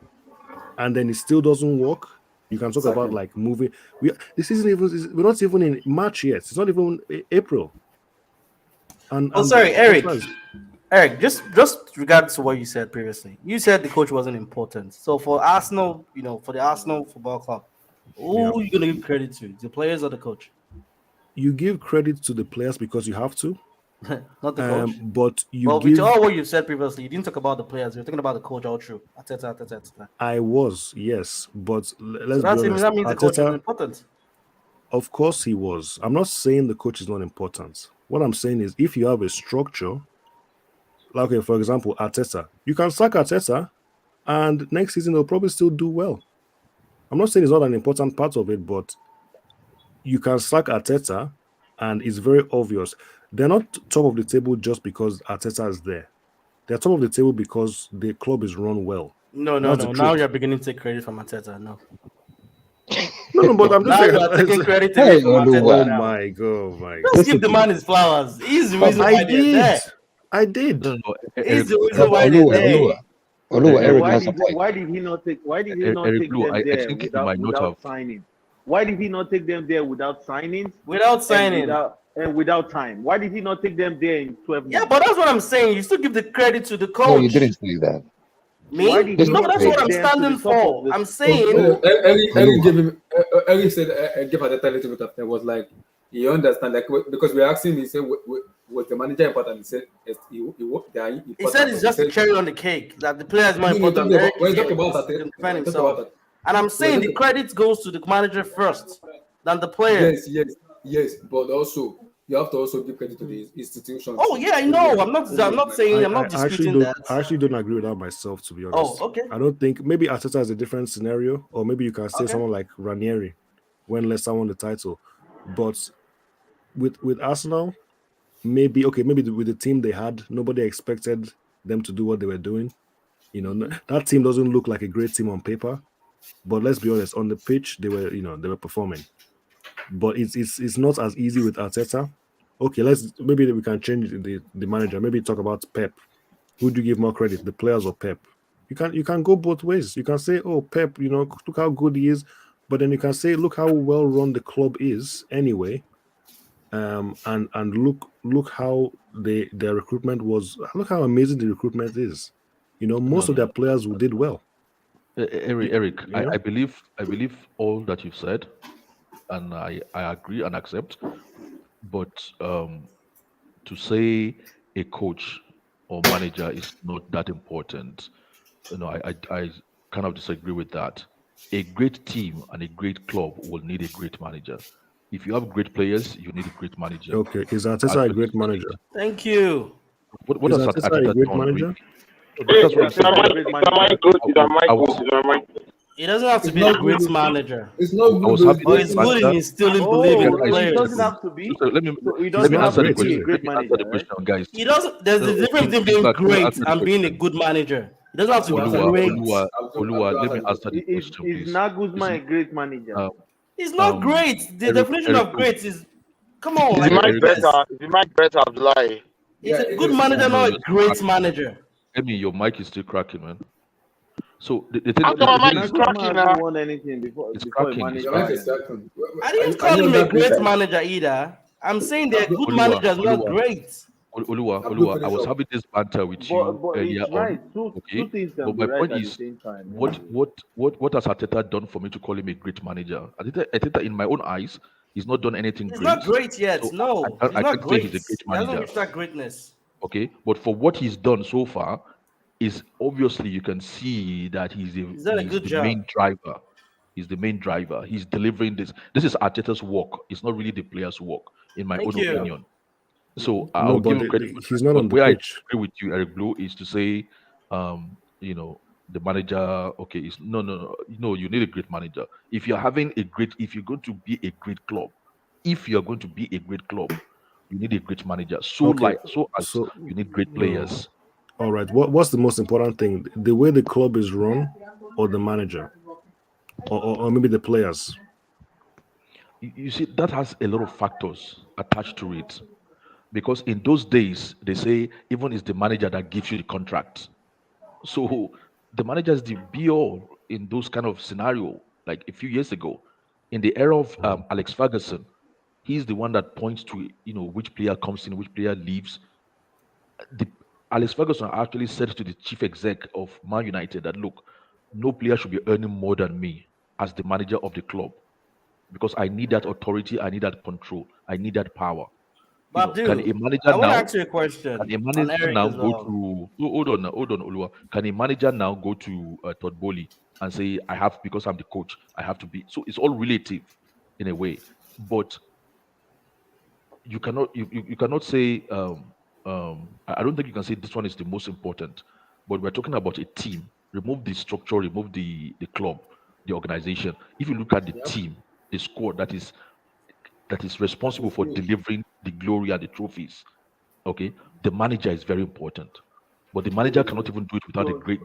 and then it still doesn't work, you can talk about like moving. We're not even in March yet. It's not even April. Sorry, Eric. Eric, just regards to what you said previously, you said the coach wasn't important. So for Arsenal, for the Arsenal Football Club, who are you going to give credit to? The players or the coach? You give credit to the players because you have to, Not the coach. But you Well, give. with all what you said previously, you didn't talk about the players. You're talking about the coach all through. Arteta. I was, yes, but let's So be honest. that means the coach is Arteta, important. of course, he was. I'm not saying the coach is not important. What I'm saying is, if you have a structure, like okay, for example, Arteta, you can sack Arteta, and next season they'll probably still do well. I'm not saying it's not an important part of it, but you can sack Arteta, and it's very obvious. They're not top of the table just because Arteta is there. They're top of the table because the club is run well. No. Now you're beginning to take credit from Arteta. No, but I'm just now saying. you're taking credit Hey, from Arteta. Oh Now. my god, Just give the man his flowers. He's the reason why they're there. I did. No, He's the reason why they're there. Eric Why has did, a point. why did he not take? Why did he not Eric take Blue, them I there think he might not without have. signing? Why did he not take them there without signing? Without signing. And without time. Why did he not take them there in 12 months? Yeah, but that's what I'm saying. You still give the credit to the coach. No, you didn't say that. Me? Why did he No, not that's take what I'm them to standing the top of for. the- I'm saying. Eric gave him. Eric said, "Give Arteta a little bit of time." Was like he understand, like because we're asking. He said, "Was the manager important?" He said, He said it's just a cherry on the cake. That the player is more important. When you talk about that, defend himself. And I'm saying the credit goes to the manager first than the player. Yes. But also you have to also give credit to the institutions. Oh yeah, I know. I'm not saying. I'm not disputing that. I actually don't agree with that myself, to be honest. Oh, okay. I don't think maybe Arteta is a different scenario, or maybe you can say someone like Ranieri when Leicester won the title. But with Arsenal, maybe with the team they had, nobody expected them to do what they were doing. You know, that team doesn't look like a great team on paper, but let's be honest, on the pitch they were performing. But it's not as easy with Arteta. Okay, maybe we can change the manager. Maybe talk about Pep. Who do you give more credit, the players or Pep? You can go both ways. You can say, oh, Pep, look how good he is, but then you can say, look how well run the club is anyway. And look how their recruitment was. Look how amazing the recruitment is. Most of their players who did well. Eric, I believe all that you've said, and I agree and accept. But to say a coach or manager is not that important, I kind of disagree with that. A great team and a great club will need a great manager. If you have great players, you need a great manager. Okay, is Arteta a great manager? Thank you. What is does Arteta a great done, manager? That's what I'm saying. It doesn't have to be a great manager. It's not good. I was happy But it's good in instilling belief in the players. It doesn't have to be. So let me answer answer the to be a question. great Let me answer the manager, question, guys. He doesn't. There's a difference between being great and being a good manager. It doesn't have to be great. Oluwa, let me answer the Is question, please. Nagelsmann a great manager? He's not great. The definition of great is, come on. Is the mic better, Abdullahi? He's a good manager, not a great manager. Your mic is still cracking, man. So the thing How come my mic is cracking now? Won anything before It's before cracking. he It's managed I didn't call him a great manager either. I'm saying they're good managers, not great. Oluwa, I was having this banter with you earlier on. Okay, but my point is, what has Arteta done for me to call him a great manager? Arteta, in my own eyes, he's not done anything He's great. not great yet. So No, I he's not can't say great. he's a great He hasn't manager. reached that greatness. Okay, but for what he's done so far, is obviously you can see that he's done a good the job. main driver. He's the main driver. He's delivering this. This is Arteta's work. It's not really the player's work, in my Thank own you. opinion. So No, I'll give but him credit. he's not on the Where I pitch. agree with you, Eric Blue, is to say, the manager. Okay, is no. You need a great manager. If you're going to be a great club, you need a great manager. So you need great players. All right. What's the most important thing? The way the club is run, or the manager, or maybe the players? You see, that has a lot of factors attached to it. Because in those days, they say even it's the manager that gives you the contract. So the manager is the be-all in those kind of scenario. Like a few years ago, in the era of Alex Ferguson, he's the one that points to which player comes in, which player leaves. Alex Ferguson actually said to the chief exec of Man United that, look, no player should be earning more than me as the manager of the club, because I need that authority, I need that control, I need that power. But can a dude, manager I want to now? ask you a question Can a on manager Eric now as go well. to? Hold on, Oluwa. Can a manager now go to Todd Bowley and say, "I have because I'm the coach, I have to be"? So it's all relative, in a way. But you cannot say I don't think you can say this one is the most important, but we're talking about a team. Remove the structure, remove the club, the organization. If you look at the team, the squad that is responsible for delivering the glory and the trophies, okay, the manager is very important, but the manager cannot even do it without So, great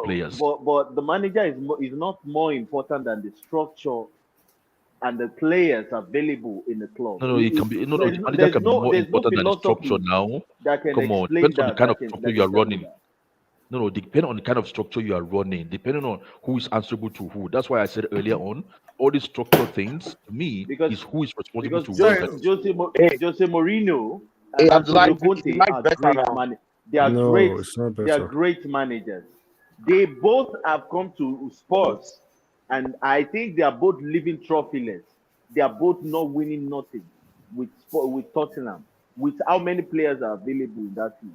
players. but the manager is not more important than the structure and the players available in the club. No, it can be. No, the manager can be more There's no important than the structure philosophy now. that can Come on, explain depends on the that kind of structure that you can are tell me running. that. No, depending on the kind of structure you are running, depending on who is answerable to who. That's why I said earlier on, all these structure things to me Because is who is responsible because to what. Jose Mourinho Hey, and Abdullah, Antonio is Conte Mike are better great now? man. No, it's not They are better. great managers. They both have come to Spurs, and I think they are both living trophyless. They are both not winning nothing with Tottenham. With how many players are available in that team?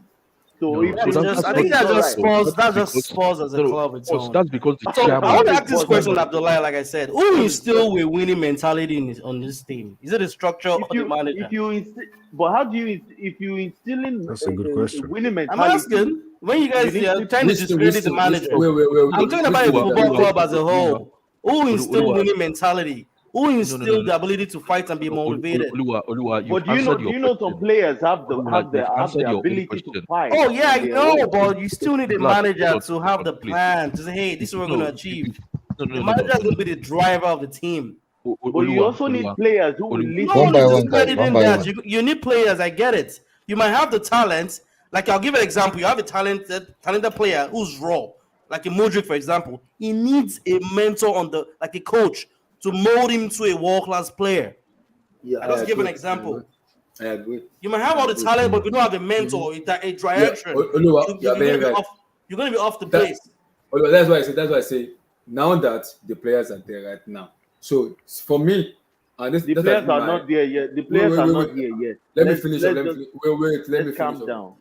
So No, if so they that's I not think it's that's not just right. Spurs. that's That's just because Spurs as a club its own. that's because the So I chairman. want to ask this But question, Abdullah. Like I said, who is still with winning mentality on this team? Is it the structure or if the you manager? but how do you if you instilling That's a good a question. winning I'm mentality? asking when you guys You need are trying to discredit the manager. Wait, I'm talking about a Oluwa, football Oluwa, club as a whole. Who instill Oluwa. winning mentality? Who No, instill the ability to fight and be motivated? Oluwa, you've But answered do your you know some question. players have Oluwa, you've answered the your own ability to question. fight Oh yeah, on I their know, own? but you still need a Hold manager on, to have the please. plan to say, "Hey, this is what we're going to No, achieve." no, The no, no, no, manager is no, going no. to be the driver of the team. But you also need players who will No listen One one by is to one, guys. One discrediting by that. one. You need players. I get it. You might have the talent. Like I'll give an example. You have a talented player who's raw, like a Modric, for example. He needs a mentor like a coach to mold him to a world class player. Yeah, I I just give an agree. example. I agree. You might have I all the agree. talent, but if you don't have a mentor, a Yeah, triathlon, Oluwa, you are you're very gonna be right. off. You're gonna be off the That, place. Oluwa, that's why I say now that the players are there right now. So for me, and the that's players are my not there yet. The wait, players wait, are wait, not wait. here yet. Let me finish up. Let's just Let me let's finish calm up. down.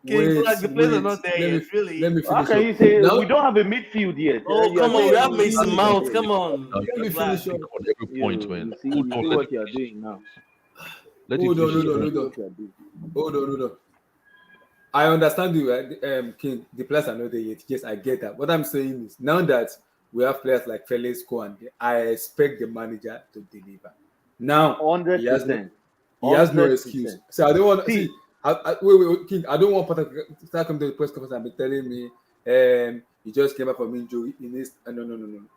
King Wait, Flag, the players are not there let me yet, really. let me How finish can up. you say Now we don't have a midfield yet? Oh, You are come on, we have saying Mason midfield is not Mount. there Come yet. on, Now, you let me can Flag. finish up. speak on every point, man. You see Hold on, let what him you are finish. doing now. Let him Hold on, finish his hold on, point. hold See on, what you are doing. hold on. I understand you, King. The players are not there yet. Yes, I get that. What I'm saying is now that we have players like Felix and I expect the manager to deliver. Now he has no 100%. he has no excuse. 100%. So I don't want to See, see. Wait, King. I don't want Potter to start coming to the press conference and be telling me, he just came back from injury. No.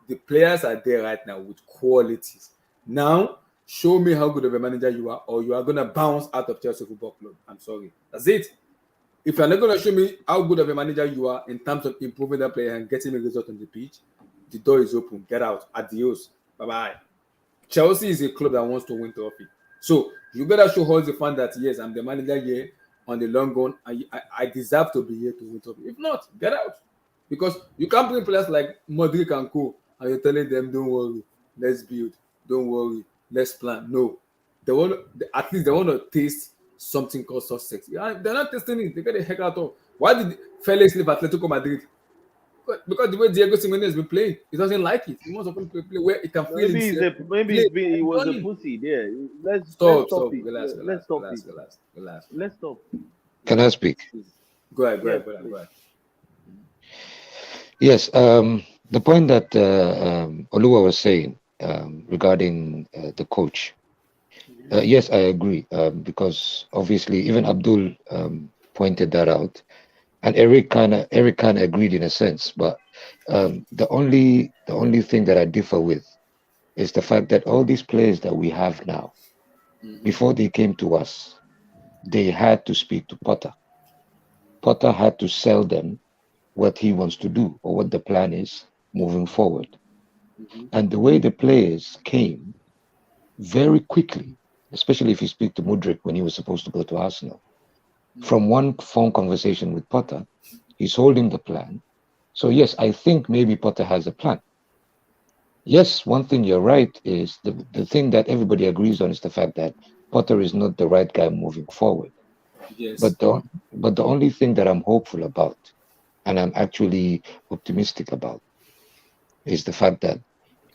The players are there right now with qualities. Now, show me how good of a manager you are, or you are gonna bounce out of Chelsea Football Club. I'm sorry. That's it. If you're not gonna show me how good of a manager you are in terms of improving that player and getting a result on the pitch, the door is open. Get out. Adios. Bye-bye. Chelsea is a club that wants to win trophy. So you gotta show all the fan that yes, I'm the manager here on the long run. I deserve to be here to win trophy. If not, get out. Because you can't bring players like Modric and Co. and you're telling them, don't worry, let's build, don't worry, let's plan. No. At least they want to taste something called success. Yeah, they're not tasting it, they get the heck out of. Why did Felix leave Atletico Madrid? Because the way Diego Simeone has been playing, he doesn't like it. He wants to play where he can feel himself. He was a pussy there. Let's Stop, stop it. relax. Let's stop. Can I speak? Go ahead. Yes. The point that Oluwa was saying regarding the coach. Yes, I agree. Because obviously, even Abdul pointed that out, and Eric kind of agreed in a sense. But the only thing that I differ with is the fact that all these players that we have now, before they came to us, they had to speak to Potter. Potter had to sell them what he wants to do or what the plan is moving forward. And the way the players came very quickly, especially if you speak to Mudryk when he was supposed to go to Arsenal, from one phone conversation with Potter, he's holding the plan. So yes, I think maybe Potter has a plan. Yes, one thing you're right is the thing that everybody agrees on is the fact that Potter is not the right guy moving forward. Yes. But the only thing that I'm hopeful about, and I'm actually optimistic about, is the fact that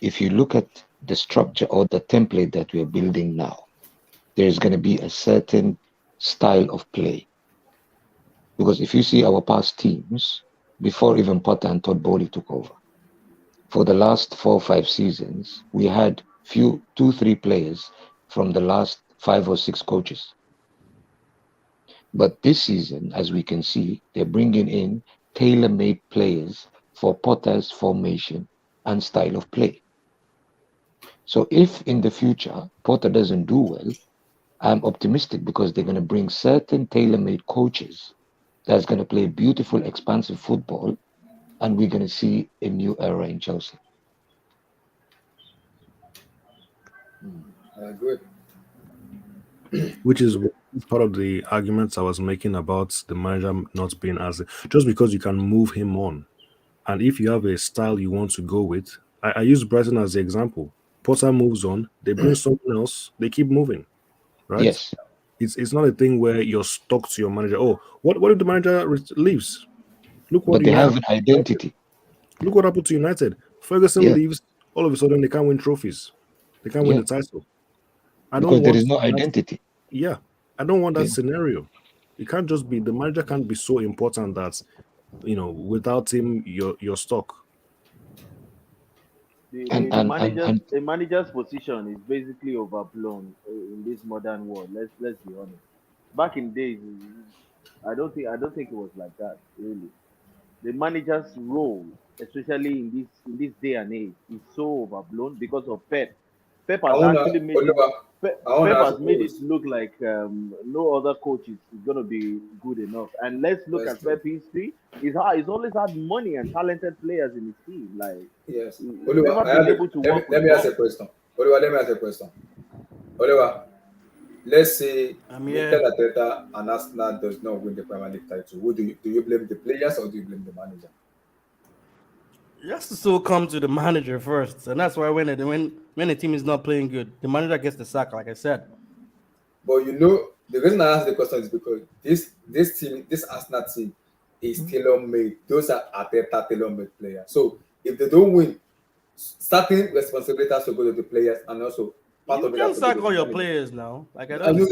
if you look at the structure or the template that we're building now, there's going to be a certain style of play. Because if you see our past teams, before even Potter and Todd Bowley took over, for the last 4 or 5 seasons, we had 2-3 players from the last 5 or 6 coaches. But this season, as we can see, they're bringing in tailor-made players for Potter's formation and style of play. So if in the future Potter doesn't do well, I'm optimistic because they're going to bring certain tailor-made coaches that's going to play beautiful, expansive football, and we're going to see a new era in Chelsea. I agree. Which is part of the arguments I was making about the manager not being as just because you can move him on, and if you have a style you want to go with. I use Brighton as the example. Potter moves on, they bring someone else, they keep moving, right? Yes. It's not a thing where you're stuck to your manager. Oh, what if the manager leaves? Look what But they United, have an identity. look what happened to United. Ferguson Yeah. leaves, all of a sudden they can't win trophies. They can't win Yeah. the title. I Because don't there want is no that. identity. Yeah, I don't want that Yeah. scenario. It can't just be the manager can't be so important that without him you're stuck. The manager's position is basically overblown in this modern world. Let's be honest. Back in days, I don't think it was like that really. The manager's role, especially in this day and age, is so overblown because of Pep. Pep has actually made it. Pep has made it look like no other coach is going to be good enough. And let's look at Pep history. He's always had money and talented players in his team. Like yes, he's never been able to work. Let me ask a question. Oliver, let me ask a question. Oliver, let's say Mikel Arteta and Arsenal does not win the Premier League title. Who do you blame the players or do you blame the manager? You have to still come to the manager first, and that's why when the team is not playing good, the manager gets the sack, like I said. But the reason I ask the question is because this team, this Arsenal team, is tailor-made. Those are Arteta tailor-made players. So if they don't win, starting responsibility has to go to the players, and also part of it. You can't sack all your players now. Like I know.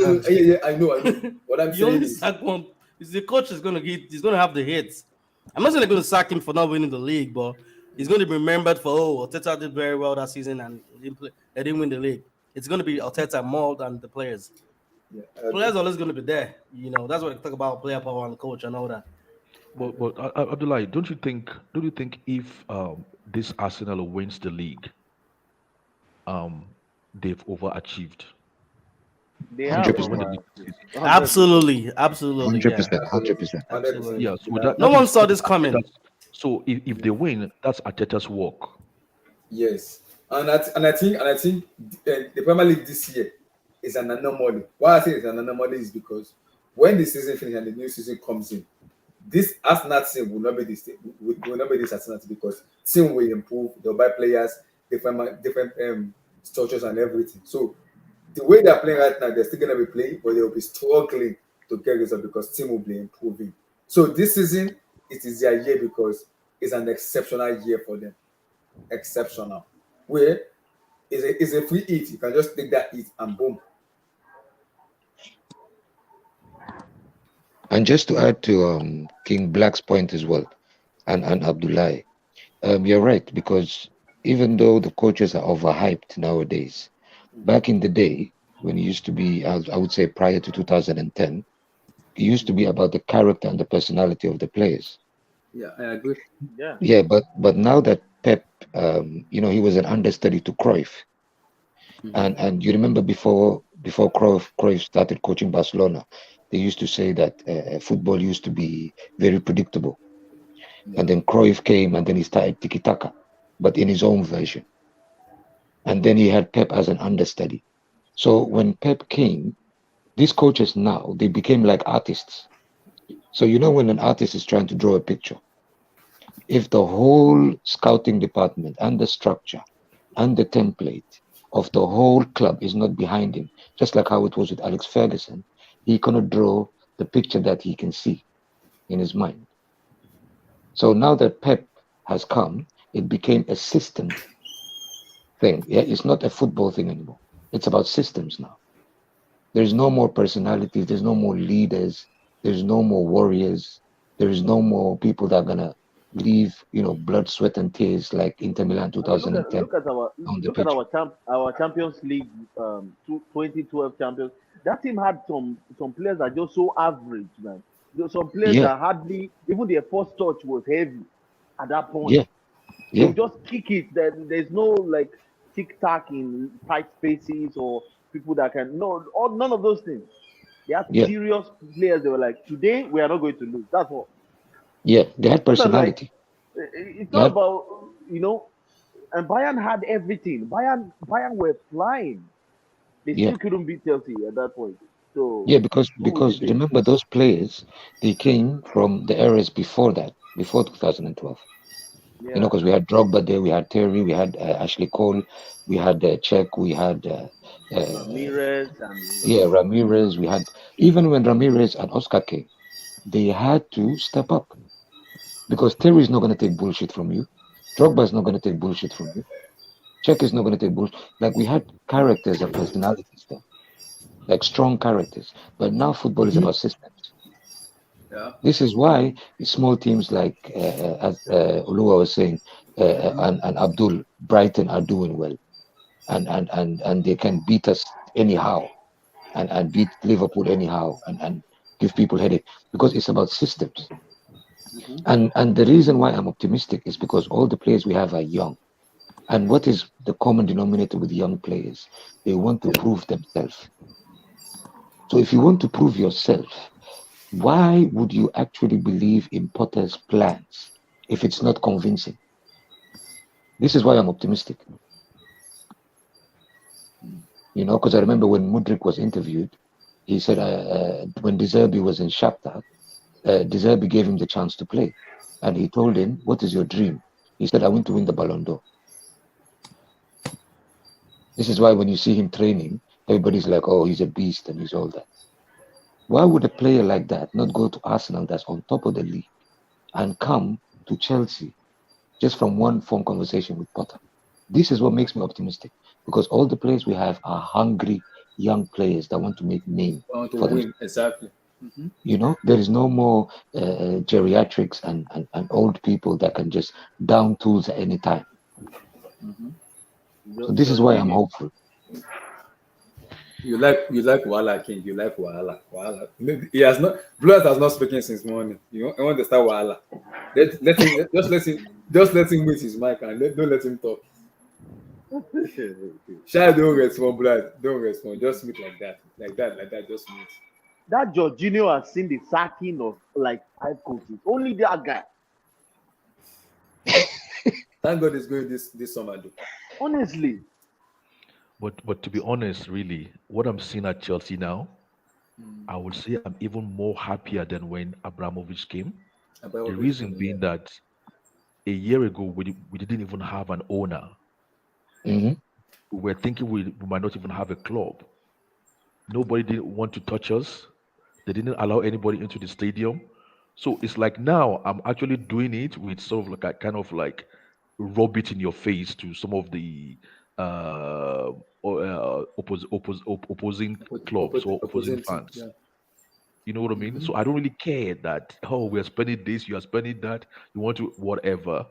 What I'm saying is, sack one. Is the coach is going to get? He's going to have the hits. I'm not saying they're going to sack him for not winning the league, but he's going to be remembered for Arteta did very well that season and they didn't win the league. It's going to be Arteta more than the players. Yeah, players are always going to be there. That's what they talk about player power and the coach and all that. But Abdullah, don't you think if this Arsenal wins the league, they've overachieved? They have 100%. Absolutely. 100%. Yeah. So no one saw this coming. So if they win, that's Arteta's work. Yes, and I think the Premier League this year is an anomaly. Why I say it's an anomaly is because when the season finishes and the new season comes in, this Arsenal team will not be this Arsenal team because team will improve. They'll buy players, different structures and everything. So the way they're playing right now, they're still gonna be playing, but they'll be struggling to get results because team will be improving. So this season, it is their year because it's an exceptional year for them. Exceptional. Where it's a free hit. You can just take that hit and boom. And just to add to King Black's point as well, and Abdullah, you're right, because even though the coaches are overhyped nowadays, back in the day, when it used to be, I would say prior to 2010, it used to be about the character and the personality of the players. Yeah, I agree. Yeah, but now that Pep, he was an understudy to Cruyff, and you remember before Cruyff started coaching Barcelona, they used to say that football used to be very predictable, and then Cruyff came and then he started tiki-taka, but in his own version, and then he had Pep as an understudy. So when Pep came, these coaches now, they became like artists. So when an artist is trying to draw a picture, if the whole scouting department and the structure and the template of the whole club is not behind him, just like how it was with Alex Ferguson, he cannot draw the picture that he can see in his mind. So now that Pep has come, it became a system thing. Yeah, it's not a football thing anymore. It's about systems now. There's no more personalities. There's no more leaders. There's no more warriors. There's no more people that are gonna leave, blood, sweat, and tears like Inter Milan I mean, 2010 on the pitch. our Champions League 2012 champions. That team had some players that are just so average, man. There's some players Yeah, that hardly even their first touch was heavy at that point. yeah, They yeah, will just kick it. There's no like tic tac in tight spaces or people that can none of those things. They had yeah, serious players. They were like, today we are not going to lose. That's all. yeah. They had It's not like personality. it's They not had, about And Bayern had everything. Bayern were flying. They yeah, still couldn't beat Chelsea at that point. So yeah. Because what would you say? remember those players, they came from the eras before that, before 2012. Yeah. Because we had Drogba there, we had Terry, we had Ashley Cole, we had Czech, we had Ramirez and Ramirez. We had even when Ramirez and Oscar came, they had to step up because Terry is not going to take bullshit from you. Drogba is not going to take bullshit from you. Czech is not going to take bullshit. Like we had characters and personalities then, like strong characters. But now football is about systems. Yeah. This is why small teams like, as Olua was saying, and Abdul, Brighton are doing well, and they can beat us anyhow, and beat Liverpool anyhow, and give people headache because it's about systems. And the reason why I'm optimistic is because all the players we have are young. And what is the common denominator with young players? They want to prove themselves. So if you want to prove yourself, why would you actually believe in Potter's plans if it's not convincing? This is why I'm optimistic. Because I remember when Mudryk was interviewed, he said when De Zerbi was in Shakhtar, De Zerbi gave him the chance to play. And he told him, what is your dream? He said, I want to win the Ballon d'Or. This is why when you see him training, everybody's like, oh, he's a beast and he's all that. Why would a player like that not go to Arsenal that's on top of the league and come to Chelsea just from one phone conversation with Potter? This is what makes me optimistic because all the players we have are hungry young players that want to make name Want to for them. win, exactly. There is no more geriatrics and old people that can just down tools at any time. So this is why I'm hopeful. You like Wala King. You like Wala. He has not. Blood has not spoken since morning. You want to start Wala. Let him just let him mute his mic and don't let him talk. Shy, don't respond, Blood. Don't respond. Just mute like that. Just mute. That Jorginho has seen the sacking of like 5 coaches. Only that guy. Thank God it's going this summer, though. Honestly. But to be honest, really, what I'm seeing at Chelsea now, I would say I'm even more happier than when Abramovich came. The reason being that a year ago we didn't even have an owner. Mm-hmm. We were thinking we might not even have a club. Nobody didn't want to touch us. They didn't allow anybody into the stadium. So it's like now I'm actually doing it with sort of like a kind of like rub it in your face to some of the opposing clubs or opposing fans. Yeah. You know what I mean? So I don't really care that, oh, we are spending this, you are spending that, you want to whatever.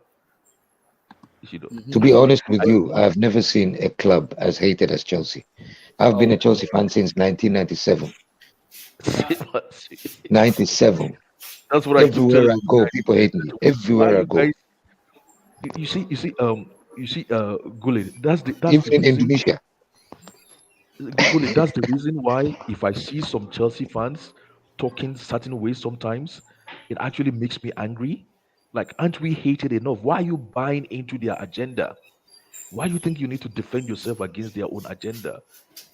To be honest with you, I've never seen a club as hated as Chelsea. I've been a Chelsea fan since 1997. 97. That's what Everywhere I go, people hate me. Everywhere I go. You see, Gullit, that's even the in reason, Indonesia. Gullit, that's the reason why if I see some Chelsea fans talking certain ways sometimes, it actually makes me angry. Like, aren't we hated enough? Why are you buying into their agenda? Why do you think you need to defend yourself against their own agenda?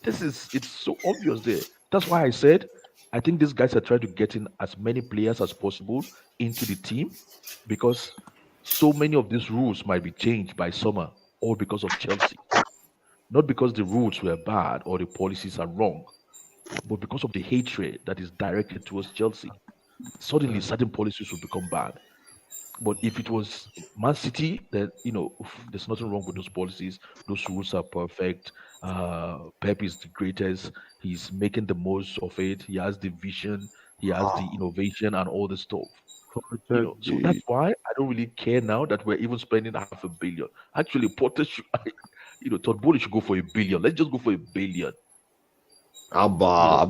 It's so obvious there. That's why I said I think these guys are trying to get in as many players as possible into the team because so many of these rules might be changed by summer all because of Chelsea. not because the rules were bad or the policies are wrong, but because of the hatred that is directed towards Chelsea. Suddenly, certain policies will become bad. But if it was Man City, then there's nothing wrong with those policies. Those rules are perfect. Pep is the greatest. He's making the most of it. He has the vision. He has the innovation and all the stuff. So that's why I don't really care now that we're even spending $500 million. Actually, Potter should, Todd Bowley should go for $1 billion. Let's just go for $1 billion. Abba,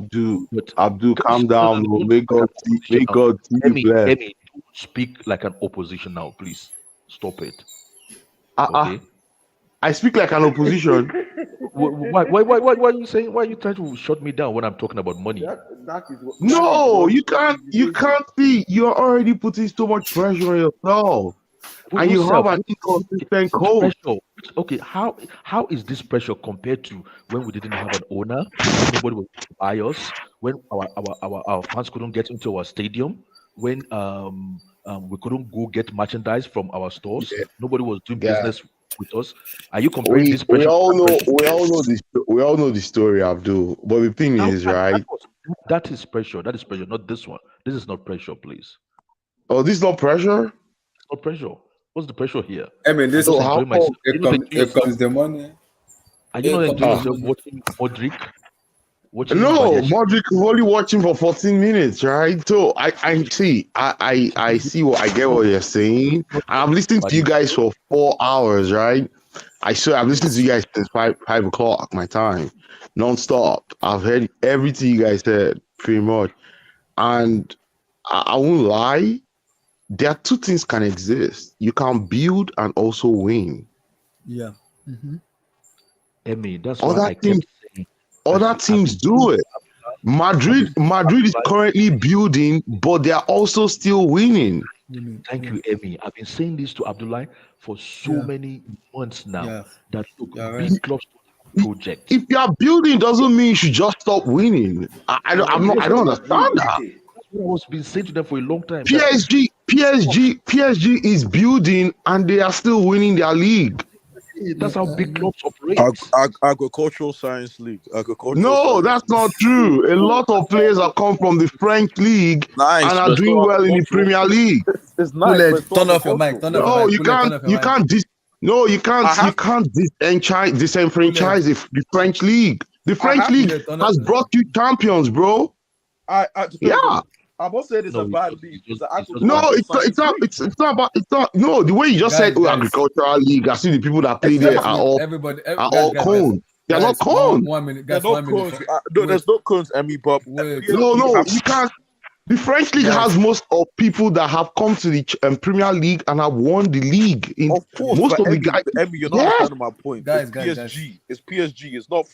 But Abdul, calm no, down. no, Oh. don't Make speak like God, an opposition make now. God see you blessed. Emi, don't speak like an opposition now, please. Stop it. Okay. I speak like an opposition. Why are you saying? Why are you trying to shut me down when I'm talking about money? No, you can't see. You're already putting so much pressure on yourself, and you have an inconsistent coach. Okay, how is this pressure compared to when we didn't have an owner, when nobody was buy us, when our fans couldn't get into our stadium, when we couldn't go get merchandise from our stores, nobody was doing business with us. Are you comparing this We pressure? all know the story, Abdul. But the thing is, right? That is pressure. That is pressure, not this one. This is not pressure, please. Oh, this is not pressure? It's not pressure. What's the pressure here? I mean, this I'm is just enjoying myself. it comes the money. Are you not enjoying yourself watching Modric? No, Modric is only watching for 14 minutes, right? So I see, I see what I get what you're saying. I'm listening to you guys for 4 hours, right? I've listened to you guys since 5 o'clock my time, non-stop. I've heard everything you guys said, pretty much. And I won't lie, there are two things can exist. You can build and also win. Yeah. Emi, that's why I kept saying other teams do it. Madrid is currently building, but they are also still winning. Thank you, Emi. I've been saying this to Abdullah for so many months now. That look, big clubs project. If you are building, doesn't mean you should just stop winning. I don't understand that. That's what I was been saying to them for a long time. PSG is building and they are still winning their league. That's how big clubs operate. Agricultural Science League. No, that's not true. A lot of players have come from the French league and are doing well in the Premier League. It's nice. Turn off your mic. No, you can't disenfranchise the French league. The French league has brought you champions, bro. I won't say it's a bad league. No, it's not about. No, the way you just said agricultural league. I see the people that play there are all cones. They're not cones. 1 minute, They're guys. not 1 minute. No, there's no cones, Emmy, but No, you can't. The French league has most of people that have come to the Premier League and have won the league. Of course, most of the guys. Emmy, you're not understanding my point. Guys, It's PSG. It's not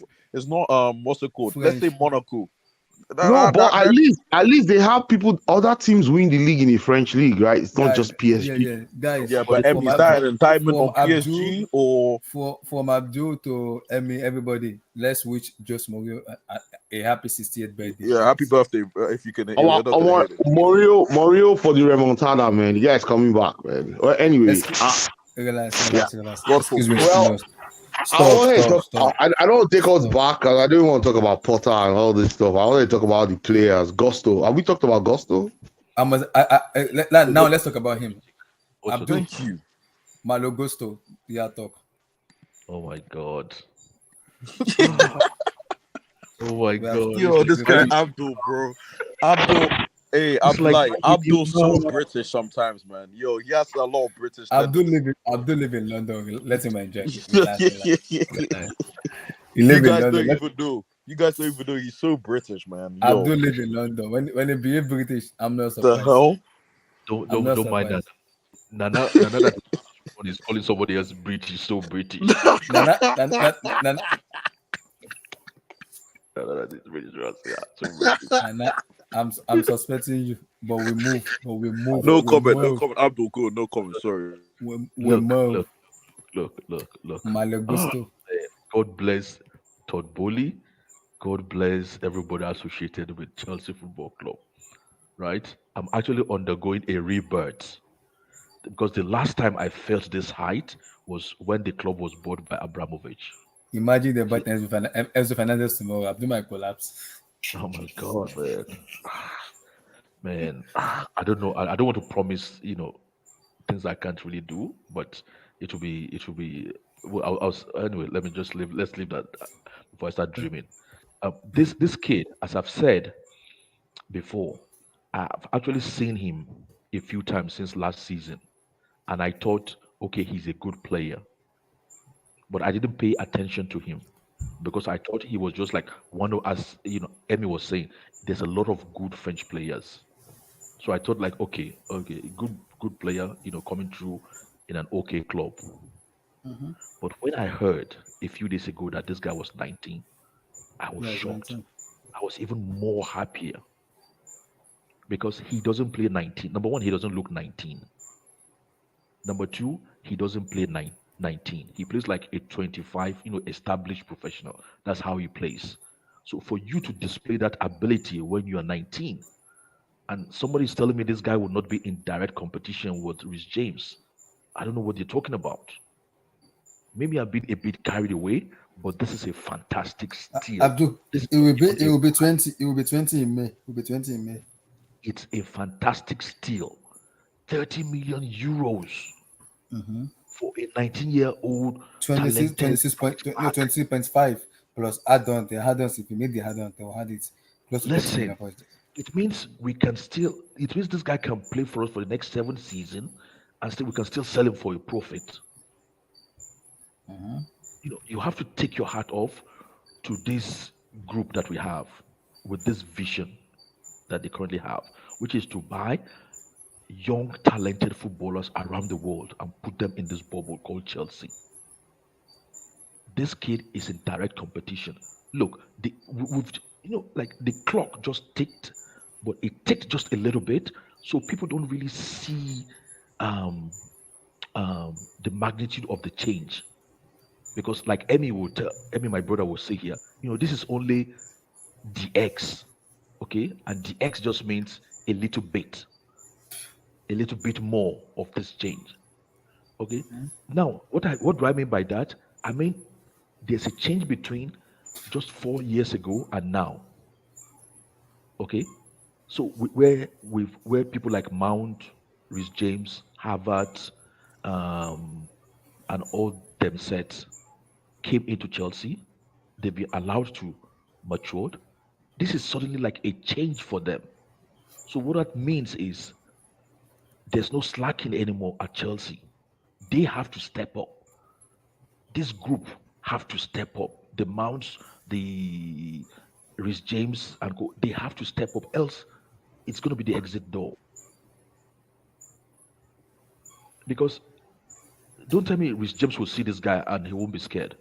what's it called? Let's say Monaco. But at least they have people. Other teams win the league in the French league, right? It's not just PSG. Guys. But Emmy, is that an indictment of PSG or from Abdul to Emmy? Everybody, let's wish Jose Mourinho a happy 60th birthday. Yeah, happy birthday, if you can. Mario for the remontada, man. The guy's coming back, man. Well, anyway, relax. Excuse me. Well, I don't want to take us back because I don't want to talk about Potter and all this stuff. I want to talk about the players. Gusto. Have we talked about Gusto? Now let's talk about him. Thank you. Malo Gusto. Yeah, talk. Oh my God. Oh my God. Yo, this guy Abdul, bro. Hey, Abdul's so British sometimes, man. Yo, he has a lot of British. Abdul live in London. Let him enjoy it. You guys don't even know he's so British, man. Yo. Abdul live in London. When he behave British, I'm not surprised. The hell? Don't mind that. Nana that is calling somebody else British, so British. I'm suspecting you, but we move. No comment. Abdul, go. No comment. Sorry. We move. Look. Malo Gusto. God bless Todd Bowley. God bless everybody associated with Chelsea Football Club. Right? I'm actually undergoing a rebirth because the last time I felt this height was when the club was bought by Abramovich. Imagine the buttons with Enzo Fernandez tomorrow. I'll do my collapse. Oh my god, man. Man, I don't know. I don't want to promise, things I can't really do, but it will be. Well, anyway. Let me just leave. Let's leave that before I start dreaming. This kid, as I've said before, I've actually seen him a few times since last season, and I thought, okay, he's a good player, but I didn't pay attention to him because I thought he was just like one of us. Emmy was saying, there's a lot of good French players. So I thought like, okay, good player, coming through in an okay club. Mhm. But when I heard a few days ago that this guy was 19, I was Yeah, shocked. 19. I was even more happier because he doesn't play 19. Number one, he doesn't look 19. Number two, he doesn't play 19. He plays like a 25, established professional. That's how he plays. So for you to display that ability when you are 19, and somebody's telling me this guy will not be in direct competition with Rhys James, I don't know what you're talking about. Maybe I've been a bit carried away, but this is a fantastic steal. Abdul, This it will be is it will be 20. It will be 20 in May. It will be 20 in May. It's a fantastic steal. 30 million euros Mhm. for a 19-year-old 26, talented 26.5 plus add-on. The add-ons, if you make the add-on, they will add it close to 30 million. Listen, it means it means this guy can play for us for the next 7 seasons and still we can still sell him for a profit. Mhm. You have to take your hat off to this group that we have with this vision that they currently have, which is to buy young, talented footballers around the world and put them in this bubble called Chelsea. This kid is in direct competition. Look, we've like the clock just ticked, but it ticked just a little bit, so people don't really see the magnitude of the change. Because like Emmy, my brother, will say here, this is only the X, okay, and the X just means a little bit more of this change. Okay. Now, what do I mean by that? I mean there's a change between just 4 years ago and now. Okay. So where people like Mount, Rhys James, Harvard, and all them sets came into Chelsea, they've been allowed to mature. This is suddenly like a change for them. So what that means is there's no slacking anymore at Chelsea. They have to step up. This group have to step up. The Mounts, the Rhys James, and they have to step up. Else, it's going to be the exit door. Because don't tell me Rhys James will see this guy and he won't be scared.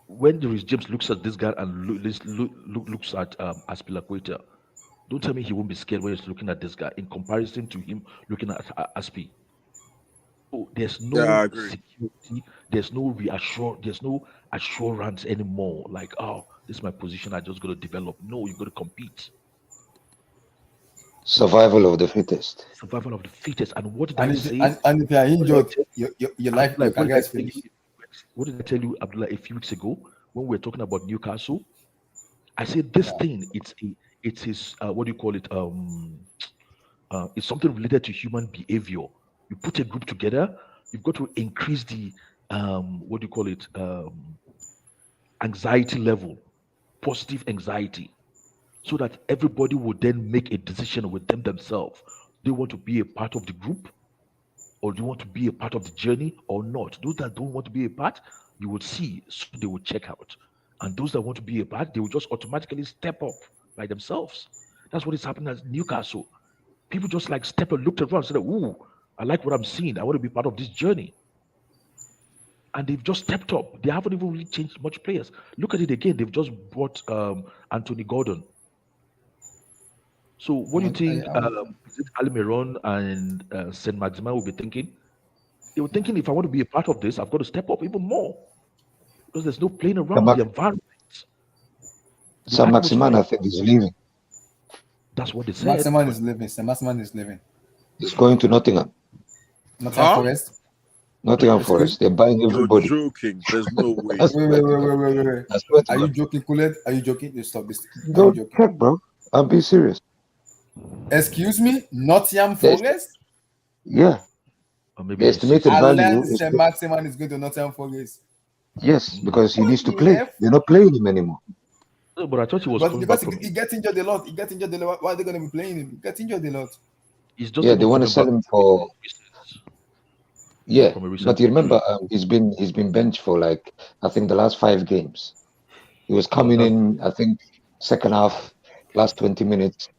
When Rhys James looks at this guy and looks at Aspilicueta, don't tell me he won't be scared when he's looking at this guy in comparison to him looking at Aspi. So there's no security, there's no assurance anymore. Like, oh, this is my position, I just got to develop. No, you got to compete. Survival of the fittest. Survival of the fittest. And what did I say? And if you are injured, your life, your career is finished. What did I tell you, Abdullah, a few weeks ago when we were talking about Newcastle? I said this thing, it's his what do you call it? It's something related to human behavior. You put a group together, you've got to increase the what do you call it? Anxiety level, positive anxiety, so that everybody would then make a decision with themselves. Do you want to be a part of the group? Or do you want to be a part of the journey or not? Those that don't want to be a part, you would see, so they will check out. And those that want to be a part, they will just automatically step up by themselves. That's what is happening at Newcastle. People just like step and looked around and said, ooh, I like what I'm seeing. I want to be part of this journey. And they've just stepped up. They haven't even really changed much players. Look at it again. They've just brought Anthony Gordon. So what do you think Almiron and Saint Maximin will be thinking? They were thinking, if I want to be a part of this, I've got to step up even more. Because there's no playing around the environment. Saint Maximin, I think, is leaving. That's what they said. Saint Maximin is leaving. He's going to Nottingham. Nottingham Forest? Nottingham Forest. They're buying You're everybody. joking. There's no way. That's Wait. that's what Are you joking, Kulet? Are you joking? You stop this. Are you Go joking? check, bro. I'm being serious. Excuse me, Nottingham Forest? Yeah. Or maybe The estimated value Alain is Saint-Maximin is going to Nottingham Forest. yes, because he What needs to the play. F? They're not playing him anymore. No, but I thought he was But coming because back from. he gets injured a lot. He gets injured a lot. Why are they going to be playing him? He gets injured a lot. He's just Yeah, even they want to coming sell back him for yeah. from a recent. But you remember, he's been benched for like I think the last 5 games. He was coming in, I think, second half, last 20 minutes.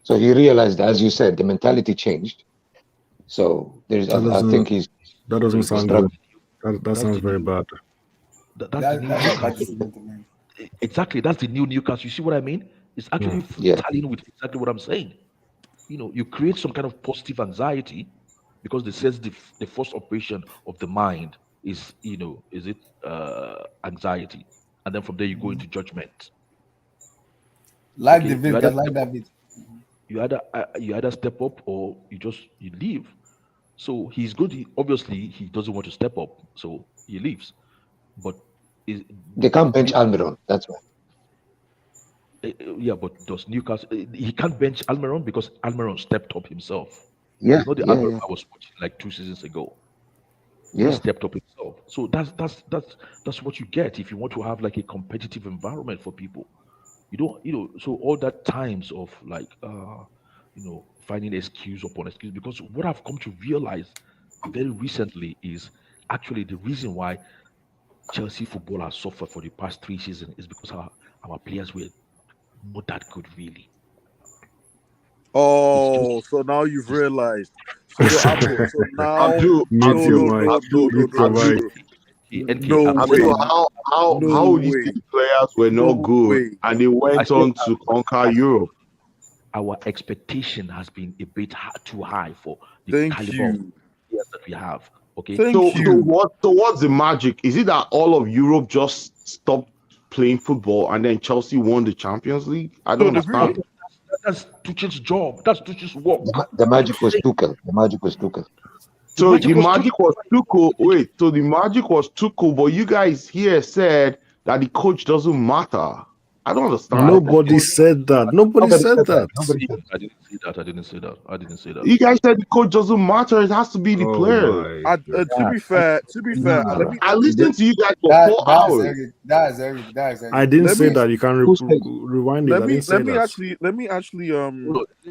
So he realized, as you said, the mentality changed. So there's, I think he's. That doesn't he's sound struggling. good. That sounds very bad. That's the new Newcastle. Exactly, that's the new Newcastle. You see what I mean? It's actually Yeah. tallying with exactly what I'm saying. You know, you create some kind of positive anxiety because they says the first operation of the mind is, you know, is it anxiety, and then from there you go into judgment. Like Okay, the bit, guys, like that bit. You either step up or you leave. So he's going to obviously he doesn't want to step up, so he leaves. But They can't bench Almiron. That's why. Yeah, but does Newcastle? He can't bench Almiron because Almiron stepped up himself. Yeah, It's not the yeah, Almiron yeah. I was watching like 2 seasons ago. Yeah. He stepped up himself. So that's what you get if you want to have like a competitive environment for people. You don't, so all that times of like finding excuse upon excuse, because what I've come to realize very recently is actually the reason why Chelsea football has suffered for the past 3 seasons is because our players were not that good really. Oh, so now you've realized. So now, Abdul, how would you say the players were not good and they went on to conquer Europe? Our expectation has been a bit too high for the caliber of players that we have. Okay. So what's the magic? Is it that all of Europe just stopped playing football and then Chelsea won the Champions League? I don't understand. That's Tuchel's job. That's Tuchel's work. The magic was Tuchel. The magic was Tuchel. So the magic was Tuchel. Wait, so the magic was Tuchel, but you guys here said that the coach doesn't matter. I don't understand. Nobody said that. Nobody said that. I didn't say that. You guys said the coach doesn't matter. It has to be the players. To be fair, I listened to you guys for 4 hours. That's Eric. I didn't say that. You can rewind it. Let me actually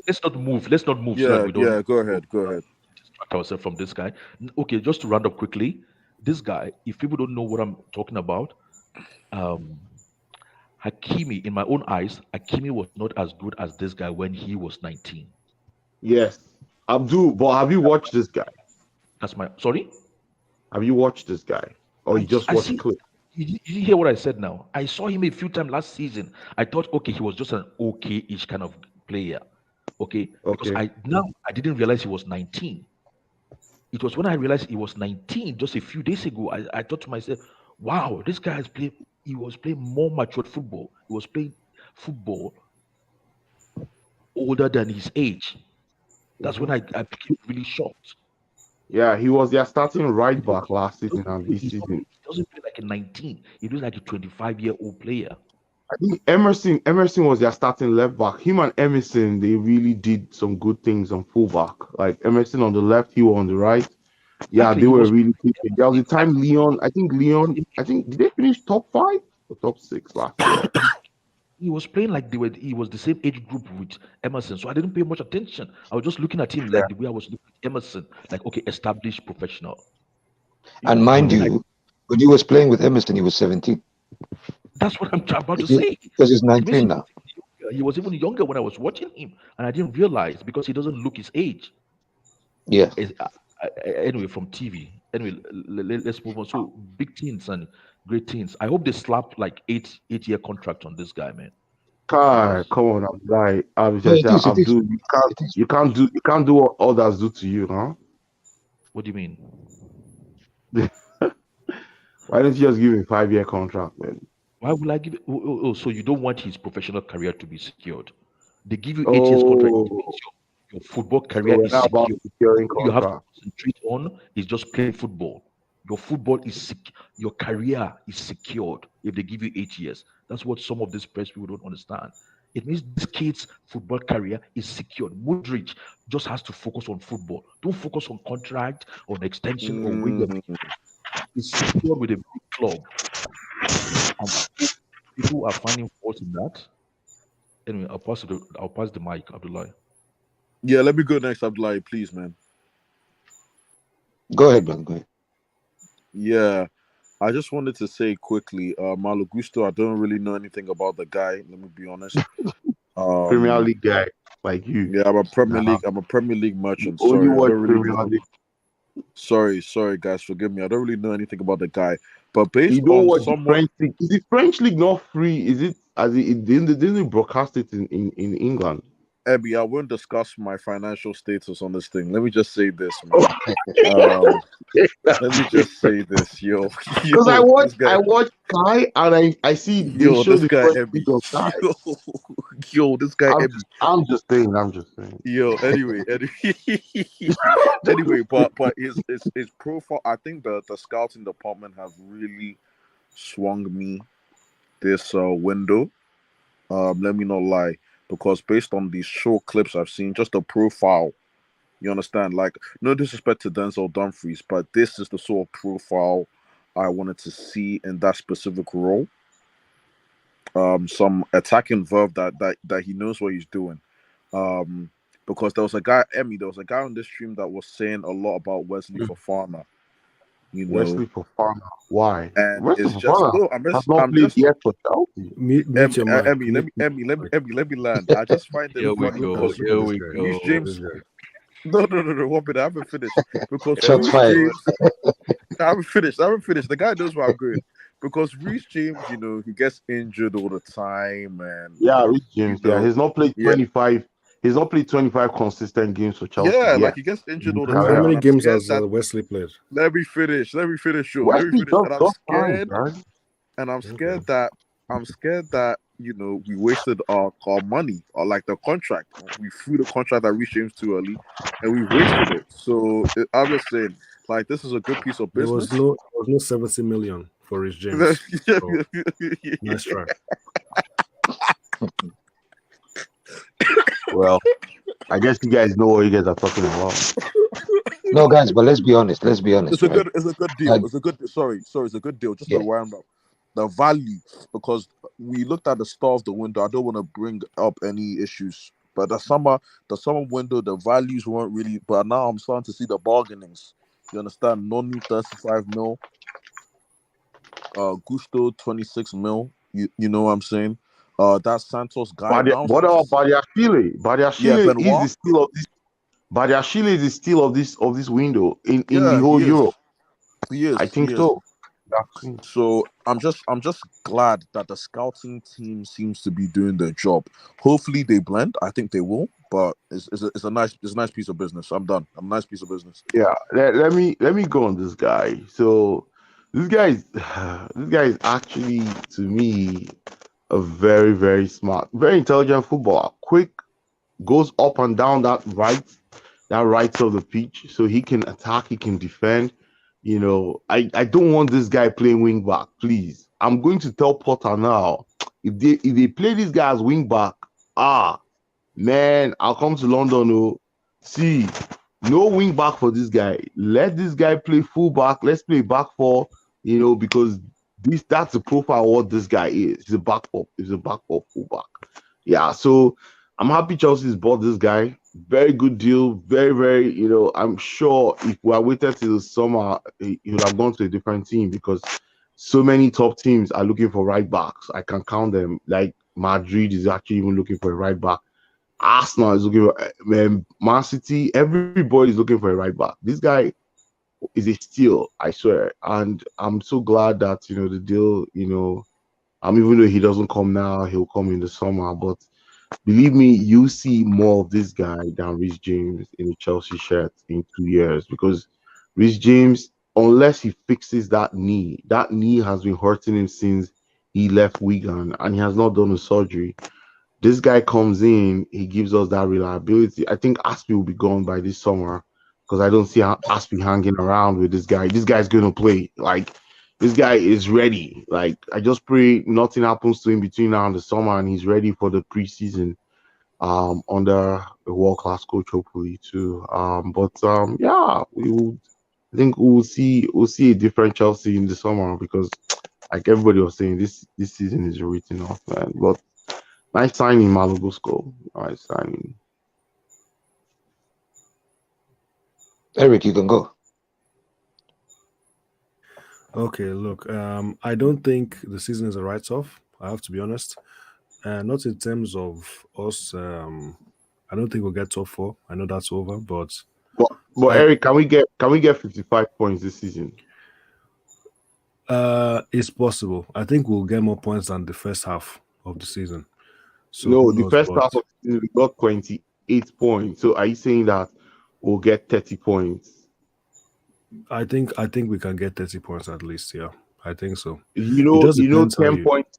let's not move. Let's not move. Yeah, so that we don't go ahead. distract ourselves from this guy. Okay, just to round up quickly, this guy. If people don't know what I'm talking about, Hakimi, in my own eyes, Hakimi was not as good as this guy when he was 19. Yes, Abdul. But have you watched this guy? That's my sorry. Have you watched this guy, or you just watched the clip? You hear what I said now? I saw him a few times last season. I thought, okay, he was just an okay-ish kind of player. Okay. Because I didn't realize he was 19. It was when I realized he was 19 just a few days ago. I thought to myself, wow, this guy has played. He was playing more matured football. He was playing football older than his age. That's when I became really shocked. Yeah, he was their starting right back last season and this season. He doesn't play like a 19. He looks like a 25-year-old player. I think Emerson was their starting left back. Him and Emerson, they really did some good things on fullback. Like Emerson on the left, he was on the right. Yeah, Actually, they he were was- really good. There was a time Leon, did they finish top 5 or top 6 last year? He was playing like he was the same age group with Emerson. So I didn't pay much attention. I was just looking at him like the way I was looking at Emerson, like, okay, established professional. And mind you, when he was playing with Emerson, he was 17. That's what I'm about to say. Because he's 19 now. He was even younger when I was watching him, and I didn't realize because he doesn't look his age. Yeah. Anyway, from TV. Anyway, let's move on. So big teams and great teams. I hope they slap like 8-year contract on this guy, man. God, come on, Abdul, you can't do what others do to you, huh? What do you mean? Why don't you just give him a 5-year contract, man? Why will I give it? So you don't want his professional career to be secured? They give you 8 years contract. You Your football So career we're is not about secure. securing All you have to contract. concentrate on is just playing football. Your football is your career is secured if they give you 8 years. That's what some of these press people don't understand. It means this kid's football career is secured. Modric just has to focus on football. Don't focus on contract, on extension, or where you're is secured with a big club. And people are finding fault in that. Anyway, I'll pass the mic, Abdullah. Yeah, let me go next, Abdullahi, please, man. Go ahead, man. Go ahead. Yeah, I just wanted to say quickly, Malo Gusto, I don't really know anything about the guy. Let me be honest. Premier League guy like you. Yeah, I'm a Premier Nah. League. I'm a Premier League merchant. Only Sorry, I watch don't really Premier know. League. Sorry, guys, forgive me. I don't really know anything about the guy. But You based don't on watch the somewhat, French league. Is the French league not free? Is it as it didn't broadcast it in England? Abby, I won't discuss my financial status on this thing. Let me just say this, man. Let me just say this, yo, Because I this guy, watch Kai and I see they show this the guy, French Abby, league on Kai. this guy, Abby. I'm just saying. Yo, anyway, anyway, but his profile, I think the scouting department have really swung me this window. Let me not lie, because based on these short clips I've seen, just the profile, you understand? Like, no disrespect to Denzel Dumfries, but this is the sort of profile I wanted to see in that specific role. Some attacking verve that he knows what he's doing. Because there was a guy on this stream that was saying a lot about Wesley Fofana. You know, Wesley Fofana. Why? and Wesley it's just Fofana no. has not played yet for Chelsea. Mute your mic. Emmy, let me land. I just find it Here we funny go. because Here we Reece go. James. No. 1 minute. I haven't finished because Shots Reece fired. James. I haven't finished. The guy knows where I'm going because Reece James, you know, he gets injured all the time, and Yeah, Reece James. you know, Yeah, he's not played yeah, 25. He's not played 25 consistent games for Chelsea yeah, yet. like he gets injured all the How time, However, many and I'm games scared has that. Wesley played? Let me finish. Yo. Let me finish. Wesley And I'm just fine, scared. right? And I'm Okay. scared that you know we wasted our money or like the contract. We threw the contract at Reece James too early, and we wasted it. So I'm just saying, like, this is a good piece of There business. was no 70 million for Rich James. So, nice try. Well, I guess you guys know what you guys are talking about. No, guys, but let's be honest. It's a Right? good deal. It's a good it's a good deal. Just to Yeah. round up the value, because we looked at the star of the window. I don't want to bring up any issues, but the summer window, the values weren't really. But now I'm starting to see the bargainings. You understand? Nonu 35 mil, Gusto 26 mil. You know what I'm saying? That Santos guy. Now I'm What starting to about see. Badiashile? Yeah, Badiashile is Benoit. the steal of this. Badiashile is the steal of this window in the Yeah, whole he is. Europe. He is. I think He is. so. So I'm just glad that the scouting team seems to be doing their job. Hopefully they blend. I think they will, but it's a nice piece of business. I'm done. I'm a nice piece of business. Yeah, let me go on this guy. So this guy is actually, to me, a very, very smart, very intelligent footballer. Quick, goes up and down that right side of the pitch, so he can attack, he can defend. You know, I don't want this guy playing wing back, please. I'm going to tell Potter now, if they play this guy as wing back, man, I'll come to London. Oh, see, no wing back for this guy. Let this guy play full back. Let's play back four. You know, because that's the profile of what this guy is. He's a back four. He's a back four full back. Yeah, so I'm happy Chelsea's bought this guy. Very good deal. Very, very, you know, I'm sure if we had waited till the summer, he would have gone to a different team because so many top teams are looking for right backs. I can count them. Like Madrid is actually even looking for a right back. Arsenal is looking for Man City. Everybody is looking for a right back. This guy is a steal, I swear. And I'm so glad that, you know, the deal, you know, even though he doesn't come now, he'll come in the summer. But believe me, you see more of this guy than Rich James in a Chelsea shirt in 2 years because Rich James, unless he fixes that knee has been hurting him since he left Wigan and he has not done a surgery. This guy comes in, he gives us that reliability. I think Aspi will be gone by this summer because I don't see Aspi hanging around with this guy. This guy's going to play. Like, this guy is ready. Like, I just pray nothing happens to him between now and the summer, and he's ready for the preseason under a world-class coach, hopefully too. Yeah, I think we'll see a different Chelsea in the summer because, like everybody was saying, this season is written off, man. But nice signing, Malo Gusto. Nice signing. Eric, you can go. Okay, look, I don't think the season is a write-off. I have to be honest. Not in terms of us. I don't think we'll get top 4. I know that's over, but Eric, can we get 55 points this season? It's possible. I think we'll get more points than the first half of the season. So No, who the knows, first but- half of the season we got 28 points. So are you saying that we'll get 30 points? I think we can get 30 points at least. Yeah, I think so. You know, 10 points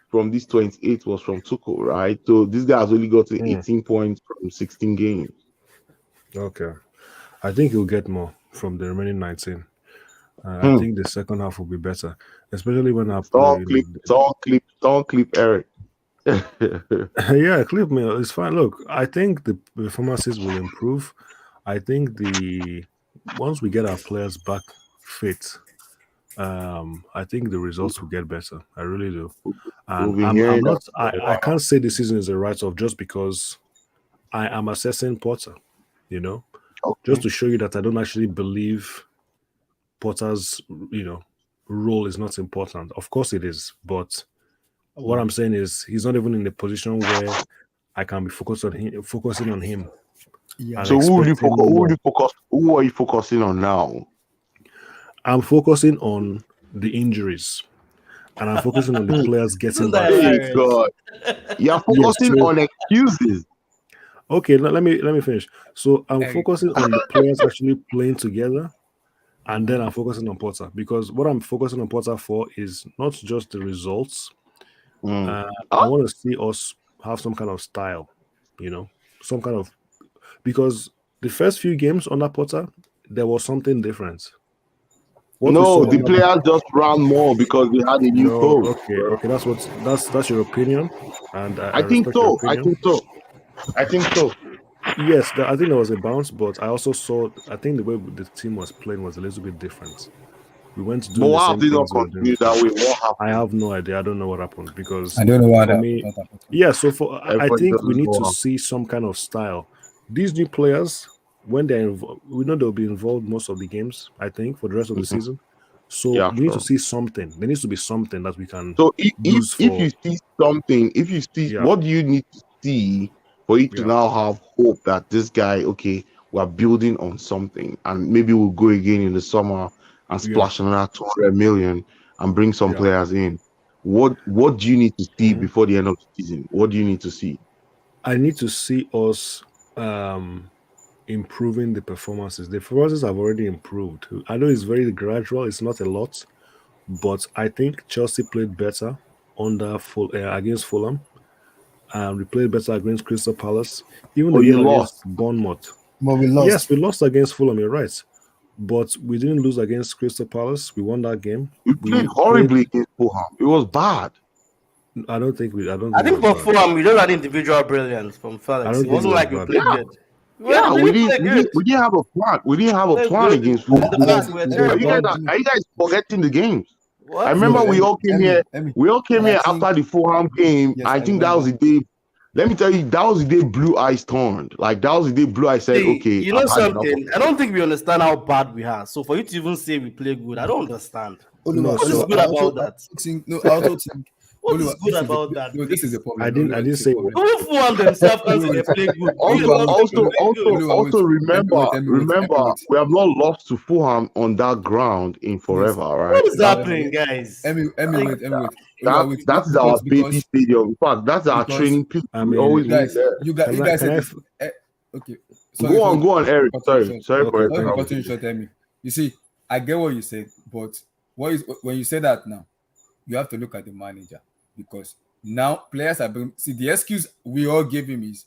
from this 28 was from Tuchel, right? So this guy has only got to 18 points from 16 games. Okay, I think he'll get more from the remaining 19. I think the second half will be better, especially when I play. Don't clip Eric. Yeah, clip me. It's fine. Look, I think the performances will improve. I think once we get our players back fit, I think the results will get better. I really do. And I can't say the season is a write-off just because I am assessing Potter, just to show you that I don't actually believe Potter's, role is not important. Of course it is, but what I'm saying is he's not even in a position where I can be focusing on him. Yeah. So who are you focusing on now? I'm focusing on the injuries, and I'm focusing on the players getting back. Hey God, you're focusing on excuses. Okay, let me finish. So I'm focusing on the players actually playing together, and then I'm focusing on Potter because what I'm focusing on Potter for is not just the results. I want to see us have some kind of style, some kind of, because the first few games under Potter there was something different. No, the players just ran more because they had a new coach. Okay, that's your opinion, and I think respect so. your opinion. I think so. Yes, I think there was a bounce, but I also saw. I think the way the team was playing was a little bit different. We went to do the same things. That way? What happened? I have no idea. I don't know what happened because I don't know what happened. Yeah, so I think we need to see some kind of style. These new players, when they're involved, we know they'll be involved most of the games. I think for the rest of the season. So we need to see something. There needs to be something that we can. So if you see something, what do you need to see for you to now have hope that this guy, okay, we're building on something, and maybe we'll go again in the summer and splash another 200 million and bring some players in. What do you need to see before the end of the season? What do you need to see? I need to see us improving the performances. The performances have already improved. I know it's very gradual. It's not a lot, but I think Chelsea played better under against Fulham. We played better against Crystal Palace. Even the game against Bournemouth. But we lost. Yes, we lost against Fulham. You're right, but we didn't lose against Crystal Palace. We won that game. We played horribly against Fulham. It was bad. I don't think we. I think for Fulham, we just had individual brilliance from Felix. It wasn't like we played good. We didn't have a plan. We didn't have a plan against Fulham. Are you guys forgetting the games? What? I remember we all came here. We all came here after the Fulham game. I think that was the day. Let me tell you, that was the day Blue Eyes turned. Like that was the day Blue Eyes said, "Okay." You know something? I don't think we understand how bad we are. So for you to even say we play good, I don't understand. What is good about that? I also think. What is good about that? No, this is the problem. I didn't say. Who Fulham themselves can't say they play good? Also remember, we have not lost to Fulham on that ground in forever, right? What is happening, guys? Wait. That's our baby stadium. In fact, that's our training pitch. We always guys, you guys said this. Okay. Go on, Eric. Sorry for it. You see, I get what you said, but when you say that now, you have to look at the manager, because Now players are being, see the excuse we all give him is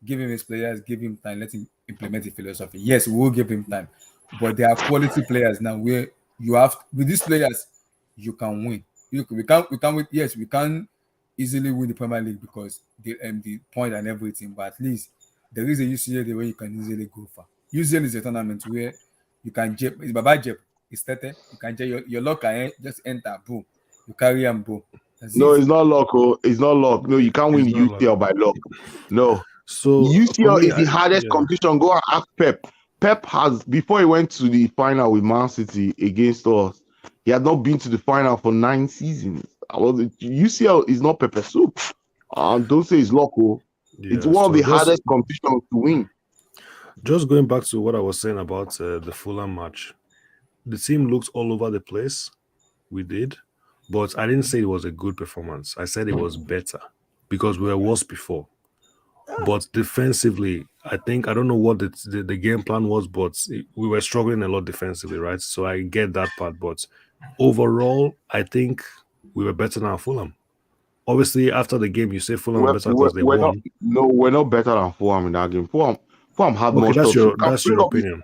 give him his players, give him time, let him implement the philosophy. Yes, we will give him time, but there are quality players now where you have with these players you can win. We can't win. Yes, we can easily win the Premier League because the point and everything, but at least there is a UCL where you can easily go far. UCL is a tournament where you can jeb, it's Baba Jeb, it's 30, you can jeb, your luck can just enter, boom, you carry and boom. No, it's not luck. Oh. It's not luck. No, you can't win UCL by luck. No. So UCL is the hardest competition. Go and ask Pep. Pep has, before he went to the final with Man City against us, he had not been to the final for 9 seasons. UCL is not pepper soup. Don't say it's luck. Oh. It's one of the hardest competitions to win. Just going back to what I was saying about the Fulham match, the team looked all over the place. We did. But I didn't say it was a good performance. I said it was better because we were worse before. But defensively, I don't know what the game plan was, but we were struggling a lot defensively, right? So I get that part. But overall, I think we were better than Fulham. Obviously, after the game, you say Fulham were better because they won. We're not better than Fulham in that game. Fulham had more shots. That's your opinion.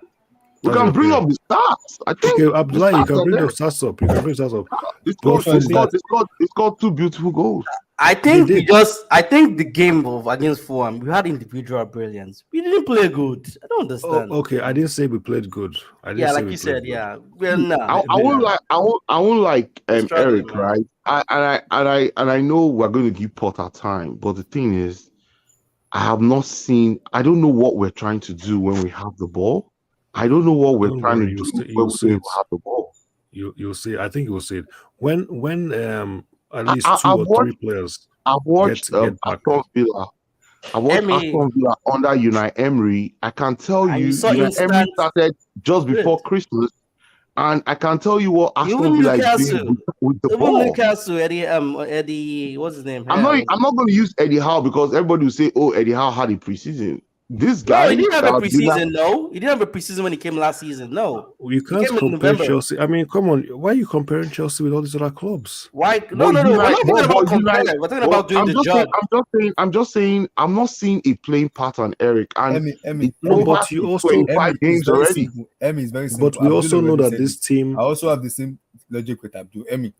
We can bring up the stats. I think Abdullah, you can bring the stats up. It's got 2 beautiful goals. I think the game against Fulham, we had individual brilliance. We didn't play good. I don't understand. Okay, I didn't say we played good. Like you said, yeah. Well, no. I won't like Eric, right? I know we're going to give Potter time, but the thing is, I don't know what we're trying to do when we have the ball. I don't know what we're trying to do when we have the ball. You'll see. I think you'll see it when at least 2 or 3 players. I've watched Aston Villa. I watched Aston Villa under Unai Emery. I can tell you, Unai Emery started just before Christmas, and I can tell you what Aston Villa is doing with the ball. Newcastle, Eddie, what's his name? I'm not going to use Eddie Howe because everybody will say, "Oh, Eddie Howe had a preseason." This guy, he didn't have a preseason. No, he didn't have a preseason when he came last season. No, you can't compare Chelsea. I mean, come on, why are you comparing Chelsea with all these other clubs? Why? No. We're not talking about comparing. We're talking about doing the job. I'm just saying. I'm not seeing a playing pattern, Eric. And but you also 5 games already. Emmy is very simple. But we also know that this team. I also have the same logic with Abdul. Emmy,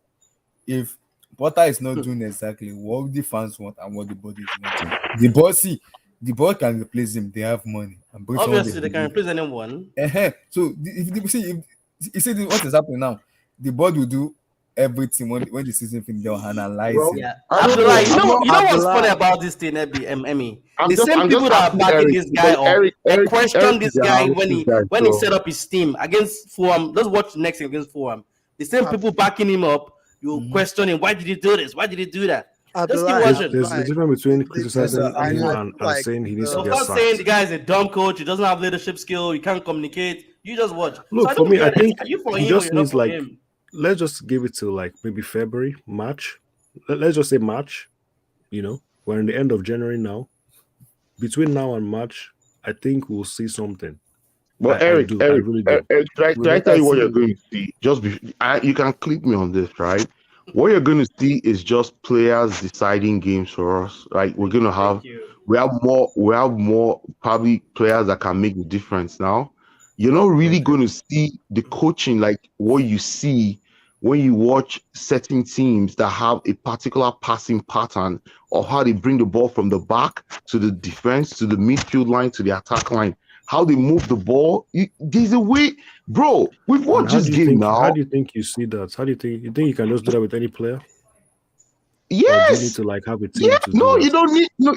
if Potter is not doing exactly what the fans want and what the body want, the board can replace him. They have money. Obviously, they can replace anyone. So you see what is happening now. The board will do everything when the season finishes. They'll analyze it. Yeah. Abdullah, you know what's funny about this thing, Emmy? The same people that are backing this guy up, they question this guy when he set up his team against Fulham. Let's watch next against Fulham. The same people backing him up, you question him. Why did he do this? Why did he do that? There's a difference between criticizing him and saying he needs to get sacked. Saying the guy is a dumb coach, he doesn't have leadership skill, he can't communicate. You just watch. Look, for me, I think he just needs let's just give it to maybe February, March. Let's just say March. We're in the end of January now. Between now and March, I think we'll see something. Well, Eric, I really do. Can I tell you what you're going to see? You can click me on this, right? What you're going to see is just players deciding games for us. Like we have more probably players that can make the difference now. You're not really going to see the coaching like what you see when you watch certain teams that have a particular passing pattern of how they bring the ball from the back to the defense, to the midfield line, to the attack line. How they move the ball. There's a way, bro. We've watched this game now. How do you think you see that? How do you think you can just do that with any player? Yes. Or do you need to have a team?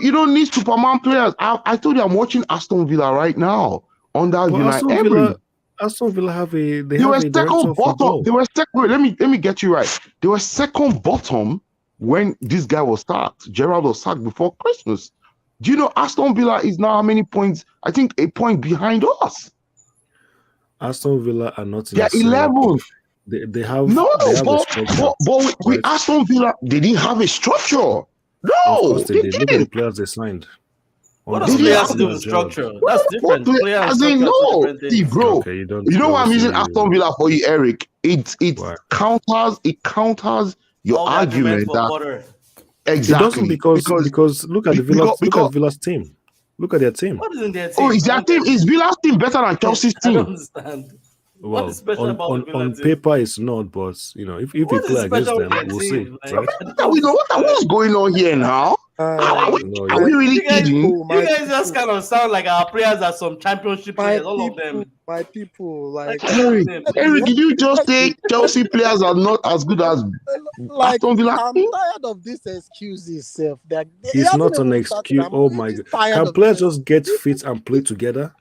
You don't need Superman players. I told you I'm watching Aston Villa right now under Unai Emery. Aston Villa have a they were second bottom. They were second. Let me get you right. They were second bottom when this guy was sacked. Gerrard was sacked before Christmas. Do you know Aston Villa is now how many points? I think a point behind us. Aston Villa are not in They're 11th. They have but with Aston Villa, they didn't have a structure. No, they didn't. Look at the players they signed. What does players do with structure? That's different. See, bro. Okay, you know why I'm using Aston Villa for you, Eric? It counters your argument that Exactly. because look at Villa's team. Look at their team. What is in their team? Oh, is their team? Is Villa's team better than Chelsea's I don't team? understand. Well, What is special about the Villa on team? paper it's not, but if we What is play against special them, with we'll their see. team? Like, Right? What's going on here now? Are we really kidding? You guys just kind of sound like our players are some championship players, all of them. My people, like Eric, did you just say Chelsea players are not as good as Aston Villa? I'm tired of this excuses, self. It's not an excuse. Oh my god! Can players just get fit and play together?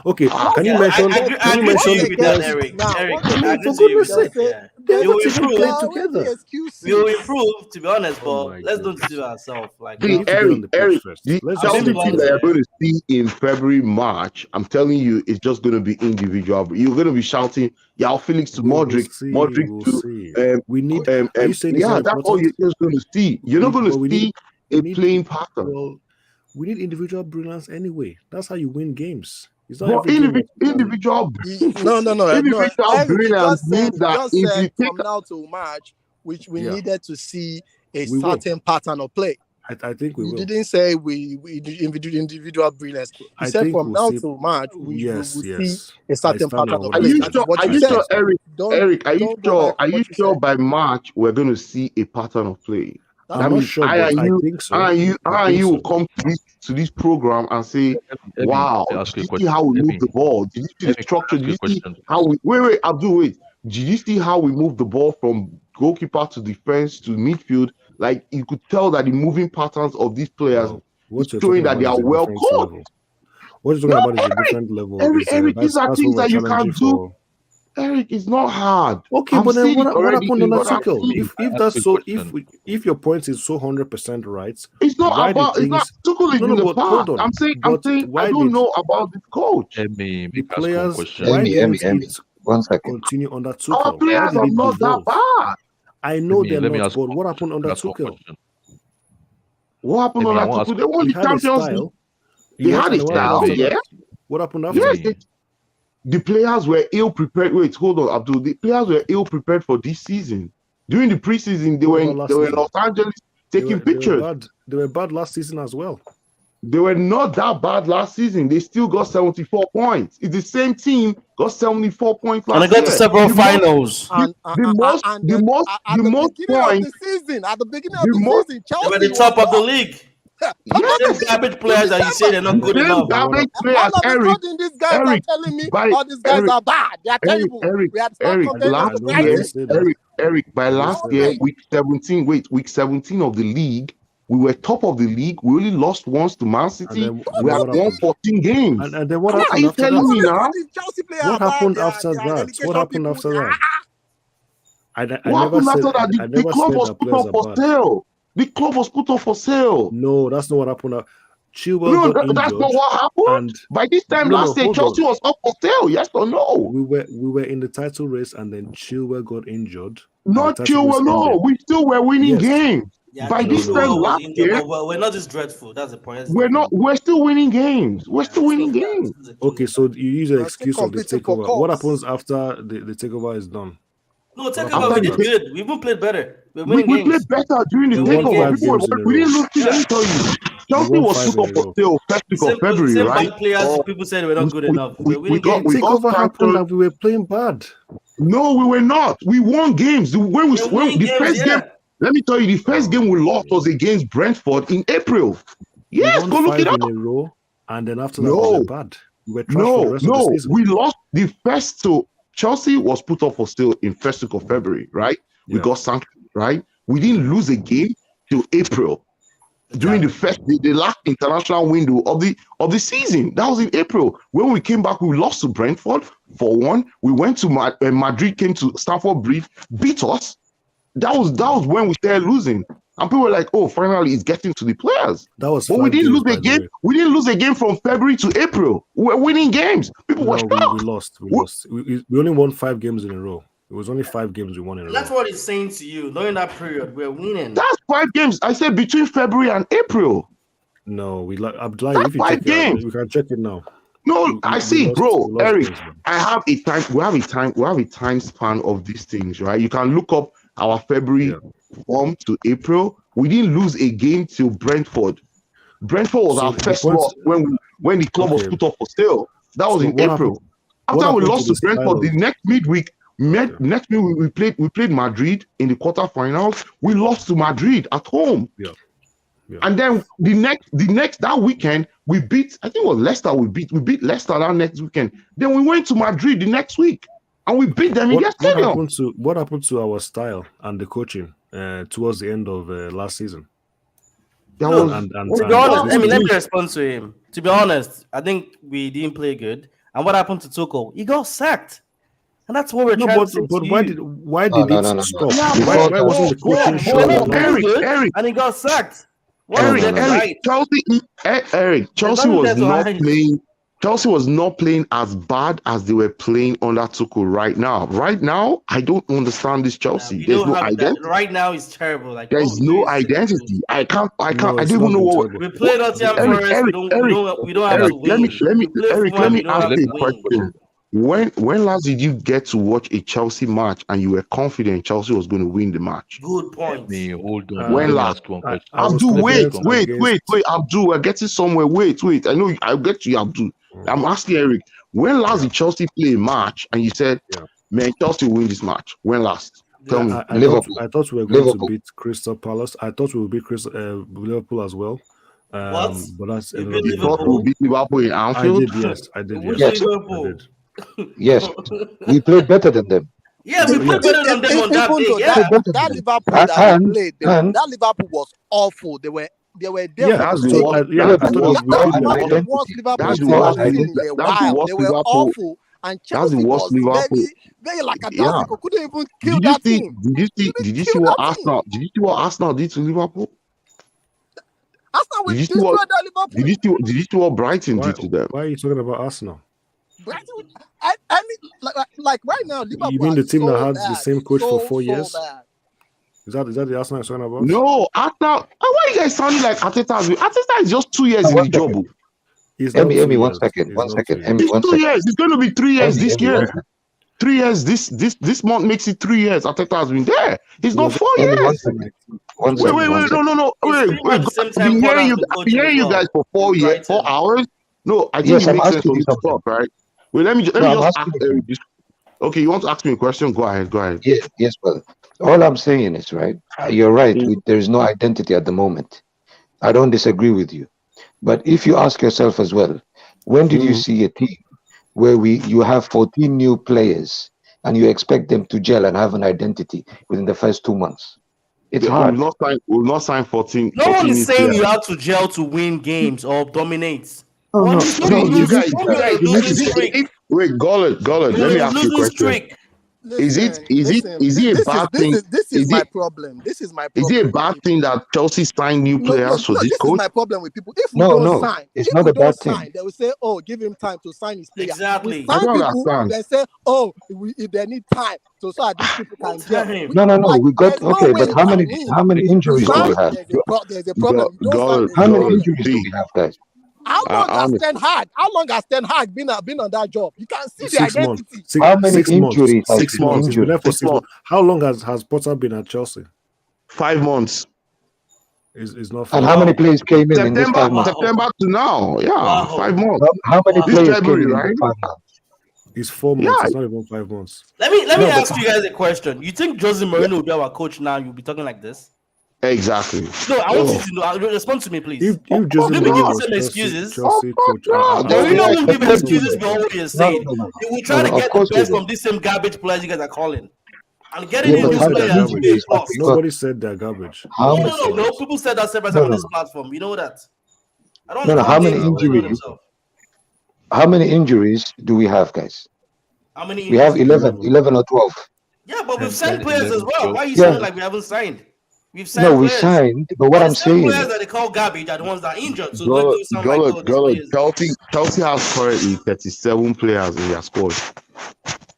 Okay, can you mention? Can you mention the players? Eric, For goodness sake, we will play improve. together. We will improve, to be honest, but let's don't deceive ourselves. Like, Eric, the Let's Chelsea just team that you're going to see in February, March, I'm telling you, it's just going to be individual. You're going to be shouting, "Yao Felix to Modric, Modric to." We need. Are you saying that's all you're just going to see. You're not going to see a playing pattern. Well, we need individual brilliance anyway. That's how you win games. It's not But individual Eric, brilliance means that just if said you take from now to March, which we Yeah. needed to see a We will. certain pattern of play. I think we You will. didn't say we individual brilliance. You I said think from we'll now see- to March, we Yes, will yes. see a certain I stand pattern on of what play. I said. That's what Are you you said. sure, Eric? Don't- Are you don't go sure? back Are to you what you sure said. by March we're going to see a pattern of play? I'm That not means sure, I but and I you, think so. I and you, I I and think you so. will come to this program and say, Let me "Wow, ask did you a you see how we question. move the ball? Did you see Let the me structure? ask Did you you a see question. how we wait, Abdul, wait. Did you see how we moved the ball from goalkeeper to defense to midfield? Like you could tell that the moving patterns of these players Well, is what you're showing talking that about they is are a well different coached. level. What you're talking about is a different level. Eric, these are That's things what we're that you can challenging do. for. Eric, it's not hard. Okay, I'm but then seeing it what already happened in under what I'm Tuchel? seeing. If that's so, if your point is so 100% right, It's not why did about. It's not. things? Tuchel is No, in the but hold past. on. I'm saying. But I why don't did know about this coach. Let me the ask one players? question. Why Emmy, didn't Emmy, it 1 second. continue under Our Tuchel? Why players did are it not that devolve? bad. I know they're Let me not, ask. but what happened Let under me ask one Tuchel? question. What happened Emmy, on I that want to Tuchel? ask. They won He the had a Champions League. style. They Yes, had and a then what happened style. after Yeah. that? What happened after Yes. that? The players were ill prepared. Wait, hold on, Abdul. The players were ill prepared for this season. During the preseason, they What were about in, last they were in season? Los Angeles taking They were pictures. bad. They were bad last season as well. They were not that bad last season. They still got 74 points. It's the same team got 74 points And I last got year. to several The finals. most At the beginning of points. the season, The They were Chelsea the top was of the top. league. Yes. Same garbage players that you say they're not The good same enough. garbage All players, of a Eric. sudden, these guys are telling me all these guys are bad. They are terrible. We had to start comparing us to Brighton. Eric, by last year, week 17, week 17 of the league, we were top of the league. We only lost once to Man City. We had won 14 games. And then what What are happened you after telling that? me now? What happened after that? What happened after that? I never happened said. after that? I The never club said was that put players up are for bad. sale. The club was put up for sale. No, that's not what happened. Chilwell No, got injured. that's not what happened. And by this time last year, hold Chelsea on. was up for sale. Yes or no? We were in the title race, and then Chilwell got injured. Not Chilwell. No, we still were winning games. Yeah, By this time last injured, year, but we're not this dreadful. That's the point. we're still winning games. We're still winning games. Okay, so you use the excuse of the competing for takeover. What cups. happens after the takeover is done? No, take What over. We happens did after? good. We even played better. We're We winning games. played better during the We're winning takeover. games. We didn't lose. Let me tell you, Chelsea won was 5 put in up a for row. sale first week of February, Same right? bad players. People said we're not good enough. We're winning got games. The takeover happened champions. and we were playing bad. No, we were not. We won games. When winning the games, first game, let me tell you, the first game we lost was against Brentford in April. We Yes, won go look 5 it up. in a row, and then after that we were bad. We were trash for the rest of the season. We lost the first. So Chelsea was put up for sale in first week of February, right? We got sanctioned, right? We didn't lose a game till April. During the last international window of the season. That was in April. When we came back, we lost to Brentford 4-1. We went to Madrid, came to Stamford Bridge, beat us. That was when we started losing. And people were like, "Oh, finally, it's getting to the players." That was. But we didn't lose a game. We didn't lose a game from February to April. We were winning games. People were shocked. We lost. We lost. We only won 5 games in a row. It was only 5 games we won in a row. That's what he's saying to you. During that period, we're winning. That's 5 games. I said between February and April. No, Abdullah, if you check it, we can check it now. No, I see, bro. Eric, games, I have a time. We have a time span of these things, right? You can look up our February form to April We didn't lose a game to Brentford. Brentford was So our the first point, loss when the club was okay. put up for sale. That was So in what April. happened? What After we happened lost to to the style Brentford, the of? next midweek, Okay. next midweek we played Madrid in the quarterfinals. We lost to Madrid at home. Yeah. And then the next that weekend we beat, I think it was Leicester. We beat Leicester that next weekend. Then we went to Madrid the next week and we beat them in their stadium. What happened to our style and the coaching towards the end of last season? That Look, was to be honest, I mean, let me respond to him. To be honest, I think we didn't play good. And what happened to Tuchel? He got sacked. And that's what we're trying to say but to why you. did it stop? Yeah, Why wasn't the coaching but we're not showing? playing good, Eric, and he got sacked. What is there to hide? Chelsea nothing was there to not hide. playing. Chelsea was not playing as bad as they were playing under Tuchel right now. Right now, I don't understand this Chelsea. We There's don't no have that. identity. Right now is terrible. Like There's what we do no is terrible. identity. I No, don't it's even not know been what. terrible. We play Nottingham Eric, Forest. Eric, We don't have Eric, to win. We play Eric, let Fulham. me We don't ask have you to a win. question. When last did you get to watch a Chelsea match and you were confident Chelsea was going to win the match? Good point. Hold on. When Let me last? ask one question. Abdul, wait, against... Abdul, we're getting somewhere. Wait. I know I'll get to you, Abdul. I'm asking Eric, when last did Chelsea play a match and you said, man, Chelsea will win this match? When last? Tell me. I thought we were going to beat Crystal Palace. I thought we would beat Liverpool as well. What? But that's You another beat thing. Liverpool? We beat Liverpool in I Anfield? did, yes. I did, Which yes. Liverpool? I did. Yes, we played better than them. Yeah, we played better than them on that Even day. though Yeah. that Liverpool that they played, that Liverpool was awful. They were there Yeah, for that's the the taking. worst. I thought That we was beat one of the Liverpool. worst Liverpool That's the team worst. I've seen in a while. They were awful, and That's the Chelsea worst was Liverpool. very like a Yeah. Dazico couldn't even kill Did you that see? team. Did you see what Arsenal? Did you see what Arsenal did to Liverpool? Arsenal will Did you see destroy what? that Liverpool. Did you see what Brighton did to them? Why are you talking about Arsenal? Brighton, I mean, like right now, Liverpool. You mean the team that had bad, the same coach for 4 years? Bad. Is that the Arsenal you're talking about? No, Arsenal. Why you guys sounding like Arteta? Arteta is just 2 years in the job. Emi, 1 second. Emi, 1 2 second. years. It's going to be 3 years this Emi, 1 year. second. 3 years. This month makes it 3 years. Arteta has been there. It's not 4 Emi, 1 years. second. Wait, no. It's pretty much the same time I've Potter has been been coaching hearing as you well. guys for 4 years, 4 hours. No, I think Yes, it I'm makes sense asking for you me to something. stop, right? Wait, let me just I'm ask asking Eric this. Okay, you want to ask me a question? Go ahead. Yes, well, all I'm saying is, right, you're right. There is no identity at the moment. I don't disagree with you. But if you ask yourself as well, when did you see a team where you have 14 new players and you expect them to gel and have an identity within the first 2 months? It's hard. We'll not sign 14. No one is saying players. you have to gel to win games or dominate. Oh, no. You guys, losing streak. wait, Gollard, let me ask you a question. Is it a bad thing? This is my problem. This is my problem. Is it a bad thing that Chelsea signed new players for this this coach? is my problem with people. If we No, don't sign, it's if not we a bad don't sign, thing. they will say, "Oh, give him time to sign his player." Exactly. We sign I don't people, understand. they say, "Oh, if they need time, so that these people can get." No. We got there's no okay, way but you how can many win. injuries do Sign, we have? there's a problem. You don't sign. How many injuries do we have, guys? How long has Ten Hag? How long has Ten Hag been on that job? You can see the 6 identity. months. How many 6 months. injuries has 6 been months. He's been there for 6 months. months. How long has Potter been at Chelsea? 5 months. It's not. And how many players came in this 5 months? September to now. Yeah, 5 months. How many This players came February, in right? this 5 months? It's 4 months. It's not even 5 months. Let me ask you guys a question. You think Jose Mourinho will be our coach now? You'll be talking like this? Exactly. No, I want you to know. Respond to me, please. If Jose Don't Mourinho give was some excuses. Chelsea coach, Mourinho won't give excuses for what you're saying. No. He will try to of get the course best we from these same garbage players you guys are calling. And getting Yeah, in but these how players many will be a injuries have plus. we got? Nobody said they're garbage. How many? No. People said that several times on this platform. You know that. I don't No. How many understand injuries? How many injuries do we have, guys? How many We have injuries? 11 or 12. Yeah, but we've signed players as well. Why are you Yeah. saying like we haven't signed? We've signed No, we players. signed, but what And I'm the same saying players is, that they call garbage are the ones that are injured. So don't do sound like Chelsea has currently 37 players in their squad.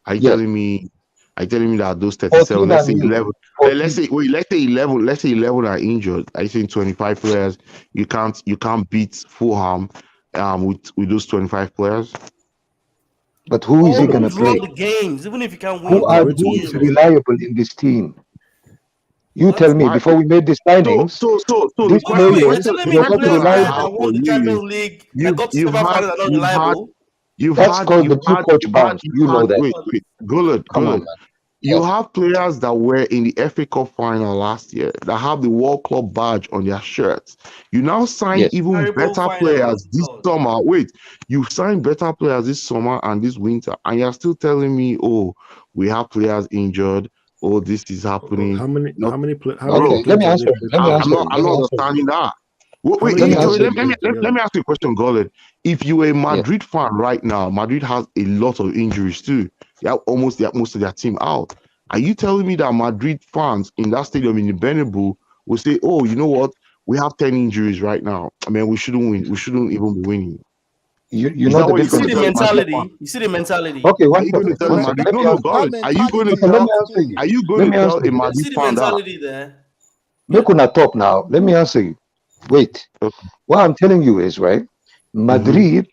Are you telling me that those 37, let's say 11, let's say 11 are injured. I think 25 players. You can't beat Fulham with those 25 players. but who is he going to play? The games, even if you can't win. Who is reliable in this team? You tell me before we made these signings. So the these question, Wait, you're players telling me were not players I that reliable. have for won the you Champions is League that got to you've had semi-final are not reliable? That's called the new coach bounce. You know that. wait, good. Come on, man. You have players that were in the FA Cup final last year that have the World Club badge on their shirts. You now sign even Terrible better final. players this summer. Wait, you sign better players this summer and this winter, and you're still telling me, oh, we have players injured. Oh, this is happening. How many Okay, players let me answer. I'm not understanding that. Wait, Let me let me ask you a question, Golet. If you were a Madrid fan right now, Madrid has a lot of injuries too. They have almost most of their team out. Are you telling me that Madrid fans in that stadium in the Bernabeu will say, "Oh, you know what? We have 10 injuries right now. I mean, we shouldn't win. We shouldn't even be winning." You know the difference. You see the mentality. You see the mentality. Okay, are you going to tell a Madrid? No, Golet. Are you going to tell? Are you going to tell a You Madrid see the fan that? mentality there. Make una talk now. Let me answer you. Wait. What I'm telling you is, right, Madrid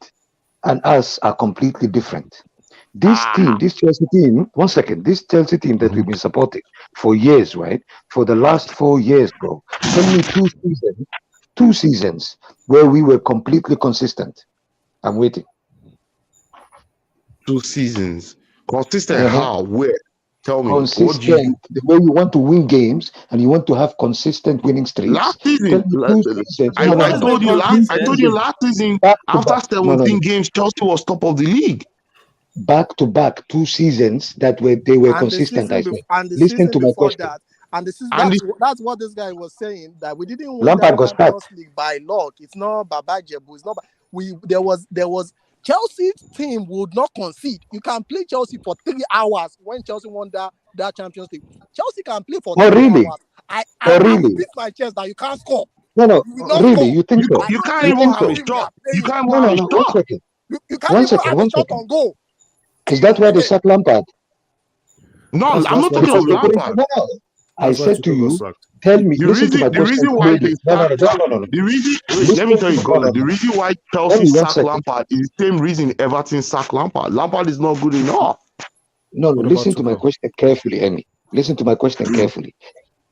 and us are completely different. This team, this Chelsea team, one second, this Chelsea team that we've been supporting for years, right? For the last 4 years, bro. Tell me 2 seasons where we were completely consistent. I'm waiting. 2 seasons. Consistent how? Where? Tell me. Consistent. The way you want to win games and you want to have consistent winning streaks. Last season, I told you last season, after 17 games, Chelsea was top of the league. Back to back 2 seasons they were consistent. I said. Listen to my question. And this is that's what this guy was saying, that we didn't win Lampard that got Champions League by luck. It's not Baba Jebu. It's not. There was Chelsea's team would not concede. You can play Chelsea for 3 hours when Chelsea won that Champions League. Chelsea can play for 3 hours. I will beat my chest that you can't score. No, really? Score. You think so? You can't even have a shot. You can't even have a shot. You can't even have a shot on goal. Is that why they sacked Lampard? No, I'm not talking about Lampard. I said to you, tell me. The reason why they sacked let me tell you, God, the reason why Chelsea sacked Lampard is the same reason Everton sacked Lampard. Lampard is not good enough. No, listen to my question carefully, Emmy. Listen to my question carefully.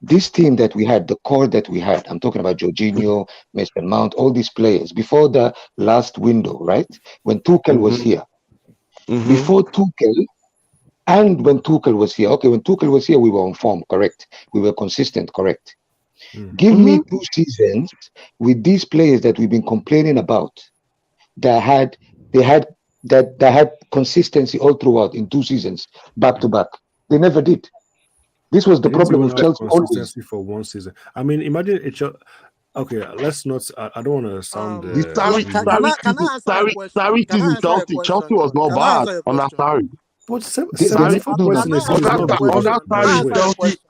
This team that we had, the core that we had, I'm talking about Jorginho, Mason Mount, all these players, before the last window, right? When Tuchel was here. Before Tuchel, and when Tuchel was here. Okay, when Tuchel was here, we were on form, correct? We were consistent, correct? Give me 2 seasons with these players that we've been complaining about that had consistency all throughout in 2 seasons, back to back. They never did. This was the problem with Chelsea always. For 1 season. I mean, imagine it. Okay, let's not. I don't want to sound. Chelsea was not bad on that Sarri. But 74 points in a season is not good.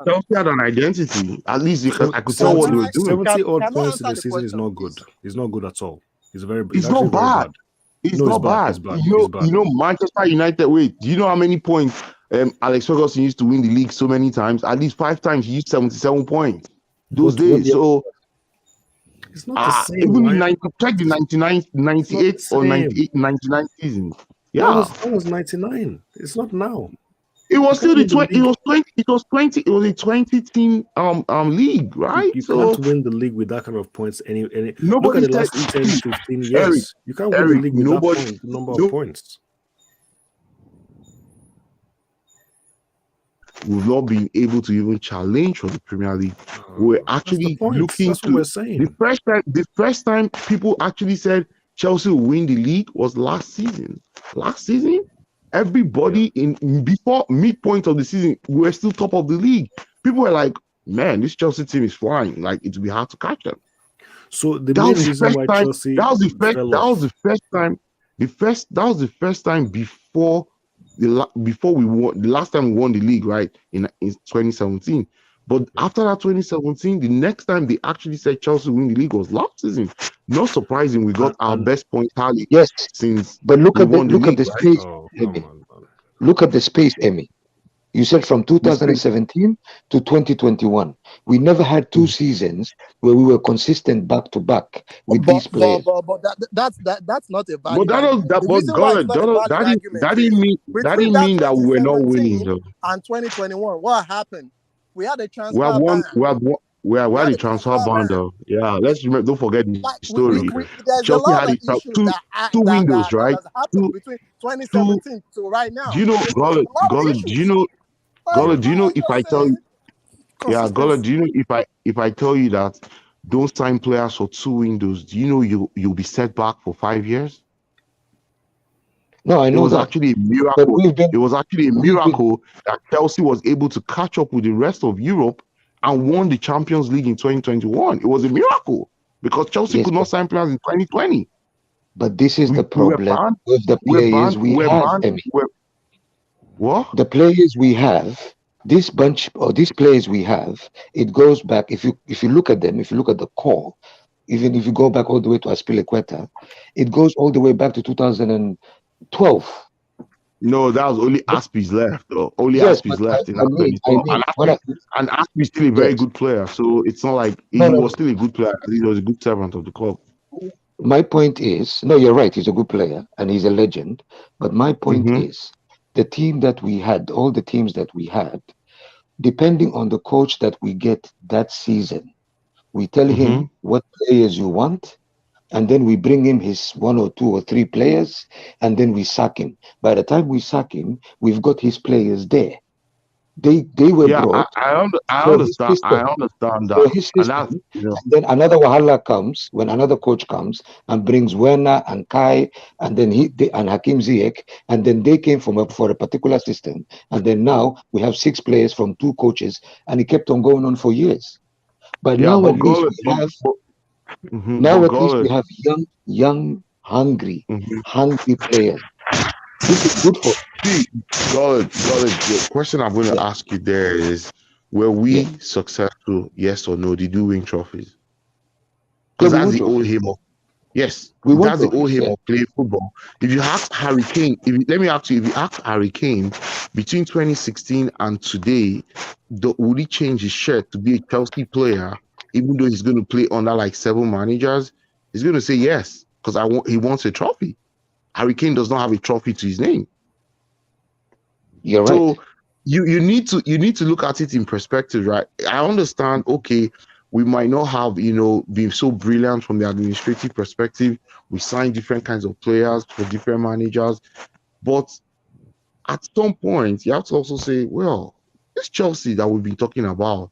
Chelsea had an identity. At least I could tell what they were doing. 70 odd points in the season is not good. It's not good at all. It's very. It's not bad. It's not bad. You know, Manchester United. Wait, do you know how many points Alex Ferguson used to win the league so many times? At least 5 times he used 77 points those days. So it's not the same. Even check the 99, 98 or 98, 99 season. Yeah, that was 99. It's not now. It was still the 20. It was 20. It was 20. It was a 20 team league, right? You can't win the league with that kind of points. Look at the last 10, 15 years. Eric, you can't win the league with that number of points. We've not been able to even challenge for the Premier League. We're actually looking That's what we're saying. The first time people actually said Chelsea will win the league was last season. Last season, everybody before midpoint of the season, we were still top of the league. People were like, "Man, this Chelsea team is flying. Like it will be hard to catch them." So that was the first time before we won the last time we won the league, right, in 2017. But after that 2017, the next time they actually said Chelsea win the league was last season. Not surprising, we got our best point tally. Yes, since. But look at the space, Emmy. Look at the space, Emmy. You said from 2017 to 2021, we never had 2 seasons where we were consistent back to back with these players. But that's not a valid. That didn't mean that we were not winning. And 2021, what happened? We had a We have transfer one. ban. We had had a a transfer transfer ban. bundle. Yeah, let's remember. Don't forget the Like story. there's a Chelsea lot had of it issues two windows, that right? has happened Two between two. 2017 to right Do now. you know, There's Gola? a lot of Gola, do you issues. know? Like, Gola, bro, do you know I'm if I just tell you? saying Yeah, Gola, consistency. do you know if I tell you that don't sign players for 2 windows? Do you know you'll be set back for 5 years? No, I It know was that. actually a But miracle. we've been It was actually a we've been miracle that Chelsea was able to catch up with the rest of Europe and won the Champions League in 2021. It was a miracle because Chelsea yes, could not sign players in 2020. but this is the We were problem banned. with the We're players banned. we We're have, banned. Emmy. What? The players we have, this bunch or these players we have, it goes back. If you look at them, if you look at the core, even if you go back all the way to Aspilicueta, it goes all the way back to 2012. No, that was only Aspies left. Though. Only Yes, Aspies but left in I that mean, 2012. And Aspies still a very yes, good player. So it's not like no, he no, was still a good player. He was a good servant of the club. my point is, no, you're right. He's a good player and he's a legend. But my point Mm-hmm. is, the team that we had, all the teams that we had, depending on the coach that we get that season, we tell him what players you want, and then we bring him his 1 or 2 or 3 players, and then we sack him. By the time we sack him, we've got his players there. They were Yeah, brought I for his understand. I system. understand For that. his And that's, system. And then another Wahala comes when another coach comes and brings Werner and Kai and then and Hakim Ziyech, and then they came for a particular system. And then now we have 6 players from 2 coaches, and it kept on going on for years. But yeah, now but at least goal, we have but now at least goal, we have young, hungry mm-hmm. players. This is good for See, goal. The question I'm going to ask you there is: were we successful? Yes or no? Did you win trophies? Because we that's won the old trophies. aim of yes. We won That's the old trophies, aim yeah. of playing football. If you ask Harry Kane, let me ask you: if you ask Harry Kane between 2016 and today, would he change his shirt to be a Chelsea player, even though he's going to play under like 7 managers? He's going to say yes because he wants a trophy. Harry Kane does not have a trophy to his name. You're So right. you need to look at it in perspective, right? I understand, okay, we might not have, been so brilliant from the administrative perspective. We sign different kinds of players for different managers, but at some point you have to also say, well, this Chelsea that we've been talking about,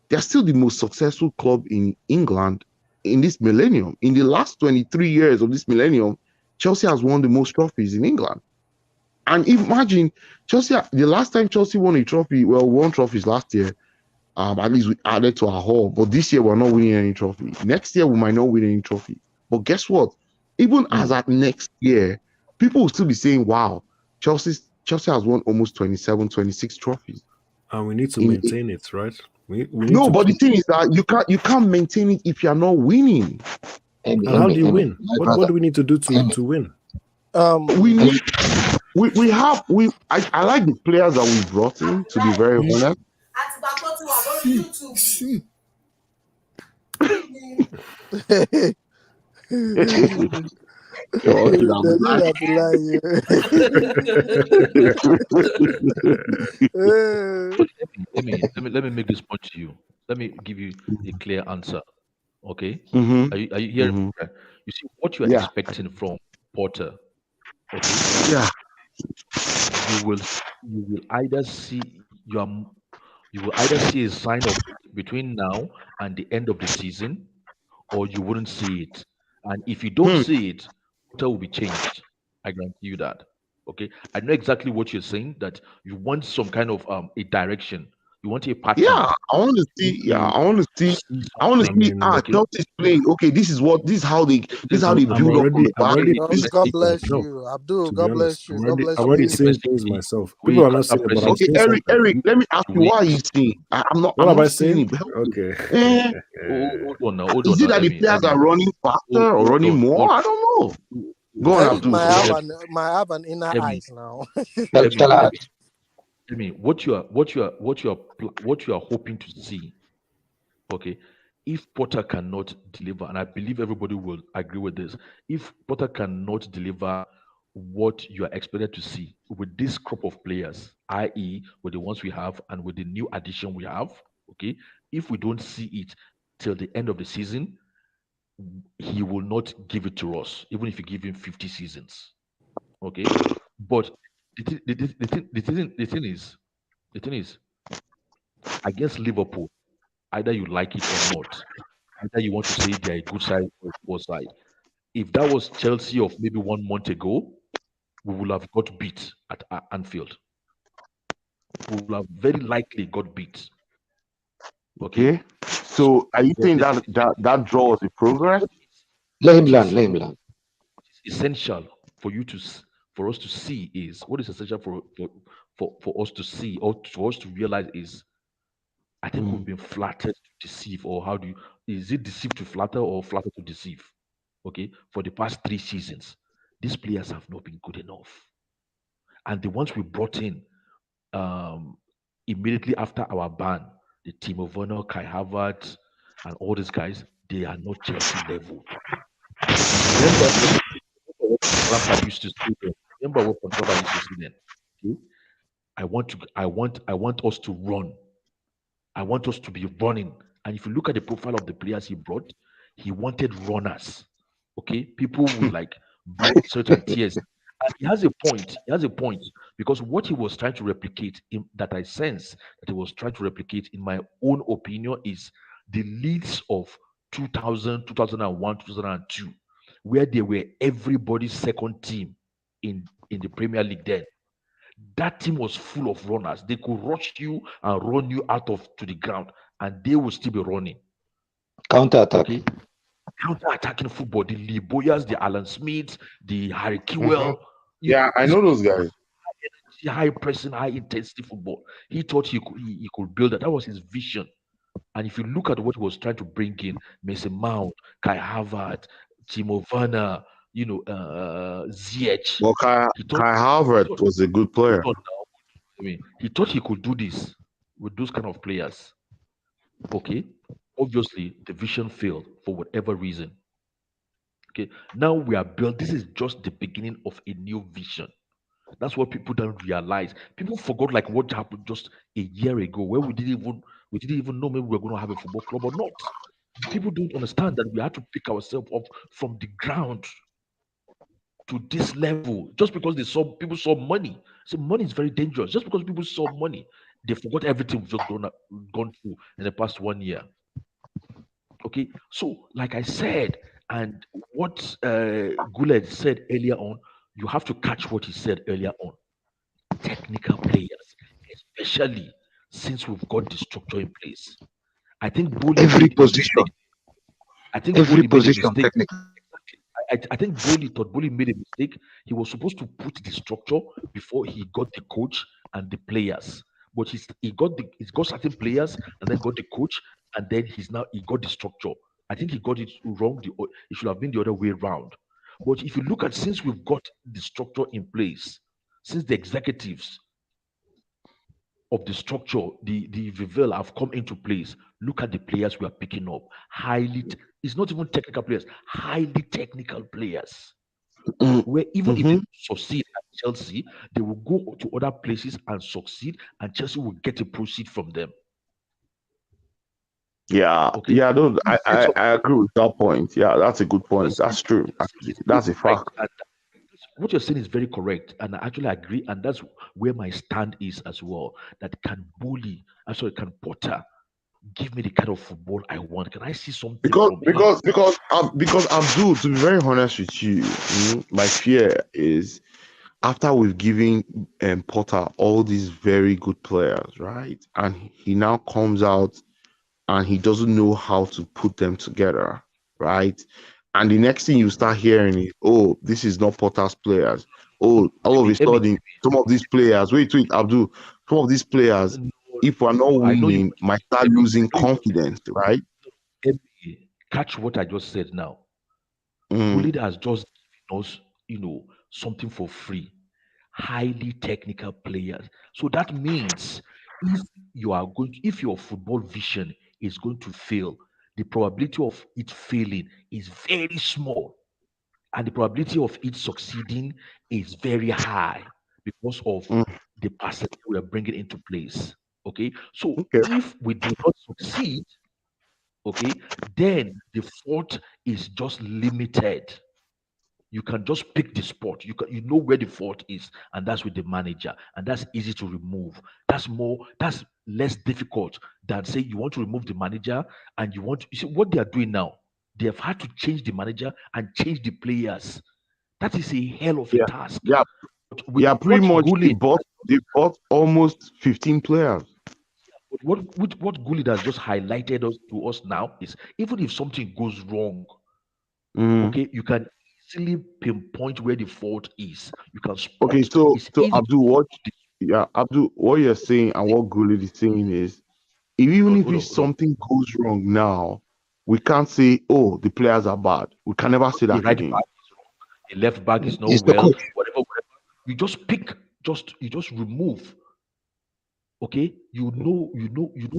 they're still the most successful club in England in this millennium. In the last 23 years of this millennium, Chelsea has won the most trophies in England. And imagine Chelsea, the last time Chelsea won a trophy, won trophies last year. At least we added to our haul. But this year we're not winning any trophy. Next year we might not win any trophy. But guess what? Even as at next year, people will still be saying, wow, Chelsea has won almost 27, 26 trophies. And we need to maintain it, right? We need no, to but the keep... thing is that you can't maintain it if you're not winning. And how do you win? What do we need to do to win? I like the players that we brought in, to be very honest. Let me make this point to you. Let me give you a clear answer. Okay? Mm-hmm. Are you hearing? Mm-hmm. You see what you are expecting from Porter. Okay. Yeah. You will either see a sign of it between now and the end of the season, or you wouldn't see it. And if you don't see it, Porter will be changed. I guarantee you that. Okay. I know exactly what you're saying, that you want some kind of a direction. You want a pattern. Yeah, I want to see. Yeah, I want to see. Chelsea's playing. Okay, this is how they build up from the back. God bless you, Abdul. God bless you. God bless you. I'm already seeing things myself. People are not seeing it, but I'm seeing Eric, something. Eric, let me ask you, why are you seeing? I'm not. What I'm am I not seeing saying? it. Okay. Hold on Is now, it that the players are running faster or running more? I don't know. Go on, Eric Abdul. might have an inner eyes now. I mean, what you are hoping to see, okay? If Potter cannot deliver, and I believe everybody will agree with this, if Potter cannot deliver what you are expected to see with this crop of players, i.e., with the ones we have and with the new addition we have. Okay, if we don't see it till the end of the season, he will not give it to us, even if you give him 50 seasons. Okay, but the thing is, against Liverpool, either you like it or not, either you want to say they're a good side or a poor side. If that was Chelsea of maybe 1 month ago, we will have got beat at Anfield. We will have very likely got beat. Okay. So are you saying that draw is a progress? Let him learn. Let him learn. Essential for you to for us to see is what is essential for us to see or for us to realize is I think we've been flattered to deceive, or how do you is it deceive to flatter or flatter to deceive? Okay, for the past 3 seasons, these players have not been good enough, and the ones we brought in um, immediately after our ban, the Timo Werner, Kai Havertz, and all these guys, they are not Chelsea level. Remember what Lampard used to say then. Remember what Lampard used to say then. Okay? I want us to run. I want us to be running. And if you look at the profile of the players he brought, he wanted runners. Okay, people would like blood, sweat, and tears. And he has a point. He has a point because what he was trying to replicate, that I sense that he was trying to replicate, in my own opinion, is the Leeds of 2000, 2001, 2002, where they were everybody's second team in the Premier League then. That team was full of runners. They could rush you and run you out of to the ground, and they will still be running. Counter attack. Okay, counter-attacking football. The Lee Boyers, the Alan Smiths, the Harry Kewell. Yeah, I know those guys. High pressing, high intensity football. He thought he could build that. That was his vision. And if you look at what he was trying to bring in, Mason Mount, Kai Havertz, Timo Werner, Ziyech. Well, Kai Havertz was a good player. He thought he could do this with those kind of players. Okay, obviously the vision failed for whatever reason. Okay, now we are built. This is just the beginning of a new vision. That's what people don't realize. People forgot like what happened just a year ago, where we didn't even know maybe we were going to have a football club or not. People don't understand that we had to pick ourselves up from the ground to this level just because people saw money. So money is very dangerous. Just because people saw money, they forgot everything we've just gone through in the past 1 year. Okay, so like I said, and what Guled said earlier on, you have to catch what he said earlier on. Technical players, especially since we've got the structure in place. I think Boli every position. I think every Boli made a position mistake. technical. I think Boli made a mistake. He was supposed to put the structure before he got the coach and the players. But he's got certain players and then got the coach, and then he got the structure. I think he got it wrong. It should have been the other way around. But if you look at, since we've got the structure in place, since the executives of the structure, the Vivel have come into place, look at the players we are picking up. It's not even technical players, highly technical players. Where even if they succeed at Chelsea, they will go to other places and succeed, and Chelsea will get a proceed from them. Yeah, yeah, I agree with that point. Yeah, that's a good point. That's true. Actually, that's a fact. What you're saying is very correct, and I actually agree, and that's where my stand is as well. That can Potter give me the kind of football I want? Can I see something because from him? because Abdul, to be very honest with you, my fear is after we've given Potter all these very good players, right, and he now comes out and he doesn't know how to put them together, right? And the next thing you start hearing is, oh, this is not Potter's players. Oh, all of a sudden, some of these players, wait, Abdul, some of these players, if we're not winning, might start losing confidence, right? Catch what I just said now. Bullied has just given us, something for free. Highly technical players. So that means if your football vision is going to fail, the probability of it failing is very small. and the probability of it succeeding is very high because of the percentage we are bringing into place. Okay, so Okay. if we do not succeed, okay, then the fault is just limited. You can just pick the spot. You know where the fault is, and that's with the manager, and that's easy to remove. That's less difficult than say you want to remove the manager and you see what they are doing now. They have had to change the manager and change the players. That is a hell of a Yeah. task. Yeah. But with Yeah. Pretty what much. They Gullit, bought almost 15 players. what Gullit has just highlighted to us now is even if something goes wrong, okay, you can easily pinpoint where the fault is. You can spot. Okay. So It's easy to Abdul, spot Abdul, what you're saying and what Gullit is saying is, even if hold on. something goes wrong now, we can't say, "Oh, the players are bad." We can never say The that right again. back is wrong. The left back is not It's the well. coach. Whatever. You just pick. You just remove. Okay, you know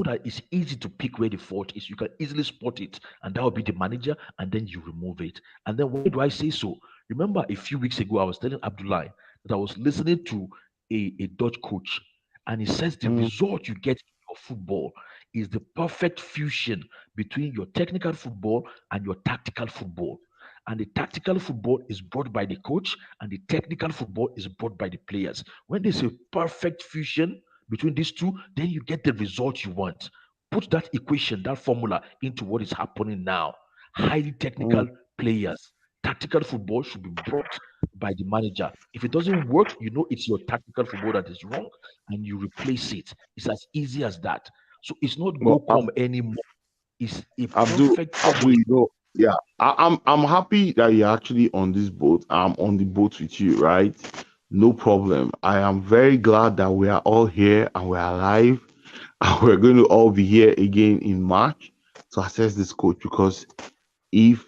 that it's easy to pick where the fault is. You can easily spot it, and that will be the manager, and then you remove it. And then why do I say so? Remember, a few weeks ago, I was telling Abdullah that I was listening to a Dutch coach, and he says the result you get in your football is the perfect fusion between your technical football and your tactical football. And the tactical football is brought by the coach, and the technical football is brought by the players. When there's a perfect fusion between these two, then you get the result you want. Put that equation, that formula into what is happening now. Highly technical players. Tactical football should be brought by the manager. If it doesn't work, you know it's your tactical football that is wrong and you replace it. It's as easy as that. So it's not go Well, come anymore. It's a Abdul, perfect formula. yeah, I'm happy that you're actually on this boat. I'm on the boat with you, right? No problem. I am very glad that we are all here and we're alive, and we're going to all be here again in March to assess this coach, because if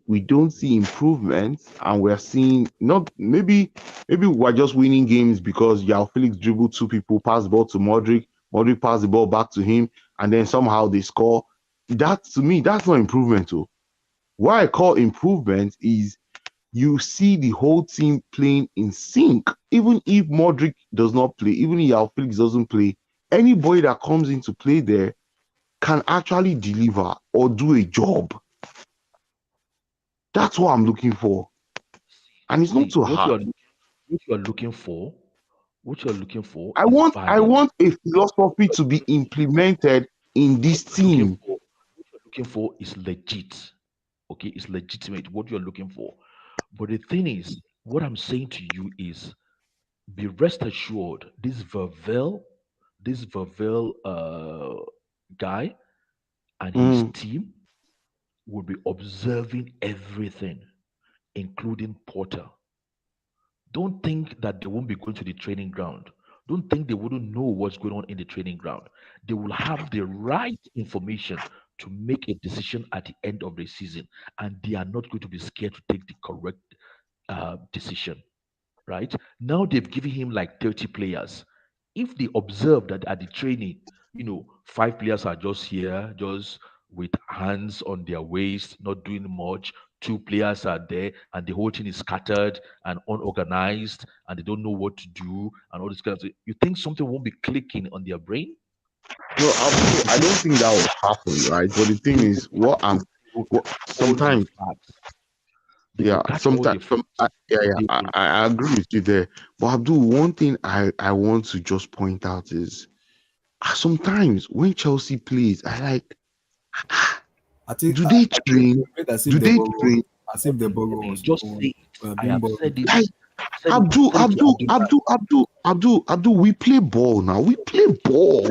we don't see improvements and we're seeing, not maybe we're just winning games because Yao Felix dribbled two people, pass the ball to Modric passed the ball back to him, and then somehow they score. That, to me, that's not improvement. Too. What I call improvement is you see the whole team playing in sync. Even if Modric does not play, even if Yao Felix doesn't play, anybody that comes in to play there can actually deliver or do a job. That's what I'm looking for, and it's not too hard. What you are looking for. I want a philosophy to be implemented in this team. What you're looking for is legit. Okay, it's legitimate. What you're looking for. But the thing is, what I'm saying to you is, be rest assured, this Vervel guy and his team will be observing everything, including Porter. Don't think that they won't be going to the training ground. Don't think they wouldn't know what's going on in the training ground. They will have the right information to make a decision at the end of the season, and they are not going to be scared to take the correct decision. Right now, they've given him like 30 players. If they observe that at the training, 5 players are just here, just with hands on their waist, not doing much. 2 players are there, and the whole thing is scattered and unorganized, and they don't know what to do, and all this kind of thing. You think something won't be clicking on their brain? No, I don't think that will happen, right? But the thing is, sometimes, I agree with you there. But Abdul, one thing I want to just point out is, sometimes when Chelsea plays, I like, do they train? Do they train? As if the borrow was just say it. I have said it. Abdul, we play ball now. We play ball.